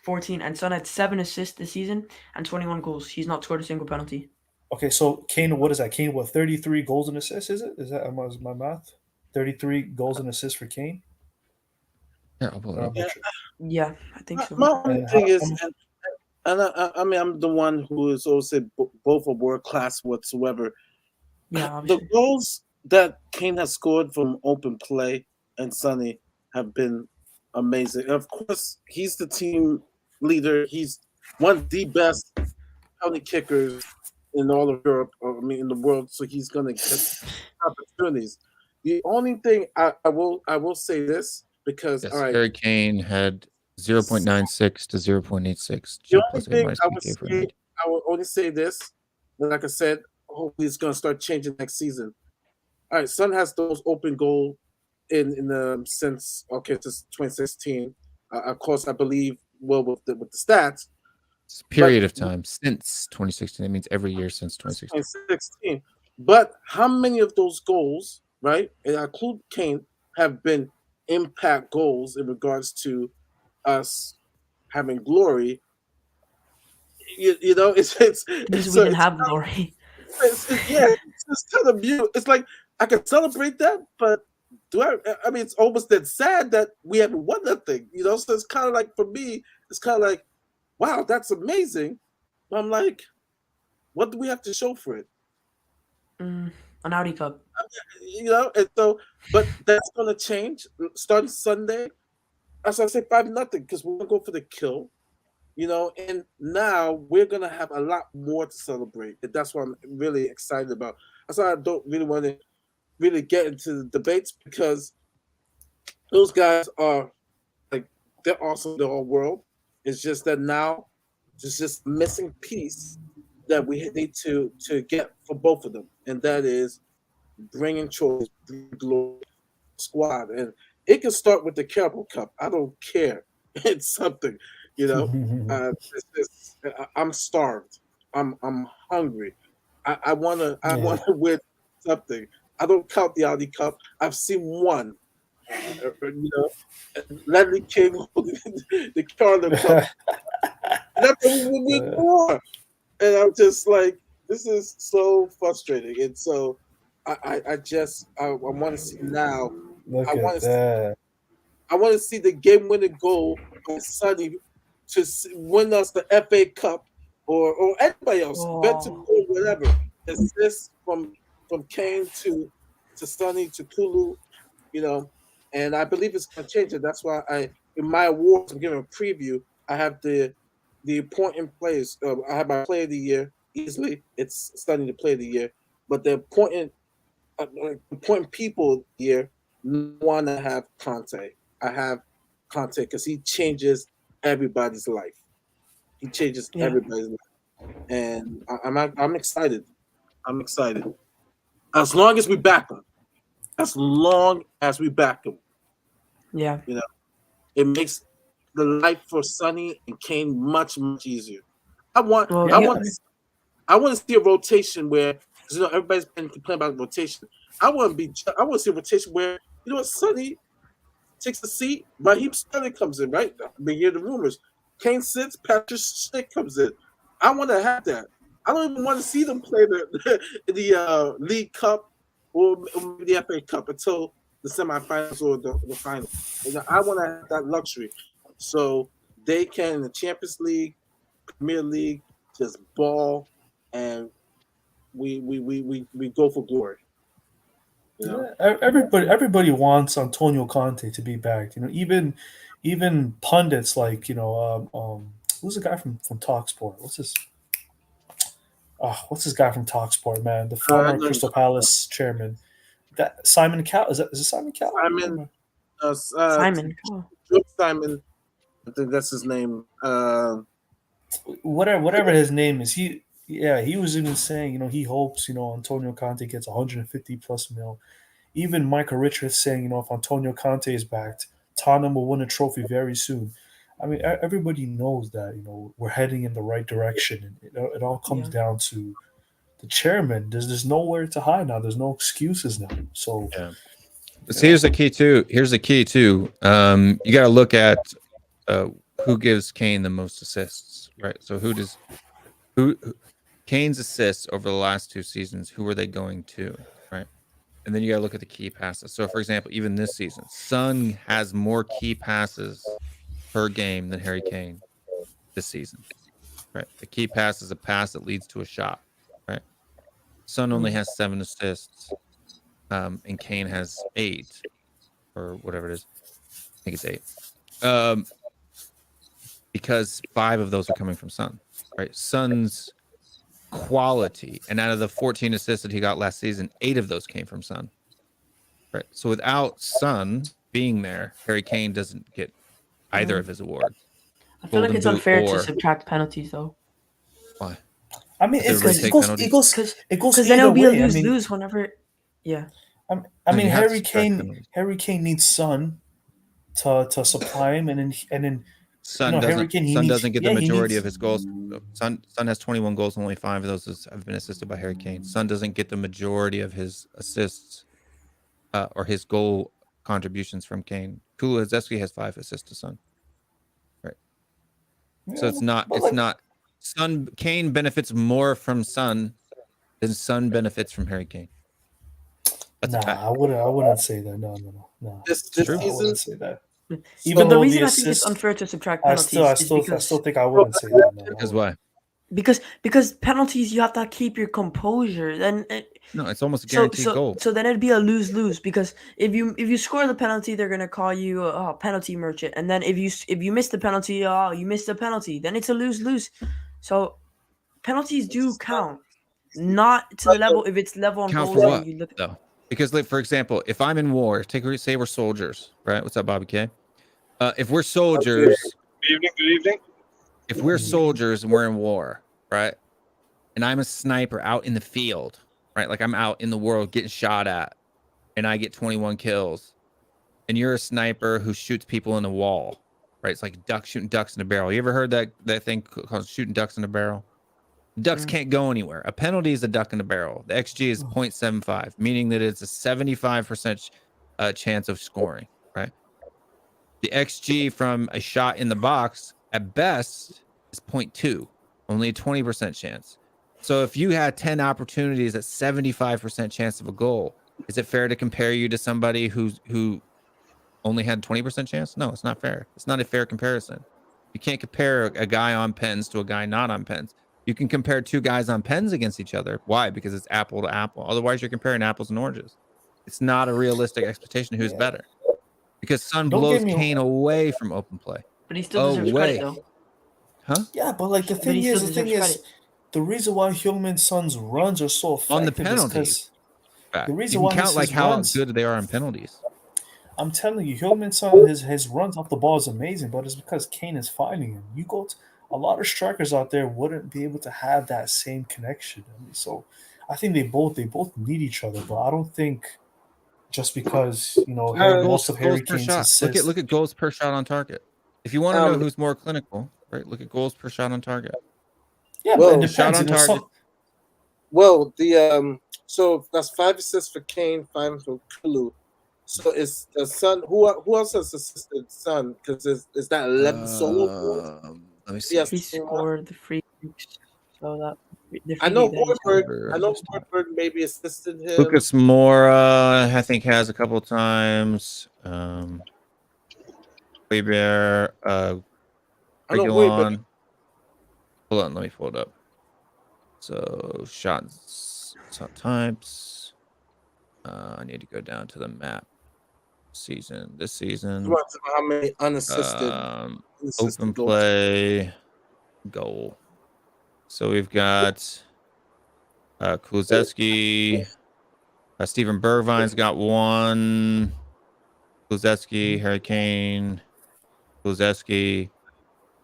Speaker 10: 14, and Son had 7 assists this season and 21 goals. He's not scored a single penalty.
Speaker 9: Okay, so Kane, what is that? Kane, what, 33 goals and assists? Is it? Is that my math? 33 goals and assists for Kane.
Speaker 2: Here, I'll pull it up.
Speaker 10: Yeah, I think so.
Speaker 4: My only
Speaker 9: And
Speaker 4: thing
Speaker 9: how-
Speaker 4: is, and I mean, I'm the one who is always said both are world class whatsoever.
Speaker 10: Yeah,
Speaker 4: The
Speaker 10: obviously.
Speaker 4: goals that Kane has scored from open play and Sonny have been amazing. Of course, he's the team leader. He's one of the best penalty kickers in all of Europe, or I mean, in the world. So he's gonna get opportunities. The only thing I will say this because
Speaker 2: Yes,
Speaker 4: all right,
Speaker 2: Harry Kane had 0.96 to 0.86 G
Speaker 4: the only
Speaker 2: plus A
Speaker 4: thing
Speaker 2: minus
Speaker 4: I would
Speaker 2: PK for
Speaker 4: say,
Speaker 2: 90.
Speaker 4: I will only say this, but like I said, hopefully it's gonna start changing next season. All right, Son has those open goal in since 2016. Of course, I believe with the stats.
Speaker 2: It's a period of time since 2016. That means every year since 2016.
Speaker 4: 2016. But how many of those goals, right, and I include Kane, have been impact goals in regards to us having glory? You know, it's
Speaker 10: Because we didn't have glory.
Speaker 4: it's kind of mute. It's like I can celebrate that, but I mean, it's almost that sad that we haven't won nothing, you know. So it's kind of like, for me, it's kind of like, wow, that's amazing. But I'm like, what do we have to show for it?
Speaker 10: An Audi Cup.
Speaker 4: You know, and so, but that's gonna change starting Sunday. That's why I say 5-0 because we're gonna go for the kill. You know, and now we're gonna have a lot more to celebrate, and that's what I'm really excited about. That's why I don't really want to really get into the debates, because Those guys are like they're awesome. The whole world. It's just that now there's just missing piece that we need to get for both of them, and that is bringing choice, bringing glory, squad, and it can start with the Carabao Cup. I don't care. It's something, you know. I'm starved. I'm hungry. I wanna win something. I don't count the Audi Cup. I've seen one. You know, Ledley King holding the Carling Cup. That's what we need more. And I'm just like, this is so frustrating. And so I want to see now.
Speaker 9: Look
Speaker 4: I
Speaker 9: at
Speaker 4: want to
Speaker 9: that.
Speaker 4: I want to see the game-winning goal by Sonny to win us the FA Cup or anybody else, Benton or whatever. Assist from Kane to Sonny to Kulu, you know, and I believe it's going to change it. That's why in my awards, I'm giving a preview. I have the important players. I have my player of the year easily. It's Sonny to player of the year, but the important people of the year. One, I have Conte. I have Conte because he changes everybody's life. He changes everybody's life, and I'm excited. I'm excited. As long as we back him. As long as we back him.
Speaker 10: Yeah.
Speaker 4: You know, it makes the life for Sonny and Kane much easier. I want to see a rotation where, because everybody's been complaining about rotation. I want to see a rotation where Sonny takes the seat, Raheem Sterling comes in, right? We hear the rumors. Kane sits, Patrick Schick comes in. I want to have that. I don't even want to see them play the League Cup or the FA Cup until the semifinals or the final. I want to have that luxury, so they can in the Champions League, Premier League, just ball, and we go for glory. You know?
Speaker 9: Yeah, everybody wants Antonio Conte to be back. You know, even pundits like who's the guy from Talksport? What's his guy from Talksport, man? The former Crystal Palace chairman. That Simon Cowell is it Simon Cowell?
Speaker 10: Simon Cowell.
Speaker 4: Simon, I think that's his name.
Speaker 9: Whatever his name is, he was even saying, he hopes, Antonio Conte gets 150 plus mil. Even Michael Richards saying, if Antonio Conte is backed, Tottenham will win a trophy very soon. I mean, everybody knows that, we're heading in the right direction. And it all comes down to the chairman. There's nowhere to hide now. There's no excuses now. So,
Speaker 2: So here's the key too. You got to look at who gives Kane the most assists, right? So who Kane's assists over the last 2 seasons, who are they going to, right? And then you got to look at the key passes. So, for example, even this season, Son has more key passes per game than Harry Kane this season, right? The key pass is a pass that leads to a shot, right? Son only has 7 assists, and Kane has 8, or whatever it is. I think it's 8. Because 5 of those are coming from Son, right? Son's quality, and out of the 14 assists that he got last season, 8 of those came from Son, right? So without Son being there, Harry Kane doesn't get either of his awards.
Speaker 10: I feel like it's unfair to subtract penalties, though.
Speaker 2: Why?
Speaker 9: I mean, it goes
Speaker 10: because then it'll be a lose-lose whenever. Yeah.
Speaker 9: I mean, Harry Kane needs Son to supply him, and then
Speaker 2: Son doesn't get the majority of his goals. Son has 21 goals, and only 5 of those have been assisted by Harry Kane. Son doesn't get the majority of his assists or his goal contributions from Kane. Kulusevski has 5 assists to Son. Right. So it's not Son. Kane benefits more from Son than Son benefits from Harry Kane. That's a fact.
Speaker 9: I wouldn't say that. No.
Speaker 4: This
Speaker 9: I wouldn't say that.
Speaker 10: Even the reason I think it's unfair to subtract penalties
Speaker 9: I still think I wouldn't say that. No.
Speaker 2: Because why?
Speaker 10: Because penalties, you have to keep your composure. Then
Speaker 2: no, it's almost a guaranteed goal.
Speaker 10: So then it'd be a lose-lose, because if you score the penalty, they're gonna call you a penalty merchant, and then if you miss the penalty, you missed the penalty, then it's a lose-lose. So penalties do count, not to the level if it's level on
Speaker 2: count
Speaker 10: goals.
Speaker 2: for what?
Speaker 10: You look
Speaker 2: though. Because, like, for example, if I'm in war, say we're soldiers, right? What's up, Bobby K? If we're soldiers,
Speaker 11: Good evening. Good evening.
Speaker 2: if we're soldiers and we're in war, right? And I'm a sniper out in the field, right? Like I'm out in the world getting shot at, and I get 21 kills, and you're a sniper who shoots people in the wall, right? It's like shooting ducks in a barrel. You ever heard that thing called shooting ducks in a barrel? Ducks can't go anywhere. A penalty is a duck in a barrel. The XG is 0.75, meaning that it's a 75% chance of scoring, right? The XG from a shot in the box at best is 0.2, only a 20% chance. So if you had 10 opportunities at 75% chance of a goal, is it fair to compare you to somebody who only had 20% chance? No, it's not fair. It's not a fair comparison. You can't compare a guy on pens to a guy not on pens. You can compare two guys on pens against each other. Why? Because it's apple to apple. Otherwise, you're comparing apples and oranges. It's not a realistic expectation of who's better. Because Son
Speaker 9: Don't
Speaker 2: blows
Speaker 9: get me
Speaker 2: Kane away from open play.
Speaker 10: But he still deserves credit, though.
Speaker 2: Huh?
Speaker 9: Yeah, but like the
Speaker 10: But
Speaker 9: thing
Speaker 10: he
Speaker 9: is,
Speaker 10: still deserves credit.
Speaker 9: the reason why Heung-min Son's runs are so effective
Speaker 2: On the
Speaker 9: is
Speaker 2: penalties.
Speaker 9: because the reason
Speaker 2: you can
Speaker 9: why
Speaker 2: count like
Speaker 9: his
Speaker 2: how
Speaker 9: runs,
Speaker 2: good they are on penalties.
Speaker 9: I'm telling you, Heung-min Son, his runs off the ball is amazing, but it's because Kane is finding him. You go to a lot of strikers out there wouldn't be able to have that same connection. I mean, so I think they both need each other, but I don't think just because most of Harry
Speaker 2: Goals per
Speaker 9: Kane's
Speaker 2: shot.
Speaker 9: assists.
Speaker 2: Look at goals per shot on target. If you want to know who's more clinical, right? Look at goals per shot on target.
Speaker 9: Yeah,
Speaker 4: Well,
Speaker 9: but it
Speaker 2: shot
Speaker 9: depends.
Speaker 2: on target.
Speaker 4: Well, the so that's 5 assists for Kane, 5 for Kulu. So is the Son who else has assisted Son? Because is that 11 solo goals?
Speaker 2: Let me see.
Speaker 4: Yes,
Speaker 10: He scored the free kicks, so that the
Speaker 4: I
Speaker 10: free
Speaker 4: know
Speaker 10: kick that he scored.
Speaker 4: Hoiberg maybe assisted him.
Speaker 2: Lucas Moura, I think, has a couple times. Weber,
Speaker 4: I know Hoiberg.
Speaker 2: Regulon. Hold on, let me pull it up. So shot types. I need to go down to the map. This season.
Speaker 4: How many unassisted?
Speaker 2: Open play goal. So we've got Kulusevski. Steven Bergwijn's got one. Kulusevski, Harry Kane, Kulusevski.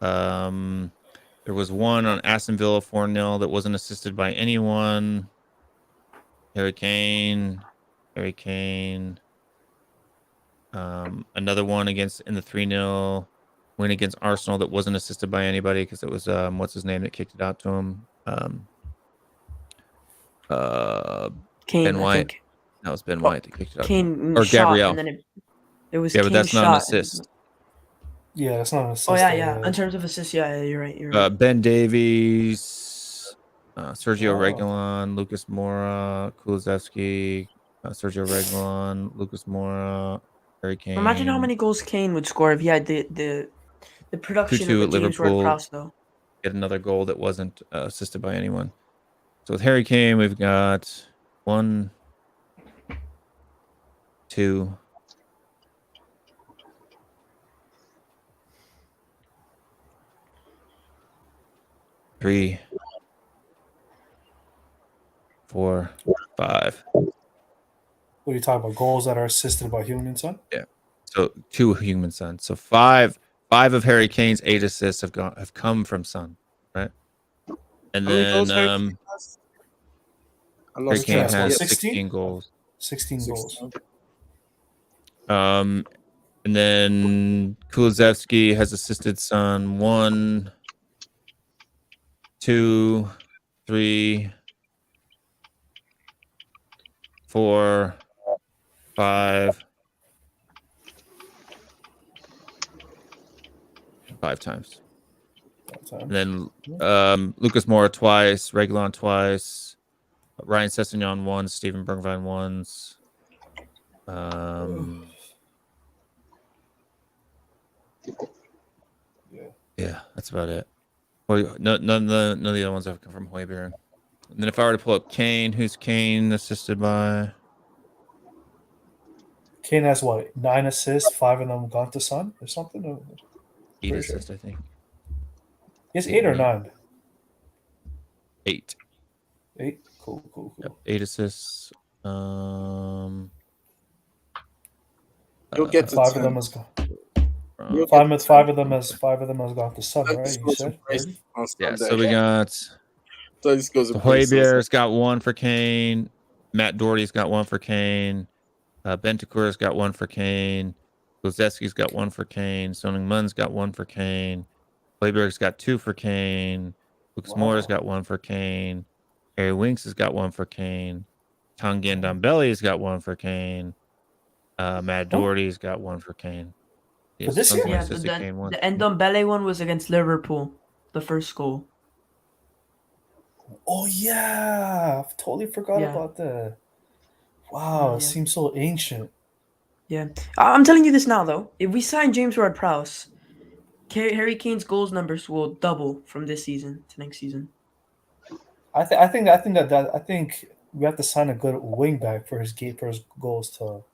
Speaker 2: There was one on Aston Villa 4-0 that wasn't assisted by anyone. Harry Kane. Another one in the 3-0 win against Arsenal that wasn't assisted by anybody because it was what's his name that kicked it out to him.
Speaker 10: Kane,
Speaker 2: Ben
Speaker 10: I
Speaker 2: White.
Speaker 10: think.
Speaker 2: That was Ben White that kicked it out.
Speaker 10: Kane
Speaker 2: Or
Speaker 10: shot,
Speaker 2: Gabriel.
Speaker 10: and then it was
Speaker 2: Yeah, but
Speaker 10: Kane
Speaker 2: that's not an
Speaker 10: shot.
Speaker 2: assist.
Speaker 9: Yeah, that's not an assist.
Speaker 10: Oh yeah. In terms of assists, yeah, you're right.
Speaker 2: Ben Davies, Sergio Reguilon, Lucas Moura, Kulusevski, Sergio Reguilon, Lucas Moura, Harry Kane.
Speaker 10: Imagine how many goals Kane would score if he had the production
Speaker 2: 2-2
Speaker 10: of
Speaker 2: at
Speaker 10: a James Ward-Prowse, though.
Speaker 2: Get another goal that wasn't assisted by anyone. So with Harry Kane, we've got 1, 2, 3, 4, 5.
Speaker 9: What are you talking about? Goals that are assisted by Heung-min Son?
Speaker 2: Yeah. So 2 Heung-min Son. So 5 of Harry Kane's 8 assists have come from Son, right? And then Harry Kane has 16 goals.
Speaker 9: 16 goals.
Speaker 2: And then Kulusevski has assisted Son 1, 2, 3, 4, 5. 5 times. And then Lucas Moura twice, Reguilon twice, Ryan Sessegnon once, Steven Bergwijn once. Yeah, that's about it. Well, none of the other ones have come from Højbjerg. And then if I were to pull up Kane, who's Kane assisted by?
Speaker 9: Kane has what, 9 assists, 5 of them gone to Son or something?
Speaker 2: 8 assists, I think.
Speaker 9: He has 8 or 9?
Speaker 2: 8.
Speaker 9: 8? Cool.
Speaker 2: Yep, 8 assists.
Speaker 4: You'll get to
Speaker 9: 5 of
Speaker 4: 10.
Speaker 9: them has gone.
Speaker 4: You'll get
Speaker 9: Five
Speaker 4: to
Speaker 9: of
Speaker 4: 10.
Speaker 9: them has gone to sub, right? You said. Already?
Speaker 4: On
Speaker 2: Yeah,
Speaker 4: Sunday.
Speaker 2: so we got
Speaker 4: So this goes to
Speaker 2: Højbjerg's got 1 for Kane. Matt Doherty's got 1 for Kane. Bentancur's got 1 for Kane. Kulusevski's got 1 for Kane. Son Heung-min's got 1 for Kane. Højbjerg's got 2 for Kane. Lucas Moura's got 1 for Kane. Harry Winks has got 1 for Kane. Tanguy Ndombele's got 1 for Kane. Matt Doherty's got 1 for Kane.
Speaker 9: But this year?
Speaker 10: Yeah, but the Ndombele one was against Liverpool, the first goal.
Speaker 9: Oh yeah, I totally forgot about that. Wow, it seems so ancient.
Speaker 10: Yeah, I'm telling you this now though. If we sign James Ward-Prowse, Harry Kane's goals numbers will double from this season to next season.
Speaker 9: I think we have to sign a good wing back for his goals to.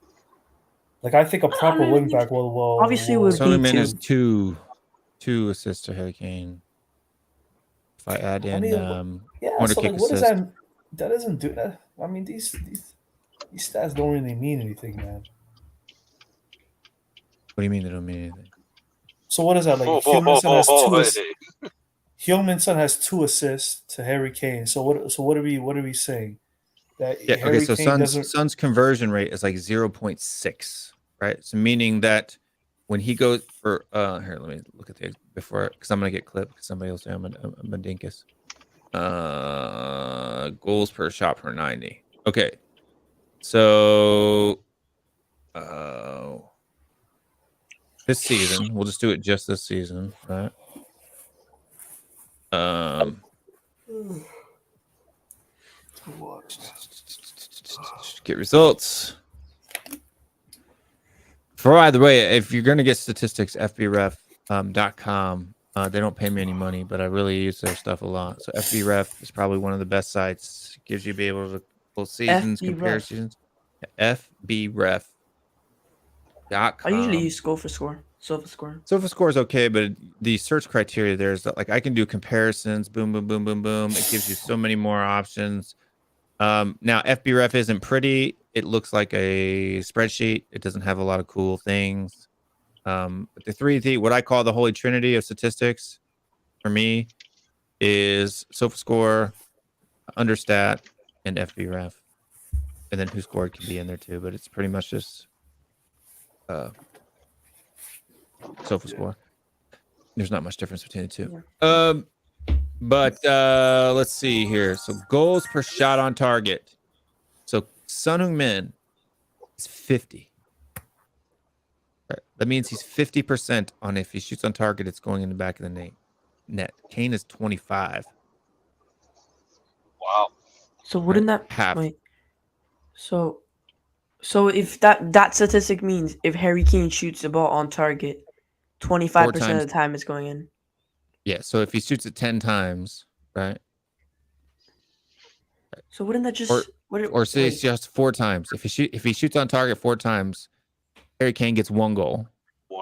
Speaker 9: Like I think a proper wing back will
Speaker 10: obviously would
Speaker 2: Son
Speaker 10: be
Speaker 2: Heung-min has two assists to Harry Kane. If I add in corner
Speaker 9: so
Speaker 2: kick
Speaker 9: like, what does
Speaker 2: assist.
Speaker 9: that doesn't do that? I mean these stats don't really mean anything, man.
Speaker 2: What do you mean they don't mean anything?
Speaker 9: So what is that like? Heung-min has 2 assists to Harry Kane. So what are we saying? That Harry
Speaker 2: so
Speaker 9: Kane
Speaker 2: Son's conversion rate is like 0.6, right? So meaning that when he goes for here, let me look at the before because I'm gonna get clipped because somebody will say I'm a dinkus. Goals per shot per 90. Okay, so this season we'll just do it just this season, right? Get results. For either way, if you're gonna get statistics, FBref.com. They don't pay me any money, but I really use their stuff a lot. So FBref is probably one of the best sites. It gives you be able to pull seasons, compare seasons. FBref.com.
Speaker 10: I usually use SofaScore.
Speaker 2: SofaScore is okay, but the search criteria there is that like I can do comparisons. Boom, boom, boom, boom, boom. It gives you so many more options. Now FBref isn't pretty. It looks like a spreadsheet. It doesn't have a lot of cool things. But the what I call the holy trinity of statistics for me is SofaScore, Understat, and FBref. And then Who Scored can be in there too, but it's pretty much just SofaScore. There's not much difference between the two. But let's see here. So goals per shot on target. So Son Heung-min is 50. Right. That means he's 50% on if he shoots on target, it's going in the back of the net. Kane is 25.
Speaker 8: Wow.
Speaker 10: So wouldn't that
Speaker 2: half?
Speaker 10: Wait. So if that statistic means if Harry Kane shoots the ball on target, 25% of the time it's going in.
Speaker 2: Yeah. So if he shoots it 10 times, right?
Speaker 10: So wouldn't that just
Speaker 2: or say it's just 4 times? If he shoots on target 4 times, Harry Kane gets 1 goal.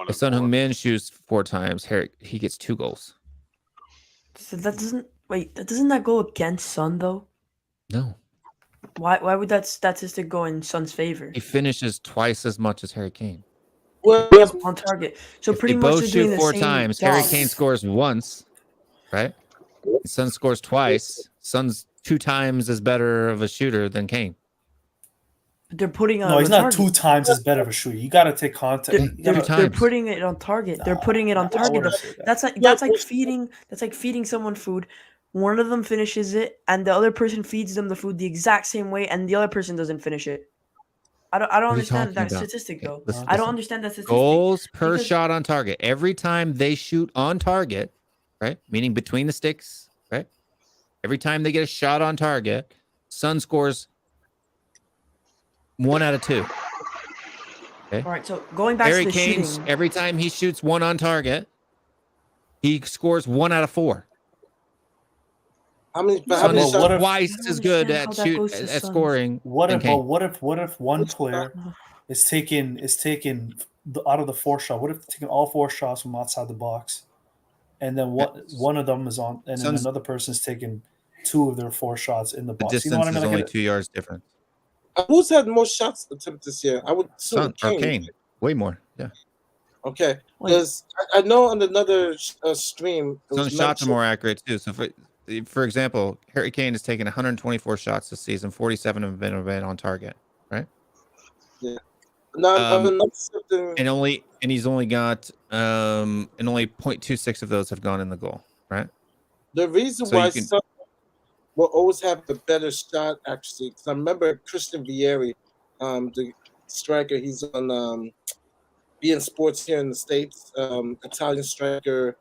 Speaker 2: If Son Heung-min shoots 4 times, he gets 2 goals.
Speaker 10: So doesn't that go against Son though?
Speaker 2: No.
Speaker 10: Why would that statistic go in Son's favor?
Speaker 2: He finishes twice as much as Harry Kane.
Speaker 4: Well,
Speaker 10: on target. So
Speaker 2: if
Speaker 10: pretty
Speaker 2: they
Speaker 10: much
Speaker 2: both
Speaker 10: they're doing
Speaker 2: shoot
Speaker 10: the
Speaker 2: 4
Speaker 10: same
Speaker 2: times,
Speaker 10: job.
Speaker 2: Harry Kane scores once, right? Son scores twice. Son's 2 times as better of a shooter than Kane.
Speaker 10: But they're putting on.
Speaker 9: No, he's not
Speaker 10: target.
Speaker 9: 2 times as better of a shooter. You got to take context.
Speaker 10: They're putting it on target. They're putting it on target. That's like feeding someone food. One of them finishes it, and the other person feeds them the food the exact same way, and the other person doesn't finish it. I don't understand that statistic though. I don't understand that statistic.
Speaker 2: Goals per shot on target. Every time they shoot on target, right? Meaning between the sticks, right? Every time they get a shot on target, Son scores 1 out of 2. Okay.
Speaker 10: All right. So going back
Speaker 2: Harry
Speaker 10: to the
Speaker 2: Kane,
Speaker 10: shooting,
Speaker 2: every time he shoots 1 on target, he scores 1 out of 4.
Speaker 4: How many?
Speaker 2: Son is twice as good at scoring.
Speaker 9: What if one player is taking out of the 4 shot? What if they're taking all 4 shots from outside the box, and then one of them is on, and then another person's taking 2 of their 4 shots in the box?
Speaker 2: The distance is only 2 yards different.
Speaker 4: Who's had more shots attempted this year? I would assume
Speaker 2: Son or Kane, way more. Yeah,
Speaker 4: Okay,
Speaker 10: Wait.
Speaker 4: because I know on another stream, it
Speaker 2: Son
Speaker 4: was
Speaker 2: shots are
Speaker 4: mentioned-
Speaker 2: more accurate too. So for example, Harry Kane has taken 124 shots this season. 47 have been on target, right?
Speaker 4: No,
Speaker 2: Um,
Speaker 4: on another something.
Speaker 2: And he's only got and only 0.26 of those have gone in the goal, right?
Speaker 4: The reason
Speaker 2: So
Speaker 4: why
Speaker 2: you can-
Speaker 4: some will always have the better shot, actually, because I remember Christian Vieri, the striker. He's on being sports here in the States. Italian striker.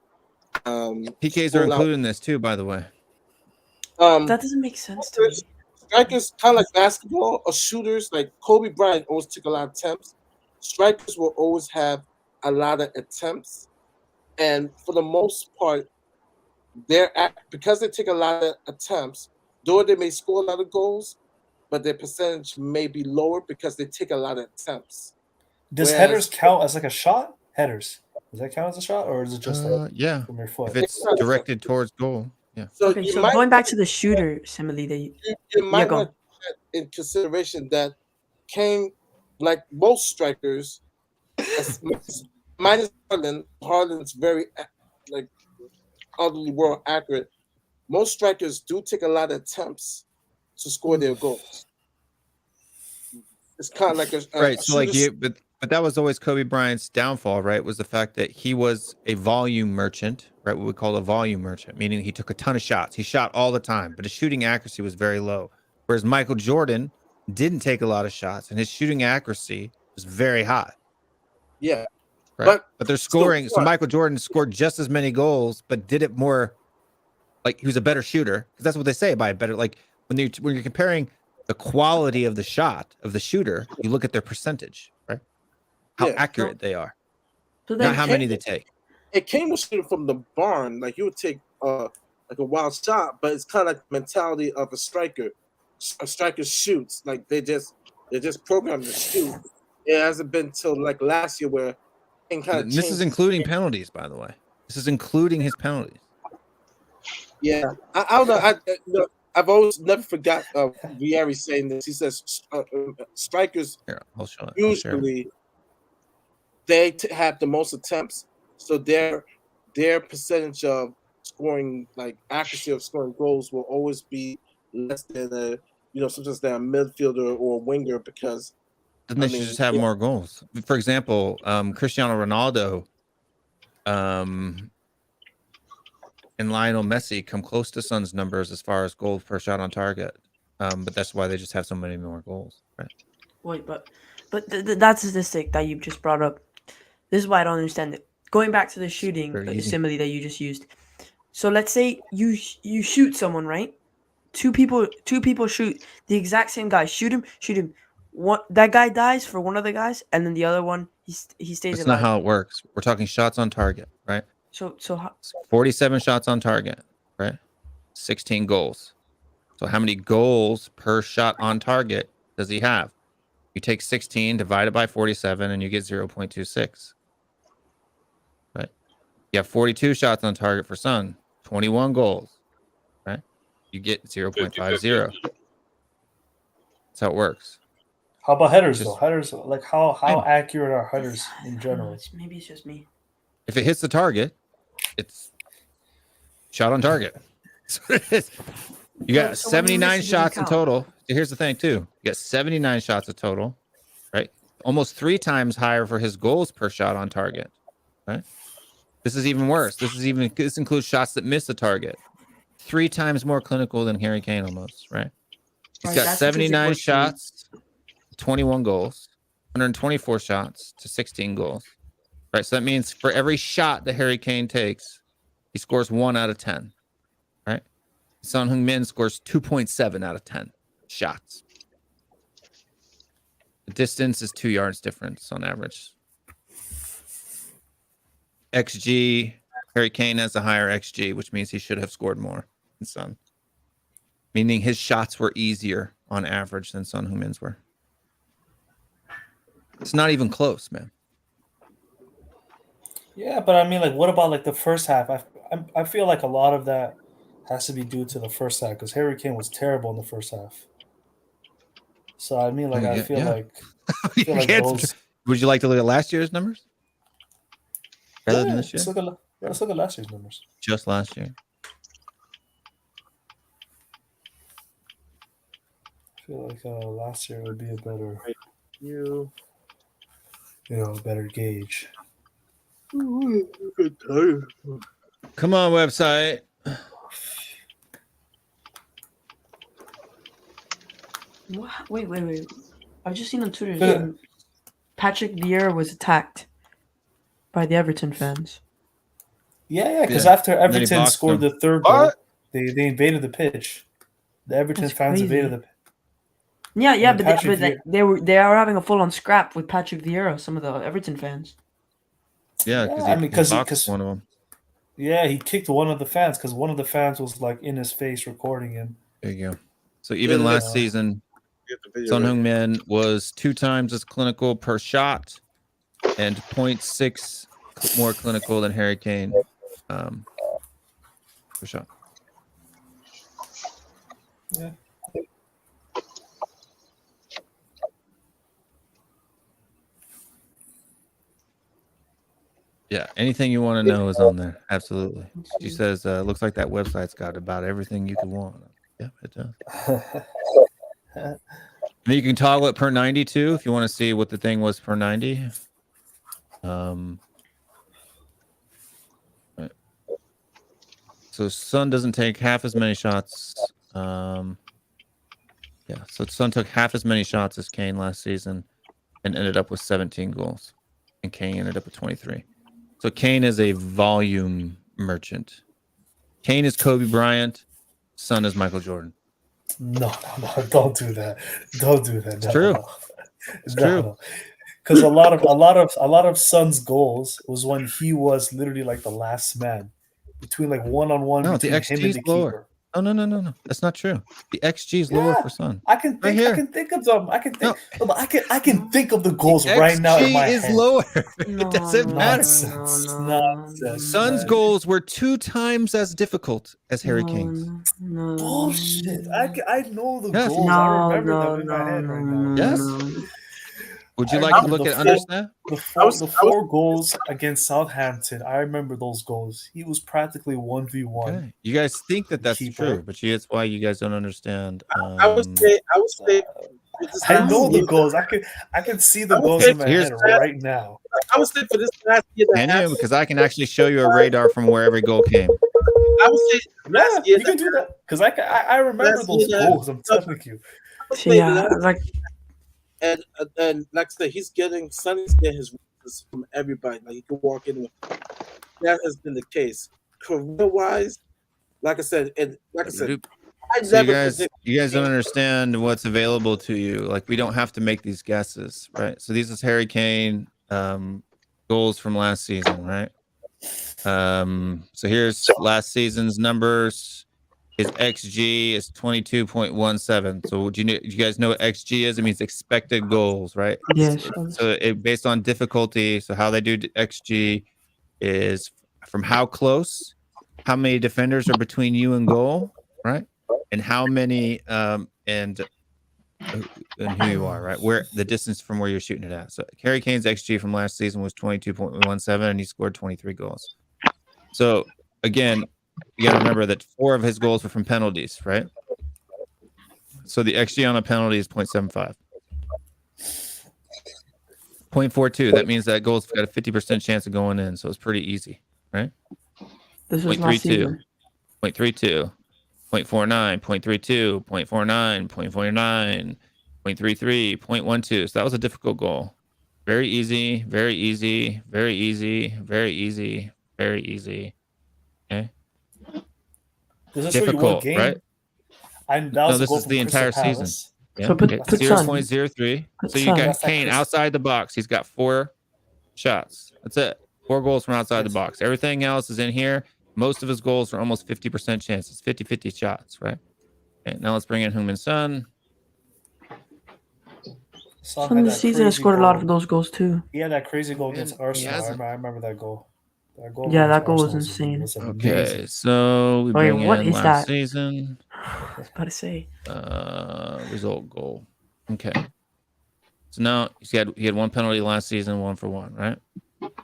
Speaker 2: PKs are included in this too, by the way.
Speaker 10: That doesn't make sense to me.
Speaker 4: Strikers kind of like basketball or shooters. Like Kobe Bryant always took a lot of attempts. Strikers will always have a lot of attempts, and for the most part, because they take a lot of attempts, though they may score a lot of goals, but their percentage may be lower because they take a lot of attempts.
Speaker 9: Does
Speaker 4: Whereas-
Speaker 9: headers count as like a shot? Headers. Does that count as a shot, or is it just
Speaker 2: Yeah,
Speaker 9: from your foot?
Speaker 2: if it's directed towards goal, yeah.
Speaker 4: So
Speaker 10: Okay,
Speaker 4: you
Speaker 10: so
Speaker 4: might
Speaker 10: going back to the shooter simile that
Speaker 4: you might
Speaker 10: go.
Speaker 4: want to take that in consideration that Kane, like most strikers, minus Harden's very like utterly world accurate. Most strikers do take a lot of attempts to score their goals. It's kind of like a
Speaker 2: Right. So like
Speaker 4: shooter's-
Speaker 2: but that was always Kobe Bryant's downfall, right? Was the fact that he was a volume merchant, right? What we call a volume merchant, meaning he took a ton of shots. He shot all the time, but his shooting accuracy was very low. Whereas Michael Jordan didn't take a lot of shots and his shooting accuracy was very high.
Speaker 4: yeah.
Speaker 2: Right. But they're
Speaker 4: still
Speaker 2: scoring. So
Speaker 4: fun.
Speaker 2: Michael Jordan scored just as many goals, but did it more like he was a better shooter. Because that's what they say by a better, like when you're comparing the quality of the shot of the shooter, you look at their percentage, right? How
Speaker 4: Yeah.
Speaker 2: accurate they are,
Speaker 10: So then
Speaker 2: not how many they take.
Speaker 4: It came was shooting from the barn. Like you would take like a wild shot, but it's kind of like the mentality of a striker. A striker shoots like they're just programmed to shoot. It hasn't been till like last year where it kind of
Speaker 2: And this is including penalties, by the way. This is including his penalties.
Speaker 4: Yeah, I don't know. I've always never forgot Vieri saying this. He says strikers
Speaker 2: Here, I'll show it.
Speaker 4: usually they have the most attempts, so their percentage of scoring, like accuracy of scoring goals, will always be less than sometimes they're a midfielder or a winger because
Speaker 2: Then they should just have more goals. For example, Cristiano Ronaldo and Lionel Messi come close to Son's numbers as far as goals per shot on target. But that's why they just have so many more goals, right?
Speaker 10: Wait, but that statistic that you just brought up, this is why I don't understand it. Going back to the shooting
Speaker 2: Very easy.
Speaker 10: simile that you just used. So let's say you shoot someone, right? Two people shoot the exact same guy. Shoot him. That guy dies for one of the guys, and then the other one he stays
Speaker 2: That's
Speaker 10: alive.
Speaker 2: not how it works. We're talking shots on target, right?
Speaker 10: So
Speaker 2: 47 shots on target, right? 16 goals. So how many goals per shot on target does he have? You take 16 divided by 47 and you get 0.26. Right? You have 42 shots on target for Son, 21 goals, right? You get 0.50. That's how it works.
Speaker 9: How about headers
Speaker 2: Just-
Speaker 9: though? Headers, like how accurate are headers in general?
Speaker 10: Maybe it's just me.
Speaker 2: If it hits the target, it's shot on target. That's what it is. You got
Speaker 10: So when you
Speaker 2: 79
Speaker 10: miss, it doesn't
Speaker 2: shots in
Speaker 10: count.
Speaker 2: total. Here's the thing, too. You got 79 shots in total, right? Almost 3 times higher for his goals per shot on target, right? This is even worse. This includes shots that miss the target. 3 times more clinical than Harry Kane almost, right? He's
Speaker 10: Right,
Speaker 2: got
Speaker 10: that statistic
Speaker 2: 79
Speaker 10: works for me.
Speaker 2: shots, 21 goals, 124 shots to 16 goals. Right, so that means for every shot that Harry Kane takes, he scores 1 out of 10. Right, Son Heung-min scores 2.7 out of 10 shots. The distance is 2 yards difference on average. XG, Harry Kane has a higher XG, which means he should have scored more than Son. Meaning his shots were easier on average than Son Heung-min's were. It's not even close, man.
Speaker 9: Yeah, but I mean, like, what about like the first half? I feel like a lot of that has to be due to the first half because Harry Kane was terrible in the first half. So I mean, like, I feel like
Speaker 2: You
Speaker 9: like
Speaker 2: can't-
Speaker 9: those.
Speaker 2: Would you like to look at last year's numbers rather
Speaker 9: Yeah,
Speaker 2: than this year?
Speaker 9: let's look at last year's numbers.
Speaker 2: Just last year.
Speaker 9: I feel like last year would be a better,
Speaker 4: You.
Speaker 9: a better gauge.
Speaker 2: Come on, website.
Speaker 10: What? Wait. I've just seen on Twitter
Speaker 9: Yeah.
Speaker 10: Patrick Vieira was attacked by the Everton fans.
Speaker 9: Yeah, because
Speaker 2: Yeah.
Speaker 9: after
Speaker 2: then he
Speaker 9: Everton
Speaker 2: boxed
Speaker 9: scored
Speaker 2: them.
Speaker 9: the third goal,
Speaker 8: What?
Speaker 9: they invaded the pitch. The Everton
Speaker 10: That's
Speaker 9: fans
Speaker 10: crazy.
Speaker 9: invaded the pitch.
Speaker 10: Yeah,
Speaker 9: And
Speaker 10: but
Speaker 9: Patrick
Speaker 10: they were having a full on scrap with Patrick Vieira. Some of the Everton fans.
Speaker 2: Yeah,
Speaker 9: Yeah,
Speaker 2: because
Speaker 9: I mean,
Speaker 2: he
Speaker 9: 'cause he-
Speaker 2: boxed
Speaker 9: 'cause-
Speaker 2: one of them.
Speaker 9: Yeah, he kicked one of the fans because one of the fans was like in his face recording him.
Speaker 2: There you go. So even
Speaker 4: Yeah.
Speaker 2: last season,
Speaker 4: Get the video
Speaker 2: Son
Speaker 4: ready.
Speaker 2: Heung-min was 2 times as clinical per shot and 0.6 more clinical than Harry Kane per shot.
Speaker 9: Yeah.
Speaker 2: Yeah, anything you want to know is on there. Absolutely. She says, looks like that website's got about everything you could want. Yeah, it does. And you can toggle it per 90 too if you want to see what the thing was per 90. Right. So Son doesn't take half as many shots. Yeah, so Son took half as many shots as Kane last season and ended up with 17 goals. And Kane ended up with 23. So Kane is a volume merchant. Kane is Kobe Bryant. Son is Michael Jordan.
Speaker 9: No, don't do that. Don't do that.
Speaker 2: It's true. It's true.
Speaker 9: Because a lot of Son's goals was when he was literally like the last man between like one-on-one
Speaker 2: No, the
Speaker 9: between him and
Speaker 2: XG
Speaker 9: the
Speaker 2: is lower.
Speaker 9: keeper.
Speaker 2: Oh no. That's not true. The XG is lower
Speaker 9: Yeah.
Speaker 2: for Son.
Speaker 9: I can
Speaker 2: Right
Speaker 9: think.
Speaker 2: here.
Speaker 9: I can think of them. I can think.
Speaker 2: No.
Speaker 9: No, I can think of the goals right now in my
Speaker 2: XG is
Speaker 9: head.
Speaker 2: lower.
Speaker 10: No,
Speaker 2: It doesn't matter.
Speaker 9: Nonsense.
Speaker 2: Son's goals were 2 times as difficult as Harry Kane's.
Speaker 10: No.
Speaker 9: Bullshit. I know the
Speaker 2: Yes.
Speaker 9: goals. I remember them in my head right now.
Speaker 2: Yes. Would you
Speaker 9: I
Speaker 2: like to
Speaker 9: remember
Speaker 2: look
Speaker 9: the
Speaker 2: at
Speaker 9: full-
Speaker 2: understand?
Speaker 9: The four goals against Southampton. I remember those goals. He was practically 1v1.
Speaker 2: Okay. You guys think that that's
Speaker 9: Keeper.
Speaker 2: true, but that's why you guys don't understand.
Speaker 4: I would say. with this
Speaker 9: I
Speaker 4: last
Speaker 9: know the
Speaker 4: year-
Speaker 9: goals. I can see the goals
Speaker 2: Okay,
Speaker 9: in my
Speaker 2: here's-
Speaker 9: head right now.
Speaker 4: I would say for this last year.
Speaker 2: Can you? Because I can actually show you a radar from where every goal came.
Speaker 4: I would say
Speaker 9: Yeah,
Speaker 4: last year.
Speaker 9: you can do that because I remember
Speaker 4: Last
Speaker 9: those
Speaker 4: year,
Speaker 9: goals. I'm telling you.
Speaker 4: I would say
Speaker 10: Yeah,
Speaker 4: last-
Speaker 10: like
Speaker 4: and like I said, Sonny's getting his roses from everybody. Like you can walk in with. That has been the case. Career-wise, like I said, I
Speaker 2: So you
Speaker 4: never
Speaker 2: guys
Speaker 4: predicted-
Speaker 2: don't understand what's available to you. Like we don't have to make these guesses, right? So these is Harry Kane goals from last season, right? So here's last season's numbers. His XG is 22.17. So do you guys know what XG is? It means expected goals, right?
Speaker 10: yes.
Speaker 2: So it based on difficulty. So how they do XG is from how close, how many defenders are between you and goal, right? And how many and who you are, right? Where the distance from where you're shooting it at. So Harry Kane's XG from last season was 22.17 and he scored 23 goals. So again, you got to remember that 4 of his goals were from penalties, right? So the XG on a penalty is 0.75. 0.42. That means that goal's got a 50% chance of going in. So it's pretty easy, right?
Speaker 10: This was last
Speaker 2: 0.32,
Speaker 10: season.
Speaker 2: 0.32, 0.49, 0.32, 0.49, 0.49, 0.33, 0.12. So that was a difficult goal. Very easy, very easy, very easy, very easy, very easy. Okay.
Speaker 9: Does this show you one
Speaker 2: Difficult,
Speaker 9: game?
Speaker 2: right?
Speaker 9: That
Speaker 2: No,
Speaker 9: was a
Speaker 2: this
Speaker 9: goal
Speaker 2: is
Speaker 9: from
Speaker 2: the entire
Speaker 9: Crystal
Speaker 2: season.
Speaker 9: Palace.
Speaker 2: Yeah.
Speaker 10: So put
Speaker 2: Okay.
Speaker 10: Son.
Speaker 2: 0.03.
Speaker 10: Put
Speaker 2: So you
Speaker 10: Son.
Speaker 2: got
Speaker 9: That's like
Speaker 2: Kane
Speaker 9: Chris-
Speaker 2: outside the box. He's got 4 shots. That's it. 4 goals from outside the box. Everything else is in here. Most of his goals are almost 50% chance. It's 50-50 shots, right? Okay, now let's bring in Heung-min Son.
Speaker 9: Son
Speaker 10: From
Speaker 9: had
Speaker 10: the
Speaker 9: that
Speaker 10: season, I
Speaker 9: crazy
Speaker 10: scored a lot of
Speaker 9: goal.
Speaker 10: those goals too.
Speaker 9: He had that crazy goal against
Speaker 2: He
Speaker 9: Arsenal.
Speaker 2: hasn't-
Speaker 9: I remember that goal. That goal
Speaker 10: Yeah,
Speaker 9: against
Speaker 10: that goal was
Speaker 9: Arsenal
Speaker 10: insane.
Speaker 9: was
Speaker 2: Okay,
Speaker 9: amazing.
Speaker 2: so we
Speaker 10: Wait,
Speaker 2: bring
Speaker 10: what
Speaker 2: in
Speaker 10: is
Speaker 2: last
Speaker 10: that?
Speaker 2: season
Speaker 10: I was about to say.
Speaker 2: result goal. Okay. So now he had one penalty last season, 1 for 1, right?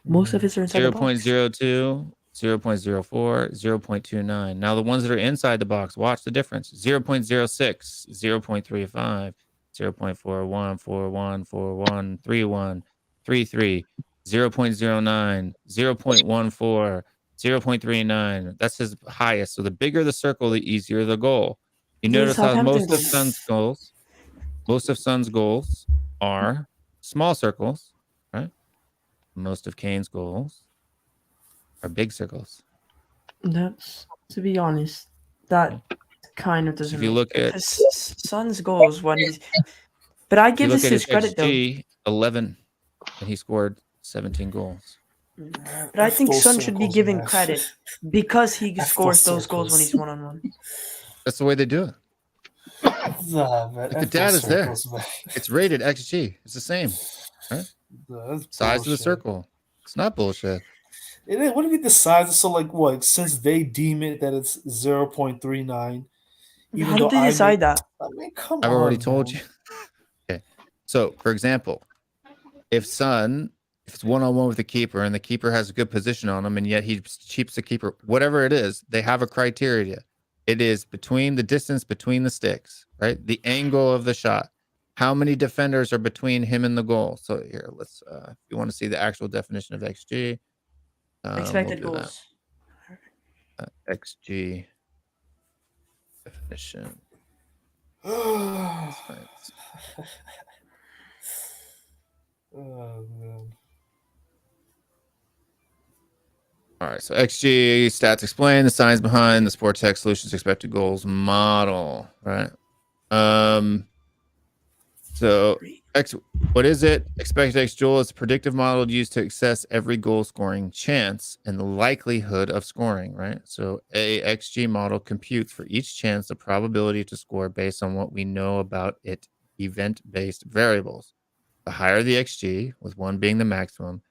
Speaker 10: Most of his are inside the box.
Speaker 2: 0.02, 0.04, 0.29. Now the ones that are inside the box, watch the difference. 0.06, 0.35, 0.41, 41, 41, 31, 33, 0.09, 0.14, 0.39. That's his highest. So the bigger the circle, the easier the goal. You
Speaker 10: This is
Speaker 2: notice how
Speaker 10: Southampton
Speaker 2: most of Son's goals are small circles, right? Most of Kane's goals are big circles.
Speaker 10: That's, to be honest, that kind of doesn't.
Speaker 2: If you look at
Speaker 10: Son's goals when he's, but I give this his credit though.
Speaker 2: XG, 11, and he scored 17 goals.
Speaker 10: But I think Son should be given credit because he scores those goals when he's 1-on-1.
Speaker 2: That's the way they do it.
Speaker 9: Nah, man,
Speaker 2: If the data is there, it's rated XG. It's the same, right? Size of the circle. It's not bullshit.
Speaker 9: It is. What do you mean the size? So like what? Since they deem it that it's 0.39.
Speaker 10: How did they decide that?
Speaker 9: I mean, come on.
Speaker 2: I've already told you. Okay. So, for example, if it's 1-on-1 with the keeper and the keeper has a good position on him and yet he cheats the keeper, whatever it is, they have a criteria. It is between the distance between the sticks, right? The angle of the shot. How many defenders are between him and the goal? So here, let's, if you want to see the actual definition of XG.
Speaker 10: Expected goals.
Speaker 2: XG definition.
Speaker 9: Oh, man.
Speaker 2: All right, so XG stats explain the science behind the Sport Tech Solutions expected goals model, right? So what is it? Expected X Joule is a predictive model used to assess every goal scoring chance and the likelihood of scoring, right? So a XG model computes for each chance the probability to score based on what we know about it event-based variables. The higher the XG, with 1 being the maximum,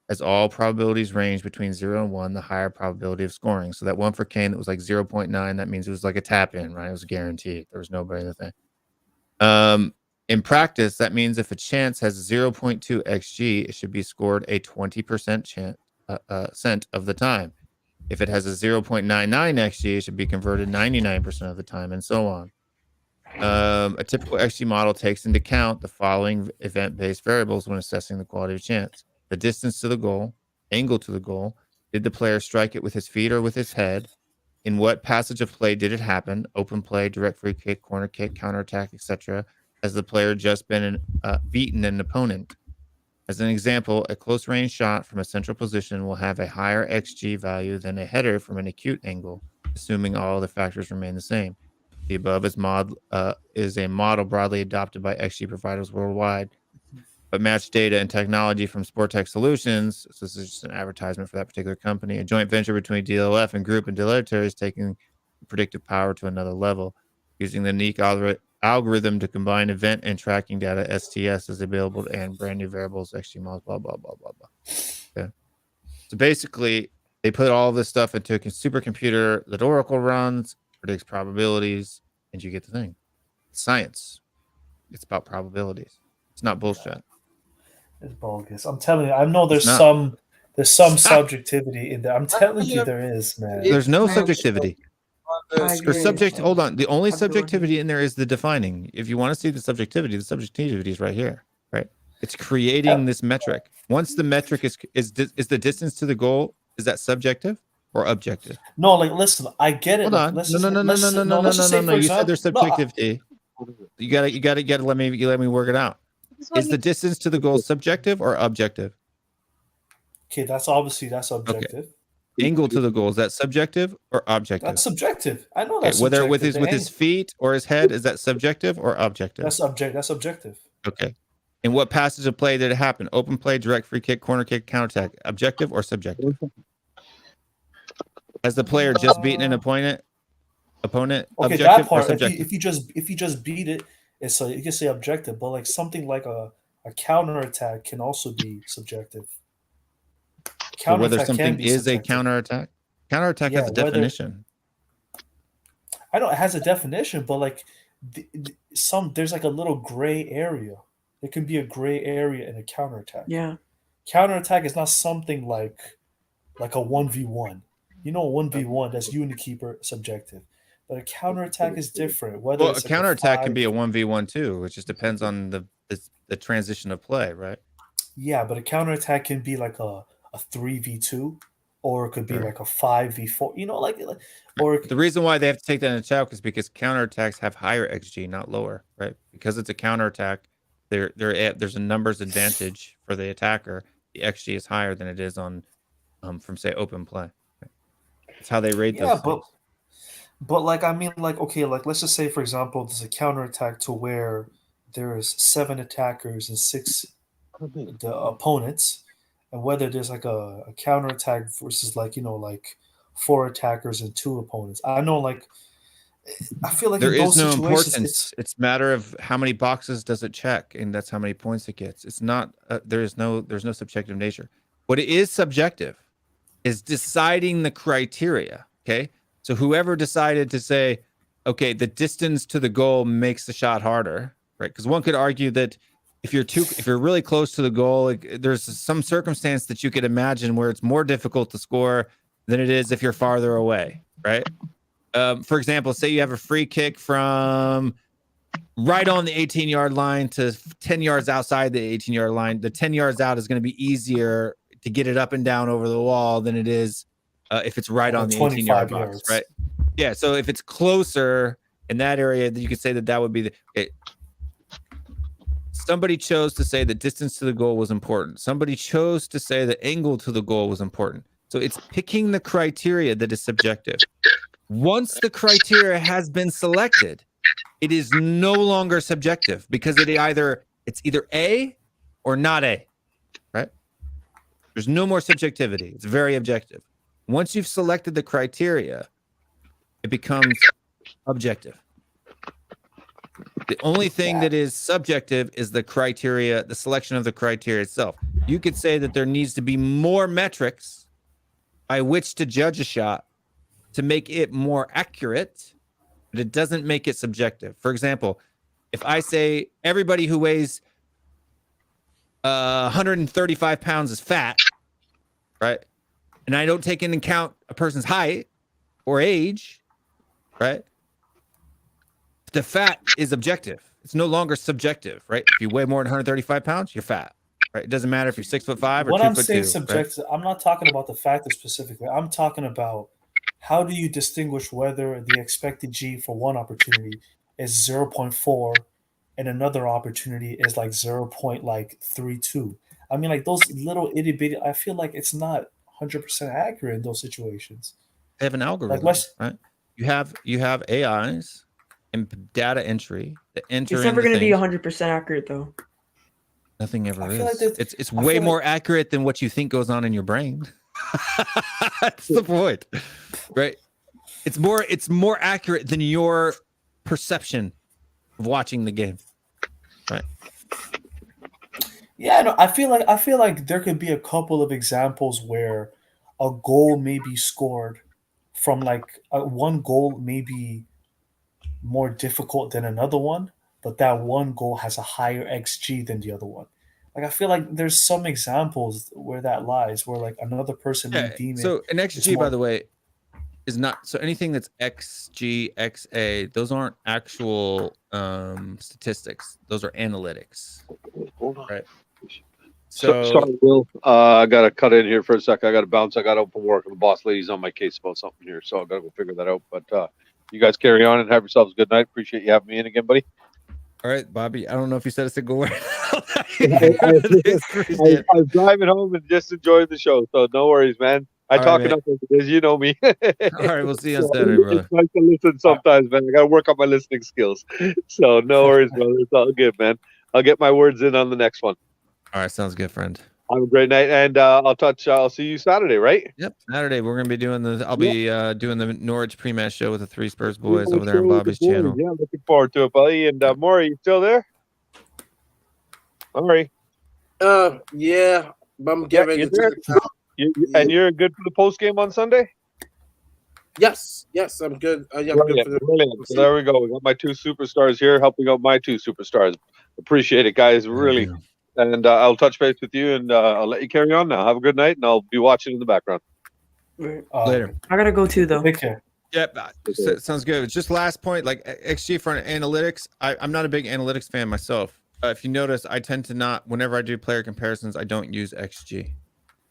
Speaker 2: as all probabilities range between 0 and 1, the higher probability of scoring. So that one for Kane that was like 0.9, that means it was like a tap in, right? It was guaranteed. There was nobody in the thing. In practice, that means if a chance has 0.2 XG, it should be scored a 20% chance of the time. If it has a 0.99 XG, it should be converted 99% of the time, and so on. A typical XG model takes into account the following event-based variables when assessing the quality of chance: the distance to the goal, angle to the goal, did the player strike it with his feet or with his head, in what passage of play did it happen, open play, direct free kick, corner kick, counterattack, etc., has the player just been beaten an opponent. As an example, a close range shot from a central position will have a higher XG value than a header from an acute angle, assuming all the factors remain the same. The above is a model broadly adopted by XG providers worldwide, but match data and technology from Sportech Solutions, so this is just an advertisement for that particular company, a joint venture between DLF and Group and Delatory, is taking predictive power to another level. Using the unique algorithm to combine event and tracking data, STS is available and brand new variables, XG models, blah, blah, blah, blah, blah. Okay. So basically, they put all this stuff into a supercomputer that Oracle runs, predicts probabilities, and you get the thing. It's science. It's about probabilities. It's not bullshit.
Speaker 9: It's bogus. I'm telling you, I know there's some subjectivity in there. I'm telling you there is, man.
Speaker 2: There's no subjectivity. Hold on. The only subjectivity in there is the defining. If you want to see the subjectivity is right here, right? It's creating this metric. Once the metric is the distance to the goal, is that subjective or objective?
Speaker 9: No, like listen, I get it.
Speaker 2: Hold on. No. You said there's subjectivity. You gotta let me work it out. Is the distance to the goal subjective or objective?
Speaker 9: Okay, that's objective.
Speaker 2: Okay. Angle to the goal, is that subjective or objective?
Speaker 9: That's subjective. I know that's
Speaker 2: whether
Speaker 9: subjective.
Speaker 2: with his feet or his head, is that subjective or objective?
Speaker 9: That's objective.
Speaker 2: Okay. In what passage of play did it happen? Open play, direct free kick, corner kick, counterattack. Objective or subjective? Has the player just beaten an opponent?
Speaker 9: Okay,
Speaker 2: objective
Speaker 9: that part.
Speaker 2: Or subjective?
Speaker 9: If you just beat it, it's you can say objective. But like something like a counterattack can also be subjective.
Speaker 2: So whether something is a counterattack? Counterattack has a definition.
Speaker 9: I know it has a definition, but like there's like a little gray area. There can be a gray area in a counterattack.
Speaker 10: Yeah.
Speaker 9: Counterattack is not something like a 1v1. You know, a 1v1, that's you and the keeper, subjective. But a counterattack is different. Whether
Speaker 2: Well, a
Speaker 9: it's like
Speaker 2: counterattack can be a
Speaker 9: 5
Speaker 2: 1v1 too. It just depends on the transition of play, right?
Speaker 9: Yeah, but a counterattack can be like a 3v2, or it could be
Speaker 2: Sure.
Speaker 9: like a 5v4. You know, or
Speaker 2: The reason why they have to take that into account is because counterattacks have higher XG, not lower, right? Because it's a counterattack, there's a numbers advantage for the attacker. The XG is higher than it is on from say open play. That's how they rate
Speaker 9: yeah,
Speaker 2: those things.
Speaker 9: but like, I mean, like, okay, like let's just say, for example, there's a counterattack to where there's 7 attackers and 6 the opponents, and whether there's like a counterattack versus like, you know, like 4 attackers and 2 opponents. I know, like, I feel like
Speaker 2: There
Speaker 9: in those
Speaker 2: is no
Speaker 9: situations,
Speaker 2: importance. It's a matter of how many boxes does it check, and that's how many points it gets. It's not there's no subjective nature. What it is subjective is deciding the criteria. Okay, so whoever decided to say, okay, the distance to the goal makes the shot harder, right? Because one could argue that if you're really close to the goal, like, there's some circumstance that you could imagine where it's more difficult to score than it is if you're farther away, right? For example, say you have a free kick from right on the 18-yard line to 10 yards outside the 18-yard line. The 10 yards out is going to be easier to get it up and down over the wall than it is if it's right on the 18-yard box, right? Yeah, so if it's closer in that area, then you could say that would be somebody chose to say the distance to the goal was important. Somebody chose to say the angle to the goal was important. So it's picking the criteria that is subjective. Once the criteria has been selected, it is no longer subjective because it's either A or not A, right? There's no more subjectivity. It's very objective. Once you've selected the criteria, it becomes objective. The only thing that is subjective is the criteria, the selection of the criteria itself. You could say that there needs to be more metrics by which to judge a shot to make it more accurate, but it doesn't make it subjective. For example, if I say everybody who weighs 135 pounds is fat, right? And I don't take into account a person's height or age, right? The fat is objective. It's no longer subjective, right? If you weigh more than 135 pounds, you're fat, right? It doesn't matter if you're 6'5" or
Speaker 9: what
Speaker 2: 2'2".
Speaker 9: I'm saying subjective, right? I'm not talking about the factor specifically. I'm talking about how do you distinguish whether the expected G for one opportunity is 0.4 and another opportunity is like 0.32. I mean, like those little itty bitty, I feel like it's not 100% accurate in those situations.
Speaker 2: They have an algorithm,
Speaker 9: Like,
Speaker 2: right? You have AIs and data entry that enter.
Speaker 10: It's never going to be 100% accurate, though.
Speaker 2: Nothing ever is.
Speaker 9: Like
Speaker 2: it's way more accurate than what you think goes on in your brain. That's the point, right? It's more accurate than your perception of watching the game, right?
Speaker 9: Yeah, no, I feel like there could be a couple of examples where a goal may be scored from like one goal may be more difficult than another one, but that one goal has a higher XG than the other one. Like I feel like there's some examples where that lies, where like another person may deem it.
Speaker 2: So an XG, by the way, is not so anything that's XG, XA. Those aren't actual statistics. Those are analytics.
Speaker 11: Hold on.
Speaker 2: Right.
Speaker 11: So sorry, Will. I gotta cut in here for a sec. I gotta bounce. I gotta open work, and the boss lady's on my case about something here, so I gotta go figure that out. But you guys carry on and have yourselves a good night. Appreciate you having me in again, buddy.
Speaker 2: All right, Bobby. I don't know if you said a single word.
Speaker 11: I was driving home and just enjoying the show, so no worries, man. I talk enough as it is, you know me.
Speaker 2: All right, we'll see you on Saturday, brother.
Speaker 11: It's nice to listen sometimes, man. I gotta work on my listening skills. So no worries, brother. It's all good, man. I'll get my words in on the next one.
Speaker 2: All right, sounds good, friend.
Speaker 11: Have a great night, and I'll see you Saturday, right?
Speaker 2: Yep, Saturday we're gonna be doing I'll be doing the Norwich pre-match show with the 3 Spurs boys over there on Bobby's channel.
Speaker 11: Yeah, looking forward to it, buddy. And Maury, you still there? Maury.
Speaker 4: Yeah, I'm getting
Speaker 11: and you're good for the post game on Sunday?
Speaker 4: Yes, I'm good. I'm good for the.
Speaker 11: Brilliant. So there we go. We got my two superstars here helping out my two superstars. Appreciate it, guys. Really. And I'll touch base with you, and I'll let you carry on now. Have a good night, and I'll be watching in the background.
Speaker 2: Later.
Speaker 10: I gotta go too, though.
Speaker 9: Take care.
Speaker 2: Yep, sounds good. Just last point, like XG for analytics. I'm not a big analytics fan myself. If you notice, I tend to not. Whenever I do player comparisons, I don't use XG.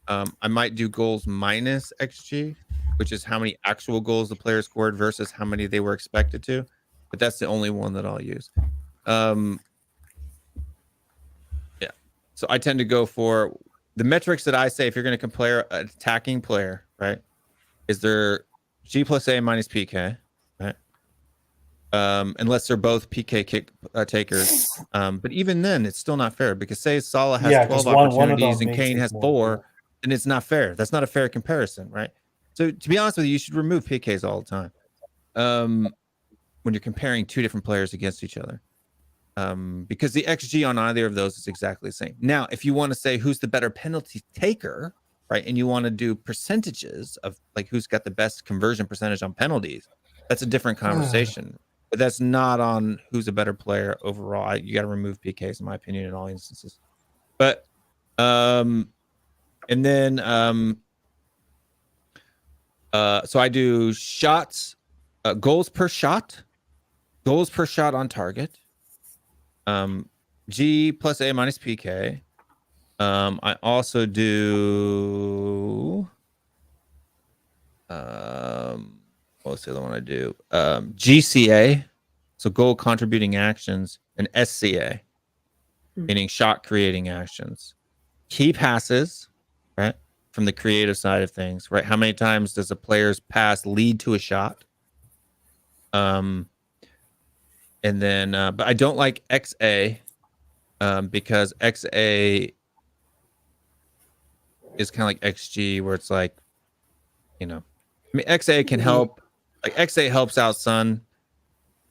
Speaker 2: I might do goals minus XG, which is how many actual goals the player scored versus how many they were expected to. But that's the only one that I'll use. Yeah. So I tend to go for the metrics that I say if you're going to compare an attacking player, right? Is there G plus A minus PK, right? Unless they're both PK kick takers. But even then, it's still not fair because say Salah has 12 opportunities and Kane has 4, and it's not fair. That's not a fair comparison, right? So to be honest with you, you should remove PKs all the time when you're comparing two different players against each other. Because the XG on either of those is exactly the same. Now, if you want to say who's the better penalty taker, right, and you want to do percentages of like who's got the best conversion percentage on penalties, that's a different conversation. But that's not on who's a better player overall. You got to remove PKs, in my opinion, in all instances. But and then so I do shots, goals per shot on target. G plus A minus PK. I also do what's the other one I do? GCA, so goal contributing actions, and SCA, meaning shot creating actions. Key passes, right? From the creative side of things, right? How many times does a player's pass lead to a shot? And then, but I don't like XA because XA is kind of like XG, where it's like, you know, I mean, XA can help. Like XA helps out Son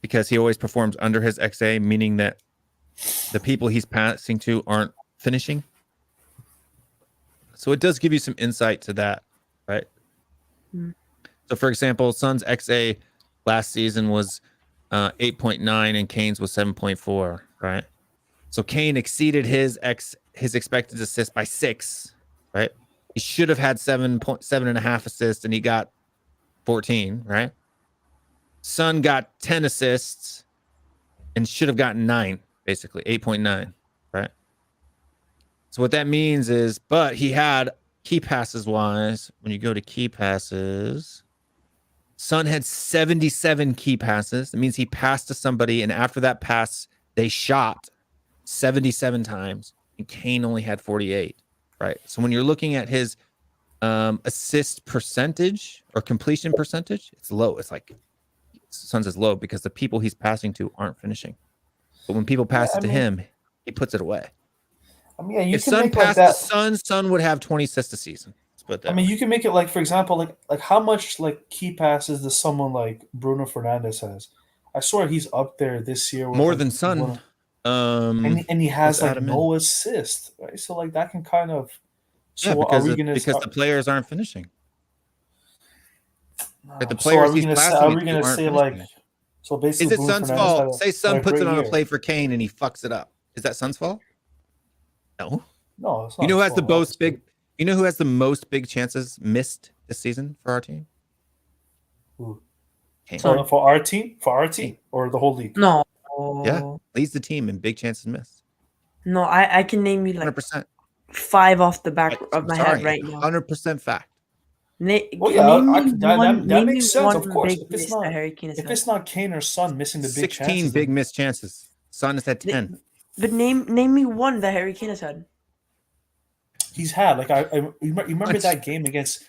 Speaker 2: because he always performs under his XA, meaning that the people he's passing to aren't finishing. So it does give you some insight to that, right? So, for example, Son's XA last season was 8.9 and Kane's was 7.4, right? So Kane exceeded his expected assist by 6, right? He should have had 7.5 assists and he got 14, right? Son got 10 assists and should have gotten 9, basically 8.9, right? So what that means is, but he had key passes wise, when you go to key passes, Son had 77 key passes. That means he passed to somebody, and after that pass, they shot 77 times, and Kane only had 48, right? So when you're looking at his assist percentage or completion percentage, it's low. It's like Son's is low because the people he's passing to aren't finishing. But when people pass it to him, he puts it away.
Speaker 9: I mean, yeah, you
Speaker 2: if
Speaker 9: can
Speaker 2: Son
Speaker 9: make
Speaker 2: passed
Speaker 9: like
Speaker 2: to Son would have 20 assists a season.
Speaker 9: I mean, you can make it like, for example, like how much like key passes does someone like Bruno Fernandes has? I swear he's up there this year. With,
Speaker 2: more
Speaker 9: like,
Speaker 2: than Son.
Speaker 9: And he has like no assist, right? So like that can kind of. So
Speaker 2: yeah, because,
Speaker 9: are we gonna,
Speaker 2: because the players aren't finishing. But the
Speaker 9: so
Speaker 2: players
Speaker 9: are we gonna say, like? So basically,
Speaker 2: is it Son's fault? Say Son puts it on a play for Kane and he fucks it up. Is that Son's fault? No.
Speaker 9: No, it's not.
Speaker 2: You know who has the most big? You know who has the most big chances missed this season for our team?
Speaker 9: Who? For our team, or the whole league?
Speaker 10: No.
Speaker 2: Yeah, leads the team in big chances missed.
Speaker 10: No, I can name you like
Speaker 2: 100%.
Speaker 10: 5 off the back of my head right now.
Speaker 2: 100% fact.
Speaker 9: That makes sense. Of course, if it's not Kane or Son missing the big
Speaker 2: 16
Speaker 9: chances,
Speaker 2: big missed chances. Son has had 10.
Speaker 10: But name me one that Harry Kane has had.
Speaker 9: He's had like you remember that game against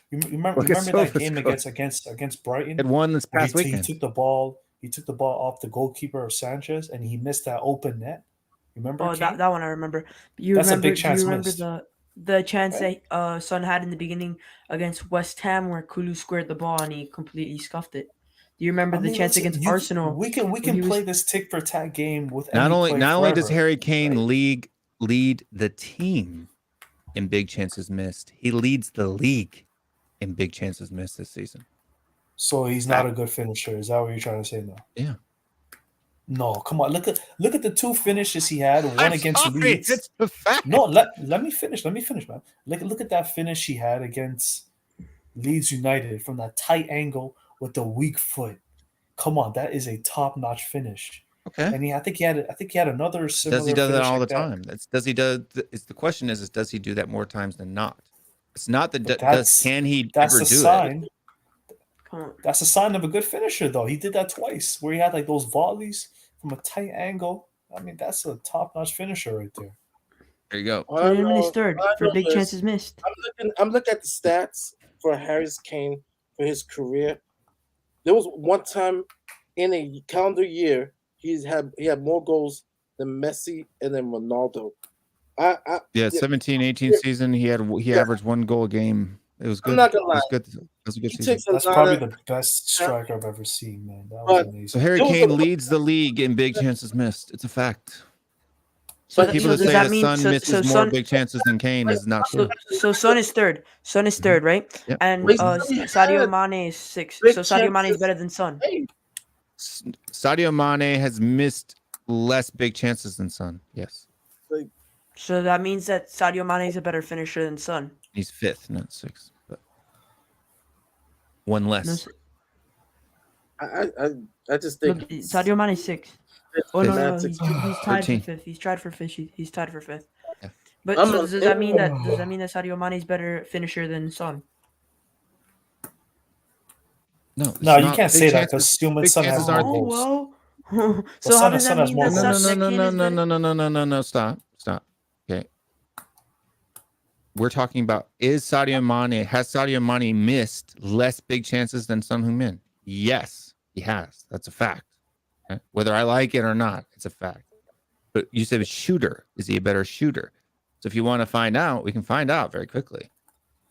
Speaker 9: against Brighton.
Speaker 2: It won this past weekend.
Speaker 9: He took the ball off the goalkeeper of Sanchez and he missed that open net. Remember?
Speaker 10: Oh, that one I remember. That's a big chance. You remember the chance that Son had in the beginning against West Ham where Kulu squared the ball and he completely scuffed it. Do you remember the chance against Arsenal?
Speaker 9: We can play this tick for tack game with
Speaker 2: not only does Harry Kane lead the team in big chances missed, he leads the league in big chances missed this season.
Speaker 9: So he's not a good finisher. Is that what you're trying to say now?
Speaker 2: Yeah.
Speaker 9: No, come on. Look at the two finishes he had. One against Leeds.
Speaker 2: It's a fact.
Speaker 9: No, let me finish. Let me finish, man. Look at that finish he had against Leeds United from that tight angle with the weak foot. Come on, that is a top-notch finish.
Speaker 2: Okay.
Speaker 9: And I think he had another similar.
Speaker 2: Does he do that
Speaker 9: finish
Speaker 2: all the
Speaker 9: like that.
Speaker 2: time? It's the question is does he do that more times than not? It's not
Speaker 9: But
Speaker 2: can he
Speaker 9: that's
Speaker 2: ever
Speaker 9: a
Speaker 2: do
Speaker 9: sign.
Speaker 2: it?
Speaker 9: That's a sign of a good finisher, though. He did that twice, where he had like those volleys from a tight angle. I mean, that's a top-notch finisher right there.
Speaker 2: There you go.
Speaker 10: Tottenham is third for big chances missed.
Speaker 4: I'm looking at the stats for Harry Kane for his career. There was one time in a calendar year he had more goals than Messi and then Ronaldo.
Speaker 2: 17-18 season he averaged 1 goal a game. It was good.
Speaker 4: I'm not gonna lie.
Speaker 2: It was good. It was a good season.
Speaker 9: That's probably the best striker I've ever seen, man. That was amazing.
Speaker 2: So Harry Kane leads the league in big chances missed. It's a fact.
Speaker 10: So
Speaker 2: People
Speaker 10: does
Speaker 2: that say
Speaker 10: that
Speaker 2: that
Speaker 10: mean
Speaker 2: Son misses more big chances than Kane is not true.
Speaker 10: So Son is third. Son is third, right?
Speaker 2: Yep.
Speaker 10: And
Speaker 4: Wait,
Speaker 10: Sadio Mane is sixth.
Speaker 4: big
Speaker 10: So Sadio Mane is
Speaker 4: chances.
Speaker 10: better than Son.
Speaker 2: Sadio Mane has missed less big chances than Son. Yes.
Speaker 10: So that means that Sadio Mane is a better finisher than Son.
Speaker 2: He's 5th, not 6th. But one less.
Speaker 4: I just think
Speaker 10: Look, Sadio Mane is sixth. Oh no, he's tied
Speaker 2: 13.
Speaker 10: for fifth. He's tied for fifth. He's tied for fifth.
Speaker 2: Yeah.
Speaker 10: But so does that mean that Sadio Mane is better finisher than Son?
Speaker 2: No, it's
Speaker 9: No, you
Speaker 2: not.
Speaker 9: can't
Speaker 2: Big
Speaker 9: say that
Speaker 2: chances-
Speaker 9: because
Speaker 2: big
Speaker 9: Son has
Speaker 2: chances
Speaker 9: more
Speaker 2: aren't-
Speaker 9: goals.
Speaker 10: Well.
Speaker 9: Well,
Speaker 10: So how
Speaker 9: Son
Speaker 10: does that
Speaker 9: has
Speaker 10: mean
Speaker 9: more
Speaker 10: that
Speaker 9: goals.
Speaker 2: No. Stop. We're talking about has Sadio Mane missed less big chances than Son Heung-min? Yes, he has. That's a fact. Okay? Whether I like it or not, it's a fact. But you said a shooter. Is he a better shooter? So if you want to find out, we can find out very quickly.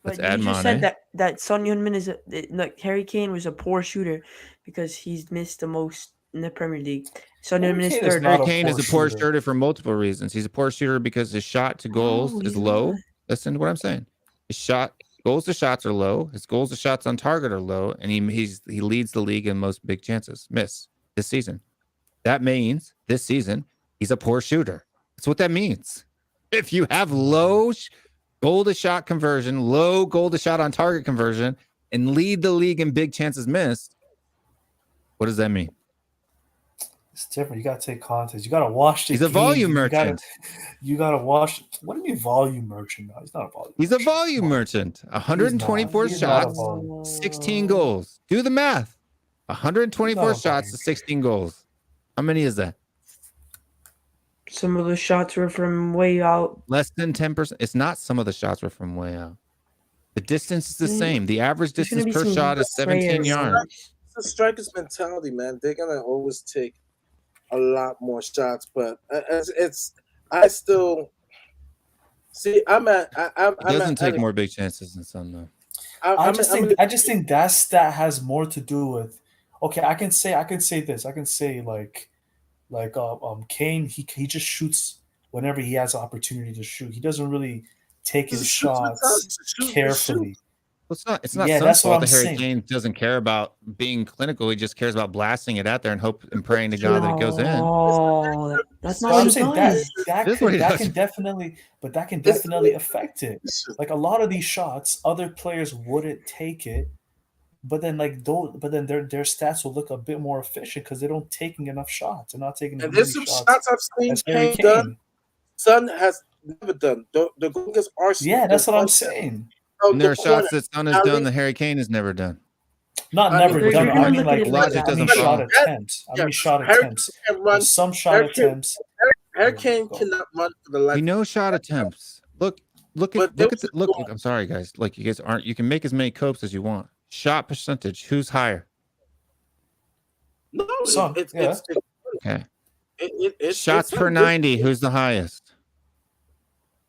Speaker 2: Let's
Speaker 10: But
Speaker 2: add
Speaker 10: you just
Speaker 2: Mane.
Speaker 10: said that Son Heung-min is like Harry Kane was a poor shooter because he's missed the most in the Premier League. Son Heung-min is
Speaker 9: Kane is
Speaker 10: third.
Speaker 9: not
Speaker 2: Harry
Speaker 9: a
Speaker 2: Kane is
Speaker 9: poor
Speaker 2: a poor
Speaker 9: shooter.
Speaker 2: shooter for multiple reasons. He's a poor shooter because his shot to goals is
Speaker 10: he's
Speaker 2: low.
Speaker 10: not.
Speaker 2: Listen to what I'm saying. His goals to shots are low. His goals to shots on target are low, and he leads the league in most big chances missed this season. That means this season he's a poor shooter. That's what that means. If you have low goal to shot conversion, low goal to shot on target conversion, and lead the league in big chances missed, what does that mean?
Speaker 9: It's different. You got to take context. You got to watch the
Speaker 2: He's a
Speaker 9: game.
Speaker 2: volume merchant.
Speaker 9: You got to watch. What do you mean volume merchant? No, he's not a volume.
Speaker 2: He's a volume merchant. 124
Speaker 9: He's not a
Speaker 2: shots,
Speaker 9: volume.
Speaker 2: 16 goals. Do the math. 124
Speaker 9: He's not a
Speaker 2: shots to 16 goals. How many is that?
Speaker 10: Some of the shots were from way out.
Speaker 2: Less than 10%. It's not some of the shots were from way out. The distance is the same. The average
Speaker 10: There's gonna
Speaker 2: distance
Speaker 10: be
Speaker 2: per
Speaker 10: some
Speaker 2: shot is 17
Speaker 10: prayers.
Speaker 2: yards.
Speaker 4: it's the strikers' mentality, man. They're gonna always take a lot more shots, but I still see.
Speaker 2: It doesn't take more big chances than some, though.
Speaker 9: I just think that stat has more to do with. Okay, I can say this. I can say like Kane. He just shoots whenever he has an opportunity to shoot. He doesn't really take his shots carefully.
Speaker 2: Well, it's not
Speaker 9: Yeah,
Speaker 2: Son's
Speaker 9: that's what
Speaker 2: fault
Speaker 9: I'm
Speaker 2: that Harry
Speaker 9: saying.
Speaker 2: Kane doesn't care about being clinical. He just cares about blasting it out there and hope and praying to God that it goes in.
Speaker 10: Oh, that's not
Speaker 9: So
Speaker 10: what
Speaker 9: I'm
Speaker 10: he
Speaker 9: saying
Speaker 10: does.
Speaker 9: that
Speaker 2: That's what he does.
Speaker 9: can definitely affect it. Like a lot of these shots, other players wouldn't take it, but then their stats will look a bit more efficient because they don't taking enough shots. They're not taking
Speaker 4: And
Speaker 9: as
Speaker 4: there's
Speaker 9: many
Speaker 4: some
Speaker 9: shots
Speaker 4: shots I've seen
Speaker 9: as Harry
Speaker 4: Kane
Speaker 9: Kane.
Speaker 4: done. Son has never done. The goal against Arsenal.
Speaker 9: Yeah, that's
Speaker 4: the
Speaker 9: what I'm
Speaker 4: one-
Speaker 9: saying.
Speaker 2: And there are
Speaker 4: the
Speaker 2: shots
Speaker 4: corner.
Speaker 2: that Son has done that Harry Kane has never done.
Speaker 9: Not
Speaker 4: I
Speaker 9: never
Speaker 4: mean,
Speaker 9: done.
Speaker 10: you're
Speaker 9: I
Speaker 10: gonna
Speaker 9: mean,
Speaker 10: look at
Speaker 9: like
Speaker 10: it like
Speaker 2: logic
Speaker 10: that.
Speaker 9: I mean,
Speaker 2: doesn't
Speaker 9: shot
Speaker 2: follow.
Speaker 9: attempts. I mean, shot
Speaker 4: Harry
Speaker 9: attempts.
Speaker 4: can run.
Speaker 9: There's some shot
Speaker 4: Harry Kane-
Speaker 9: attempts.
Speaker 4: Harry Kane cannot run for the life.
Speaker 2: We know shot attempts. Look
Speaker 4: But there
Speaker 2: at
Speaker 4: was
Speaker 2: the
Speaker 4: a
Speaker 2: look.
Speaker 4: goal.
Speaker 2: I'm sorry, guys. Like you guys aren't. You can make as many copes as you want. Shot percentage. Who's higher?
Speaker 4: No,
Speaker 9: Son, yeah.
Speaker 2: Okay.
Speaker 4: It's
Speaker 2: Shots per
Speaker 4: Son.
Speaker 2: 90. Who's the highest?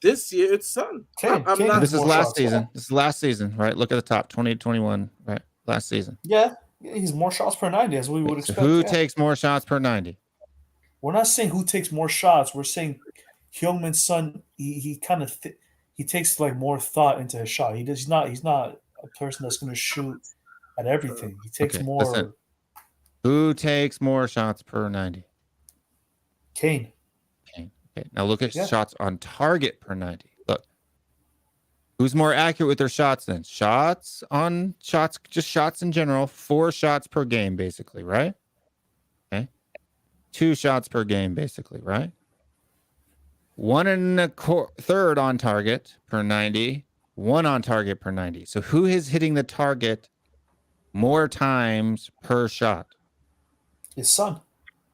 Speaker 4: This year, it's Son.
Speaker 9: Kane-
Speaker 4: I'm
Speaker 9: Kane
Speaker 4: not.
Speaker 2: This is
Speaker 9: more
Speaker 2: last
Speaker 9: shots,
Speaker 2: season. This is last season, right? Look at the top 2021, right? Last season.
Speaker 9: Yeah, he's more shots per 90 as we would
Speaker 2: So
Speaker 9: expect.
Speaker 2: who
Speaker 9: yeah.
Speaker 2: takes more shots per 90?
Speaker 9: We're not saying who takes more shots. We're saying Heung-min Son. He kind of he takes like more thought into his shot. He's not a person that's going to shoot at everything. He takes
Speaker 2: Okay,
Speaker 9: more.
Speaker 2: listen. Who takes more shots per 90?
Speaker 9: Kane.
Speaker 2: Okay. Now look at
Speaker 9: Yeah.
Speaker 2: shots on target per 90. Look. Who's more accurate with their shots then? Shots, just shots in general. 4 shots per game, basically, right? Okay. 2 shots per game, basically, right? 1 1/3 on target per 90. 1 on target per 90. So who is hitting the target more times per shot?
Speaker 9: His son.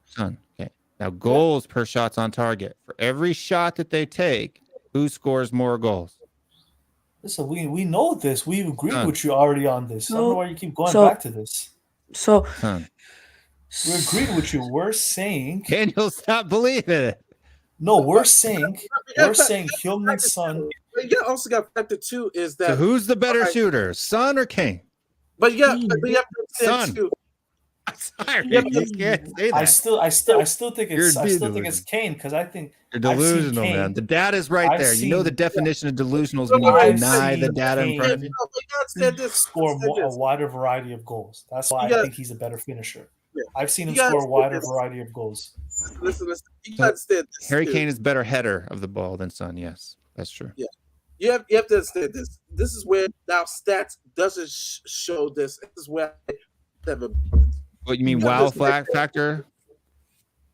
Speaker 2: Son. Okay. Now goals per shots on target. For every shot that they take, who scores more goals?
Speaker 9: Listen, we know this. We agreed
Speaker 2: Son.
Speaker 9: with you already on this. I don't know why you keep going
Speaker 10: So-
Speaker 9: back to this.
Speaker 10: So
Speaker 2: Son.
Speaker 9: We agreed with you. We're saying
Speaker 2: Daniel, stop believing it.
Speaker 9: no. We're saying Heung-min's son.
Speaker 4: But you also got factor 2 is that.
Speaker 2: So who's the better
Speaker 4: Alright.
Speaker 2: shooter, Son or Kane?
Speaker 4: But you have to
Speaker 2: Son.
Speaker 4: understand too.
Speaker 2: Sorry,
Speaker 4: Yeah,
Speaker 2: you can't say that.
Speaker 9: I still think
Speaker 2: You're
Speaker 9: it's Kane because I think
Speaker 2: You're
Speaker 9: I've seen
Speaker 2: delusional, man.
Speaker 9: Kane.
Speaker 2: The data's right
Speaker 9: I've
Speaker 2: there. You know
Speaker 9: seen-
Speaker 2: the definition of delusional is
Speaker 4: I've
Speaker 2: when you
Speaker 4: seen
Speaker 2: deny the data in front of
Speaker 9: Kane.
Speaker 2: you.
Speaker 4: No, but you understand this.
Speaker 9: score
Speaker 4: understand
Speaker 9: a
Speaker 4: this.
Speaker 9: wider variety of goals. That's why
Speaker 4: You got-
Speaker 9: I think he's a better finisher.
Speaker 4: Yeah.
Speaker 9: I've seen him
Speaker 4: You got-
Speaker 9: score a wider variety of goals.
Speaker 4: Listen. You
Speaker 2: So,
Speaker 4: gotta understand this.
Speaker 2: Harry
Speaker 4: too.
Speaker 2: Kane is better header of the ball than Son. Yes, that's true.
Speaker 4: You have to understand this. This is where now stats doesn't show this. This is where I have a.
Speaker 2: What you mean,
Speaker 4: Yeah,
Speaker 2: wow
Speaker 4: listen,
Speaker 2: factor?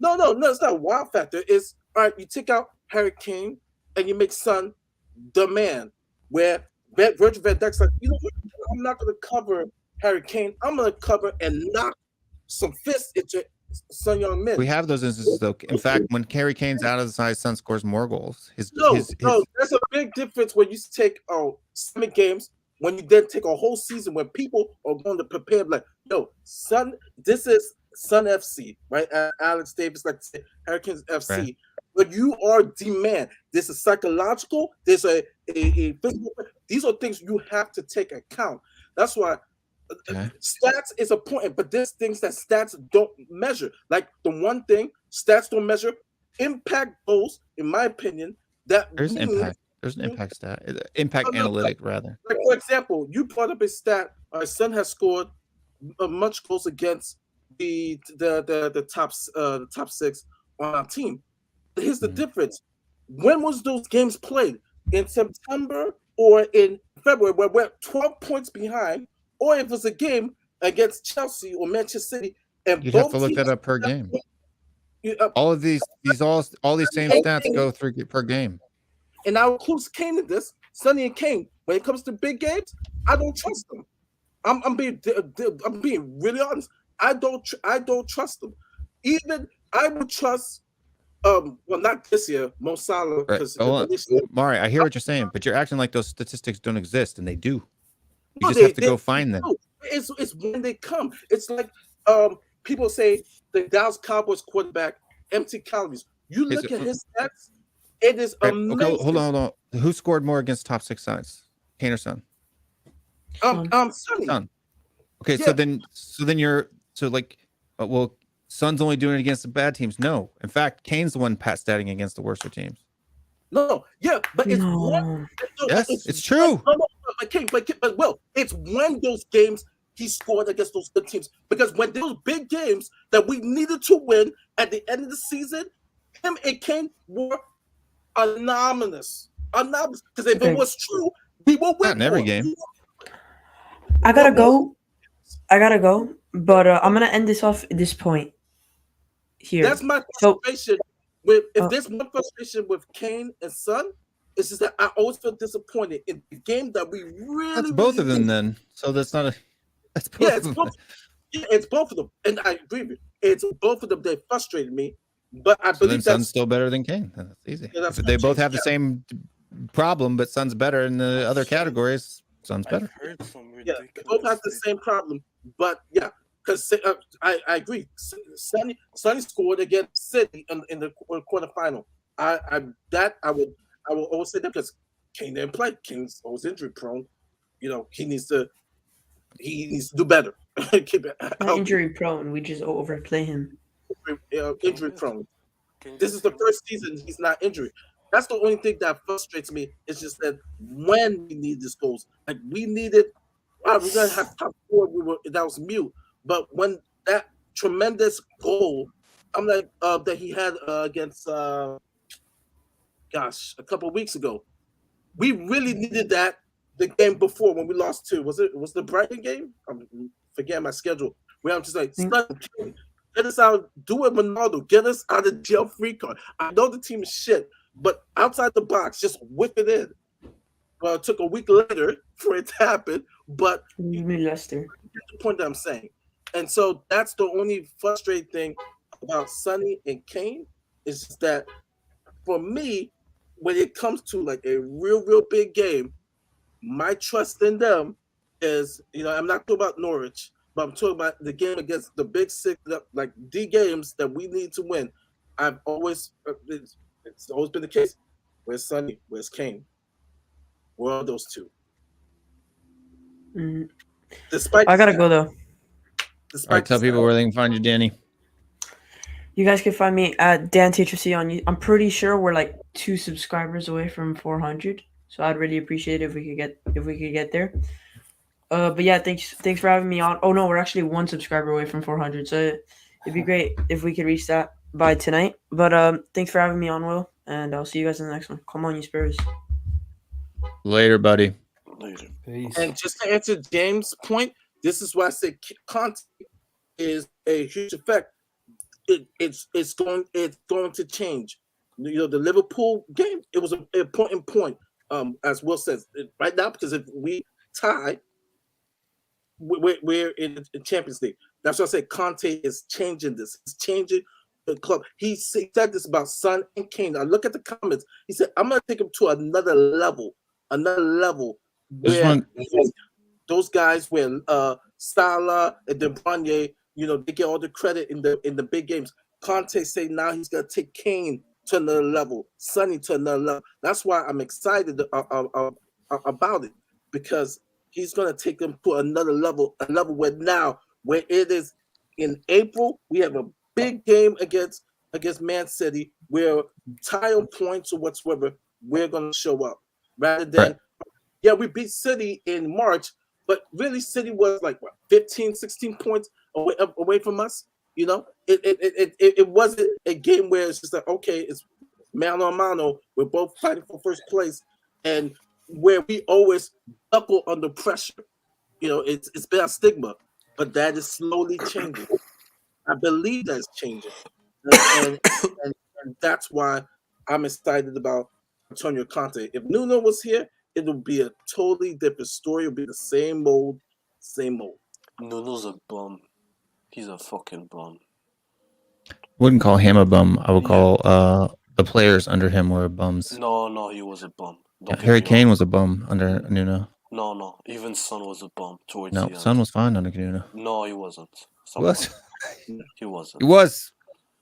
Speaker 4: No, it's not a wow factor. It's all right. You take out Harry Kane and you make Son the man. Where Virgil van Dijk's like, you know what? I'm not going to cover Harry Kane. I'm going to cover and knock some fists into Son Heung-min.
Speaker 2: We have those instances though. In fact, when Harry Kane's out of the side, Son scores more goals.
Speaker 4: No, there's a big difference when you take 7 games, when you then take a whole season when people are going to prepare like, yo, Son, this is Son FC, right? Alex Davis like to say Hurricanes FC.
Speaker 2: Right.
Speaker 4: But you are the man. This is psychological, there's a physical. These are things you have to take account. That's why stats is important, but there's things that stats don't measure. Like the one thing stats don't measure, impact goals, in my opinion.
Speaker 2: There's impact. There's an impact stat, impact analytic rather.
Speaker 4: Like for example, you brought up a stat. Our son has scored much goals against the top 6 on our team. Here's the difference. When was those games played? In September or in February, where we're 12 points behind, or if it's a game against Chelsea or Manchester City, and
Speaker 2: You'd
Speaker 4: both
Speaker 2: have to look that
Speaker 4: teams
Speaker 2: up per game.
Speaker 4: have-
Speaker 2: All of these all these same stats go through per game.
Speaker 4: and I include Kane in this. Sonny and Kane. When it comes to big games, I don't trust them. I'm being really honest. I don't trust them. Even I would trust. Well, not this year, Mo Salah.
Speaker 2: Right. Mari, I hear what you're saying, but you're acting like those statistics don't exist, and they do. You just have to go find them.
Speaker 4: It's when they come. It's like people say the Dallas Cowboys quarterback, empty calories. You look at his stats, it is amazing.
Speaker 2: Okay, hold on. Who scored more against top 6 sides? Kane or Son?
Speaker 4: Sonny.
Speaker 2: Son. Okay,
Speaker 4: Yeah.
Speaker 2: so then you're well, Son's only doing it against the bad teams. No, in fact, Kane's the one statting against the worser teams.
Speaker 4: No, yeah, but it's
Speaker 10: No.
Speaker 4: one.
Speaker 2: Yes, it's true.
Speaker 4: No, but Will, it's when those games he scored against those good teams. Because when those big games that we needed to win at the end of the season, him and Kane were anonymous. Because if it was true, we will win.
Speaker 2: Not in every game.
Speaker 10: I gotta go, but I'm gonna end this off at this point here.
Speaker 4: That's my frustration. If there's one frustration with Kane and Son, it's just that I always feel disappointed in the game that we really.
Speaker 2: That's both of them
Speaker 4: need.
Speaker 2: then. So that's not a. That's both
Speaker 4: Yeah,
Speaker 2: of them.
Speaker 4: it's both of them, and I agree with you. It's both of them. They frustrated me, but I
Speaker 2: So then
Speaker 4: believe
Speaker 2: Son's
Speaker 4: that's
Speaker 2: still better than Kane. That's easy.
Speaker 4: Yeah, that's
Speaker 2: If they both have the
Speaker 4: yeah.
Speaker 2: same problem, but Son's better in the other categories. Son's better.
Speaker 4: They both have the same problem, but yeah, because I agree. Sonny scored against City in the quarterfinal. I will always say that because Kane didn't play. Kane's always injury prone. You know, he needs to do better. Keep it
Speaker 10: Not injury prone. We just overplay him.
Speaker 4: injury prone. This is the first season he's not injured. That's the only thing that frustrates me. It's just that when we need these goals, like we needed all right, we're gonna have top four. That was mute. But when that tremendous goal, I'm like that he had against a couple of weeks ago. We really needed that the game before when we lost to. Was the Brighton game? I'm forgetting my schedule. Where I'm just like, get us out, do it, Ronaldo, get us out of jail free card. I know the team is shit, but outside the box, just whip it in. Well, it took a week later for it to happen, but
Speaker 10: Leicester.
Speaker 4: That's the point that I'm saying. And so that's the only frustrating thing about Sonny and Kane is just that for me, when it comes to like a real big game, my trust in them is, I'm not talking about Norwich, but I'm talking about the game against the big six, like D games that we need to win. I've always, it's always been the case. Where's Sonny? Where's Kane? Where are those two? Despite
Speaker 10: I gotta go though.
Speaker 2: All right, tell people where they can find you, Danny.
Speaker 10: You guys can find me at DanTHFC on YouTube. I'm pretty sure we're like 2 subscribers away from 400, so I'd really appreciate it if we could get there. But yeah, thanks for having me on. Oh no, we're actually 1 subscriber away from 400, so it'd be great if we could reach that by tonight. But thanks for having me on, Will, and I'll see you guys in the next one. Come on, you Spurs.
Speaker 2: Later, buddy.
Speaker 4: Later.
Speaker 9: Peace.
Speaker 4: And just to answer James' point, this is why I say Conte is a huge effect. It's going to change. The Liverpool game, it was an important point, as Will says right now, because if we tie, we're in the Champions League. That's why I say Conte is changing this. He's changing the club. He said this about Son and Kane. I look at the comments. He said, "I'm going to take him to another level where those guys, where Salah and De Bruyne, they get all the credit in the big games." Conte say now he's gonna take Kane to another level, Sonny to another level. That's why I'm excited about it, because he's gonna take them to another level, a level where it is in April. We have a big game against Man City, where tie on points or whatsoever, we're gonna show up rather than we beat City in March. But really, City was like 15, 16 points away from us. It wasn't a game where it's just like, okay, it's mano a mano. We're both fighting for first place, and where we always buckle under pressure. It's been a stigma, but that is slowly changing. I believe that's changing, and that's why I'm excited about Antonio Conte. If Nuno was here, it would be a totally different story. It would be the same old.
Speaker 12: Nuno's a bum. He's a fucking bum.
Speaker 2: Wouldn't call him a bum. I would call the players under him were bums.
Speaker 12: No, he was a bum.
Speaker 2: Harry Kane was a bum under Nuno.
Speaker 12: No. Even Son was a bum towards the end.
Speaker 2: Son was fine under Nuno.
Speaker 12: No, he wasn't.
Speaker 2: He was.
Speaker 12: He wasn't.
Speaker 2: He was.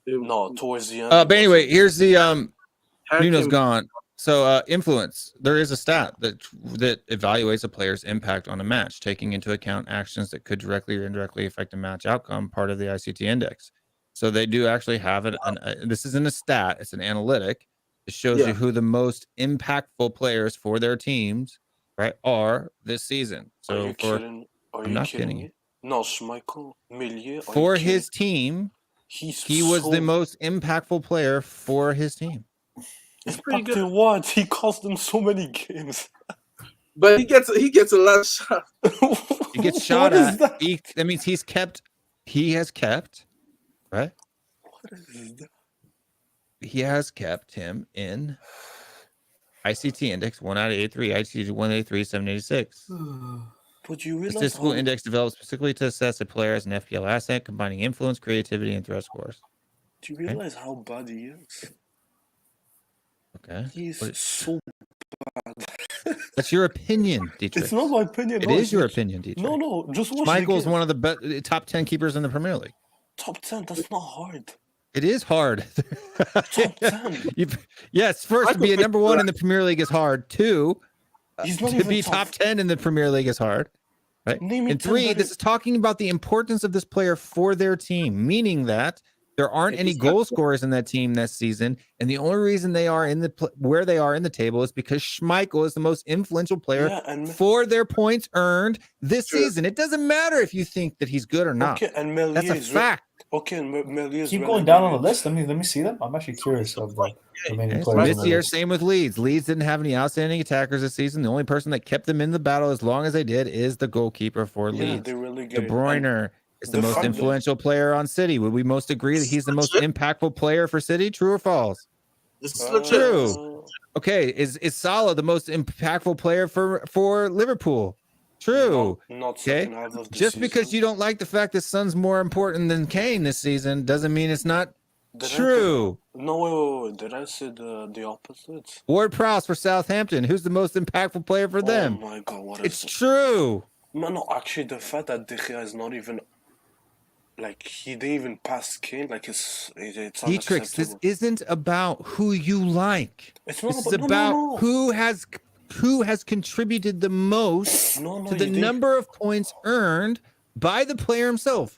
Speaker 12: No, towards the end.
Speaker 2: But anyway, here's the Nuno's gone. So influence. There is a stat that evaluates a player's impact on a match, taking into account actions that could directly or indirectly affect a match outcome, part of the ICT index. So they do actually have it. This isn't a stat; it's an analytic. It shows you who the most impactful players for their teams, are this season. So
Speaker 12: Are you kidding?
Speaker 2: I'm not kidding you.
Speaker 12: No, Schmeichel, Millier.
Speaker 2: For his team, he was the most impactful player for his team.
Speaker 12: It's pretty good. What? He cost them so many games.
Speaker 4: But he gets a lot of shots.
Speaker 2: He gets shot at. That means he has kept, right?
Speaker 12: What is that?
Speaker 2: He has kept him in ICT index 1 out of 83, ICT 183, 786.
Speaker 12: But you realize
Speaker 2: statistical index developed specifically to assess a player as an FPL asset, combining influence, creativity, and threat scores.
Speaker 12: Do you realize how bad he is?
Speaker 2: Okay.
Speaker 12: He's so bad.
Speaker 2: That's your opinion, Dietrich.
Speaker 12: It's not my opinion.
Speaker 2: It is your opinion, Dietrich.
Speaker 12: No. Just watch.
Speaker 2: Michael's one of the top 10 keepers in the Premier League.
Speaker 12: Top 10? That's not hard.
Speaker 2: It is hard.
Speaker 12: Top 10.
Speaker 2: Yes, first, to be a number 1 in the Premier League is hard. 2, to be top 10 in the Premier League is hard. Right? And 3, this is talking about the importance of this player for their team, meaning that There aren't any goal scorers in that team this season, and the only reason they are in where they are in the table is because Schmeichel is the most influential player for their points earned this season. It doesn't matter if you think that he's good or not.
Speaker 12: Okay, and Melier
Speaker 2: That's a fact.
Speaker 12: Okay, and Melier is
Speaker 9: Keep going down on the list. Let me see them. I'm actually curious of the remaining players.
Speaker 2: This year, same with Leeds. Leeds didn't have any outstanding attackers this season. The only person that kept them in the battle as long as they did is the goalkeeper for Leeds.
Speaker 12: They're really
Speaker 2: De
Speaker 12: good.
Speaker 2: Bruyne is the most influential player on City. Would we most agree that he's the most impactful player for City? True or false? True. Okay, is Salah the most impactful player for Liverpool? True.
Speaker 12: Not
Speaker 2: okay. Just because you don't like the fact that Son's more important than Kane this season doesn't mean it's not true.
Speaker 12: No, did I say the opposite?
Speaker 2: Ward-Prowse for Southampton. Who's the most impactful player for them?
Speaker 12: Oh my God, what is
Speaker 2: it's true.
Speaker 12: No, actually, the fact that De Gea is not even like he didn't even pass Kane, like it's
Speaker 2: Dietrich, this isn't about who you like.
Speaker 12: It's not
Speaker 2: this is about who has contributed the most to the number of points earned by the player himself.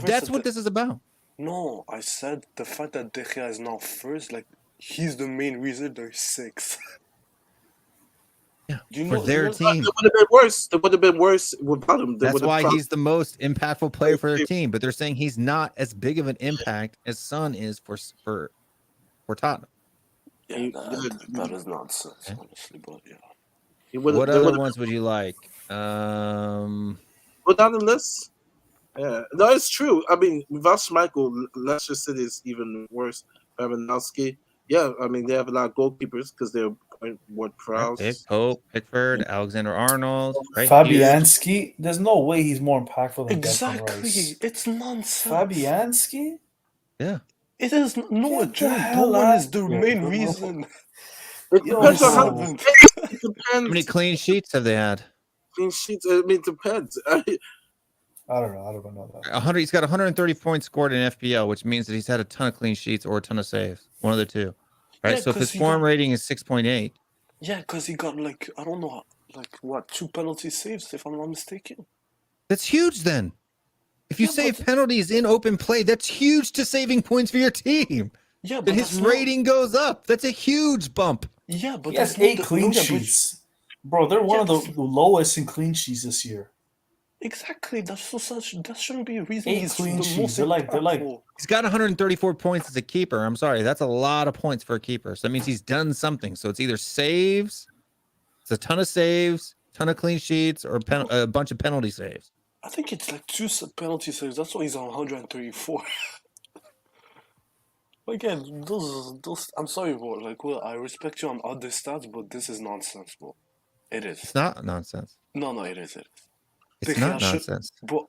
Speaker 2: That's what this is about.
Speaker 12: No, I said the fact that De Gea is now first, like he's the main reason they're 6th.
Speaker 2: Yeah, for their team.
Speaker 4: It would have been worse. It would have been worse without him.
Speaker 2: That's why he's the most impactful player for their team. But they're saying he's not as big of an impact as Son is for Tottenham.
Speaker 12: Yeah, that is nonsense, honestly. But yeah.
Speaker 2: What other ones would you like?
Speaker 4: Put down the list. Yeah, no, it's true. I mean, without Schmeichel, Leicester City is even worse. Lewandowski. Yeah, I mean they have a lot of goalkeepers because they're Ward-Prowse,
Speaker 2: Pope, Pickford, Alexander-Arnold, right?
Speaker 9: Fabianski. There's no way he's more impactful than
Speaker 12: exactly.
Speaker 9: Declan Rice.
Speaker 12: It's nonsense.
Speaker 9: Fabianski.
Speaker 2: Yeah.
Speaker 12: It is no. Bowen is the main reason.
Speaker 4: It depends on
Speaker 2: how many clean sheets have they had?
Speaker 4: Clean sheets. I mean, it depends.
Speaker 9: I don't know that.
Speaker 2: 100. He's got 130 points scored in FPL, which means that he's had a ton of clean sheets or a ton of saves. One of the two. Right.
Speaker 12: Yeah,
Speaker 2: so if his form rating is 6.8.
Speaker 12: Yeah, because he got like I don't know, like what 2 penalty saves if I'm not mistaken.
Speaker 2: That's huge then. If you save penalties in open play, that's huge to saving points for your team.
Speaker 12: Yeah,
Speaker 2: but his rating goes up. That's a huge bump.
Speaker 12: Yeah, but
Speaker 9: he has 8 clean sheets. Bro, they're one of the lowest in clean sheets this year.
Speaker 12: Exactly. That shouldn't be a reason.
Speaker 9: 8 clean sheets. They're like.
Speaker 2: He's got 134 points as a keeper. I'm sorry, that's a lot of points for a keeper. So that means he's done something. So it's either saves, it's a ton of saves, ton of clean sheets, or a bunch of penalty saves.
Speaker 12: I think it's like 2 penalty saves. That's why he's on 134. Again, those. I'm sorry, bro. Like, well, I respect you on other stats, but this is nonsense, bro. It is.
Speaker 2: It's not nonsense.
Speaker 12: No, it is.
Speaker 2: It's not nonsense.
Speaker 12: But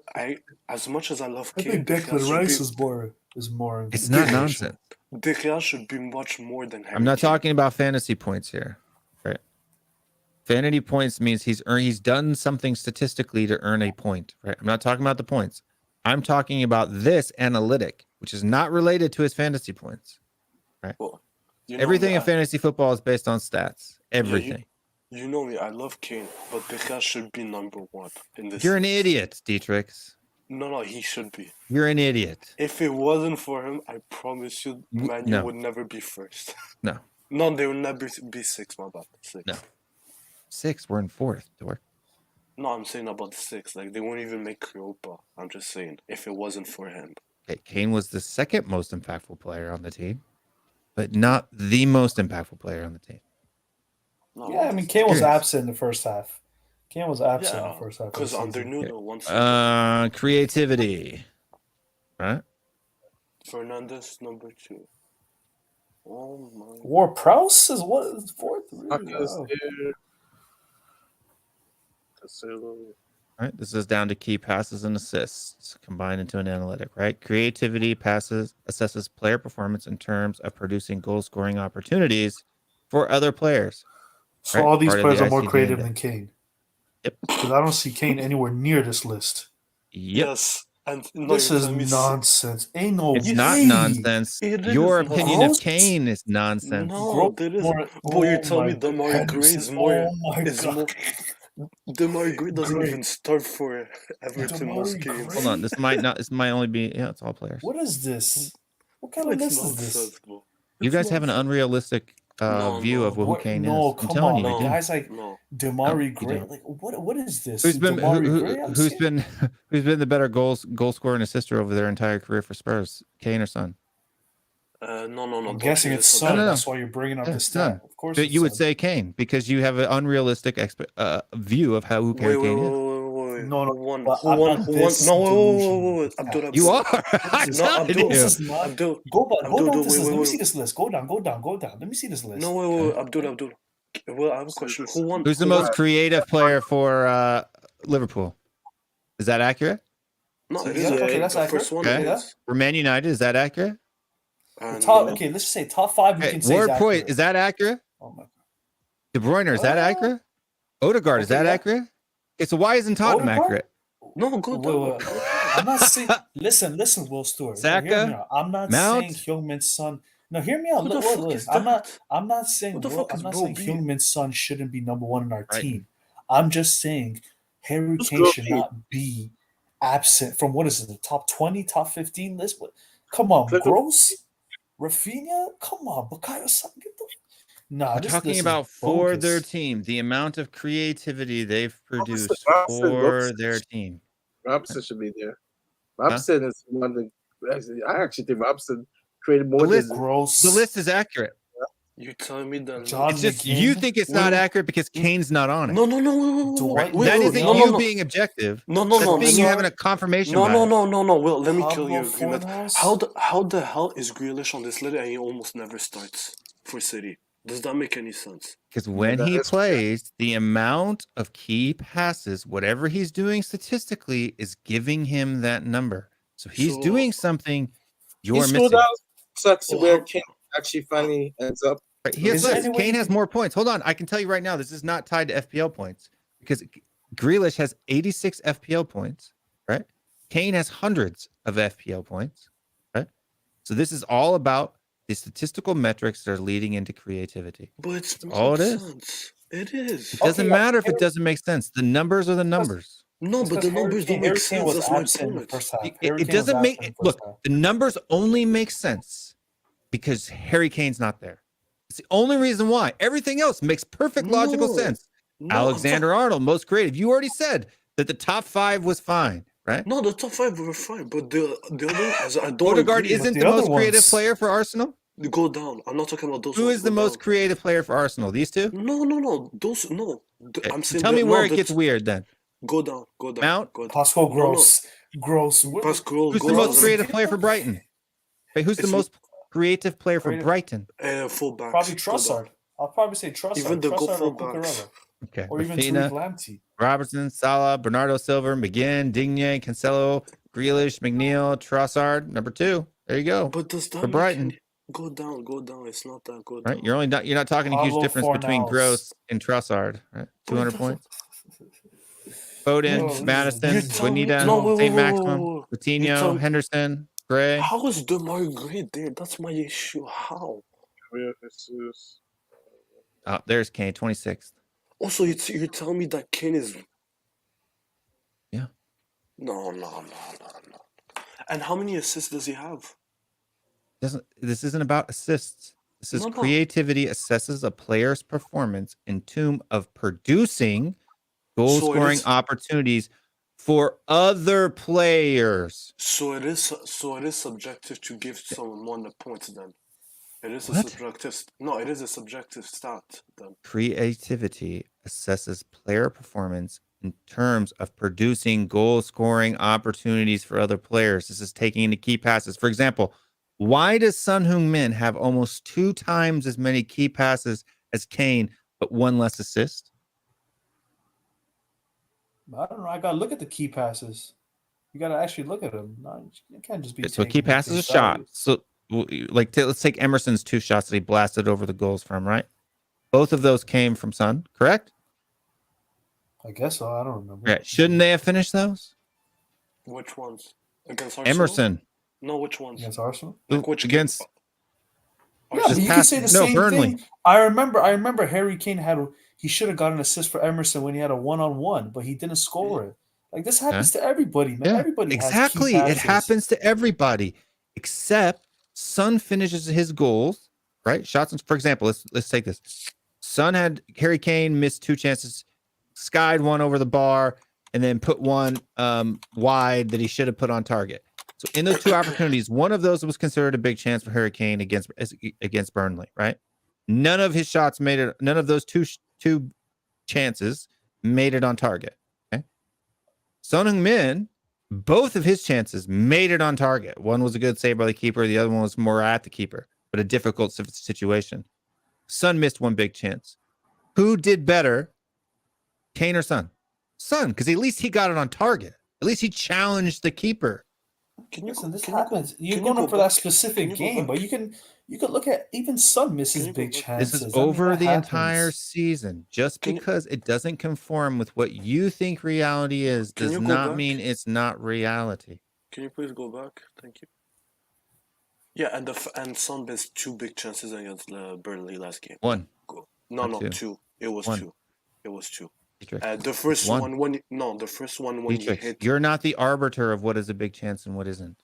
Speaker 12: as much as I love Kane,
Speaker 9: I think Declan Rice is more.
Speaker 2: It's not nonsense.
Speaker 12: De Gea should be much more than Harry
Speaker 2: I'm not
Speaker 12: Kane.
Speaker 2: talking about fantasy points here, right? Fantasy points means he's done something statistically to earn a point, right? I'm not talking about the points. I'm talking about this analytic, which is not related to his fantasy points, right?
Speaker 12: Well,
Speaker 2: everything in fantasy football is based on stats. Everything.
Speaker 12: You know me, I love Kane, but De Gea should be number 1 in this.
Speaker 2: You're an idiot, Dietrich.
Speaker 12: No, he should be.
Speaker 2: You're an idiot.
Speaker 12: If it wasn't for him, I promise you, Man would never be first.
Speaker 2: No.
Speaker 12: No, they will never be 6, my bad. 6.
Speaker 2: No. 6, we're in 4th, Dork.
Speaker 12: No, I'm saying about 6. Like, they won't even make Europa. I'm just saying, if it wasn't for him.
Speaker 2: Okay, Kane was the 2nd most impactful player on the team, but not the most impactful player on the team.
Speaker 12: No,
Speaker 9: yeah, I mean, Kane was absent in the first half. In the first half.
Speaker 12: Because under Nuno, once
Speaker 2: creativity, right?
Speaker 12: Fernandez, number 2. Oh my.
Speaker 9: Ward-Prowse is what? 4th? Really?
Speaker 2: Right, this is down to key passes and assists combined into an analytic, right? Creativity assesses player performance in terms of producing goal-scoring opportunities for other players.
Speaker 9: So all these players are more creative than Kane.
Speaker 2: Yep.
Speaker 9: Because I don't see Kane anywhere near this list.
Speaker 2: Yep.
Speaker 12: Yes. And
Speaker 9: this is nonsense. Ain't no
Speaker 2: It's not nonsense. Your opinion of Kane is nonsense.
Speaker 12: No, there is. Boy, you're telling me Demarai Gray is more. Demarai Gray doesn't even start for Everton most
Speaker 9: Demarai
Speaker 12: games.
Speaker 2: Hold on, this might only be it's all players.
Speaker 9: What is this? What kind
Speaker 12: Bro,
Speaker 9: of
Speaker 12: it's
Speaker 9: list is this?
Speaker 12: nonsense, bro.
Speaker 2: You
Speaker 12: It's
Speaker 2: guys have an
Speaker 12: nonsense.
Speaker 2: unrealistic view of who
Speaker 9: What?
Speaker 2: Kane
Speaker 9: No,
Speaker 2: is. I'm
Speaker 9: come
Speaker 2: telling
Speaker 9: on.
Speaker 2: you, you
Speaker 9: Like,
Speaker 2: do.
Speaker 9: guys like
Speaker 12: No.
Speaker 9: Demarai
Speaker 2: you
Speaker 9: Gray.
Speaker 2: don't.
Speaker 9: Like, what is this?
Speaker 2: Who's been
Speaker 9: Demarai Gray?
Speaker 2: who's been who's been the better goal scorer and assister over their entire career for Spurs? Kane or Son?
Speaker 12: No.
Speaker 9: I'm
Speaker 12: Don't
Speaker 9: guessing
Speaker 12: say
Speaker 9: it's
Speaker 12: this
Speaker 9: Son.
Speaker 2: No.
Speaker 9: That's why you're bringing up
Speaker 2: Yeah,
Speaker 9: the
Speaker 2: Son.
Speaker 9: stat. Of course,
Speaker 2: But
Speaker 9: it's
Speaker 2: you would
Speaker 9: Son.
Speaker 2: say Kane because you have an unrealistic view of who
Speaker 12: Wait,
Speaker 2: Harry
Speaker 12: wait,
Speaker 2: Kane
Speaker 12: wait,
Speaker 2: is.
Speaker 12: wait, wait.
Speaker 9: No,
Speaker 12: Who won?
Speaker 9: but
Speaker 12: Who
Speaker 9: I'm
Speaker 12: won?
Speaker 9: not
Speaker 12: Who won?
Speaker 9: this
Speaker 12: No,
Speaker 9: delusional
Speaker 12: wait.
Speaker 9: with that.
Speaker 12: Abdul.
Speaker 2: You are. I'm
Speaker 12: No,
Speaker 2: telling
Speaker 12: Abdul.
Speaker 2: you.
Speaker 9: This is not.
Speaker 12: Abdul.
Speaker 9: Go down
Speaker 12: Abdul,
Speaker 9: this list. Let me
Speaker 12: wait.
Speaker 9: see this list. Go down. Let me see this list.
Speaker 12: No, wait. Abdul. Well, I have a question. Who won?
Speaker 2: Who's the
Speaker 12: Who
Speaker 2: most
Speaker 12: won?
Speaker 2: creative player for Liverpool? Is that accurate?
Speaker 12: No, it
Speaker 9: Yeah,
Speaker 12: is.
Speaker 9: okay, that's
Speaker 12: the
Speaker 9: accurate.
Speaker 12: first one
Speaker 2: Okay.
Speaker 12: is.
Speaker 2: For Man United, is that accurate?
Speaker 12: And
Speaker 9: Top. Okay, let's just say top 5. We
Speaker 2: Okay.
Speaker 9: can say
Speaker 2: Ward
Speaker 9: is
Speaker 2: Point,
Speaker 9: accurate.
Speaker 2: is that accurate?
Speaker 9: Oh my god.
Speaker 2: De Bruyne, is that accurate? Odegaard, is
Speaker 9: Okay,
Speaker 2: that
Speaker 9: yeah.
Speaker 2: accurate? Okay, so why isn't Tottenham
Speaker 9: Odegaard?
Speaker 2: accurate?
Speaker 12: No, go down.
Speaker 9: Wait. I'm not saying. Listen, Will Stewart. No, hear me
Speaker 2: Saka,
Speaker 9: out. I'm not
Speaker 2: Mount?
Speaker 9: saying Heung-Min's son. No, hear me out.
Speaker 12: Who the
Speaker 9: Look,
Speaker 12: fuck is
Speaker 9: I'm not.
Speaker 12: that?
Speaker 9: I'm not saying.
Speaker 12: Who the
Speaker 9: Will,
Speaker 12: fuck
Speaker 9: I'm
Speaker 12: is
Speaker 9: not
Speaker 12: Bro
Speaker 9: saying
Speaker 12: B?
Speaker 9: Heung-Min's son shouldn't be number 1 in our
Speaker 2: Right.
Speaker 9: team. I'm just saying Harry
Speaker 4: Who's
Speaker 9: Kane should
Speaker 4: Bro B?
Speaker 9: not be absent from what is it, the top 20, top 15 list? But come on,
Speaker 4: Click-
Speaker 9: Gross, Rafinha, come on, Bukayo Saka. Nah,
Speaker 2: We're
Speaker 9: this
Speaker 2: talking
Speaker 9: list is
Speaker 2: about for their
Speaker 9: bogus.
Speaker 2: team, the amount of creativity they've produced
Speaker 4: Robson
Speaker 2: for
Speaker 4: looks-
Speaker 2: their team.
Speaker 4: Robson should be there. Robson is one of the. I actually think Robson created more
Speaker 2: The list-
Speaker 4: than
Speaker 9: Gross.
Speaker 2: The list is accurate.
Speaker 12: You telling me that?
Speaker 9: John
Speaker 2: It's just
Speaker 9: McGinn.
Speaker 2: you think it's not accurate because Kane's not on it.
Speaker 12: No.
Speaker 9: Dwight
Speaker 12: Wait,
Speaker 2: That
Speaker 12: wait,
Speaker 2: isn't
Speaker 12: no,
Speaker 2: you
Speaker 12: no.
Speaker 2: being objective.
Speaker 12: No.
Speaker 2: That's
Speaker 12: Let
Speaker 2: being
Speaker 12: me-
Speaker 2: you having a confirmation
Speaker 12: No.
Speaker 2: bias.
Speaker 12: Will, let me kill
Speaker 9: Pablo
Speaker 12: your agreement.
Speaker 9: Fornals?
Speaker 12: How the hell is Grealish on this list and he almost never starts for City? Does that make any sense?
Speaker 2: Because when
Speaker 4: that
Speaker 2: he
Speaker 4: is-
Speaker 2: plays, the amount of key passes, whatever he's doing statistically, is giving him that number. So he's
Speaker 12: So-
Speaker 2: doing something
Speaker 4: he
Speaker 2: you're
Speaker 4: screwed
Speaker 2: missing.
Speaker 4: out sucks
Speaker 12: Well,
Speaker 4: where
Speaker 12: how-
Speaker 4: Kane actually finally ends up.
Speaker 2: Right, he has
Speaker 9: Is there
Speaker 2: less.
Speaker 9: any way
Speaker 2: Kane
Speaker 9: you
Speaker 2: has
Speaker 9: can-
Speaker 2: more points. Hold on, I can tell you right now, this is not tied to FPL points because Grealish has 86 FPL points, right? Kane has hundreds of FPL points, right? So this is all about the statistical metrics that are leading into creativity.
Speaker 12: But it's
Speaker 2: all it is.
Speaker 12: nonsense. It is.
Speaker 2: It doesn't
Speaker 9: Okay,
Speaker 2: matter if
Speaker 9: Harry-
Speaker 2: it doesn't make sense. The numbers are the numbers.
Speaker 12: No, but the numbers don't make sense.
Speaker 9: Was
Speaker 12: That's my
Speaker 9: absent in the
Speaker 12: point.
Speaker 9: first half.
Speaker 2: It
Speaker 9: Harry Kane was
Speaker 2: doesn't
Speaker 9: absent
Speaker 2: make
Speaker 9: in the first
Speaker 2: look.
Speaker 9: half.
Speaker 2: The numbers only make sense because Harry Kane's not there. It's the only reason why. Everything else makes perfect logical
Speaker 12: No.
Speaker 2: sense.
Speaker 12: No,
Speaker 2: Alexander Arnold, most creative. You already said that the top 5 was fine, right?
Speaker 12: No, the top 5 were fine, but the other, I don't
Speaker 2: Odegaard
Speaker 12: agree.
Speaker 2: isn't
Speaker 9: the
Speaker 2: the
Speaker 9: other
Speaker 2: most creative
Speaker 9: ones-
Speaker 2: player for Arsenal.
Speaker 12: Go down. I'm not talking about those.
Speaker 2: Who
Speaker 12: ones.
Speaker 2: is the
Speaker 12: Go
Speaker 2: most
Speaker 12: down.
Speaker 2: creative player for Arsenal? These two?
Speaker 12: No. Those no.
Speaker 2: Okay,
Speaker 12: I'm
Speaker 2: so
Speaker 12: saying.
Speaker 2: tell me
Speaker 12: that-
Speaker 2: where
Speaker 12: no,
Speaker 2: it gets
Speaker 12: that's-
Speaker 2: weird then.
Speaker 12: Go down.
Speaker 2: Mount?
Speaker 12: Go down.
Speaker 9: Pascal
Speaker 12: No,
Speaker 9: Gross. Gross.
Speaker 12: Pascal,
Speaker 2: Who's
Speaker 12: go
Speaker 2: the
Speaker 12: down.
Speaker 2: most creative player for Brighton? Wait, who's the
Speaker 12: It's-
Speaker 2: most creative player for
Speaker 9: Creative-
Speaker 2: Brighton?
Speaker 12: Fullbacks.
Speaker 9: Probably
Speaker 12: Go down.
Speaker 9: Trossard. I'll probably say Trossard.
Speaker 12: Even the
Speaker 9: Trossard or
Speaker 12: fullbacks.
Speaker 9: Cucurella.
Speaker 2: Okay,
Speaker 9: Or even
Speaker 2: Rafinha,
Speaker 9: Tariq Lamptey.
Speaker 2: Robertson, Salah, Bernardo Silva, McGinn, Digne, Cancelo, Grealish, McNeil, Trossard, number 2. There you go.
Speaker 12: But does that
Speaker 2: For
Speaker 12: make
Speaker 2: Brighton.
Speaker 12: any- Go down. It's not that. Go
Speaker 2: Right,
Speaker 12: down.
Speaker 2: you're not talking a huge
Speaker 9: Pablo
Speaker 2: difference between
Speaker 9: Fornals.
Speaker 2: Gross and Trossard. Right, 200
Speaker 12: But
Speaker 2: points. Foden,
Speaker 9: No,
Speaker 2: Madison,
Speaker 12: you tell me-
Speaker 2: Bonita,
Speaker 12: No, wait,
Speaker 2: St.
Speaker 12: wait,
Speaker 2: Maximum,
Speaker 12: wait. You
Speaker 2: Coutinho,
Speaker 12: tell me-
Speaker 2: Henderson, Gray.
Speaker 12: How is Demarai Gray there? That's my issue. How?
Speaker 2: Oh, there's Kane, 26th.
Speaker 12: Also, you're telling me that Kane is.
Speaker 2: Yeah.
Speaker 12: No. And how many assists does he have?
Speaker 2: This isn't about assists. This is
Speaker 12: No.
Speaker 2: creativity assesses a player's performance in terms of producing goal
Speaker 12: So it
Speaker 2: scoring
Speaker 12: is-
Speaker 2: opportunities for other players.
Speaker 12: So it is subjective to give someone the points then. It is a
Speaker 2: What?
Speaker 12: subjective. No, it is a subjective stat then.
Speaker 2: Creativity assesses player performance in terms of producing goal scoring opportunities for other players. This is taking into key passes. For example, why does Son Heung-min have almost 2 times as many key passes as Kane, but 1 less assist?
Speaker 9: I don't know. I gotta look at the key passes. You gotta actually look at them. No, you can't just be.
Speaker 2: So
Speaker 9: taking
Speaker 2: key
Speaker 9: them at
Speaker 2: passes a
Speaker 9: face
Speaker 2: shot.
Speaker 9: value.
Speaker 2: So let's take Emerson's 2 shots that he blasted over the goals from, right? Both of those came from Son, correct?
Speaker 9: I guess so. I don't remember.
Speaker 2: Right. Shouldn't they have finished those?
Speaker 12: Which ones? Against Arsenal?
Speaker 2: Emerson.
Speaker 12: No, which ones?
Speaker 9: Against Arsenal.
Speaker 12: Like which
Speaker 2: against
Speaker 9: Yeah,
Speaker 2: Just
Speaker 9: but you can
Speaker 2: pass-
Speaker 9: say the
Speaker 2: no,
Speaker 9: same
Speaker 2: Burnley.
Speaker 9: thing. I remember Harry Kane he should have got an assist for Emerson when he had a 1-on-1, but he didn't score it. Like this happens to everybody, man.
Speaker 2: Yeah,
Speaker 9: Everybody
Speaker 2: exactly.
Speaker 9: has key
Speaker 2: It
Speaker 9: passes.
Speaker 2: happens to everybody, except Son finishes his goals, right? Shots, for example, let's take this. Son had Harry Kane missed 2 chances, skied one over the bar, and then put one wide that he should have put on target. So in those 2 opportunities, one of those was considered a big chance for Harry Kane against Burnley, right? None of his shots made it. None of those two chances made it on target. Okay. Son Heung-min, both of his chances made it on target. One was a good save by the keeper. The other one was more at the keeper, but a difficult situation. Son missed one big chance. Who did better, Kane or Son? Son, because at least he got it on target. At least he challenged the keeper.
Speaker 9: Listen, this happens. You're going up for that specific game, but you can look at even Son misses big chances.
Speaker 2: This is over the entire season. Just because it doesn't conform with what you think reality is does not mean it's not reality.
Speaker 12: Can you please go back? Thank you. Yeah, and Son missed 2 big chances against Burnley last game.
Speaker 2: 1.
Speaker 12: No, 2. It was
Speaker 2: 1.
Speaker 12: 2. It was 2.
Speaker 2: The
Speaker 12: first one when you hit.
Speaker 2: You're not the arbiter of what is a big chance and what isn't.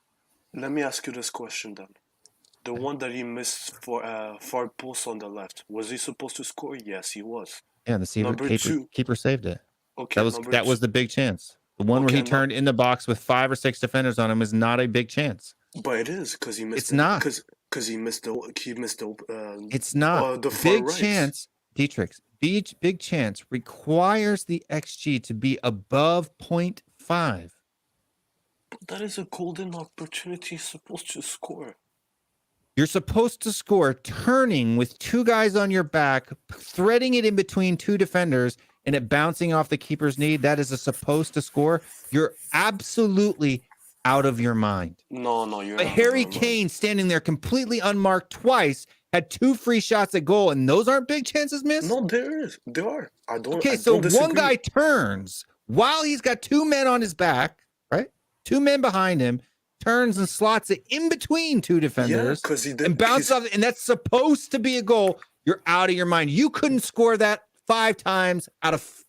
Speaker 12: Let me ask you this question then. The one that he missed for far post on the left, was he supposed to score? Yes, he was.
Speaker 2: Yeah, the keeper saved it.
Speaker 12: Okay,
Speaker 2: that was the big chance. The one where he turned in the box with 5 or 6 defenders on him is not a big chance.
Speaker 12: But it is because he missed.
Speaker 2: It's not
Speaker 12: because he missed the.
Speaker 2: It's not
Speaker 12: the far
Speaker 2: big
Speaker 12: right.
Speaker 2: chance. Dietrich, big chance requires the XG to be above 0.5.
Speaker 12: But that is a golden opportunity. You're supposed to score.
Speaker 2: You're supposed to score turning with 2 guys on your back, threading it in between 2 defenders, and it bouncing off the keeper's knee. That is a supposed to score. You're absolutely out of your mind.
Speaker 12: No, you're.
Speaker 2: But Harry Kane standing there completely unmarked twice had 2 free shots at goal, and those aren't big chances missed?
Speaker 12: No, there are.
Speaker 2: So one guy turns while he's got 2 men on his back, right? 2 men behind him, turns and slots it in between 2 defenders and bounces off, and that's supposed to be a goal. You're out of your mind. You couldn't score that 5 times out of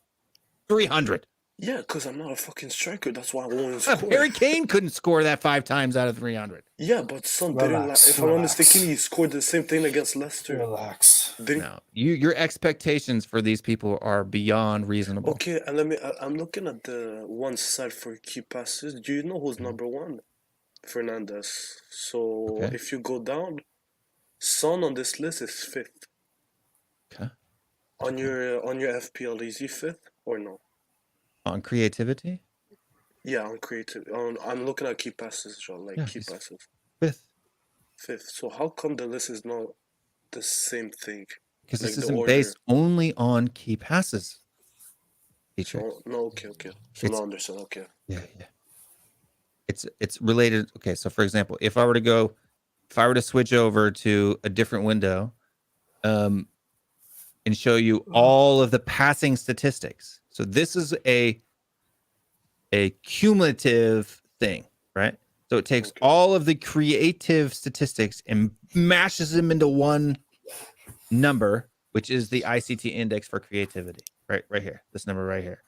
Speaker 2: 300.
Speaker 12: Yeah, because I'm not a fucking striker. That's why I won't score.
Speaker 2: Harry Kane couldn't score that 5 times out of 300.
Speaker 12: Yeah, but Son didn't. If I'm not mistaken, he scored the same thing against Leicester.
Speaker 9: Relax.
Speaker 2: No, your expectations for these people are beyond reasonable.
Speaker 12: Okay, and I'm looking at the one side for key passes. Do you know who's number 1? Fernandez. So if you go down, Son on this list is 5th.
Speaker 2: Okay.
Speaker 12: On your FPL, is he 5th or no?
Speaker 2: On creativity?
Speaker 12: Yeah, on creative. I'm looking at key passes, John. Key passes.
Speaker 2: 5th.
Speaker 12: 5th. So how come the list is not the same thing?
Speaker 2: Because this isn't based only on key passes.
Speaker 12: No, okay. So no, understand. Okay.
Speaker 2: Yeah. It's related. Okay, so for example, if I were to switch over to a different window, and show you all of the passing statistics. So this is a cumulative thing, right? So it takes all of the creative statistics and mashes them into one number, which is the ICT index for creativity, right here, this number right here.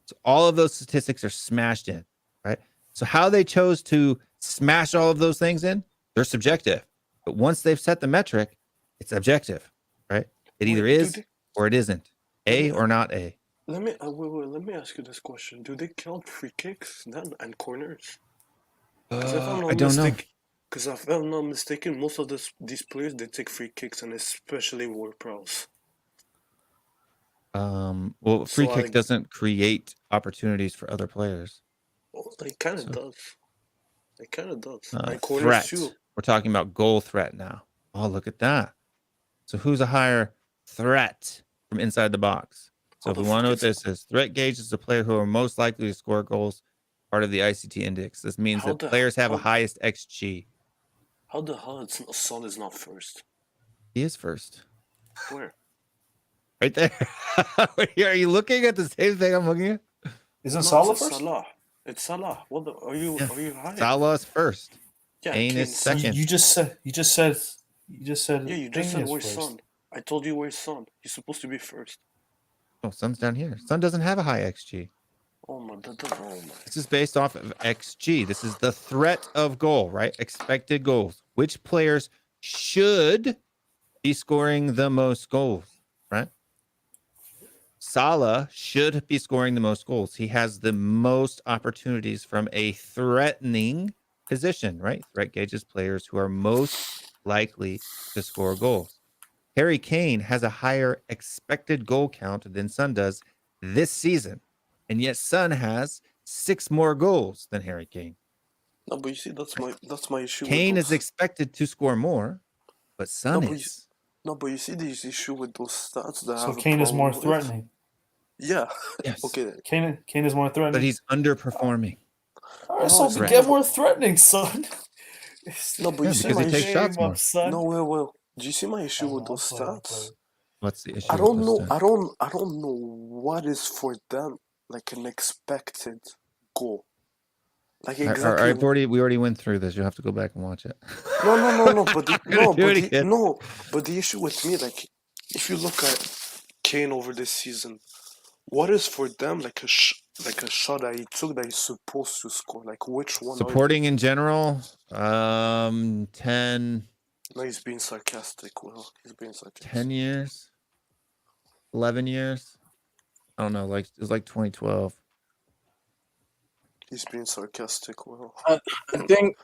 Speaker 2: So all of those statistics are smashed in, right? So how they chose to smash all of those things in, they're subjective. But once they've set the metric, it's objective, right? It either is or it isn't. A or not A.
Speaker 12: Let me ask you this question. Do they count free kicks then and corners?
Speaker 2: I don't know.
Speaker 12: Because if I'm not mistaken, most of these players, they take free kicks, and especially war pros.
Speaker 2: Well, free kick doesn't create opportunities for other players.
Speaker 12: Well, it kind of does. It kind of does. And
Speaker 2: Threat.
Speaker 12: too.
Speaker 2: We're talking about goal threat now. Oh, look at that. So who's a higher threat from inside the box? So if we want to know what this is, threat gauge is the player who are most likely to score goals, part of the ICT index. This means that players have a highest XG.
Speaker 12: How the hell Son is not first?
Speaker 2: He is first.
Speaker 12: Where?
Speaker 2: Right there. Are you looking at the same thing I'm looking at?
Speaker 9: Isn't Salah first?
Speaker 12: Salah. It's Salah. What are you high?
Speaker 2: Salah is first.
Speaker 12: Yeah,
Speaker 2: Kane is second.
Speaker 9: You just said.
Speaker 12: Yeah, you just said
Speaker 9: Kane
Speaker 12: where's
Speaker 9: is first.
Speaker 12: Son? I told you where's Son. He's supposed to be first.
Speaker 2: Oh, Son's down here. Son doesn't have a high XG.
Speaker 12: Oh my,
Speaker 2: This is based off of XG. This is the threat of goal, right? Expected goals. Which players should be scoring the most goals, right? Salah should be scoring the most goals. He has the most opportunities from a threatening position, right? Threat gauges players who are most likely to score goals. Harry Kane has a higher expected goal count than Son does this season. And yet Son has 6 more goals than Harry Kane.
Speaker 12: No, but you see, that's my issue.
Speaker 2: Kane
Speaker 12: with
Speaker 2: is
Speaker 12: those...
Speaker 2: expected to score more, but Son is.
Speaker 12: No, but you see this issue with those stats that
Speaker 9: So Kane is more threatening.
Speaker 12: Yeah.
Speaker 2: Yes.
Speaker 12: Okay.
Speaker 9: Kane is more threatening.
Speaker 2: But he's underperforming.
Speaker 9: All right, so get more threatening, son.
Speaker 12: No, but you see
Speaker 2: because
Speaker 12: my
Speaker 2: he takes shots more.
Speaker 9: Son.
Speaker 12: No, well. Do you see my issue with those stats?
Speaker 2: What's the issue?
Speaker 12: I don't know. I don't know what is for them like an expected goal. Like exactly.
Speaker 2: We already went through this. You have to go back and watch it.
Speaker 12: No. But the issue with me, like, if you look at Kane over this season, what is for them like a shot that he took that he's supposed to score? Like which one?
Speaker 2: Supporting in general, 10.
Speaker 12: No, he's being sarcastic. Will he's being sarcastic?
Speaker 2: 10 years, 11 years. I don't know. Like it was like 2012.
Speaker 12: He's being sarcastic. Will
Speaker 3: I think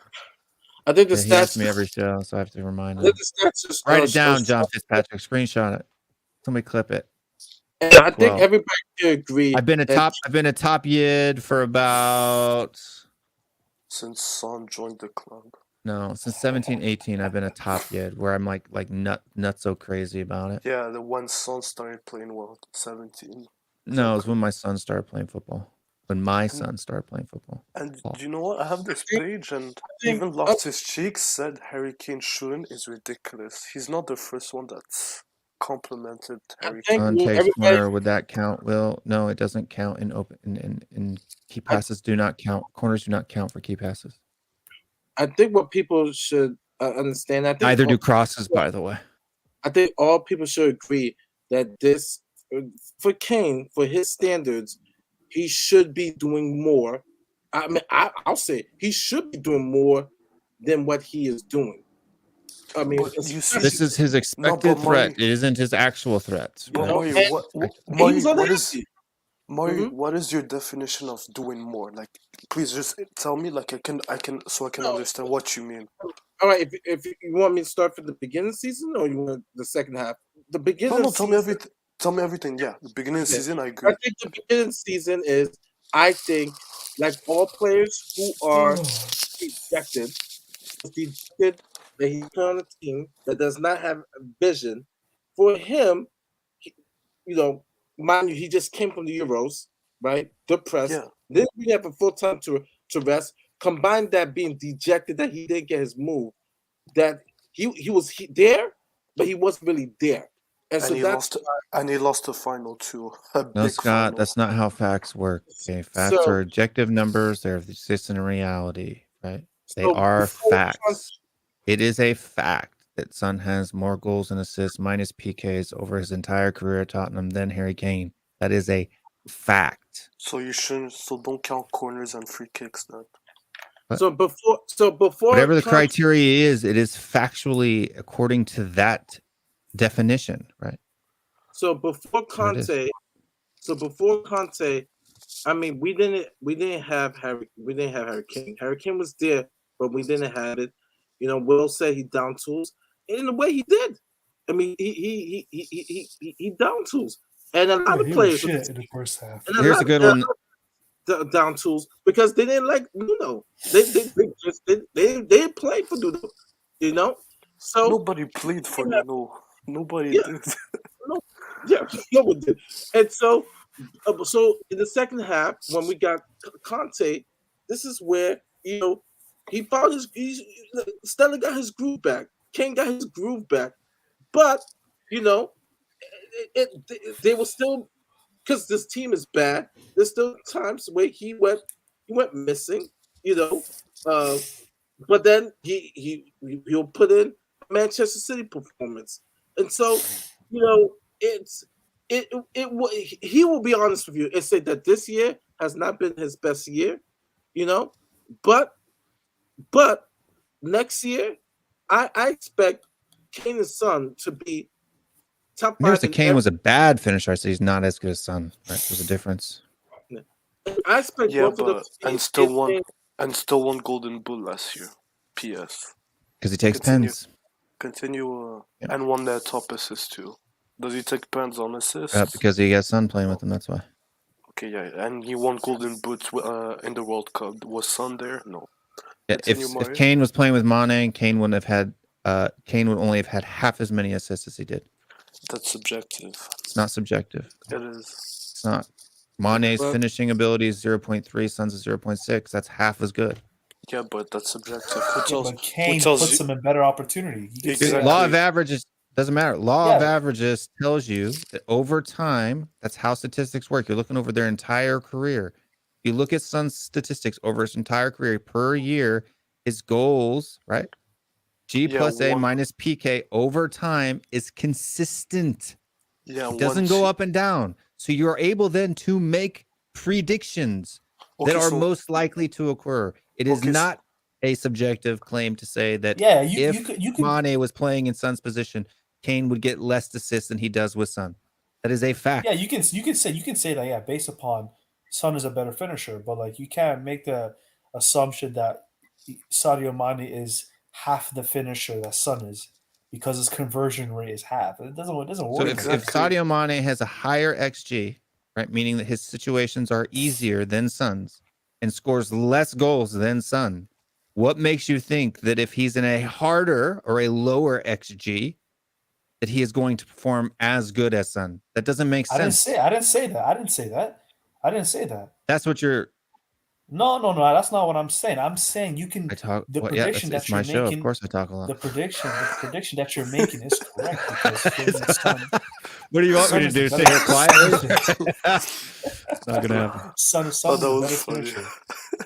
Speaker 3: the
Speaker 2: He asks
Speaker 3: stats.
Speaker 2: me every show, so I have to remind
Speaker 3: I
Speaker 2: him.
Speaker 3: think the stats just
Speaker 2: Write it down, John Fitzpatrick. Screenshot it. Somebody clip it.
Speaker 3: And I think everybody should agree.
Speaker 2: I've been a top yid for about
Speaker 12: since Son joined the club.
Speaker 2: No, since 17-18, I've been a top yid where I'm like nuts so crazy about it.
Speaker 12: Yeah, the one Son started playing well, 17.
Speaker 2: No, it was when my son started playing football. When my son started playing football.
Speaker 12: And do you know what? I have this page, and even Loftus Cheeks said Harry Kane shouldn't is ridiculous. He's not the first one that's complimented Harry Kane.
Speaker 2: On Take's corner, would that count, Will? No, it doesn't count in open in key passes. Do not count. Corners do not count for key passes.
Speaker 3: I think what people should understand. I think
Speaker 2: neither do crosses, by the way.
Speaker 3: I think all people should agree that this, for Kane, for his standards, he should be doing more. I mean, I'll say he should be doing more than what he is doing. I mean,
Speaker 2: this is his expected threat. It isn't his actual threat.
Speaker 12: Right? What is your definition of doing more? Like, please just tell me. Like, I can understand what you mean.
Speaker 3: All right, if you want me to start from the beginning of the season, or you want the second half? The beginning.
Speaker 12: No, tell me everything. Tell me everything. Yeah, the beginning of the season, I agree.
Speaker 3: I think the beginning of the season is, I think, like all players who are rejected that he put on a team that does not have a vision. For him, mind you, he just came from the Euros, right? Depressed. Yeah. Then we have a full time to rest. Combine that being dejected that he didn't get his move, that he was there, but he wasn't really there. And so
Speaker 12: he lost the final to
Speaker 2: no, Scott, that's not how facts work. Okay, facts are objective numbers. They're existing in reality, right? They are facts. It is a fact that Son has more goals and assists minus PKs over his entire career at Tottenham than Harry Kane. That is a fact.
Speaker 12: So you shouldn't. So don't count corners and free kicks then.
Speaker 2: What?
Speaker 3: So before
Speaker 2: whatever the criteria is, it is factually according to that definition, right?
Speaker 3: So before Conte, I mean, we didn't have Harry Kane. Harry Kane was there, but we didn't have it. Will said he down tools, and in the way he did. I mean, he down tools, and a lot of players
Speaker 9: shit in the first half.
Speaker 2: Here's a good one.
Speaker 3: Down tools because they didn't like Nuno. They didn't play for Nuno. So
Speaker 12: nobody played for Nuno. Nobody did.
Speaker 3: No one did. And so in the second half, when we got Conte, this is where he found Stella got his groove back. Kane got his groove back, but they were still, because this team is bad. There's still times where he went missing, but then he'll put in a Manchester City performance, and so
Speaker 4: he will be honest with you and say that this year has not been his best year, you know, but next year I expect Kane and Son to be top
Speaker 2: Never
Speaker 4: 5.
Speaker 2: said Kane was a bad finisher, so he's not as good as Son. Right? There's a difference.
Speaker 4: I expect both of them to be
Speaker 12: and still won Golden Bull last year. PS.
Speaker 2: Because he takes pens.
Speaker 12: And won their top assist too. Does he take pens on assists?
Speaker 2: Because he has Son playing with him. That's why.
Speaker 12: Okay, yeah, and he won Golden Boots in the World Cup. Was Son there? No.
Speaker 2: Yeah, if Kane was playing with Mane, Kane would only have had half as many assists as he did.
Speaker 12: That's subjective.
Speaker 2: It's not subjective.
Speaker 12: It is.
Speaker 2: It's not. Mane's finishing ability is 0.3, Son's is 0.6. That's half as good.
Speaker 12: Yeah, but that's subjective.
Speaker 9: But Kane puts them in better opportunity.
Speaker 12: Exactly.
Speaker 2: Law of averages doesn't matter. Law of averages tells you that over time, that's how statistics work. You're looking over their entire career. If you look at Son's statistics over his entire career per year, his goals, right? G plus A minus PK over time is consistent.
Speaker 12: Yeah,
Speaker 2: it doesn't go up and down. So you're able then to make predictions that are most likely to occur. It is not a subjective claim to say that if Mane was playing in Son's position, Kane would get less assists than he does with Son. That is a fact.
Speaker 9: Yeah, you can say that, yeah, based upon Son is a better finisher, but like you can't make the assumption that Sadio Mane is half the finisher that Son is because his conversion rate is half. It doesn't work.
Speaker 2: So if Sadio Mane has a higher XG, right, meaning that his situations are easier than Son's and scores less goals than Son, what makes you think that if he's in a harder or a lower XG, that he is going to perform as good as Son? That doesn't make sense.
Speaker 9: I didn't say that.
Speaker 2: That's what you're.
Speaker 9: No. That's not what I'm saying. I'm saying you can.
Speaker 2: It's my show. Of course, I talk a lot.
Speaker 9: The prediction that you're making is correct because
Speaker 2: what do you want me to do? Sit here quietly? It's not gonna happen.
Speaker 9: Son is a better finisher.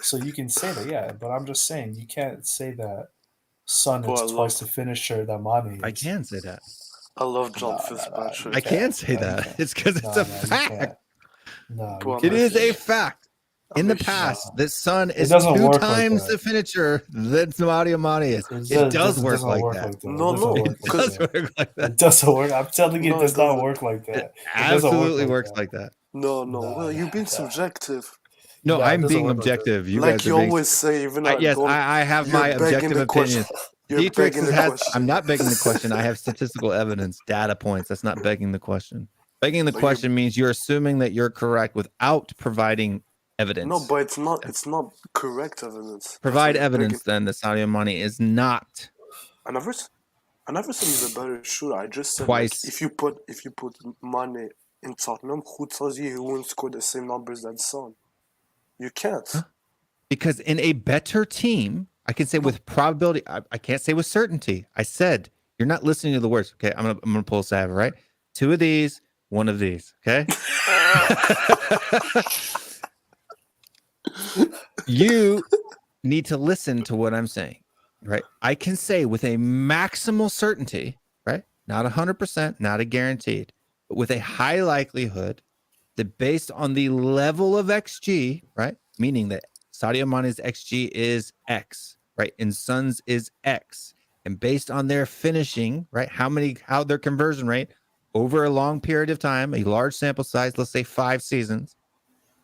Speaker 9: So you can say that, yeah. But I'm just saying you can't say that Son is twice the finisher that Mane is.
Speaker 2: I can say that.
Speaker 12: I love John Fitzpatrick.
Speaker 2: I can say that. It's because it's a fact.
Speaker 9: It
Speaker 2: is a fact. In the past, the Son is 2 times the finisher than Sadio Mane is. It does work like that.
Speaker 12: No,
Speaker 2: it does work like that.
Speaker 9: It doesn't work. I'm telling you, it does not work like that.
Speaker 2: It absolutely works like that.
Speaker 12: No. Well, you've been subjective.
Speaker 2: No, I'm being objective. You guys
Speaker 12: you always say, even
Speaker 2: I have my objective opinion. I'm not begging the question. I have statistical evidence, data points. That's not begging the question. Begging the question means you're assuming that you're correct without providing evidence.
Speaker 12: No, but it's not correct evidence.
Speaker 2: Provide evidence then that Sadio Mane is not.
Speaker 12: I never said he's a better shooter. I just said
Speaker 2: twice.
Speaker 12: Like, if you put Mane in Tottenham, who tells you he won't score the same numbers as Son? You can't.
Speaker 2: Huh? Because in a better team, I can say with probability. I can't say with certainty. I said you're not listening to the words. Okay, I'm gonna pull Sav, right? 2 of these, 1 of these. Okay. You need to listen to what I'm saying, right? I can say with a maximal certainty, right? Not 100%, not a guaranteed, but with a high likelihood that based on the level of XG, right? Meaning that Sadio Mane's XG is X, right? And Son's is X. And based on their finishing, right? How their conversion rate over a long period of time, a large sample size, let's say 5 seasons,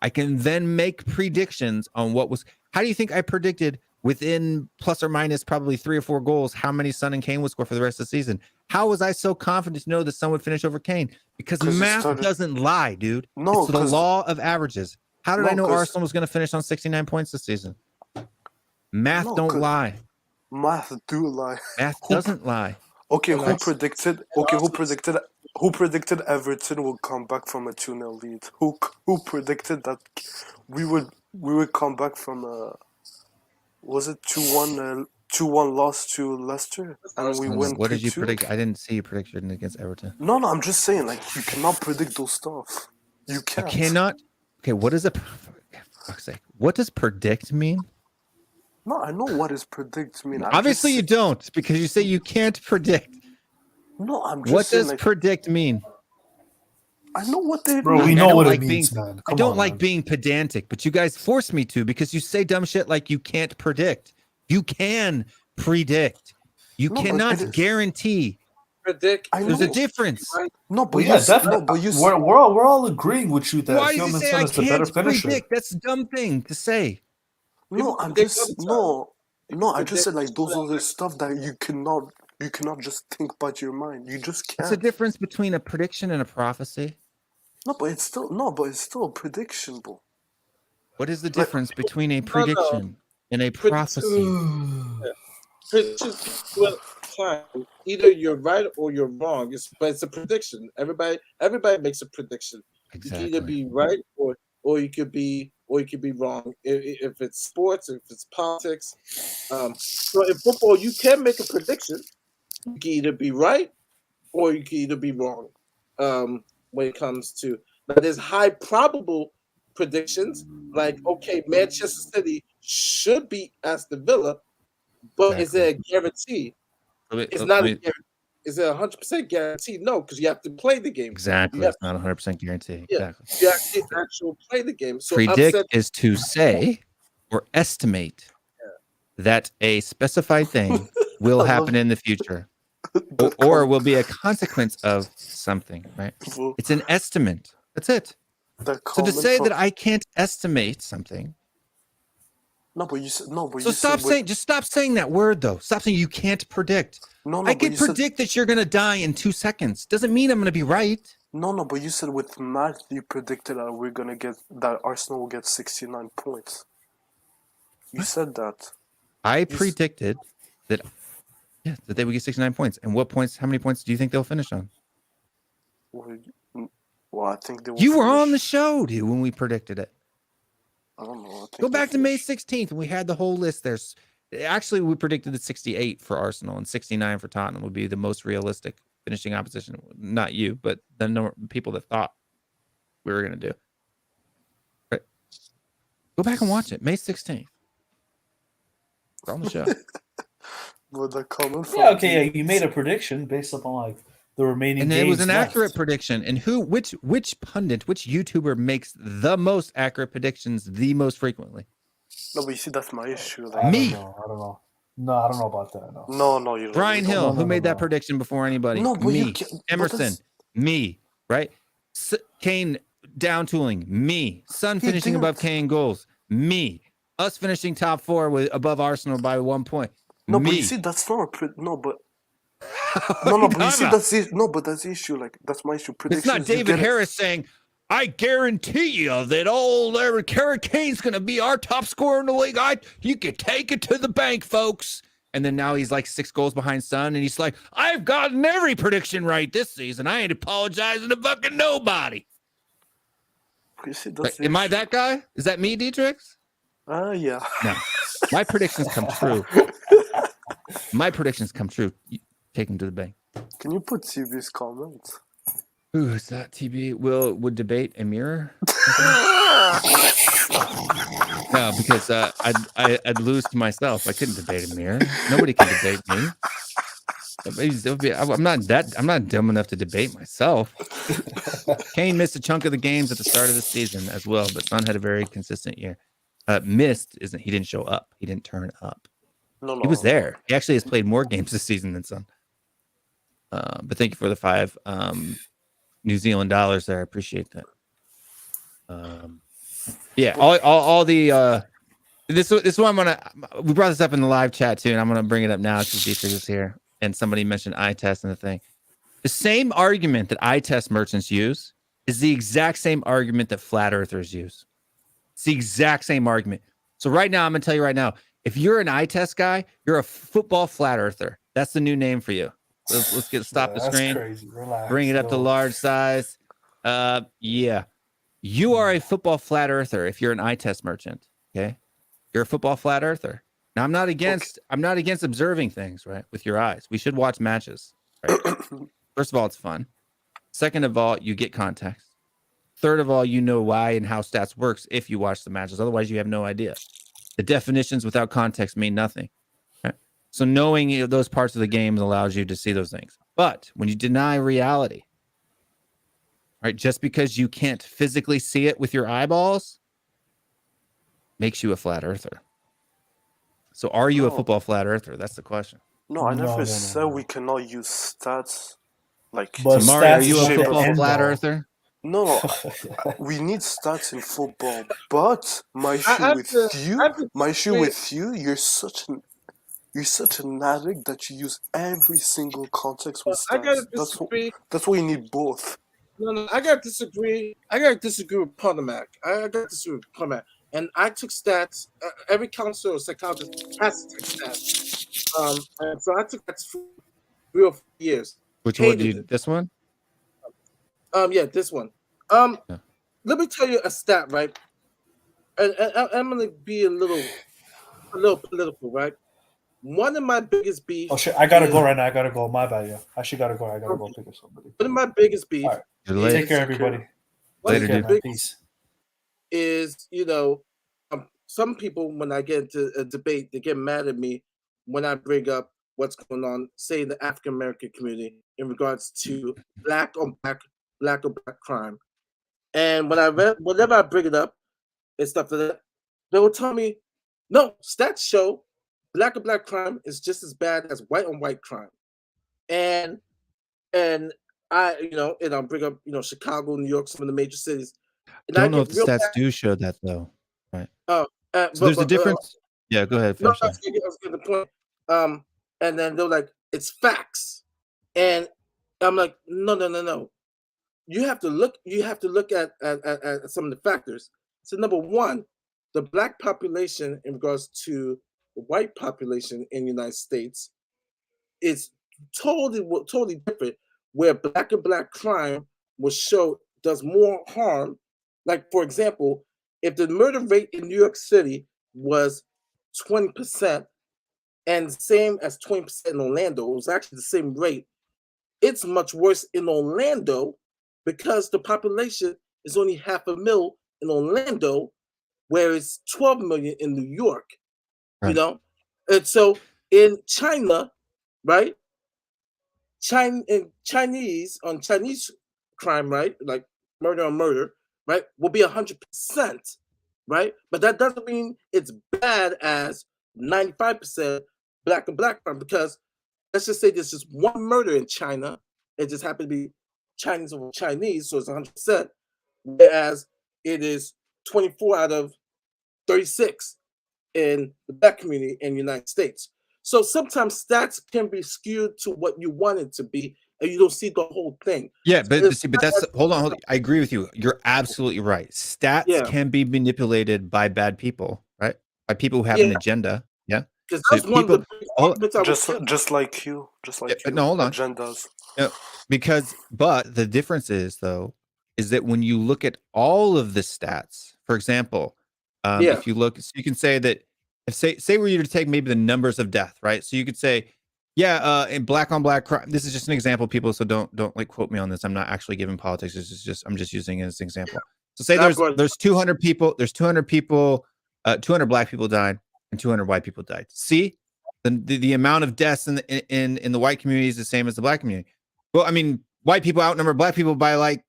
Speaker 2: I can then make predictions on how do you think I predicted within plus or minus probably 3 or 4 goals how many Son and Kane would score for the rest of the season? How was I so confident to know that Son would finish over Kane? Because math doesn't lie, dude.
Speaker 12: No,
Speaker 2: it's the law of averages. How did I know Arsenal was going to finish on 69 points this season? Math don't lie.
Speaker 12: Math do lie.
Speaker 2: Math doesn't lie.
Speaker 12: Okay, who predicted Everton would come back from a 2-0 lead? Who predicted that we would come back from a 2-1 loss to Leicester and we went?
Speaker 2: What did you predict? I didn't see you prediction against Everton.
Speaker 12: No, I'm just saying, like, you cannot predict those stuff. You can't.
Speaker 2: I cannot. Okay, what is what does predict mean?
Speaker 12: No, I know what does predict mean.
Speaker 2: Obviously, you don't, because you say you can't predict.
Speaker 12: No, I'm just
Speaker 2: what
Speaker 12: saying,
Speaker 2: does predict mean?
Speaker 12: I know what they
Speaker 9: Bro,
Speaker 12: mean.
Speaker 9: we
Speaker 2: I
Speaker 9: know
Speaker 2: don't
Speaker 9: what
Speaker 2: like
Speaker 9: it means, man.
Speaker 2: I
Speaker 9: Come
Speaker 2: don't
Speaker 9: on,
Speaker 2: like
Speaker 9: man.
Speaker 2: being pedantic, but you guys force me to because you say dumb shit like you can't predict. You can predict. You
Speaker 12: No, but
Speaker 2: cannot
Speaker 12: it is.
Speaker 2: guarantee.
Speaker 13: Predict.
Speaker 12: I
Speaker 2: There's a
Speaker 12: know.
Speaker 2: difference.
Speaker 12: No, but
Speaker 9: Well,
Speaker 12: you
Speaker 9: yeah,
Speaker 12: s- no,
Speaker 9: definitely.
Speaker 12: but you s-
Speaker 9: We're all agreeing with you that
Speaker 2: Why does he
Speaker 9: Heung-min
Speaker 2: say
Speaker 9: Son
Speaker 2: I
Speaker 9: is the better
Speaker 2: can't
Speaker 9: finisher.
Speaker 2: predict? That's a dumb thing to say.
Speaker 12: no.
Speaker 13: People
Speaker 12: I'm
Speaker 13: predict
Speaker 12: just
Speaker 13: all the time.
Speaker 12: no. I just said like
Speaker 13: Predict.
Speaker 12: those are the stuff that you cannot just think about your mind. You just
Speaker 2: What's the
Speaker 12: can't.
Speaker 2: difference between a prediction and a prophecy?
Speaker 12: No, but it's still a prediction, bro.
Speaker 2: What is the
Speaker 12: Like
Speaker 2: difference between a
Speaker 13: No.
Speaker 2: prediction and a prophecy?
Speaker 13: Predictions will climb. Either you're right or you're wrong. But it's a prediction. Everybody makes a prediction. You can either
Speaker 2: Exactly.
Speaker 13: be right or you could be wrong. If it's sports, if it's politics. So in football, you can make a prediction. You can either be right or you can either be wrong. When it comes to, but there's high probable predictions like, okay, Manchester City should beat Aston Villa, but is
Speaker 2: Exactly.
Speaker 13: it a guarantee? It's
Speaker 2: Let
Speaker 13: not a
Speaker 2: me-
Speaker 13: guarantee. Is it 100% guarantee? No, because you have to play the game.
Speaker 2: exactly.
Speaker 13: You have
Speaker 2: It's not 100% guarantee.
Speaker 13: Yeah,
Speaker 2: Exactly.
Speaker 13: you have to actually play the game. So
Speaker 2: Predict
Speaker 13: upset.
Speaker 2: is to say or estimate that a specified thing will
Speaker 12: I
Speaker 2: happen
Speaker 12: love
Speaker 2: in the future
Speaker 12: the
Speaker 2: or will be a consequence of something, right?
Speaker 12: bro,
Speaker 2: It's an estimate. That's it.
Speaker 12: that
Speaker 2: So to
Speaker 12: comment
Speaker 2: say
Speaker 12: from
Speaker 2: that I can't estimate something.
Speaker 12: no, but you said no, but
Speaker 2: So
Speaker 12: you
Speaker 2: stop
Speaker 12: said
Speaker 2: saying, just stop saying that word though. Stop saying you can't predict.
Speaker 12: no,
Speaker 2: I
Speaker 12: but
Speaker 2: can
Speaker 12: you said
Speaker 2: predict that you're going to die in 2 seconds. Doesn't mean I'm going to be right.
Speaker 12: no, but you said with math you predicted that Arsenal will get 69 points. You
Speaker 2: What?
Speaker 12: said that.
Speaker 2: I
Speaker 12: You s-
Speaker 2: predicted that, yeah, that they would get 69 points. And what points, how many points do you think they'll finish on?
Speaker 12: Well, I think they will
Speaker 2: You were on the
Speaker 12: finish.
Speaker 2: show, dude, when we predicted it.
Speaker 12: I don't know. I think
Speaker 2: Go
Speaker 12: they'll
Speaker 2: back to May
Speaker 12: finish.
Speaker 2: 16th and we had the whole list. There's actually, we predicted that 68 for Arsenal and 69 for Tottenham would be the most realistic finishing opposition. Not you, but the number of people that thought we were going to do. Right. Go back and watch it. May 16th. We're on the show.
Speaker 12: But the comment from
Speaker 9: Yeah, okay, yeah, you made a prediction based upon like the remaining
Speaker 2: And
Speaker 9: games
Speaker 2: it was an
Speaker 9: left.
Speaker 2: accurate prediction. And which pundit, which YouTuber makes the most accurate predictions the most frequently?
Speaker 12: No, but you see, that's my issue.
Speaker 9: I
Speaker 2: Me.
Speaker 9: don't know. No, I don't know about that. No.
Speaker 12: No, you don't.
Speaker 2: Brian
Speaker 12: you don't.
Speaker 2: Hill,
Speaker 9: No,
Speaker 2: who
Speaker 9: no,
Speaker 2: made
Speaker 9: no,
Speaker 2: that
Speaker 9: no.
Speaker 2: prediction before anybody?
Speaker 12: No, but you
Speaker 2: Me.
Speaker 12: can't. But
Speaker 2: Emerson,
Speaker 12: that's,
Speaker 2: me. Right? Kane down tooling, me. Son
Speaker 12: He
Speaker 2: finishing above
Speaker 12: didn't.
Speaker 2: Kane goals, me. Us finishing top 4 with above Arsenal by 1 point,
Speaker 12: No,
Speaker 2: me.
Speaker 12: but you see, that's not no, but
Speaker 2: What
Speaker 12: no,
Speaker 2: are you
Speaker 12: but you
Speaker 2: talking
Speaker 12: see,
Speaker 2: about?
Speaker 12: that's the issue. Like that's my issue.
Speaker 2: It's
Speaker 12: Predictions.
Speaker 2: not
Speaker 12: You
Speaker 2: David
Speaker 12: get it.
Speaker 2: Harris saying, I guarantee you that old Harry Kane's going to be our top scorer in the league. You can take it to the bank, folks. And then now he's like 6 goals behind Son, and he's like, I've gotten every prediction right this season. I ain't apologizing to fucking nobody.
Speaker 12: You see,
Speaker 2: Like,
Speaker 12: that's the
Speaker 2: am I
Speaker 12: issue.
Speaker 2: that guy? Is that me, Dietrich?
Speaker 12: Yeah.
Speaker 2: No. My predictions come true. My predictions come true. You take them to the bank.
Speaker 12: Can you put TV's comments?
Speaker 2: Who is that? TB would debate a mirror? No, because I'd lose to myself. I couldn't debate a mirror. Nobody can debate me. I'm not dumb enough to debate myself. Kane missed a chunk of the games at the start of the season as well, but Son had a very consistent year. He didn't show up. He didn't turn up.
Speaker 12: No.
Speaker 2: He was there. He actually has played more games this season than Son. But thank you for the 5 New Zealand dollars there. I appreciate that. Yeah, all the this one we brought this up in the live chat too, and I'm gonna bring it up now because Dietrich is here and somebody mentioned eye test and the thing. The same argument that eye test merchants use is the exact same argument that flat earthers use. It's the exact same argument. So right now, I'm gonna tell you right now, if you're an eye test guy, you're a football flat earther. That's the new name for you. Let's stop the
Speaker 9: That's
Speaker 2: screen.
Speaker 9: crazy. Relax.
Speaker 2: Bring it up to
Speaker 9: yo.
Speaker 2: large size. Yeah. You are a football flat earther if you're an eye test merchant. Okay. You're a football flat earther. Now I'm not against observing things, right? With your eyes. We should watch matches. Right? First of all, it's fun. Second of all, you get context. Third of all, you know why and how stats works if you watch the matches. Otherwise, you have no idea. The definitions without context mean nothing. Right? So knowing those parts of the game allows you to see those things. But when you deny reality, right? Just because you can't physically see it with your eyeballs makes you a flat earther. So are you a
Speaker 12: No,
Speaker 2: football flat earther? That's the question.
Speaker 12: no, I never
Speaker 9: No.
Speaker 12: said we cannot use stats like
Speaker 9: But
Speaker 2: So Mari, are
Speaker 9: stats
Speaker 2: you
Speaker 9: is
Speaker 2: a
Speaker 9: not the
Speaker 2: football
Speaker 9: end
Speaker 2: flat
Speaker 9: all.
Speaker 2: earther?
Speaker 12: no, we need stats in football. But my
Speaker 13: I
Speaker 12: issue
Speaker 13: have
Speaker 12: with
Speaker 13: to, I
Speaker 12: you,
Speaker 13: have to
Speaker 12: my issue
Speaker 13: disagree.
Speaker 12: with you, you're such an addict that you use every single context with
Speaker 13: I gotta
Speaker 12: stats.
Speaker 13: disagree.
Speaker 12: That's why you need both.
Speaker 13: No, I gotta disagree. I gotta disagree with Potomac. I gotta disagree with Potomac. And I took stats. Every counselor or psychologist has to take stats. And so I took that for 3 or 4 years.
Speaker 2: Which one?
Speaker 13: Hated it.
Speaker 2: This one?
Speaker 13: Yeah, this one.
Speaker 2: Yeah.
Speaker 13: Let me tell you a stat, right? And I'm gonna be a little political, right? One of my biggest beefs.
Speaker 9: Oh shit! I gotta go right now. I gotta go. My bad. Yeah, I actually gotta go. I gotta go pick up somebody.
Speaker 13: One of my biggest beef.
Speaker 9: All right.
Speaker 2: You're late.
Speaker 9: Take care, everybody.
Speaker 2: Later,
Speaker 9: Take care,
Speaker 2: dude.
Speaker 9: man. Peace.
Speaker 13: Is some people, when I get into a debate, they get mad at me when I bring up what's going on, say, in the African American community in regards to black on black crime. And whenever I bring it up and stuff like that, they will tell me, no, stats show black on black crime is just as bad as white on white crime. And I, and I'll bring up, Chicago, New York, some of the major cities. And
Speaker 2: Don't know if the stats do show that though, right?
Speaker 13: So
Speaker 2: there's a difference. Yeah, go ahead.
Speaker 13: No,
Speaker 2: Finish
Speaker 13: I was getting the point. And then they're like, it's facts, and I'm like, no. You have to look. You have to look at some of the factors. So number one, the black population in regards to the white population in the United States is totally different. Where black and black crime does more harm. Like, for example, if the murder rate in New York City was 20% and same as 20% in Orlando, it was actually the same rate. It's much worse in Orlando because the population is only 500,000 in Orlando, whereas 12 million in New York.
Speaker 2: Right.
Speaker 13: And so in China, right? Chinese crime, right? Like murder on murder, right? Will be 100%, right? But that doesn't mean it's bad as 95% black and black crime, because let's just say there's just one murder in China. It just happened to be Chinese over Chinese, so it's 100%, whereas it is 24 out of 36 in the black community in the United States. So sometimes stats can be skewed to what you want it to be, and you don't see the whole thing.
Speaker 2: Yeah, but that's hold on. I agree with you. You're absolutely right. Stats can be manipulated by bad people, right? By people who have an agenda. Yeah.
Speaker 13: Because that's one of the big arguments I was
Speaker 12: just like you.
Speaker 2: No, hold on.
Speaker 12: Agendas.
Speaker 2: No, but the difference is though, is that when you look at all of the stats, for example, if you look, so you can say that if say were you to take maybe the numbers of death, right? So you could say, in black on black crime. This is just an example, people. So don't like quote me on this. I'm not actually giving politics. I'm just using it as an example. So say there's 200 people. There's 200 people. 200 black people died and 200 white people died. See, the amount of deaths in the white community is the same as the black community. Well, I mean, white people outnumber black people by like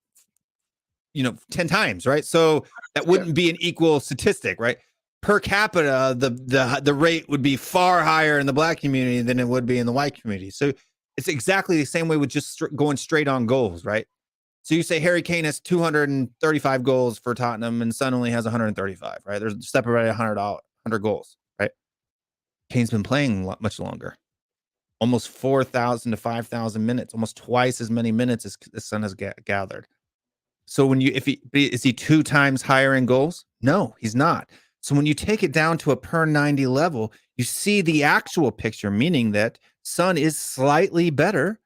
Speaker 2: 10 times, right? So that wouldn't be an equal statistic, right? Per capita, the rate would be far higher in the black community than it would be in the white community. So it's exactly the same way with just going straight on goals, right? So you say Harry Kane has 235 goals for Tottenham and Son only has 135, right? There's separated 100 goals, right? Kane's been playing much longer, almost 4,000 to 5,000 minutes, almost twice as many minutes as Son has gathered. So is he 2 times higher in goals? No, he's not. So when you take it down to a per 90 level, you see the actual picture, meaning that Son is slightly better,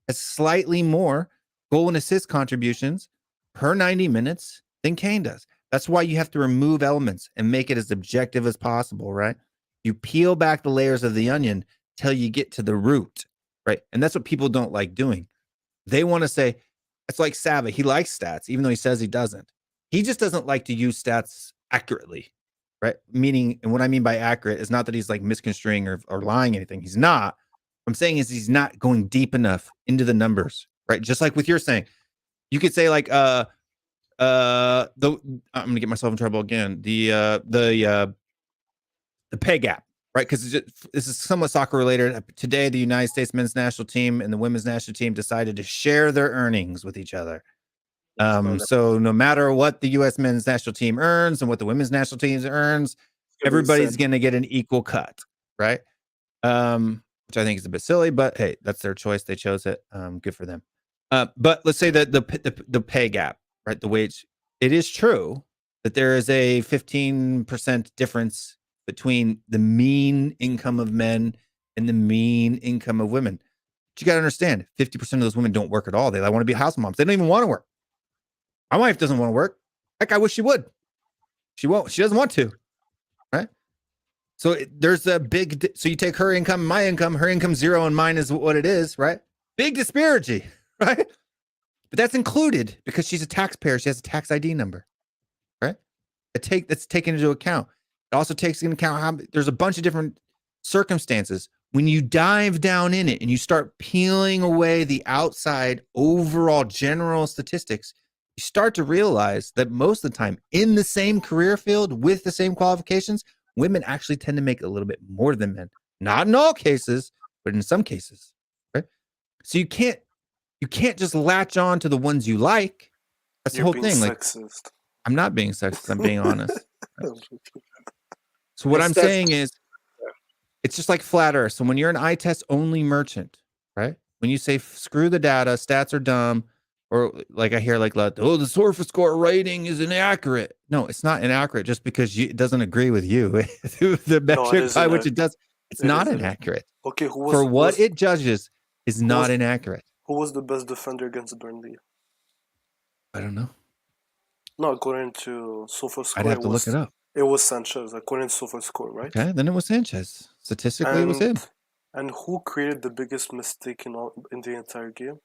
Speaker 2: has slightly more goal and assist contributions per 90 minutes than Kane does. That's why you have to remove elements and make it as objective as possible, right? You peel back the layers of the onion till you get to the root, right? And that's what people don't like doing. They want to say, it's like Sava. He likes stats, even though he says he doesn't. He just doesn't like to use stats accurately, right? Meaning, and what I mean by accurate is not that he's like misconstruing or lying anything. He's not. What I'm saying is he's not going deep enough into the numbers, right? Just like with you're saying, you could say like I'm gonna get myself in trouble again. The pay gap, right? Because this is somewhat soccer related. Today, the United States men's national team and the women's national team decided to share their earnings with each other. So no matter what the U.S. men's national team earns and what the women's national team earns, everybody's going to get an equal cut, right? Which I think is a bit silly, but hey, that's their choice. They chose it. Good for them. But let's say that the pay gap, right? The wage. It is true that there is a 15% difference between the mean income of men and the mean income of women. But you got to understand, 50% of those women don't work at all. They want to be house moms. They don't even want to work. My wife doesn't want to work. Heck, I wish she would. She won't. She doesn't want to, right? So there's a big. So you take her income, my income. Her income 0, and mine is what it is, right? Big disparity, right? But that's included because she's a taxpayer. She has a tax ID number, right? That's taken into account. It also takes into account how there's a bunch of different circumstances. When you dive down in it and you start peeling away the outside overall general statistics, you start to realize that most of the time in the same career field with the same qualifications, women actually tend to make a little bit more than men. Not in all cases, but in some cases, right? So you can't just latch on to the ones you like. That's the whole thing.
Speaker 12: Sexist.
Speaker 2: Like, I'm not being sexist. I'm being honest. Right? So what I'm saying is, it's just like flat earth. So when you're an eye test only merchant, right? When you say screw the data, stats are dumb, or like I hear like, oh, the surface score rating is inaccurate. No, it's not inaccurate just because it doesn't agree with you. The metric by which it does, it's not inaccurate.
Speaker 12: Okay,
Speaker 2: for what it judges is not inaccurate.
Speaker 12: Who was the best defender against Burnley?
Speaker 2: I don't know.
Speaker 12: No, according to SofaScore,
Speaker 2: I'd have to look it up.
Speaker 12: It was Sanchez, according to SofaScore, right?
Speaker 2: Okay, then it was Sanchez. Statistically, it was him.
Speaker 12: And who created the biggest mistake in the entire game?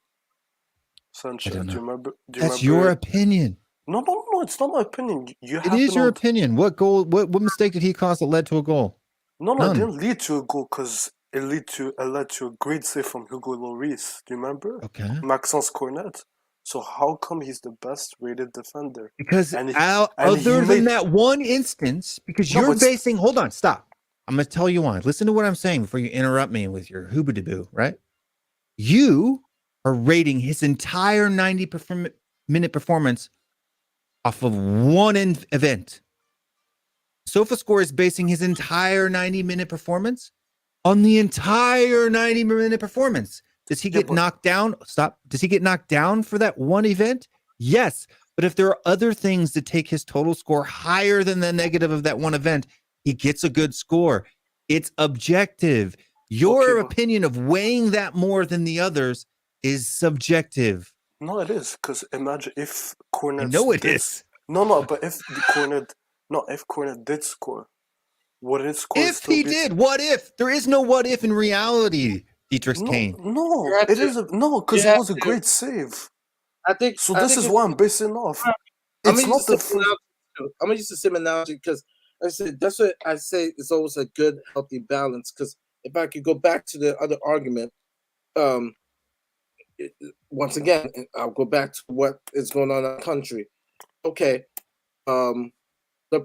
Speaker 12: Sanchez. Do you remember?
Speaker 2: That's your opinion.
Speaker 12: No, it's not my opinion.
Speaker 2: It is your opinion. What goal? What mistake did he cause that led to a goal?
Speaker 12: No, it didn't lead to a goal because it led to a great save from Hugo Lloris. Do you remember?
Speaker 2: Okay.
Speaker 12: Maxence Cornet. So how come he's the best rated defender?
Speaker 2: Because other than that one instance, because you're basing. Hold on, stop. I'm going to tell you why. Listen to what I'm saying before you interrupt me with your hoobadaboo, right? You are rating his entire 90-minute performance off of one event. SofaScore is basing his entire 90-minute performance on the entire 90-minute performance. Does he get knocked down? Stop. Does he get knocked down for that one event? Yes. But if there are other things that take his total score higher than the negative of that one event, he gets a good score. It's objective. Your opinion of weighing that more than the others is subjective.
Speaker 12: No, it is. Because imagine if Cornet...
Speaker 2: No, it is.
Speaker 12: No, but if Cornet did score, would his score
Speaker 2: if he did, what if? There is no what if in reality. Dietrich Kane.
Speaker 12: No, it is because it was a great save.
Speaker 13: I think
Speaker 12: so. This is what I'm basing off. It's not the.
Speaker 13: I'm gonna use the same analogy because I said that's what I say. It's always a good, healthy balance. Because if I could go back to the other argument, once again, I'll go back to what is going on in the country. Okay, the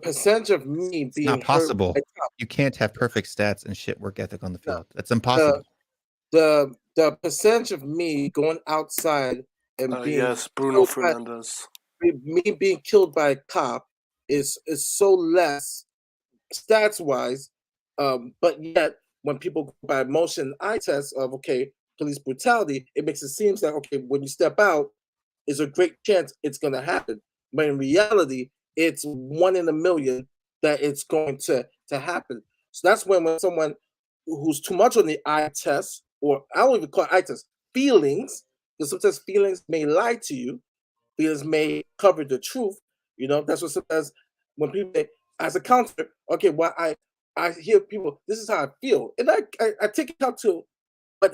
Speaker 13: percentage of me being
Speaker 2: not possible. You can't have perfect stats and shit work ethic on the field. That's impossible.
Speaker 13: The percentage of me going outside and being
Speaker 12: Bruno Fernandes,
Speaker 13: me being killed by a cop is so less stats wise, but yet when people go by emotion eye test of police brutality, it makes it seem like when you step out, there's a great chance it's going to happen, but in reality, it's 1 in a million that it's going to happen. So that's when someone who's too much on the eye test. Or I don't even call it eye test, feelings, because sometimes feelings may lie to you. Feelings may cover the truth. You know, that's what sometimes when people, as a counselor, I hear people, this is how I feel. And I take it out to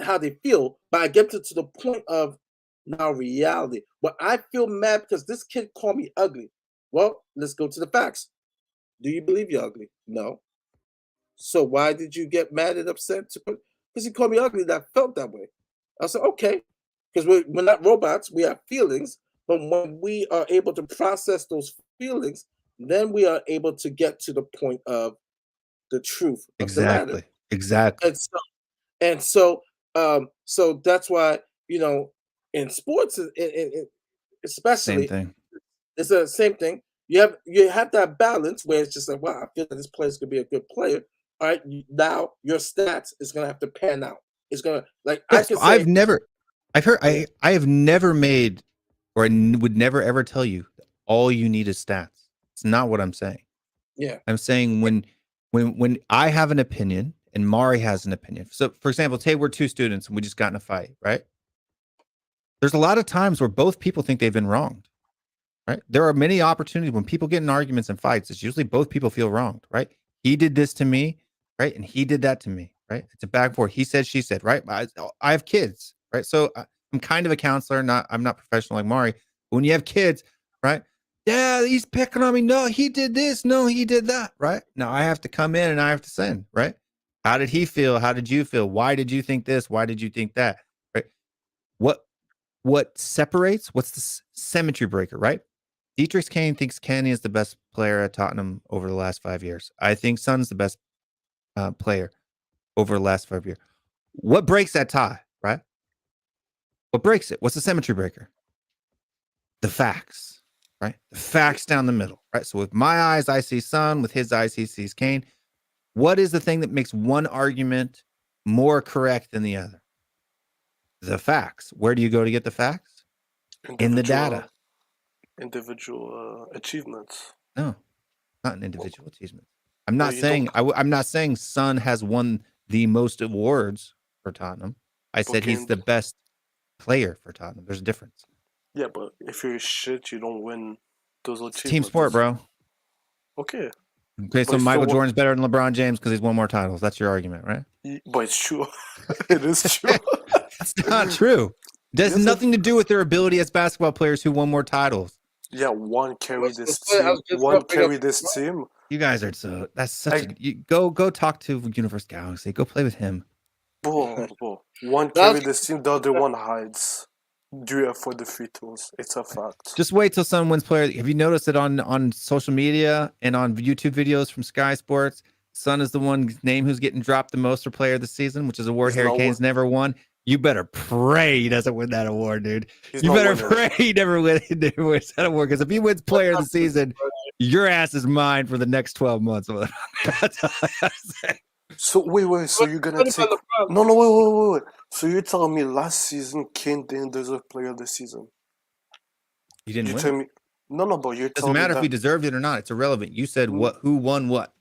Speaker 13: how they feel, but I get to the point of now reality. But I feel mad because this kid called me ugly. Well, let's go to the facts. Do you believe you're ugly? No. So why did you get mad and upset? Because he called me ugly, that felt that way. I said, okay, because we're not robots, we have feelings, But when we are able to process those feelings, then we are able to get to the point of the truth of the matter.
Speaker 2: Exactly.
Speaker 13: So that's why, in sports, especially,
Speaker 2: Same thing.
Speaker 13: it's the same thing. You have that balance where it's just like, wow, I feel that this player is gonna be a good player. All right, now your stats is gonna have to pan out. It's gonna like I
Speaker 2: Yes,
Speaker 13: can say
Speaker 2: I have never made, or I would never ever tell you all you need is stats. It's not what I'm saying.
Speaker 13: yeah.
Speaker 2: I'm saying when I have an opinion and Mari has an opinion. So, for example, say we're two students and we just got in a fight, right? There's a lot of times where both people think they've been wronged, right? There are many opportunities when people get in arguments and fights. It's usually both people feel wronged, right? He did this to me, right? And he did that to me, right? It's a back and forth. He said, she said, right? I have kids, right? So I'm kind of a counselor. I'm not professional like Mari. But when you have kids, right? Yeah, he's picking on me. No, he did this. No, he did that, right? Now I have to come in and I have to send, right? How did he feel? How did you feel? Why did you think this? Why did you think that? Right? What separates? What's the symmetry breaker, right? Dietrich Kane thinks Kenny is the best player at Tottenham over the last 5 years. I think Son's the best player over the last 5 years. What breaks that tie, right? What breaks it? What's the symmetry breaker? The facts, right? The facts down the middle, right? So with my eyes, I see Son. With his eyes, he sees Kane. What is the thing that makes one argument more correct than the other? The facts. Where do you go to get the facts? In the data.
Speaker 12: Individual achievements.
Speaker 2: No, not an individual achievement. I'm not saying I'm not saying Son has won the most awards for Tottenham. I said he's the best player for Tottenham. There's a difference.
Speaker 12: Yeah, but if you're shit, you don't win those achievements.
Speaker 2: Team sport, bro.
Speaker 12: Okay.
Speaker 2: Okay, so Michael Jordan's better than LeBron James because he's won more titles. That's your argument, right?
Speaker 12: But it's true. It is true.
Speaker 2: That's not true. It has nothing to do with their ability as basketball players who won more titles.
Speaker 12: Yeah, one carry this team.
Speaker 2: You guys are so. That's such. Go talk to Universe Galaxy. Go play with him.
Speaker 12: Bro. One carry this team, the other one hides. Do it for the free tools. It's a fact.
Speaker 2: Just wait till Son wins player. Have you noticed that on social media and on YouTube videos from Sky Sports, Son is the one name who's getting dropped the most for player of the season, which is a award Harry Kane's never won. You better pray he doesn't win that award, dude. You better pray he never wins that award, because if he wins player of the season, your ass is mine for the next 12 months. That's all I gotta say.
Speaker 12: So wait. So you're gonna take wait. So you're telling me last season Kane didn't deserve player of the season?
Speaker 2: You didn't win.
Speaker 12: Tell me, no, but you're
Speaker 2: doesn't matter if he deserved it or not. It's irrelevant. You said who won what.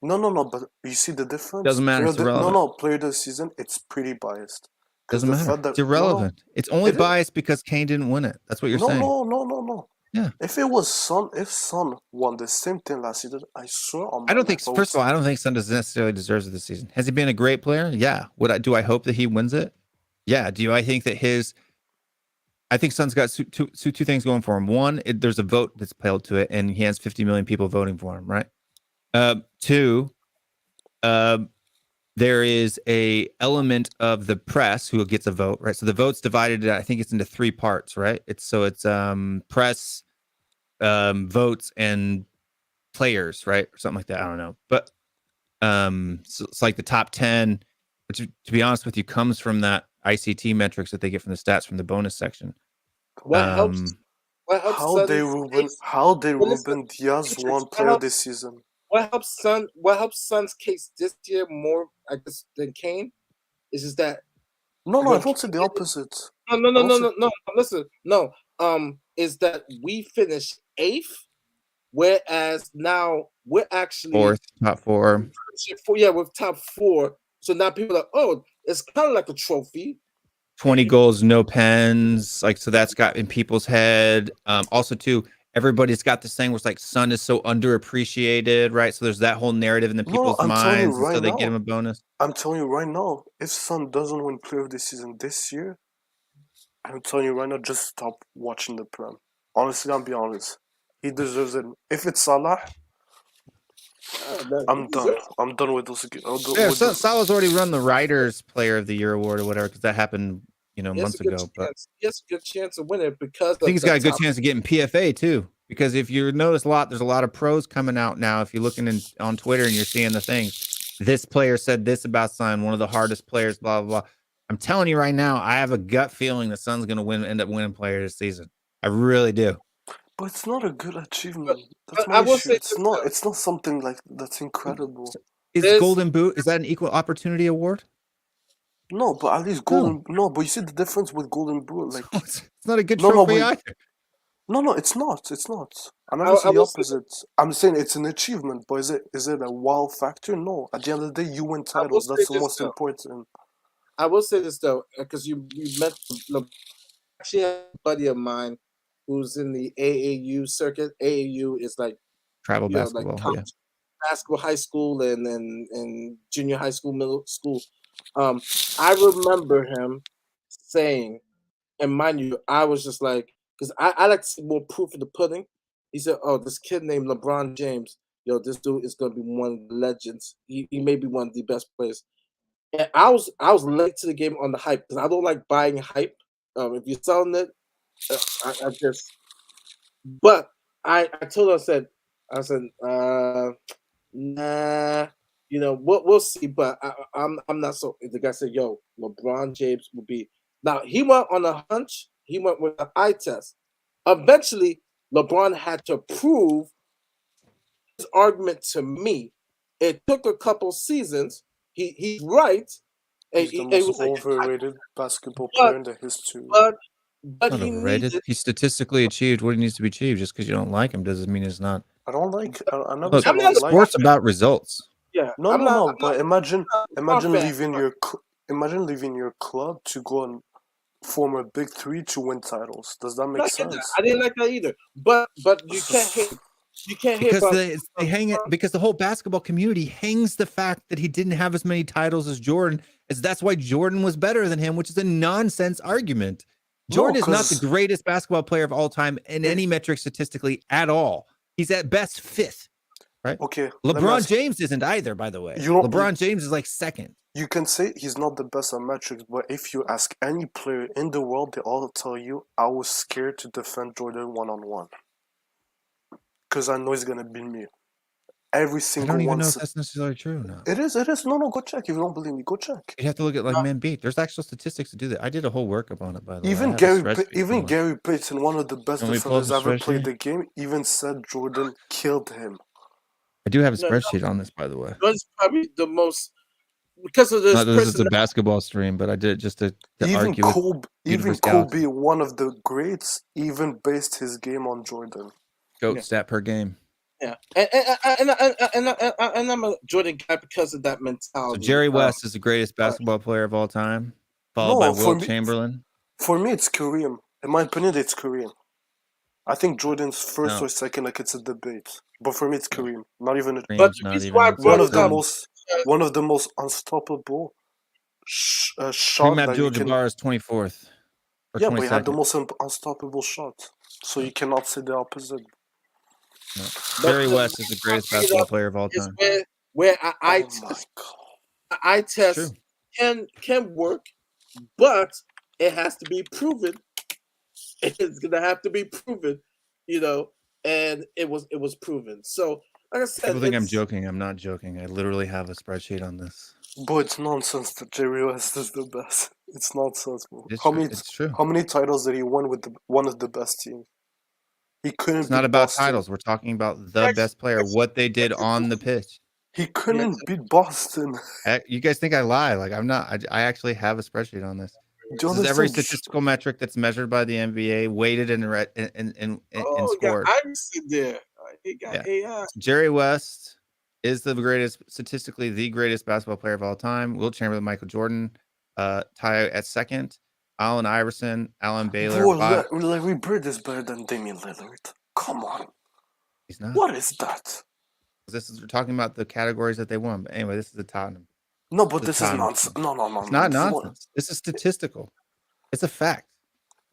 Speaker 12: No, but you see the difference?
Speaker 2: Doesn't matter. It's irrelevant.
Speaker 12: No, player of the season, it's pretty biased.
Speaker 2: Doesn't matter. It's irrelevant. It's only biased because Kane didn't win it. That's what you're saying.
Speaker 12: No.
Speaker 2: Yeah.
Speaker 12: If it was Son, if Son won the same thing last season, I swear
Speaker 2: I don't think. First of all, I don't think Son necessarily deserves it this season. Has he been a great player? Yeah. Do I hope that he wins it? Yeah. I think that I think Son's got two things going for him. One, there's a vote that's held to it, and he has 50 million people voting for him, right? Two, there is a element of the press who gets a vote, right? So the vote's divided, I think it's into 3 parts, right? It's press, votes, and players, right? Or something like that. I don't know. But so it's like the top 10, which to be honest with you, comes from that ICT metrics that they get from the stats from the bonus section.
Speaker 12: How did Ruben Diaz won player this season?
Speaker 13: What helps Son's case this year more, I guess, than Kane is just that.
Speaker 12: No, I don't say the opposite.
Speaker 13: No. Listen, no. Is that we finished 8th, whereas now we're actually
Speaker 2: 4th, top 4.
Speaker 13: Yeah, with top 4. So now people are it's kind of like a trophy.
Speaker 2: 20 goals, no pens. Like, so that's got in people's head. Also, too, everybody's got this thing where it's like Son is so underappreciated, right? So there's that whole narrative in the people's minds, so they get him a bonus.
Speaker 12: I'm telling you right now, if Son doesn't win player of the season this year, I'm telling you right now, just stop watching the Prem. Honestly, I'll be honest. He deserves it. If it's Salah, I'm done. I'm done with those.
Speaker 2: Salah's already run the Writers Player of the Year award or whatever, because that happened months ago. But
Speaker 13: he has a good chance of winning because
Speaker 2: I think he's got a good chance of getting PFA too. Because if you notice there's a lot of pros coming out now. If you're looking on Twitter and you're seeing the things, this player said this about Son, one of the hardest players, blah, blah, blah. I'm telling you right now, I have a gut feeling the Son's going to end up winning player this season. I really do.
Speaker 12: But it's not a good achievement. That's my issue. It's not something like that's incredible.
Speaker 2: Is Golden Boot, is that an equal opportunity award?
Speaker 12: No, but at least Golden. No, but you see the difference with Golden Boot. Like
Speaker 2: it's not a good trophy either.
Speaker 12: No, it's not. It's not. I'm not saying the opposite. I'm saying it's an achievement, but is it a wow factor? No. At the end of the day, you win titles. That's the most important.
Speaker 13: I will say this though, because you met actually a buddy of mine who's in the AAU circuit. AAU is like
Speaker 2: travel basketball,
Speaker 13: like college basketball, high school, and junior high school, middle school. I remember him saying, and mind you, I was just like, because I like to see more proof of the pudding. He said, "Oh, this kid named LeBron James, this dude is going to be one of the legends. He may be one of the best players." And I was late to the game on the hype because I don't like buying hype. If you're selling it, I just. But I told her, I said, nah, we'll see. But I'm not so. The guy said, "Yo, LeBron James will be." Now he went on a hunch. He went with an eye test. Eventually, LeBron had to prove his argument to me. It took a couple seasons. He's right.
Speaker 12: He's the most overrated basketball player in the history.
Speaker 13: But he
Speaker 2: overrated. He statistically achieved what he needs to be achieved. Just because you don't like him doesn't mean it's not.
Speaker 12: I don't like. I never
Speaker 2: Look,
Speaker 12: said I don't
Speaker 2: sport's
Speaker 12: like
Speaker 2: about results.
Speaker 13: Yeah.
Speaker 12: No. But imagine leaving your club to go and form a big three to win titles. Does that make sense?
Speaker 13: I didn't like that either. But you can't hate. You can't hit
Speaker 2: they hang it because the whole basketball community hangs the fact that he didn't have as many titles as Jordan. That's why Jordan was better than him, which is a nonsense argument. Jordan is not the greatest basketball player of all time in any metric statistically at all. He's at best fifth, right?
Speaker 12: Okay.
Speaker 2: LeBron James isn't either, by the way. LeBron James is like second.
Speaker 12: You can say he's not the best at metrics, but if you ask any player in the world, they all tell you, I was scared to defend Jordan one-on-one. Because I know he's going to beat me. Every single one.
Speaker 2: I don't even know if that's necessarily true now.
Speaker 12: It is. No, go check. If you don't believe me, go check.
Speaker 2: You have to look at like men beat. There's actual statistics to do that. I did a whole workup on it, by the way.
Speaker 12: Even Gary Payton, one of the best defenders ever played the game, even said Jordan killed him.
Speaker 2: I do have a spreadsheet on this, by the way.
Speaker 13: That's probably the most, because of this.
Speaker 2: Not this is a basketball stream, but I did it just to argue with
Speaker 12: even Kobe, one of the greats, even based his game on Jordan.
Speaker 2: Goat stat per game.
Speaker 13: Yeah, and I'm a Jordan guy because of that mentality.
Speaker 2: So Jerry West is the greatest basketball player of all time, followed by Wilt Chamberlain.
Speaker 12: For me, it's Kareem. In my opinion, it's Kareem. I think Jordan's first or second, like it's a debate. But for me, it's Kareem. Not even a
Speaker 13: but
Speaker 12: one of the most unstoppable shot.
Speaker 2: Kareem Abdul-Jabbar is 24th.
Speaker 12: Yeah, but he had the most unstoppable shot. So you cannot say the opposite.
Speaker 2: No. Jerry West is the greatest basketball player of all time.
Speaker 13: Where I test can work, but it has to be proven. It's gonna have to be proven, and it was proven. So, like I said,
Speaker 2: people think I'm joking. I'm not joking. I literally have a spreadsheet on this.
Speaker 12: But it's nonsense that Jerry West is the best. It's nonsense, bro.
Speaker 2: It's true.
Speaker 12: How many titles did he win with one of the best teams? He couldn't.
Speaker 2: It's not about titles. We're talking about the best player, what they did on the pitch.
Speaker 12: He couldn't beat Boston.
Speaker 2: You guys think I lie? Like I'm not. I actually have a spreadsheet on this. This is every statistical metric that's measured by the NBA, weighted and scored.
Speaker 13: Yeah, I see there. He got AI.
Speaker 2: Jerry West is statistically the greatest basketball player of all time. Wilt Chamberlain, Michael Jordan, tie at second. Allen Iverson, Alan Baylor.
Speaker 12: Larry Bird is better than Damian Lillard. Come on.
Speaker 2: He's not.
Speaker 12: What is that?
Speaker 2: We're talking about the categories that they won. But anyway, this is the Tottenham.
Speaker 12: No, but this is nonsense. No.
Speaker 2: It's not nonsense. This is statistical. It's a fact.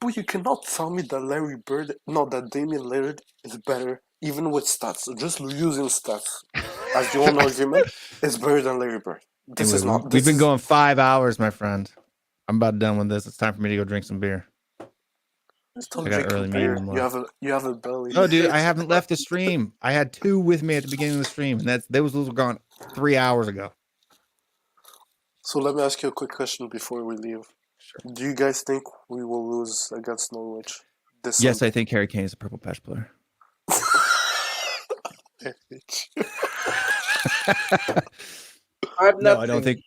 Speaker 12: But you cannot tell me that that Damian Lillard is better, even with stats. Just using stats as your own argument is better than Larry Bird. We've
Speaker 2: been going 5 hours, my friend. I'm about done with this. It's time for me to go drink some beer.
Speaker 12: Stop
Speaker 2: I got
Speaker 12: drinking
Speaker 2: early
Speaker 12: beer.
Speaker 2: meeting
Speaker 12: You
Speaker 2: tomorrow.
Speaker 12: have a belly.
Speaker 2: Oh, dude, I haven't left the stream. I had 2 with me at the beginning of the stream, and those were gone 3 hours ago.
Speaker 12: So let me ask you a quick question before we leave.
Speaker 2: Sure.
Speaker 12: Do you guys think we will lose against Norwich this
Speaker 2: Yes,
Speaker 12: Sunday?
Speaker 2: I think Harry Kane is a purple patch player.
Speaker 13: I'm
Speaker 2: No,
Speaker 13: nothing.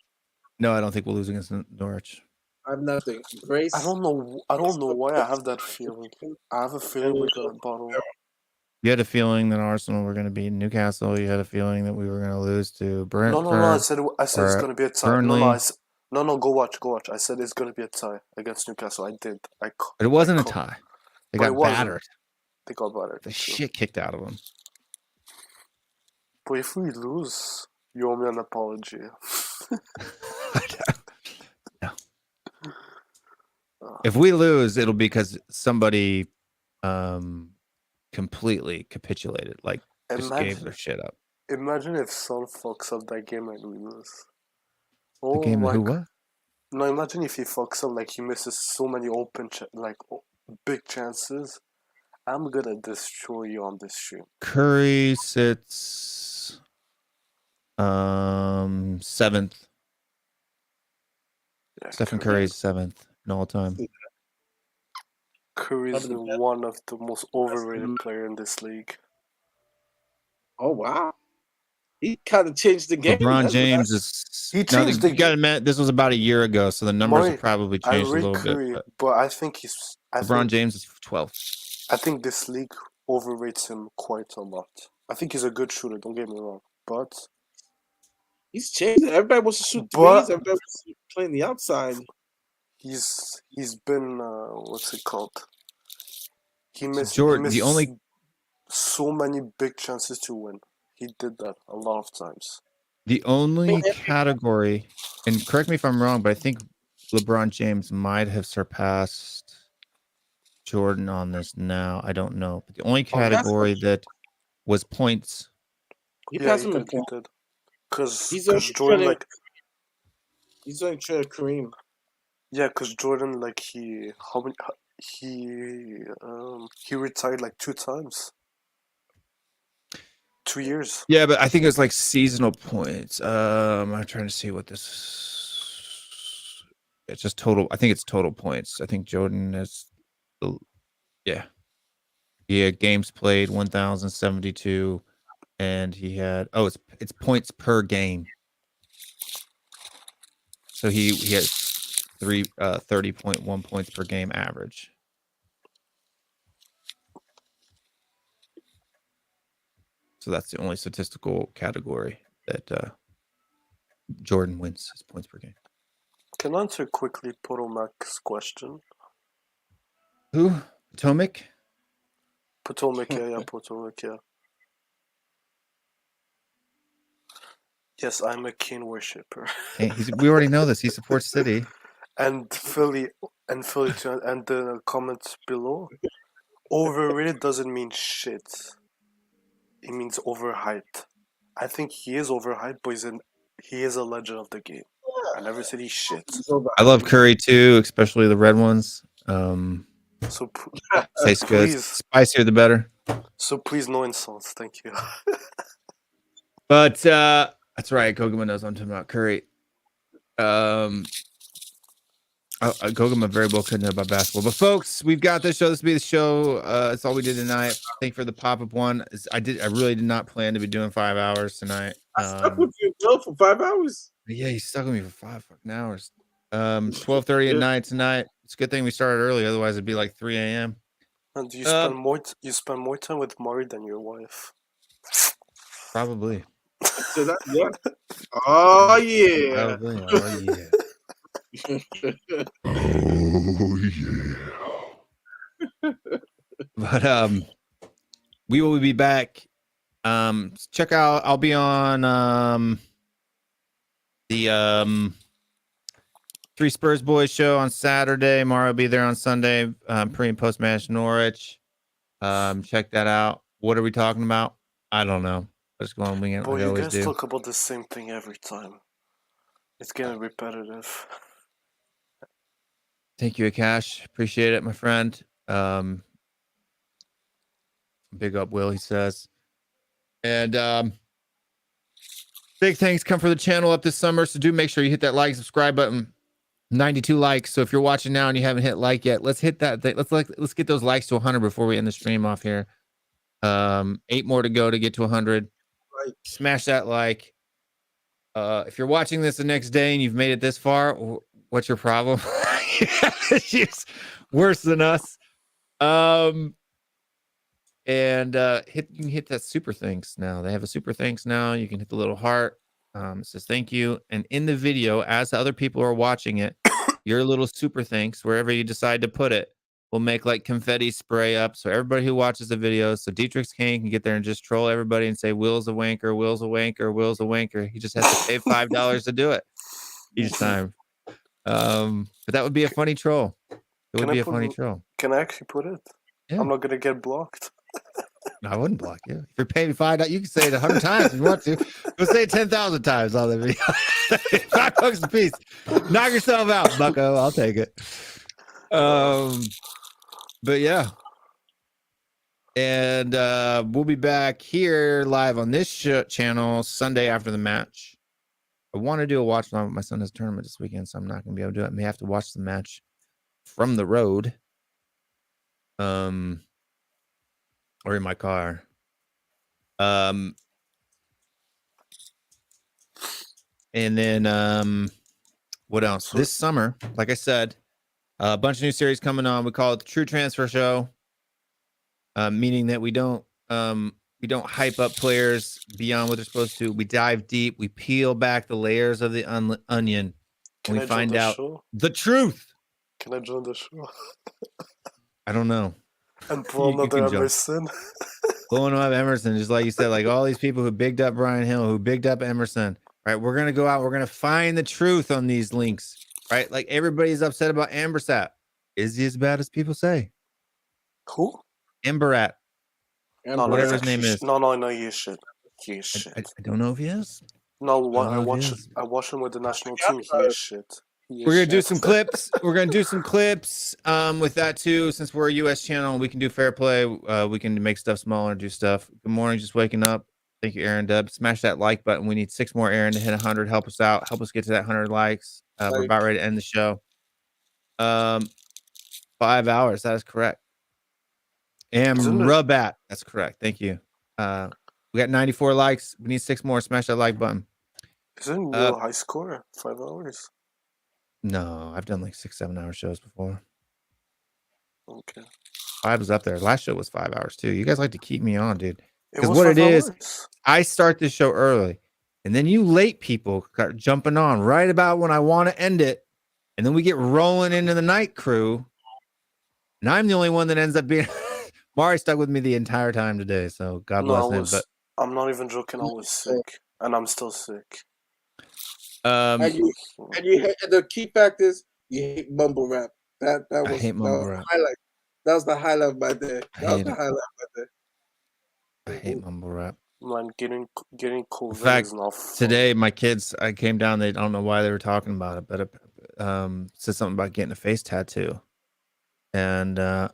Speaker 2: I don't think we'll lose against Norwich.
Speaker 13: I'm nothing. Grace.
Speaker 12: I don't know why I have that feeling. I have a feeling we're gonna bottle.
Speaker 2: You had a feeling that Arsenal were going to beat Newcastle. You had a feeling that we were going to lose to Brentford.
Speaker 12: No. I said it's gonna be a tie.
Speaker 2: Burnley.
Speaker 12: No. Go watch. I said it's gonna be a tie against Newcastle. I did.
Speaker 2: But it wasn't a tie. They got battered.
Speaker 12: They got battered.
Speaker 2: The shit kicked out of them.
Speaker 12: But if we lose, you owe me an apology.
Speaker 2: No. If we lose, it'll be because somebody completely capitulated, like just gave their shit up.
Speaker 12: Imagine if Son fucks up that game and we lose.
Speaker 2: The game who what?
Speaker 12: No, imagine if he fucks up, like he misses so many big chances. I'm gonna destroy you on this stream.
Speaker 2: Curry sits 7th.
Speaker 12: Yeah,
Speaker 2: Stephen Curry's 7th in all time.
Speaker 12: Curry is one of the most overrated player in this league.
Speaker 13: Oh wow, he kind of changed the game.
Speaker 2: LeBron James is.
Speaker 12: He changed the
Speaker 2: game. You got to admit, this was about a year ago, so the numbers have probably changed a little
Speaker 12: Curry,
Speaker 2: bit.
Speaker 12: But I think
Speaker 2: LeBron James is 12.
Speaker 12: I think this league overrates him quite a lot. I think he's a good shooter. Don't get me wrong, but
Speaker 13: he's changed. Everybody wants to shoot threes. Everybody wants to play the outside.
Speaker 12: He's been what's it called? He missed so many big chances to win. He did that a lot of times.
Speaker 2: The only category, and correct me if I'm wrong, but I think LeBron James might have surpassed Jordan on this now. I don't know. But the only category that was points.
Speaker 12: He did. Because Jordan,
Speaker 13: he's only trying to Kareem.
Speaker 12: Yeah, because Jordan, he retired 2 times. 2 years.
Speaker 2: Yeah, but I think it's like seasonal points. I'm trying to see what this. It's just total. I think it's total points. I think Jordan is. Yeah, games played 1,072, and he had. Oh, it's points per game. So he has 30.1 points per game average. So that's the only statistical category that Jordan wins his points per game.
Speaker 12: Can I answer quickly Potomac's question?
Speaker 2: Who? Potomac?
Speaker 12: Potomac, yeah. Yes, I'm a Kane worshipper.
Speaker 2: We already know this. He supports City.
Speaker 12: And Philly too, and the comments below. Overrated doesn't mean shit. It means overhyped. I think he is overhyped, but he is a legend of the game. I never said he's shit.
Speaker 2: I love Curry too, especially the red ones.
Speaker 12: So
Speaker 2: tastes good. Spicier the better.
Speaker 12: So please, no insults. Thank you.
Speaker 2: But that's right. Koguma knows I'm talking about Curry. Koguma very well could know about basketball. But folks, we've got this show. This will be the show. That's all we did tonight. Thank you for the pop-up one. I really did not plan to be doing 5 hours tonight.
Speaker 13: I stuck with you, Bill, for 5 hours.
Speaker 2: Yeah, you stuck with me for 5 fucking hours. 12:30 at night tonight. It's a good thing we started early, otherwise it'd be like 3 a.m.
Speaker 12: And you spend more time with Mari than your wife.
Speaker 2: Probably.
Speaker 13: So that, yeah. Oh yeah.
Speaker 2: Probably. Oh yeah.
Speaker 6: Oh yeah.
Speaker 2: But we will be back. Check out. I'll be on the Three Spurs Boys show on Saturday. Mario will be there on Sunday. Pre and post match Norwich. Check that out. What are we talking about? I don't know. Let's go on wing it.
Speaker 12: Boy, you guys talk about the same thing every time. It's getting repetitive.
Speaker 2: Thank you, Akash. Appreciate it, my friend. Big up, Will, he says. And big thanks come for the channel up this summer. So do make sure you hit that like, subscribe button. 92 likes. So if you're watching now and you haven't hit like yet, let's hit that. Let's get those likes to 100 before we end the stream off here. 8 more to go to get to 100.
Speaker 13: Right.
Speaker 2: Smash that like. If you're watching this the next day and you've made it this far, what's your problem? It's worse than us. And you can hit that super thanks now. They have a super thanks now. You can hit the little heart. It says thank you. And in the video, as other people are watching it, your little super thanks, wherever you decide to put it, will make like confetti spray up. So everybody who watches the video, so Dietrich's King can get there and just troll everybody and say, Will's a wanker, Will's a wanker, Will's a wanker. He just has to pay $5 to do it each time. But that would be a funny troll. It would be a funny troll.
Speaker 12: Can I actually put it?
Speaker 2: Yeah.
Speaker 12: I'm not gonna get blocked.
Speaker 2: I wouldn't block you. If you're paying me $5, you can say it 100 times if you want to. Go say it 10,000 times on the video. $5 a piece. Knock yourself out, bucko. I'll take it. But yeah. And we'll be back here live on this channel Sunday after the match. I want to do a watch along, but my son has a tournament this weekend, so I'm not going to be able to do it. I may have to watch the match from the road. Or in my car. And then what else? This summer, like I said, a bunch of new series coming on. We call it the True Transfer Show, meaning that we don't hype up players beyond what they're supposed to. We dive deep. We peel back the layers of the onion. And we find out the truth.
Speaker 12: Can I join the show?
Speaker 2: I don't know.
Speaker 12: And pull another Emerson.
Speaker 2: Blowing up Emerson, just like you said, like all these people who bigged up Brian Hill, who bigged up Emerson. Right, we're gonna go out. We're gonna find the truth on these links. Right, like everybody's upset about Ambersat. Is he as bad as people say?
Speaker 12: Who?
Speaker 2: Emberat.
Speaker 12: No,
Speaker 2: whatever his name is.
Speaker 12: No, he is shit. He is shit.
Speaker 2: I don't know if he is.
Speaker 12: No, I watch him with the national team. He is shit.
Speaker 2: We're gonna do some clips. We're gonna do some clips with that too. Since we're a US channel, we can do fair play. We can make stuff smaller, do stuff. Good morning, just waking up. Thank you, Aaron Dub. Smash that like button. We need 6 more, Aaron, to hit 100. Help us out. Help us get to that 100 likes. We're about ready to end the show. 5 hours. That is correct. And Rubat. That's correct. Thank you. We got 94 likes. We need 6 more. Smash that like button.
Speaker 12: Isn't real high score 5 hours?
Speaker 2: No, I've done like 6-7 hour shows before.
Speaker 12: Okay.
Speaker 2: 5 is up there. Last show was 5 hours too. You guys like to keep me on, dude. Because what it is, I start this show early, and then you late people start jumping on right about when I want to end it, and then we get rolling into the night crew. And I'm the only one that ends up being. Mari stuck with me the entire time today, so God bless him. But
Speaker 12: I'm not even joking. I was sick, and I'm still sick.
Speaker 13: And the key fact is you hate mumble rap. That was
Speaker 2: I hate mumble rap.
Speaker 13: Highlight. That was the highlight of my day.
Speaker 2: I hate mumble rap.
Speaker 12: Man, getting COVID.
Speaker 2: In fact,
Speaker 12: is not fun.
Speaker 2: today my kids, I came down. They don't know why they were talking about it, but said something about getting a face tattoo, and and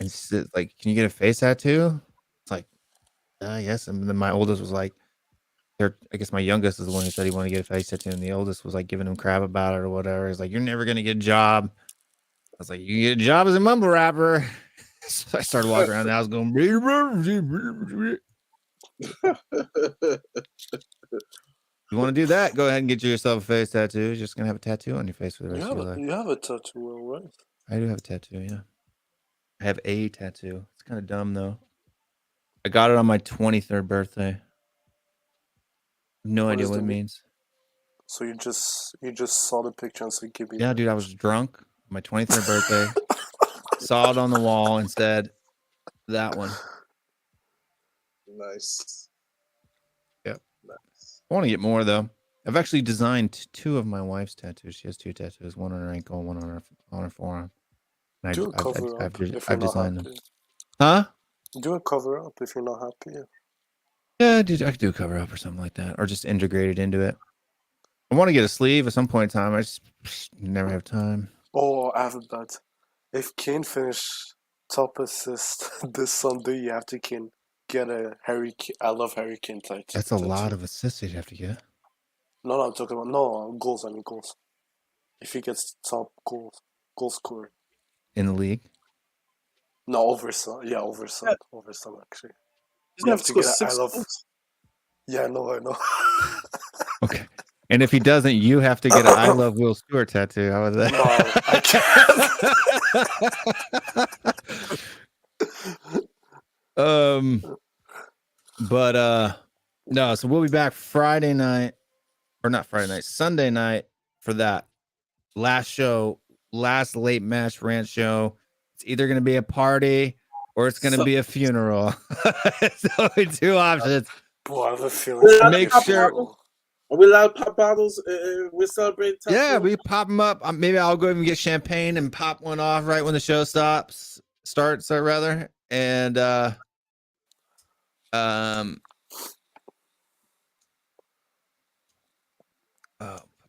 Speaker 2: she said, like, can you get a face tattoo? It's like, yes. And then my oldest was like, I guess my youngest is the one who said he wanted to get a face tattoo, and the oldest was like giving him crap about it or whatever. He's like, you're never gonna get a job. I was like, you get a job as a mumble rapper. So I started walking around the house going. You want to do that? Go ahead and get yourself a face tattoo. You're just gonna have a tattoo on your face for the rest of your life.
Speaker 12: You have a tattoo, right?
Speaker 2: I do have a tattoo. Yeah, I have a tattoo. It's kind of dumb though. I got it on my 23rd birthday. No idea what it means.
Speaker 12: So you just saw the picture and said, "Give me."
Speaker 2: Yeah, dude, I was drunk. My 23rd birthday. Saw it on the wall and said, "That one."
Speaker 13: Nice.
Speaker 2: Yep. Nice. I want to get more though. I've actually designed 2 of my wife's tattoos. She has 2 tattoos, one on her ankle, one on her forearm. And
Speaker 12: Do a cover up if
Speaker 2: I've
Speaker 12: you're
Speaker 2: designed
Speaker 12: not
Speaker 2: them.
Speaker 12: happy.
Speaker 2: Huh?
Speaker 12: Do a cover up if you're not happy.
Speaker 2: Yeah, dude, I could do a cover up or something like that, or just integrate it into it. I want to get a sleeve at some point in time. I just never have time.
Speaker 12: Oh, I have a bet. If Kane finish top assist this Sunday, you have to get a Harry. I love Harry Kane tattoo.
Speaker 2: That's a lot of assists you'd have to get.
Speaker 12: No, I'm talking about goals. I mean goals. If he gets top goal scorer
Speaker 2: in the league.
Speaker 12: No, over some actually.
Speaker 13: He's gonna have to score 6 goals.
Speaker 12: Yeah, I know.
Speaker 2: Okay. And if he doesn't, you have to get an I love Will Stewart tattoo. How was that?
Speaker 12: No, I can't.
Speaker 2: No, so we'll be back Friday night, or not Friday night, Sunday night for that last show, last late match rant show. It's either going to be a party or it's going to be a funeral. So two options.
Speaker 12: Boy, I have a feeling.
Speaker 2: Make sure.
Speaker 13: Are we allowed to pop bottles? We're celebrating.
Speaker 2: Yeah, we pop them up. Maybe I'll go even get champagne and pop one off right when the show starts, rather. And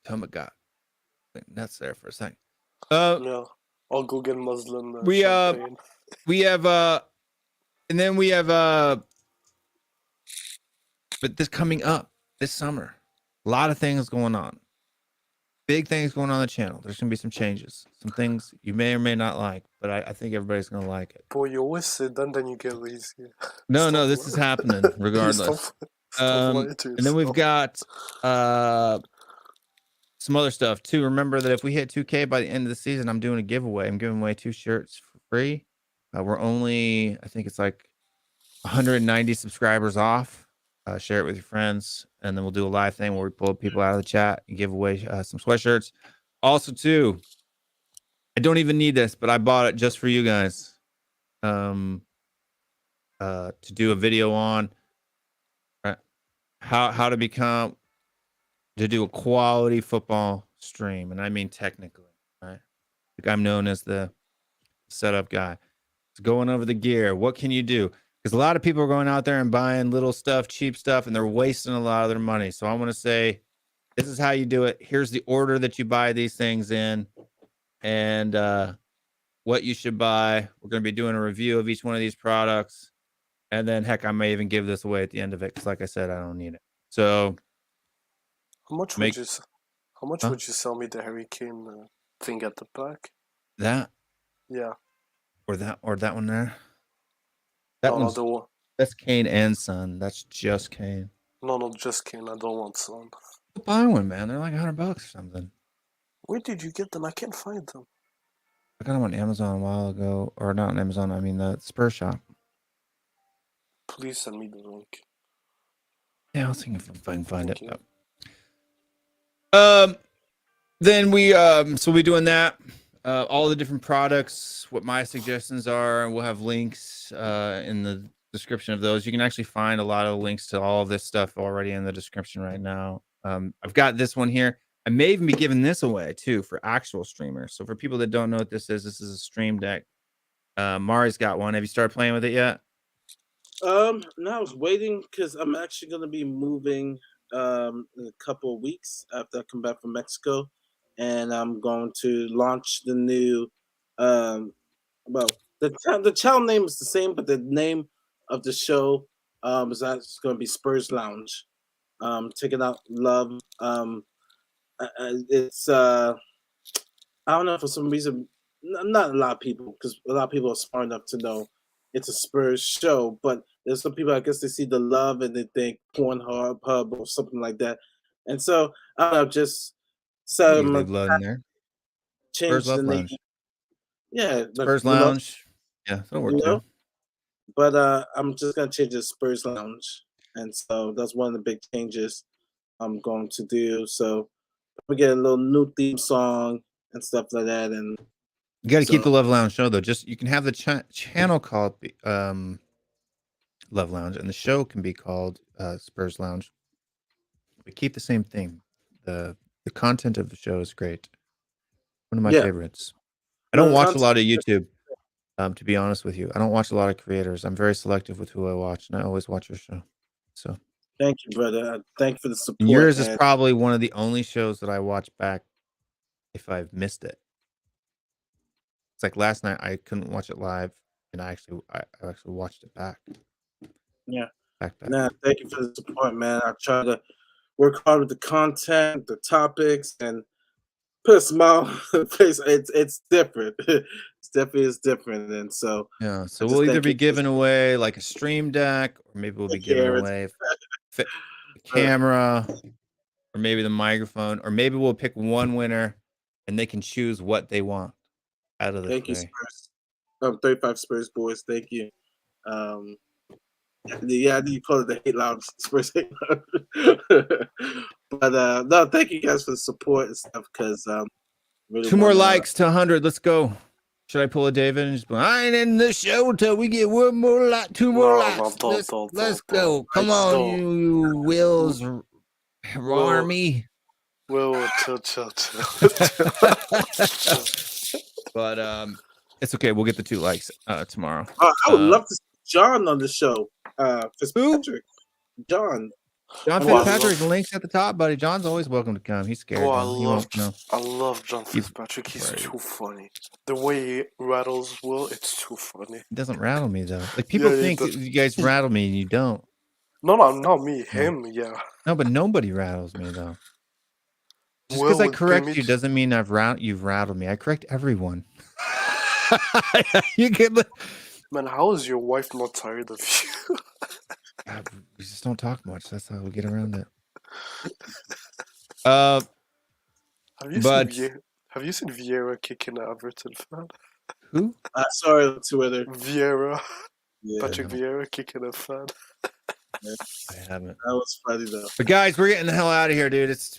Speaker 2: Potomac got nuts there for a second.
Speaker 12: Yeah, I'll go get Muslim.
Speaker 2: We have and then we have but this coming up this summer, a lot of things going on. Big things going on the channel. There's gonna be some changes, some things you may or may not like, but I think everybody's gonna like it.
Speaker 12: Boy, you always sit down, then you get lazy.
Speaker 2: No, this is happening regardless. And then we've got some other stuff too. Remember that if we hit 2K by the end of the season, I'm doing a giveaway. I'm giving away 2 shirts for free. We're only, I think it's like 190 subscribers off. Share it with your friends, and then we'll do a live thing where we pull people out of the chat and give away some sweatshirts. Also, too, I don't even need this, but I bought it just for you guys. To do a video on how to do a quality football stream, and I mean technically, right? Like I'm known as the setup guy. It's going over the gear. What can you do? Because a lot of people are going out there and buying little stuff, cheap stuff, and they're wasting a lot of their money. So I want to say, this is how you do it. Here's the order that you buy these things in, and what you should buy. We're going to be doing a review of each one of these products, and then heck, I may even give this away at the end of it because, like I said, I don't need it. So,
Speaker 12: how much would you sell me the Harry Kane thing at the back?
Speaker 2: That?
Speaker 12: Yeah.
Speaker 2: Or that one there? That's Kane and Son. That's just Kane.
Speaker 12: No, just Kane. I don't want Son.
Speaker 2: Buy one, man. They're like $100 or something.
Speaker 12: Where did you get them? I can't find them.
Speaker 2: I got them on Amazon a while ago, or not on Amazon. I mean the Spurs shop.
Speaker 12: Please send me the link.
Speaker 2: Yeah, I'll see if I can find it. Then we so we'll be doing that. All the different products, what my suggestions are, and we'll have links in the description of those. You can actually find a lot of links to all of this stuff already in the description right now. I've got this one here. I may even be giving this away too for actual streamers. So for people that don't know what this is a Stream Deck. Mari's got one. Have you started playing with it yet?
Speaker 13: No, I was waiting because I'm actually going to be moving in a couple of weeks after I come back from Mexico. And I'm going to launch the new, the channel name is the same, but the name of the show is actually going to be Spurs Lounge. Taking out love. It's I don't know, for some reason, not a lot of people, because a lot of people are smart enough to know it's a Spurs show, but there's some people, I guess, they see the love and they think Pornhub or something like that. And so I don't know, just change the name. Yeah,
Speaker 2: Spurs Lounge. Yeah, that'll work too.
Speaker 13: But I'm just gonna change it to Spurs Lounge, and so that's one of the big changes I'm going to do. So we get a little new theme song and stuff like that, and
Speaker 2: you got to keep the Love Lounge show though. Just you can have the channel called Love Lounge, and the show can be called Spurs Lounge. We keep the same thing. The content of the show is great. One of my favorites. I don't watch a lot of YouTube, to be honest with you. I don't watch a lot of creators. I'm very selective with who I watch, and I always watch your show. So
Speaker 13: thank you, brother. Thank you for the support.
Speaker 2: And yours is probably one of the only shows that I watch back if I've missed it. like last night I couldn't watch it live, and I actually watched it back.
Speaker 13: Yeah.
Speaker 2: Back.
Speaker 13: Nah, thank you for the support, man. I try to work hard with the content, the topics, and put a smile on the face. It's different. It's definitely different, and so
Speaker 2: Yeah. So we'll either be giving away like a stream deck, or maybe we'll be giving away a camera, or maybe the microphone, or maybe we'll pick one winner, and they can choose what they want out of the
Speaker 13: Thank you,
Speaker 2: tray.
Speaker 13: Spurs. 35 Spurs boys. Thank you. Yeah, I think you call it the hate loud Spurs hate loud. But no, thank you guys for the support and stuff. Because really
Speaker 2: 2 more likes to 100. Let's go. Should I pull a David and just be, I ain't in the show till we get 1 more like 2 more likes. Let's go. Come on, you Wills army.
Speaker 12: Will, chill.
Speaker 2: But it's okay. We'll get the 2 likes tomorrow.
Speaker 13: I would love to see John on the show. Fitzpatrick. John
Speaker 2: Fitzpatrick, links at the top, buddy. John's always welcome to come. He's scared.
Speaker 12: I love John Fitzpatrick. He's too funny. The way he rattles Will, it's too funny.
Speaker 2: It doesn't rattle me though. Like people think you guys rattle me and you don't.
Speaker 12: No, not me. Him, yeah.
Speaker 2: No, but nobody rattles me though. Just because I correct you doesn't mean you've rattled me. I correct everyone. You get
Speaker 12: Man, how is your wife not tired of you?
Speaker 2: We just don't talk much. That's how we get around it. Have
Speaker 12: you seen Vieira kicking an Everton fan?
Speaker 2: Who?
Speaker 13: I saw it on Twitter.
Speaker 12: Vieira.
Speaker 13: Yeah.
Speaker 12: Patrick Vieira kicking a fan.
Speaker 2: I haven't.
Speaker 13: That was funny though.
Speaker 2: But guys, we're getting the hell out of here, dude. It's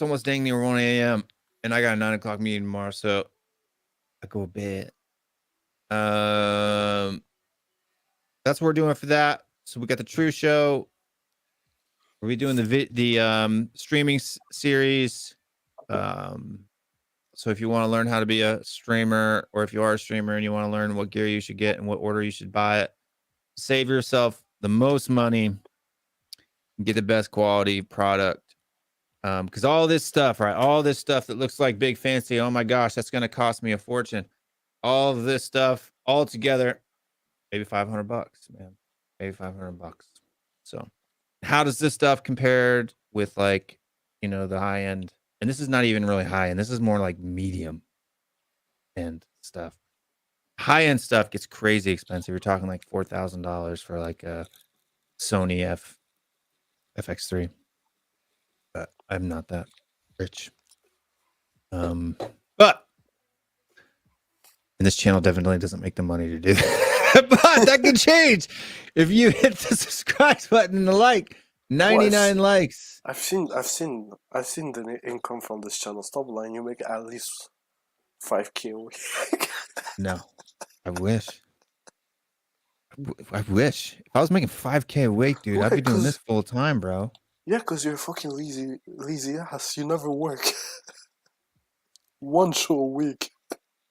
Speaker 2: almost dang near 1 a.m. and I got a 9 o'clock meeting tomorrow, so I go to bed. That's what we're doing for that. So we got the True Show. We'll be doing the streaming series. So if you want to learn how to be a streamer, or if you are a streamer and you want to learn what gear you should get and what order you should buy it, save yourself the most money and get the best quality product. Because all this stuff, right? All this stuff that looks like big fancy, oh my gosh, that's going to cost me a fortune. All of this stuff all together, maybe $500, man. Maybe $500. So how does this stuff compared with like, the high end? And this is not even really high end. This is more like medium end stuff. High end stuff gets crazy expensive. You're talking like $4,000 for like a Sony FX3. But I'm not that rich. But and this channel definitely doesn't make the money to do that. But that could change if you hit the subscribe button and the like. 99 likes.
Speaker 12: I've seen the income from this channel. Stop lying. You make at least 5K a week.
Speaker 2: No, I wish. I wish. If I was making 5K a week, dude, I'd be doing this full time, bro.
Speaker 12: Yeah, because you're a fucking lazy ass. You never work. 1 show a week.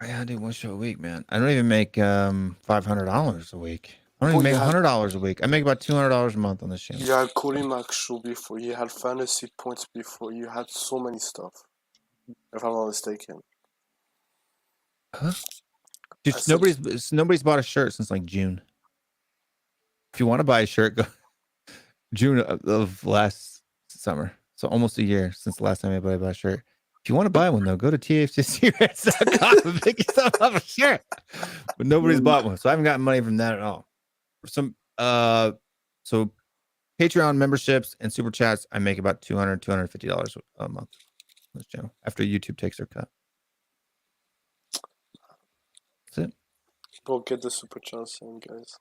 Speaker 2: Yeah, I do 1 show a week, man. I don't even make $500 a week. I don't even make $100 a week. I make about $200 a month on this channel.
Speaker 12: You had Codimac show before. You had fantasy points before. You had so many stuff. If I'm not mistaken.
Speaker 2: Huh? Dude, nobody's bought a shirt since like June. If you want to buy a shirt, go June of last summer. So almost a year since the last time anybody bought a shirt. If you want to buy one though, go to THFCRants.com and pick yourself up a shirt. But nobody's bought one, so I haven't gotten money from that at all. So Patreon memberships and super chats, I make about $250 a month on this channel after YouTube takes their cut. That's it.
Speaker 12: Go get the super chats in, guys.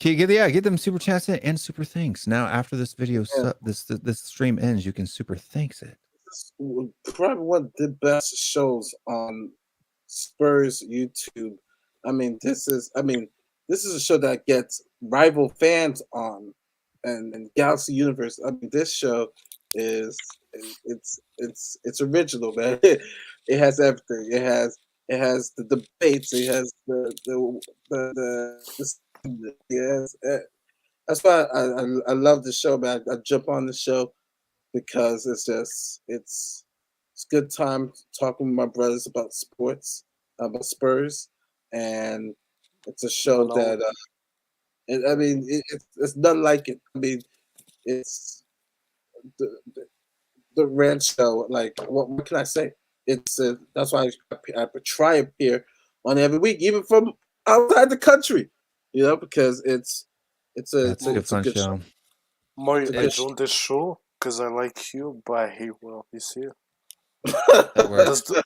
Speaker 2: Get them super chats in and super thanks. Now after this video, this stream ends, you can super thanks it.
Speaker 13: This is probably one of the best shows on Spurs YouTube. This is a show that gets rival fans on, and Galaxy Universe. This show it's original, man. It has everything. It has the debates. It has that's why I love the show, man. I jump on the show because it's good time talking with my brothers about sports, about Spurs. and it's a show that it's nothing like it. I mean, it's the rant show. Like, what can I say? It's that's why I try and appear on every week, even from outside the country. Because it's a
Speaker 2: fun
Speaker 13: good
Speaker 2: show.
Speaker 12: Mario, I
Speaker 13: It's-
Speaker 12: joined this show because I like you, but I hate Will. You see?
Speaker 2: That works.
Speaker 12: Does the-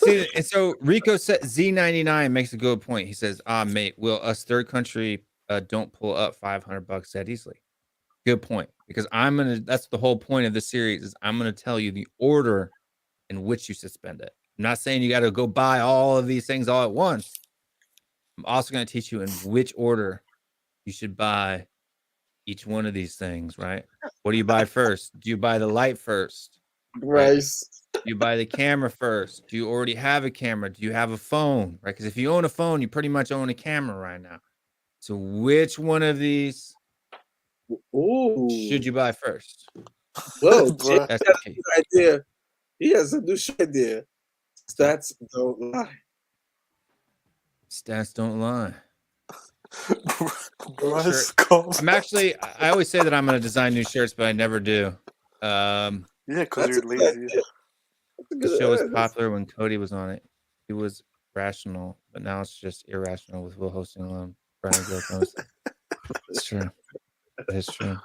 Speaker 2: See, and so Rico said Z99 makes a good point. He says, mate, will us third country don't pull up $500 that easily? Good point. Because that's the whole point of the series is I'm gonna tell you the order in which you suspend it. I'm not saying you got to go buy all of these things all at once. I'm also going to teach you in which order you should buy each one of these things, right? What do you buy first? Do you buy the light first?
Speaker 13: Rice.
Speaker 2: Do you buy the camera first? Do you already have a camera? Do you have a phone? Right? Because if you own a phone, you pretty much own a camera right now. So which one of these should you buy first?
Speaker 13: Whoa,
Speaker 12: Bruh.
Speaker 2: That's
Speaker 13: that's
Speaker 2: the key.
Speaker 13: a new idea. He has a new idea. Stats don't lie.
Speaker 2: Stats don't lie.
Speaker 12: Bryce
Speaker 2: Shirt.
Speaker 12: calls.
Speaker 2: I always say that I'm going to design new shirts, but I never do.
Speaker 12: Yeah, because
Speaker 13: That's
Speaker 12: you're
Speaker 13: a good
Speaker 12: lazy.
Speaker 13: idea. That's a
Speaker 2: The
Speaker 13: good
Speaker 2: show was
Speaker 13: idea.
Speaker 2: popular when Cody was on it. It was rational, but now it's just irrational with Will hosting alone. Brian Gill host. It's true. It's true.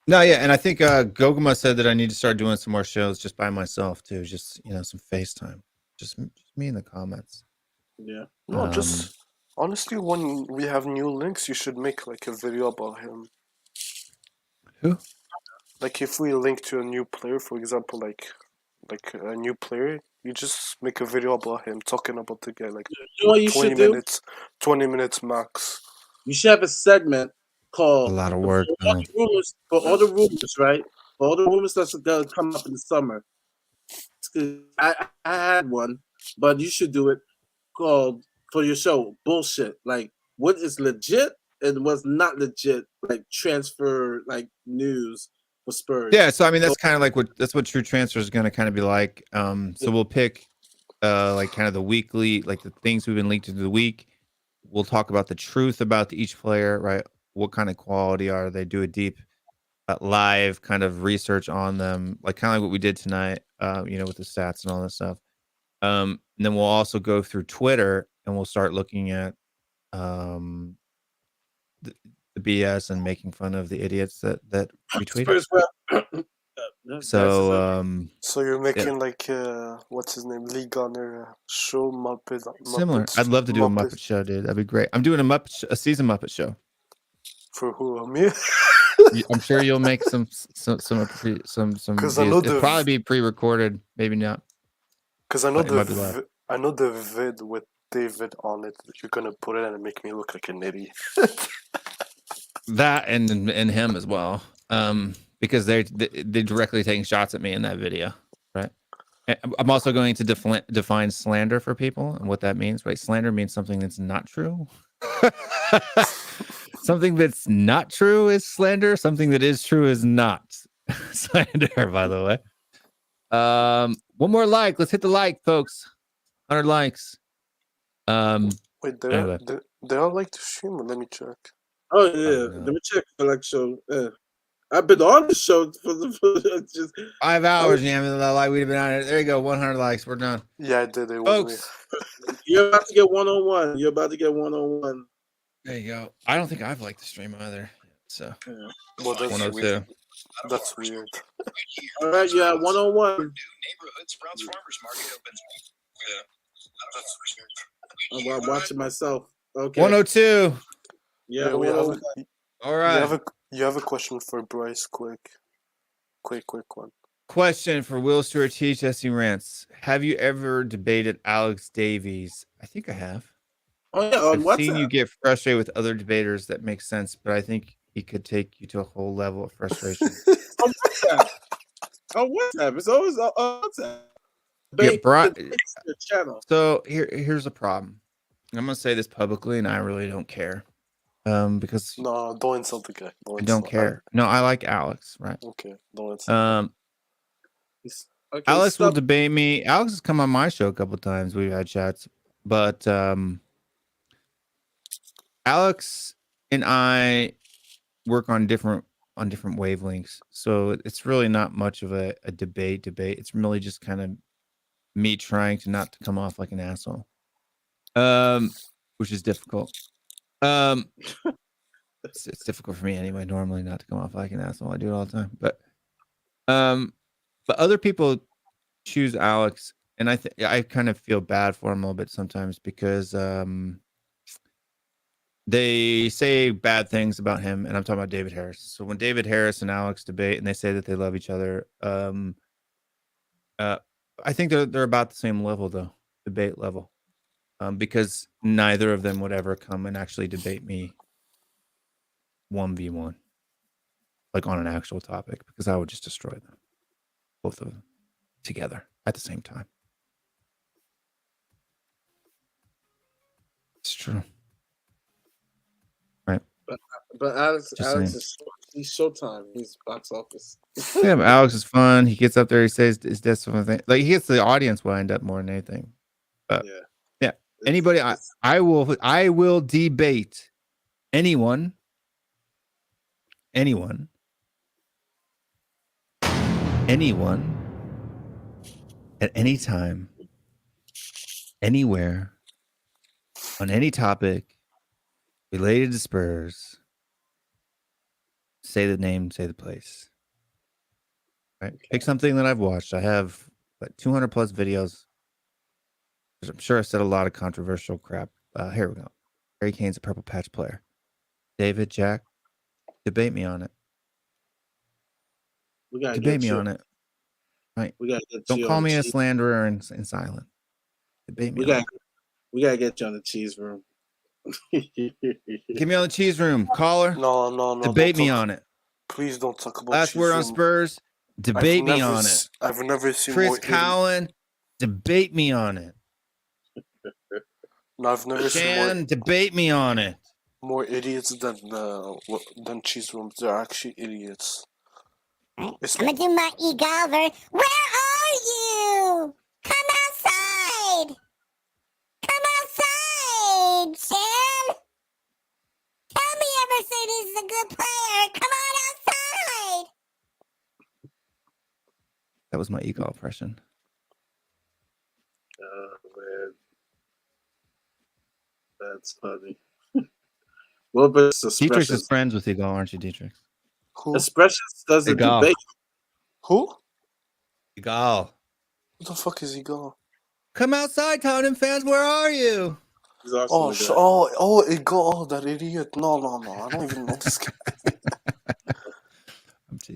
Speaker 2: No, yeah, and I think Goguma said that I need to start doing some more shows just by myself too. Just some FaceTime. Just me in the comments.
Speaker 13: Yeah.
Speaker 12: No, just honestly, when we have new links, you should make like a video about him.
Speaker 2: Who?
Speaker 12: Like if we link to a new player, for example, like a new player, you just make a video about him, talking about the guy, like
Speaker 13: You know what you
Speaker 12: 20
Speaker 13: should do?
Speaker 12: minutes, 20 minutes max.
Speaker 13: You should have a segment called
Speaker 2: A lot of work.
Speaker 13: for all the rumors, right? For all the rumors that's gonna come up in the summer. I had one, but you should do it called for your show bullshit. Like what is legit and what's not legit, like transfer like news for Spurs.
Speaker 2: Yeah, so I mean that's kind of like what True Transfer is going to kind of be like. So we'll pick like kind of the weekly, like the things we've been linked into the week. We'll talk about the truth about each player, right? What kind of quality are they? Do a deep live kind of research on them, like kind of like what we did tonight, with the stats and all this stuff. And then we'll also go through Twitter and we'll start looking at the BS and making fun of the idiots that retweet.
Speaker 13: Spurs, well,
Speaker 12: So you're making like what's his name, League Gunner show Muppet.
Speaker 2: Similar. I'd love to do a Muppet show, dude. That'd be great. I'm doing a season Muppet show.
Speaker 12: For who? Me?
Speaker 2: I'm sure you'll make some. Because it'll probably be pre-recorded, maybe not.
Speaker 12: Because I know
Speaker 2: But it might be live.
Speaker 12: I know the vid with David on it. You're gonna put it and make me look like an idiot.
Speaker 2: That and him as well. Because they're directly taking shots at me in that video, right? And I'm also going to define slander for people and what that means, right? Slander means something that's not true. Something that's not true is slander. Something that is true is not slander, by the way. One more like. Let's hit the like, folks. 100 likes.
Speaker 12: Wait,
Speaker 2: Anyway.
Speaker 12: they all like to stream? Let me check.
Speaker 13: Oh yeah, let me check the like show. I've been on the show for just
Speaker 2: 5 hours, like we've been on it. There you go, 100 likes. We're done.
Speaker 12: Yeah, I did. It was
Speaker 2: Folks,
Speaker 13: You're about to get one-on-one. You're about to get one-on-one.
Speaker 2: there you go. I don't think I've liked the stream either. So
Speaker 12: Well, that's
Speaker 2: 102.
Speaker 12: weird. That's weird.
Speaker 13: All right, yeah, one-on-one. I'm watching myself. Okay.
Speaker 2: 102.
Speaker 13: Yeah,
Speaker 12: we have a,
Speaker 2: All right.
Speaker 12: You have a question for Bryce? Quick one.
Speaker 2: Question for WillStewartTHFCRants. Have you ever debated Alex Davies? I think I have.
Speaker 13: Oh yeah, on
Speaker 2: I've
Speaker 13: WhatsApp.
Speaker 2: seen you get frustrated with other debaters. That makes sense, but I think he could take you to a whole level of frustration.
Speaker 13: On WhatsApp. On WhatsApp. It's always on WhatsApp.
Speaker 2: Yeah,
Speaker 13: channel.
Speaker 2: So here's the problem. I'm gonna say this publicly, and I really don't care. Because
Speaker 12: No, don't insult the guy.
Speaker 2: I don't care. No, I like Alex, right?
Speaker 12: Okay, don't insult.
Speaker 13: Okay,
Speaker 2: Alex will
Speaker 13: stop.
Speaker 2: debate me. Alex has come on my show a couple times. We've had chats, but Alex and I work on different wavelengths, so it's really not much of a debate. It's really just kind of me trying to not to come off like an asshole, which is difficult. It's difficult for me anyway. Normally, not to come off like an asshole. I do it all the time, but other people choose Alex, and I kind of feel bad for him a little bit sometimes because they say bad things about him, and I'm talking about David Harris. So when David Harris and Alex debate, and they say that they love each other, I think they're about the same level though, debate level, because neither of them would ever come and actually debate me 1v1, like on an actual topic, because I would just destroy them, both of them together at the same time. It's true. Right.
Speaker 13: But Alex
Speaker 2: Just saying.
Speaker 13: he's Showtime. He's box office.
Speaker 2: Yeah, but Alex is fun. He gets up there. He says his that's one thing. Like he gets the audience wind up more than anything. Yeah. Anybody, I will debate anyone at any time, anywhere, on any topic related to Spurs. Say the name, say the place. Right? Pick something that I've watched. I have like 200 plus videos. I'm sure I said a lot of controversial crap. Here we go. Harry Kane's a purple patch player. David, Jack, debate me on it.
Speaker 13: We gotta
Speaker 2: Debate me
Speaker 13: get you.
Speaker 2: on it. Right.
Speaker 13: We gotta get
Speaker 2: Don't
Speaker 13: you
Speaker 2: call
Speaker 13: on
Speaker 2: me
Speaker 13: the
Speaker 2: a
Speaker 13: cheese.
Speaker 2: slanderer and silent. Debate me
Speaker 13: We
Speaker 2: on
Speaker 13: got we gotta get you on the cheese room.
Speaker 2: it. Get me on the cheese room. Caller.
Speaker 12: No.
Speaker 2: Debate
Speaker 12: don't
Speaker 2: me
Speaker 12: talk,
Speaker 2: on it.
Speaker 12: Please don't talk about
Speaker 2: Last
Speaker 12: cheese
Speaker 2: word on
Speaker 12: room.
Speaker 2: Spurs. Debate me on it.
Speaker 12: I've never seen
Speaker 2: Chris
Speaker 12: more
Speaker 2: Cowan. Debate me on it.
Speaker 12: No, I've never seen
Speaker 2: Chan, debate me on it.
Speaker 12: more idiots than cheese rooms. They're actually idiots.
Speaker 14: I'm gonna do my e-golver. Where are you? Come outside! Come outside, Shan! Tell me Emerson is a good player. Come on outside!
Speaker 2: That was my ego impression.
Speaker 13: Oh man, that's funny. Well, but it's
Speaker 2: Dietrich is
Speaker 13: Expressions.
Speaker 2: friends with Egal, aren't you, Dietrich?
Speaker 12: Who?
Speaker 13: Expressions does a
Speaker 2: Egal.
Speaker 13: debate.
Speaker 12: Who?
Speaker 2: Egal.
Speaker 12: What the fuck is he going?
Speaker 2: Come outside, Tottenham fans. Where are you?
Speaker 13: He's also the guy.
Speaker 12: That idiot. No. I don't even know this guy.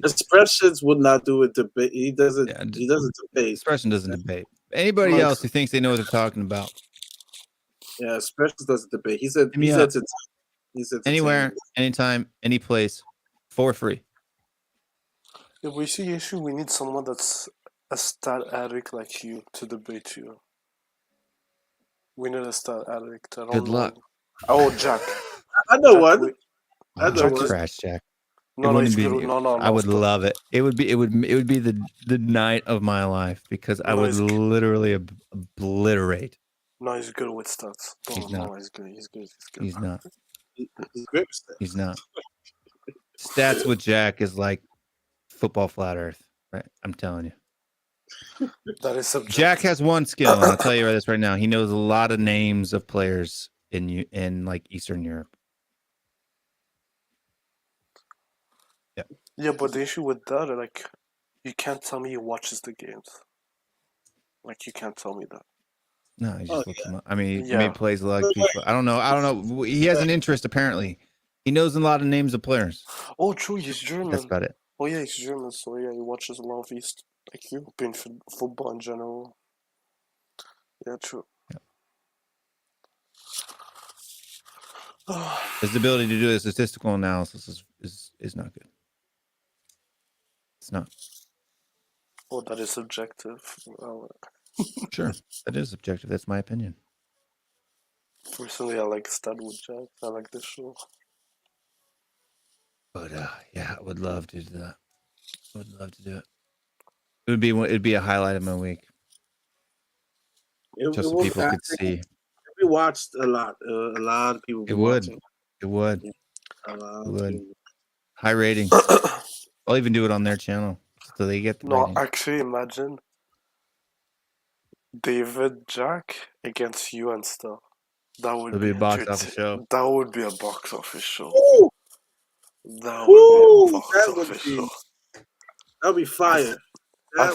Speaker 13: Expressions would not do a debate. He doesn't.
Speaker 2: Yeah,
Speaker 13: He doesn't debate.
Speaker 2: Expression doesn't debate. Anybody
Speaker 13: Like-
Speaker 2: else who thinks they know what they're talking about,
Speaker 13: Yeah, Expressions doesn't debate. He said.
Speaker 2: Hit me
Speaker 13: He
Speaker 2: up.
Speaker 13: said. He's
Speaker 2: anywhere, anytime, any place, for free.
Speaker 12: Yeah, we see issue. We need someone that's a stat addict like you to debate you. We need a stat addict. I don't
Speaker 2: Good
Speaker 12: know.
Speaker 2: luck.
Speaker 12: Oh, Jack.
Speaker 13: I know
Speaker 12: Jack,
Speaker 13: one. I know
Speaker 2: Jack
Speaker 13: one.
Speaker 2: trash, Jack.
Speaker 12: No,
Speaker 2: It
Speaker 12: no,
Speaker 2: wouldn't
Speaker 12: he's
Speaker 2: be.
Speaker 12: good. No,
Speaker 2: I would
Speaker 12: stop.
Speaker 2: love it. It would be the night of my life because I
Speaker 12: No,
Speaker 2: would
Speaker 12: he's-
Speaker 2: literally obliterate.
Speaker 12: No, he's good with stats.
Speaker 2: He's not.
Speaker 12: He's good. He's good.
Speaker 2: He's not.
Speaker 13: He's great with that.
Speaker 2: He's not. Stats with Jack is like football flat earth, right? I'm telling you.
Speaker 12: That is subjective.
Speaker 2: Jack has one skill, and I'll tell you this right now. He knows a lot of names of players in like Eastern Europe. Yeah.
Speaker 12: Yeah, but the issue with that, like, you can't tell me he watches the games. Like, you can't tell me that.
Speaker 2: No, he just looks him up. I mean, he
Speaker 12: Yeah.
Speaker 2: maybe plays a lot of people. I don't know. He has an interest apparently. He knows a lot of names of players.
Speaker 12: Oh, true, he's German.
Speaker 2: That's about it.
Speaker 12: Oh, yeah, he's German, so yeah, he watches a lot of East, like, European football in general. Yeah, true.
Speaker 2: His ability to do a statistical analysis is not good. It's not.
Speaker 12: Oh, that is subjective.
Speaker 2: Sure, that is subjective. That's my opinion.
Speaker 12: Personally, I like Stud with Jack. I like this show.
Speaker 2: But yeah, I would love to do that. I would love to do it. It'd be a highlight of my week. Just so people could see.
Speaker 4: We watched a lot. A lot of people.
Speaker 2: It would.
Speaker 4: Watching.
Speaker 2: It would.
Speaker 4: A lot
Speaker 2: It
Speaker 4: of
Speaker 2: would.
Speaker 4: people.
Speaker 2: High ratings. I'll even do it on their channel so they get the
Speaker 12: No,
Speaker 2: ratings.
Speaker 12: actually, imagine David Jack against you and stuff. That would
Speaker 2: It'll be a box office show.
Speaker 12: That would be a box office show.
Speaker 4: Ooh.
Speaker 12: That would be a box
Speaker 4: That would
Speaker 12: office
Speaker 4: be.
Speaker 12: show.
Speaker 4: That'd be fire.
Speaker 12: I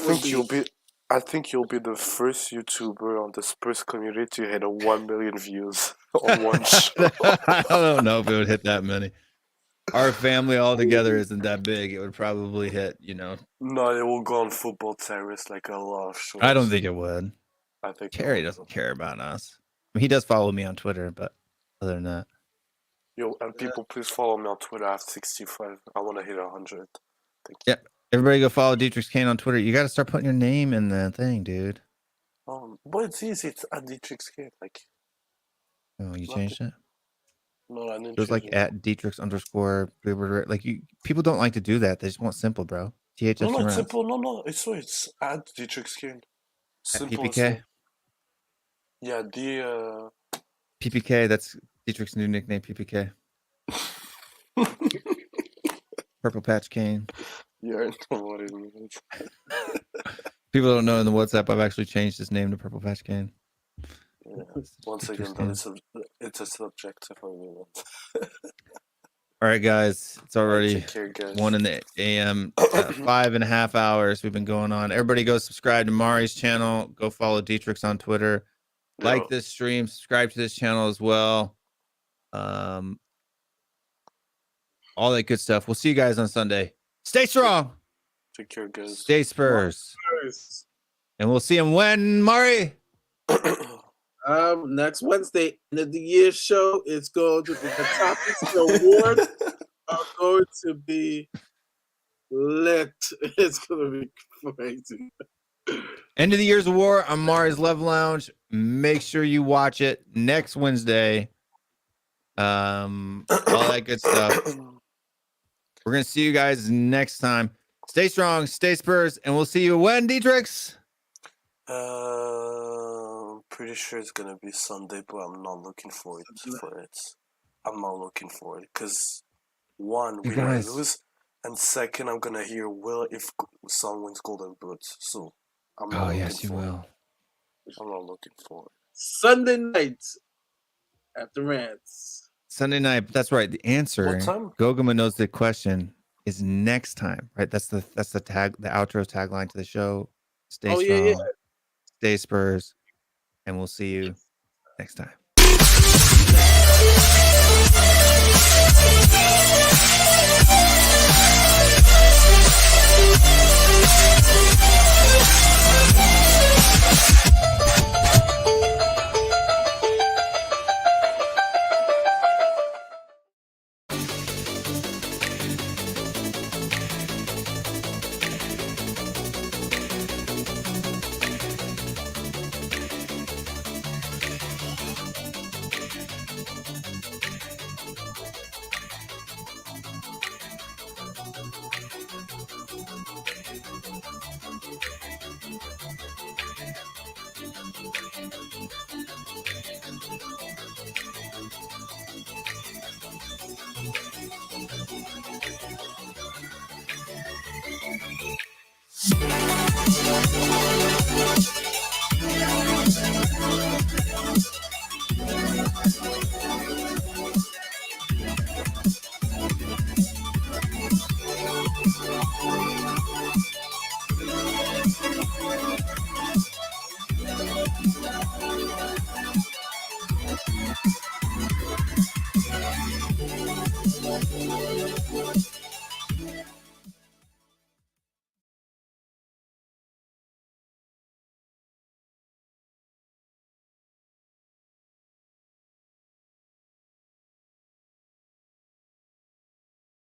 Speaker 12: think you'll be the first YouTuber on the Spurs community to hit 1 million views on one show.
Speaker 2: I don't know if it would hit that many. Our family all together isn't that big. It would probably hit,
Speaker 12: No, it will go on Football Terrace like a lot of shows.
Speaker 2: I don't think it would.
Speaker 12: I think
Speaker 2: Kerry doesn't care about us. I mean, he does follow me on Twitter, but other than that.
Speaker 12: Yo, and people, please follow me on Twitter. I have 65. I want to hit 100. Thank you.
Speaker 2: Yeah. Everybody go follow Dietrich Kane on Twitter. You got to start putting your name in the thing, dude.
Speaker 12: But it's easy. It's at Dietrich's Kane. Like,
Speaker 2: Oh, you changed it?
Speaker 12: no, I didn't.
Speaker 2: It was like
Speaker 12: change it.
Speaker 2: at Dietrich's _ like people don't like to do that. They just want simple, bro. THFC
Speaker 12: No, it's
Speaker 2: Rants.
Speaker 12: simple. No, it's at Dietrich's Kane.
Speaker 2: At
Speaker 12: Simple. as
Speaker 2: PPK?
Speaker 12: that. Yeah, the
Speaker 2: PPK, that's Dietrich's new nickname, PPK. Purple Patch Kane.
Speaker 12: yeah, I know what it means.
Speaker 2: People don't know in the WhatsApp, I've actually changed his name to Purple Patch Kane.
Speaker 12: Yeah. Once
Speaker 2: Dietrich's
Speaker 12: again,
Speaker 2: Kane.
Speaker 12: it's a subjective argument.
Speaker 2: All right, guys. It's already
Speaker 12: Take care, guys.
Speaker 2: 1 in the a.m. 5.5 hours we've been going on. Everybody go subscribe to Mari's channel. Go follow Dietrich's on Twitter. Like this stream. Subscribe to this channel as well. All that good stuff. We'll see you guys on Sunday. Stay strong.
Speaker 12: Take care, guys.
Speaker 2: Stay Spurs. And we'll see him when, Mari?
Speaker 4: Next Wednesday, end of the year show. It's going to be the topics, the awards are going to be lit. It's going to be crazy.
Speaker 2: End of the Year's Award on Mari's Love Lounge. Make sure you watch it next Wednesday. All that good stuff. We're going to see you guys next time. Stay strong, stay Spurs, and we'll see you when, Dietrichs?
Speaker 12: Pretty sure it's gonna be Sunday, but I'm not looking forward for it. I'm not looking for it because one, we might lose, and second, I'm gonna hear Will if Son wins Golden Boots. So I'm not looking
Speaker 2: yes, you
Speaker 12: for
Speaker 2: will.
Speaker 12: it. I'm not looking for it.
Speaker 4: Sunday night at the Rants.
Speaker 2: Sunday night. That's right. The answer,
Speaker 12: What time?
Speaker 2: Gogama knows the question, is next time. Right? That's the outro tagline to the show. Stay strong. Stay Spurs. And we'll see you next time.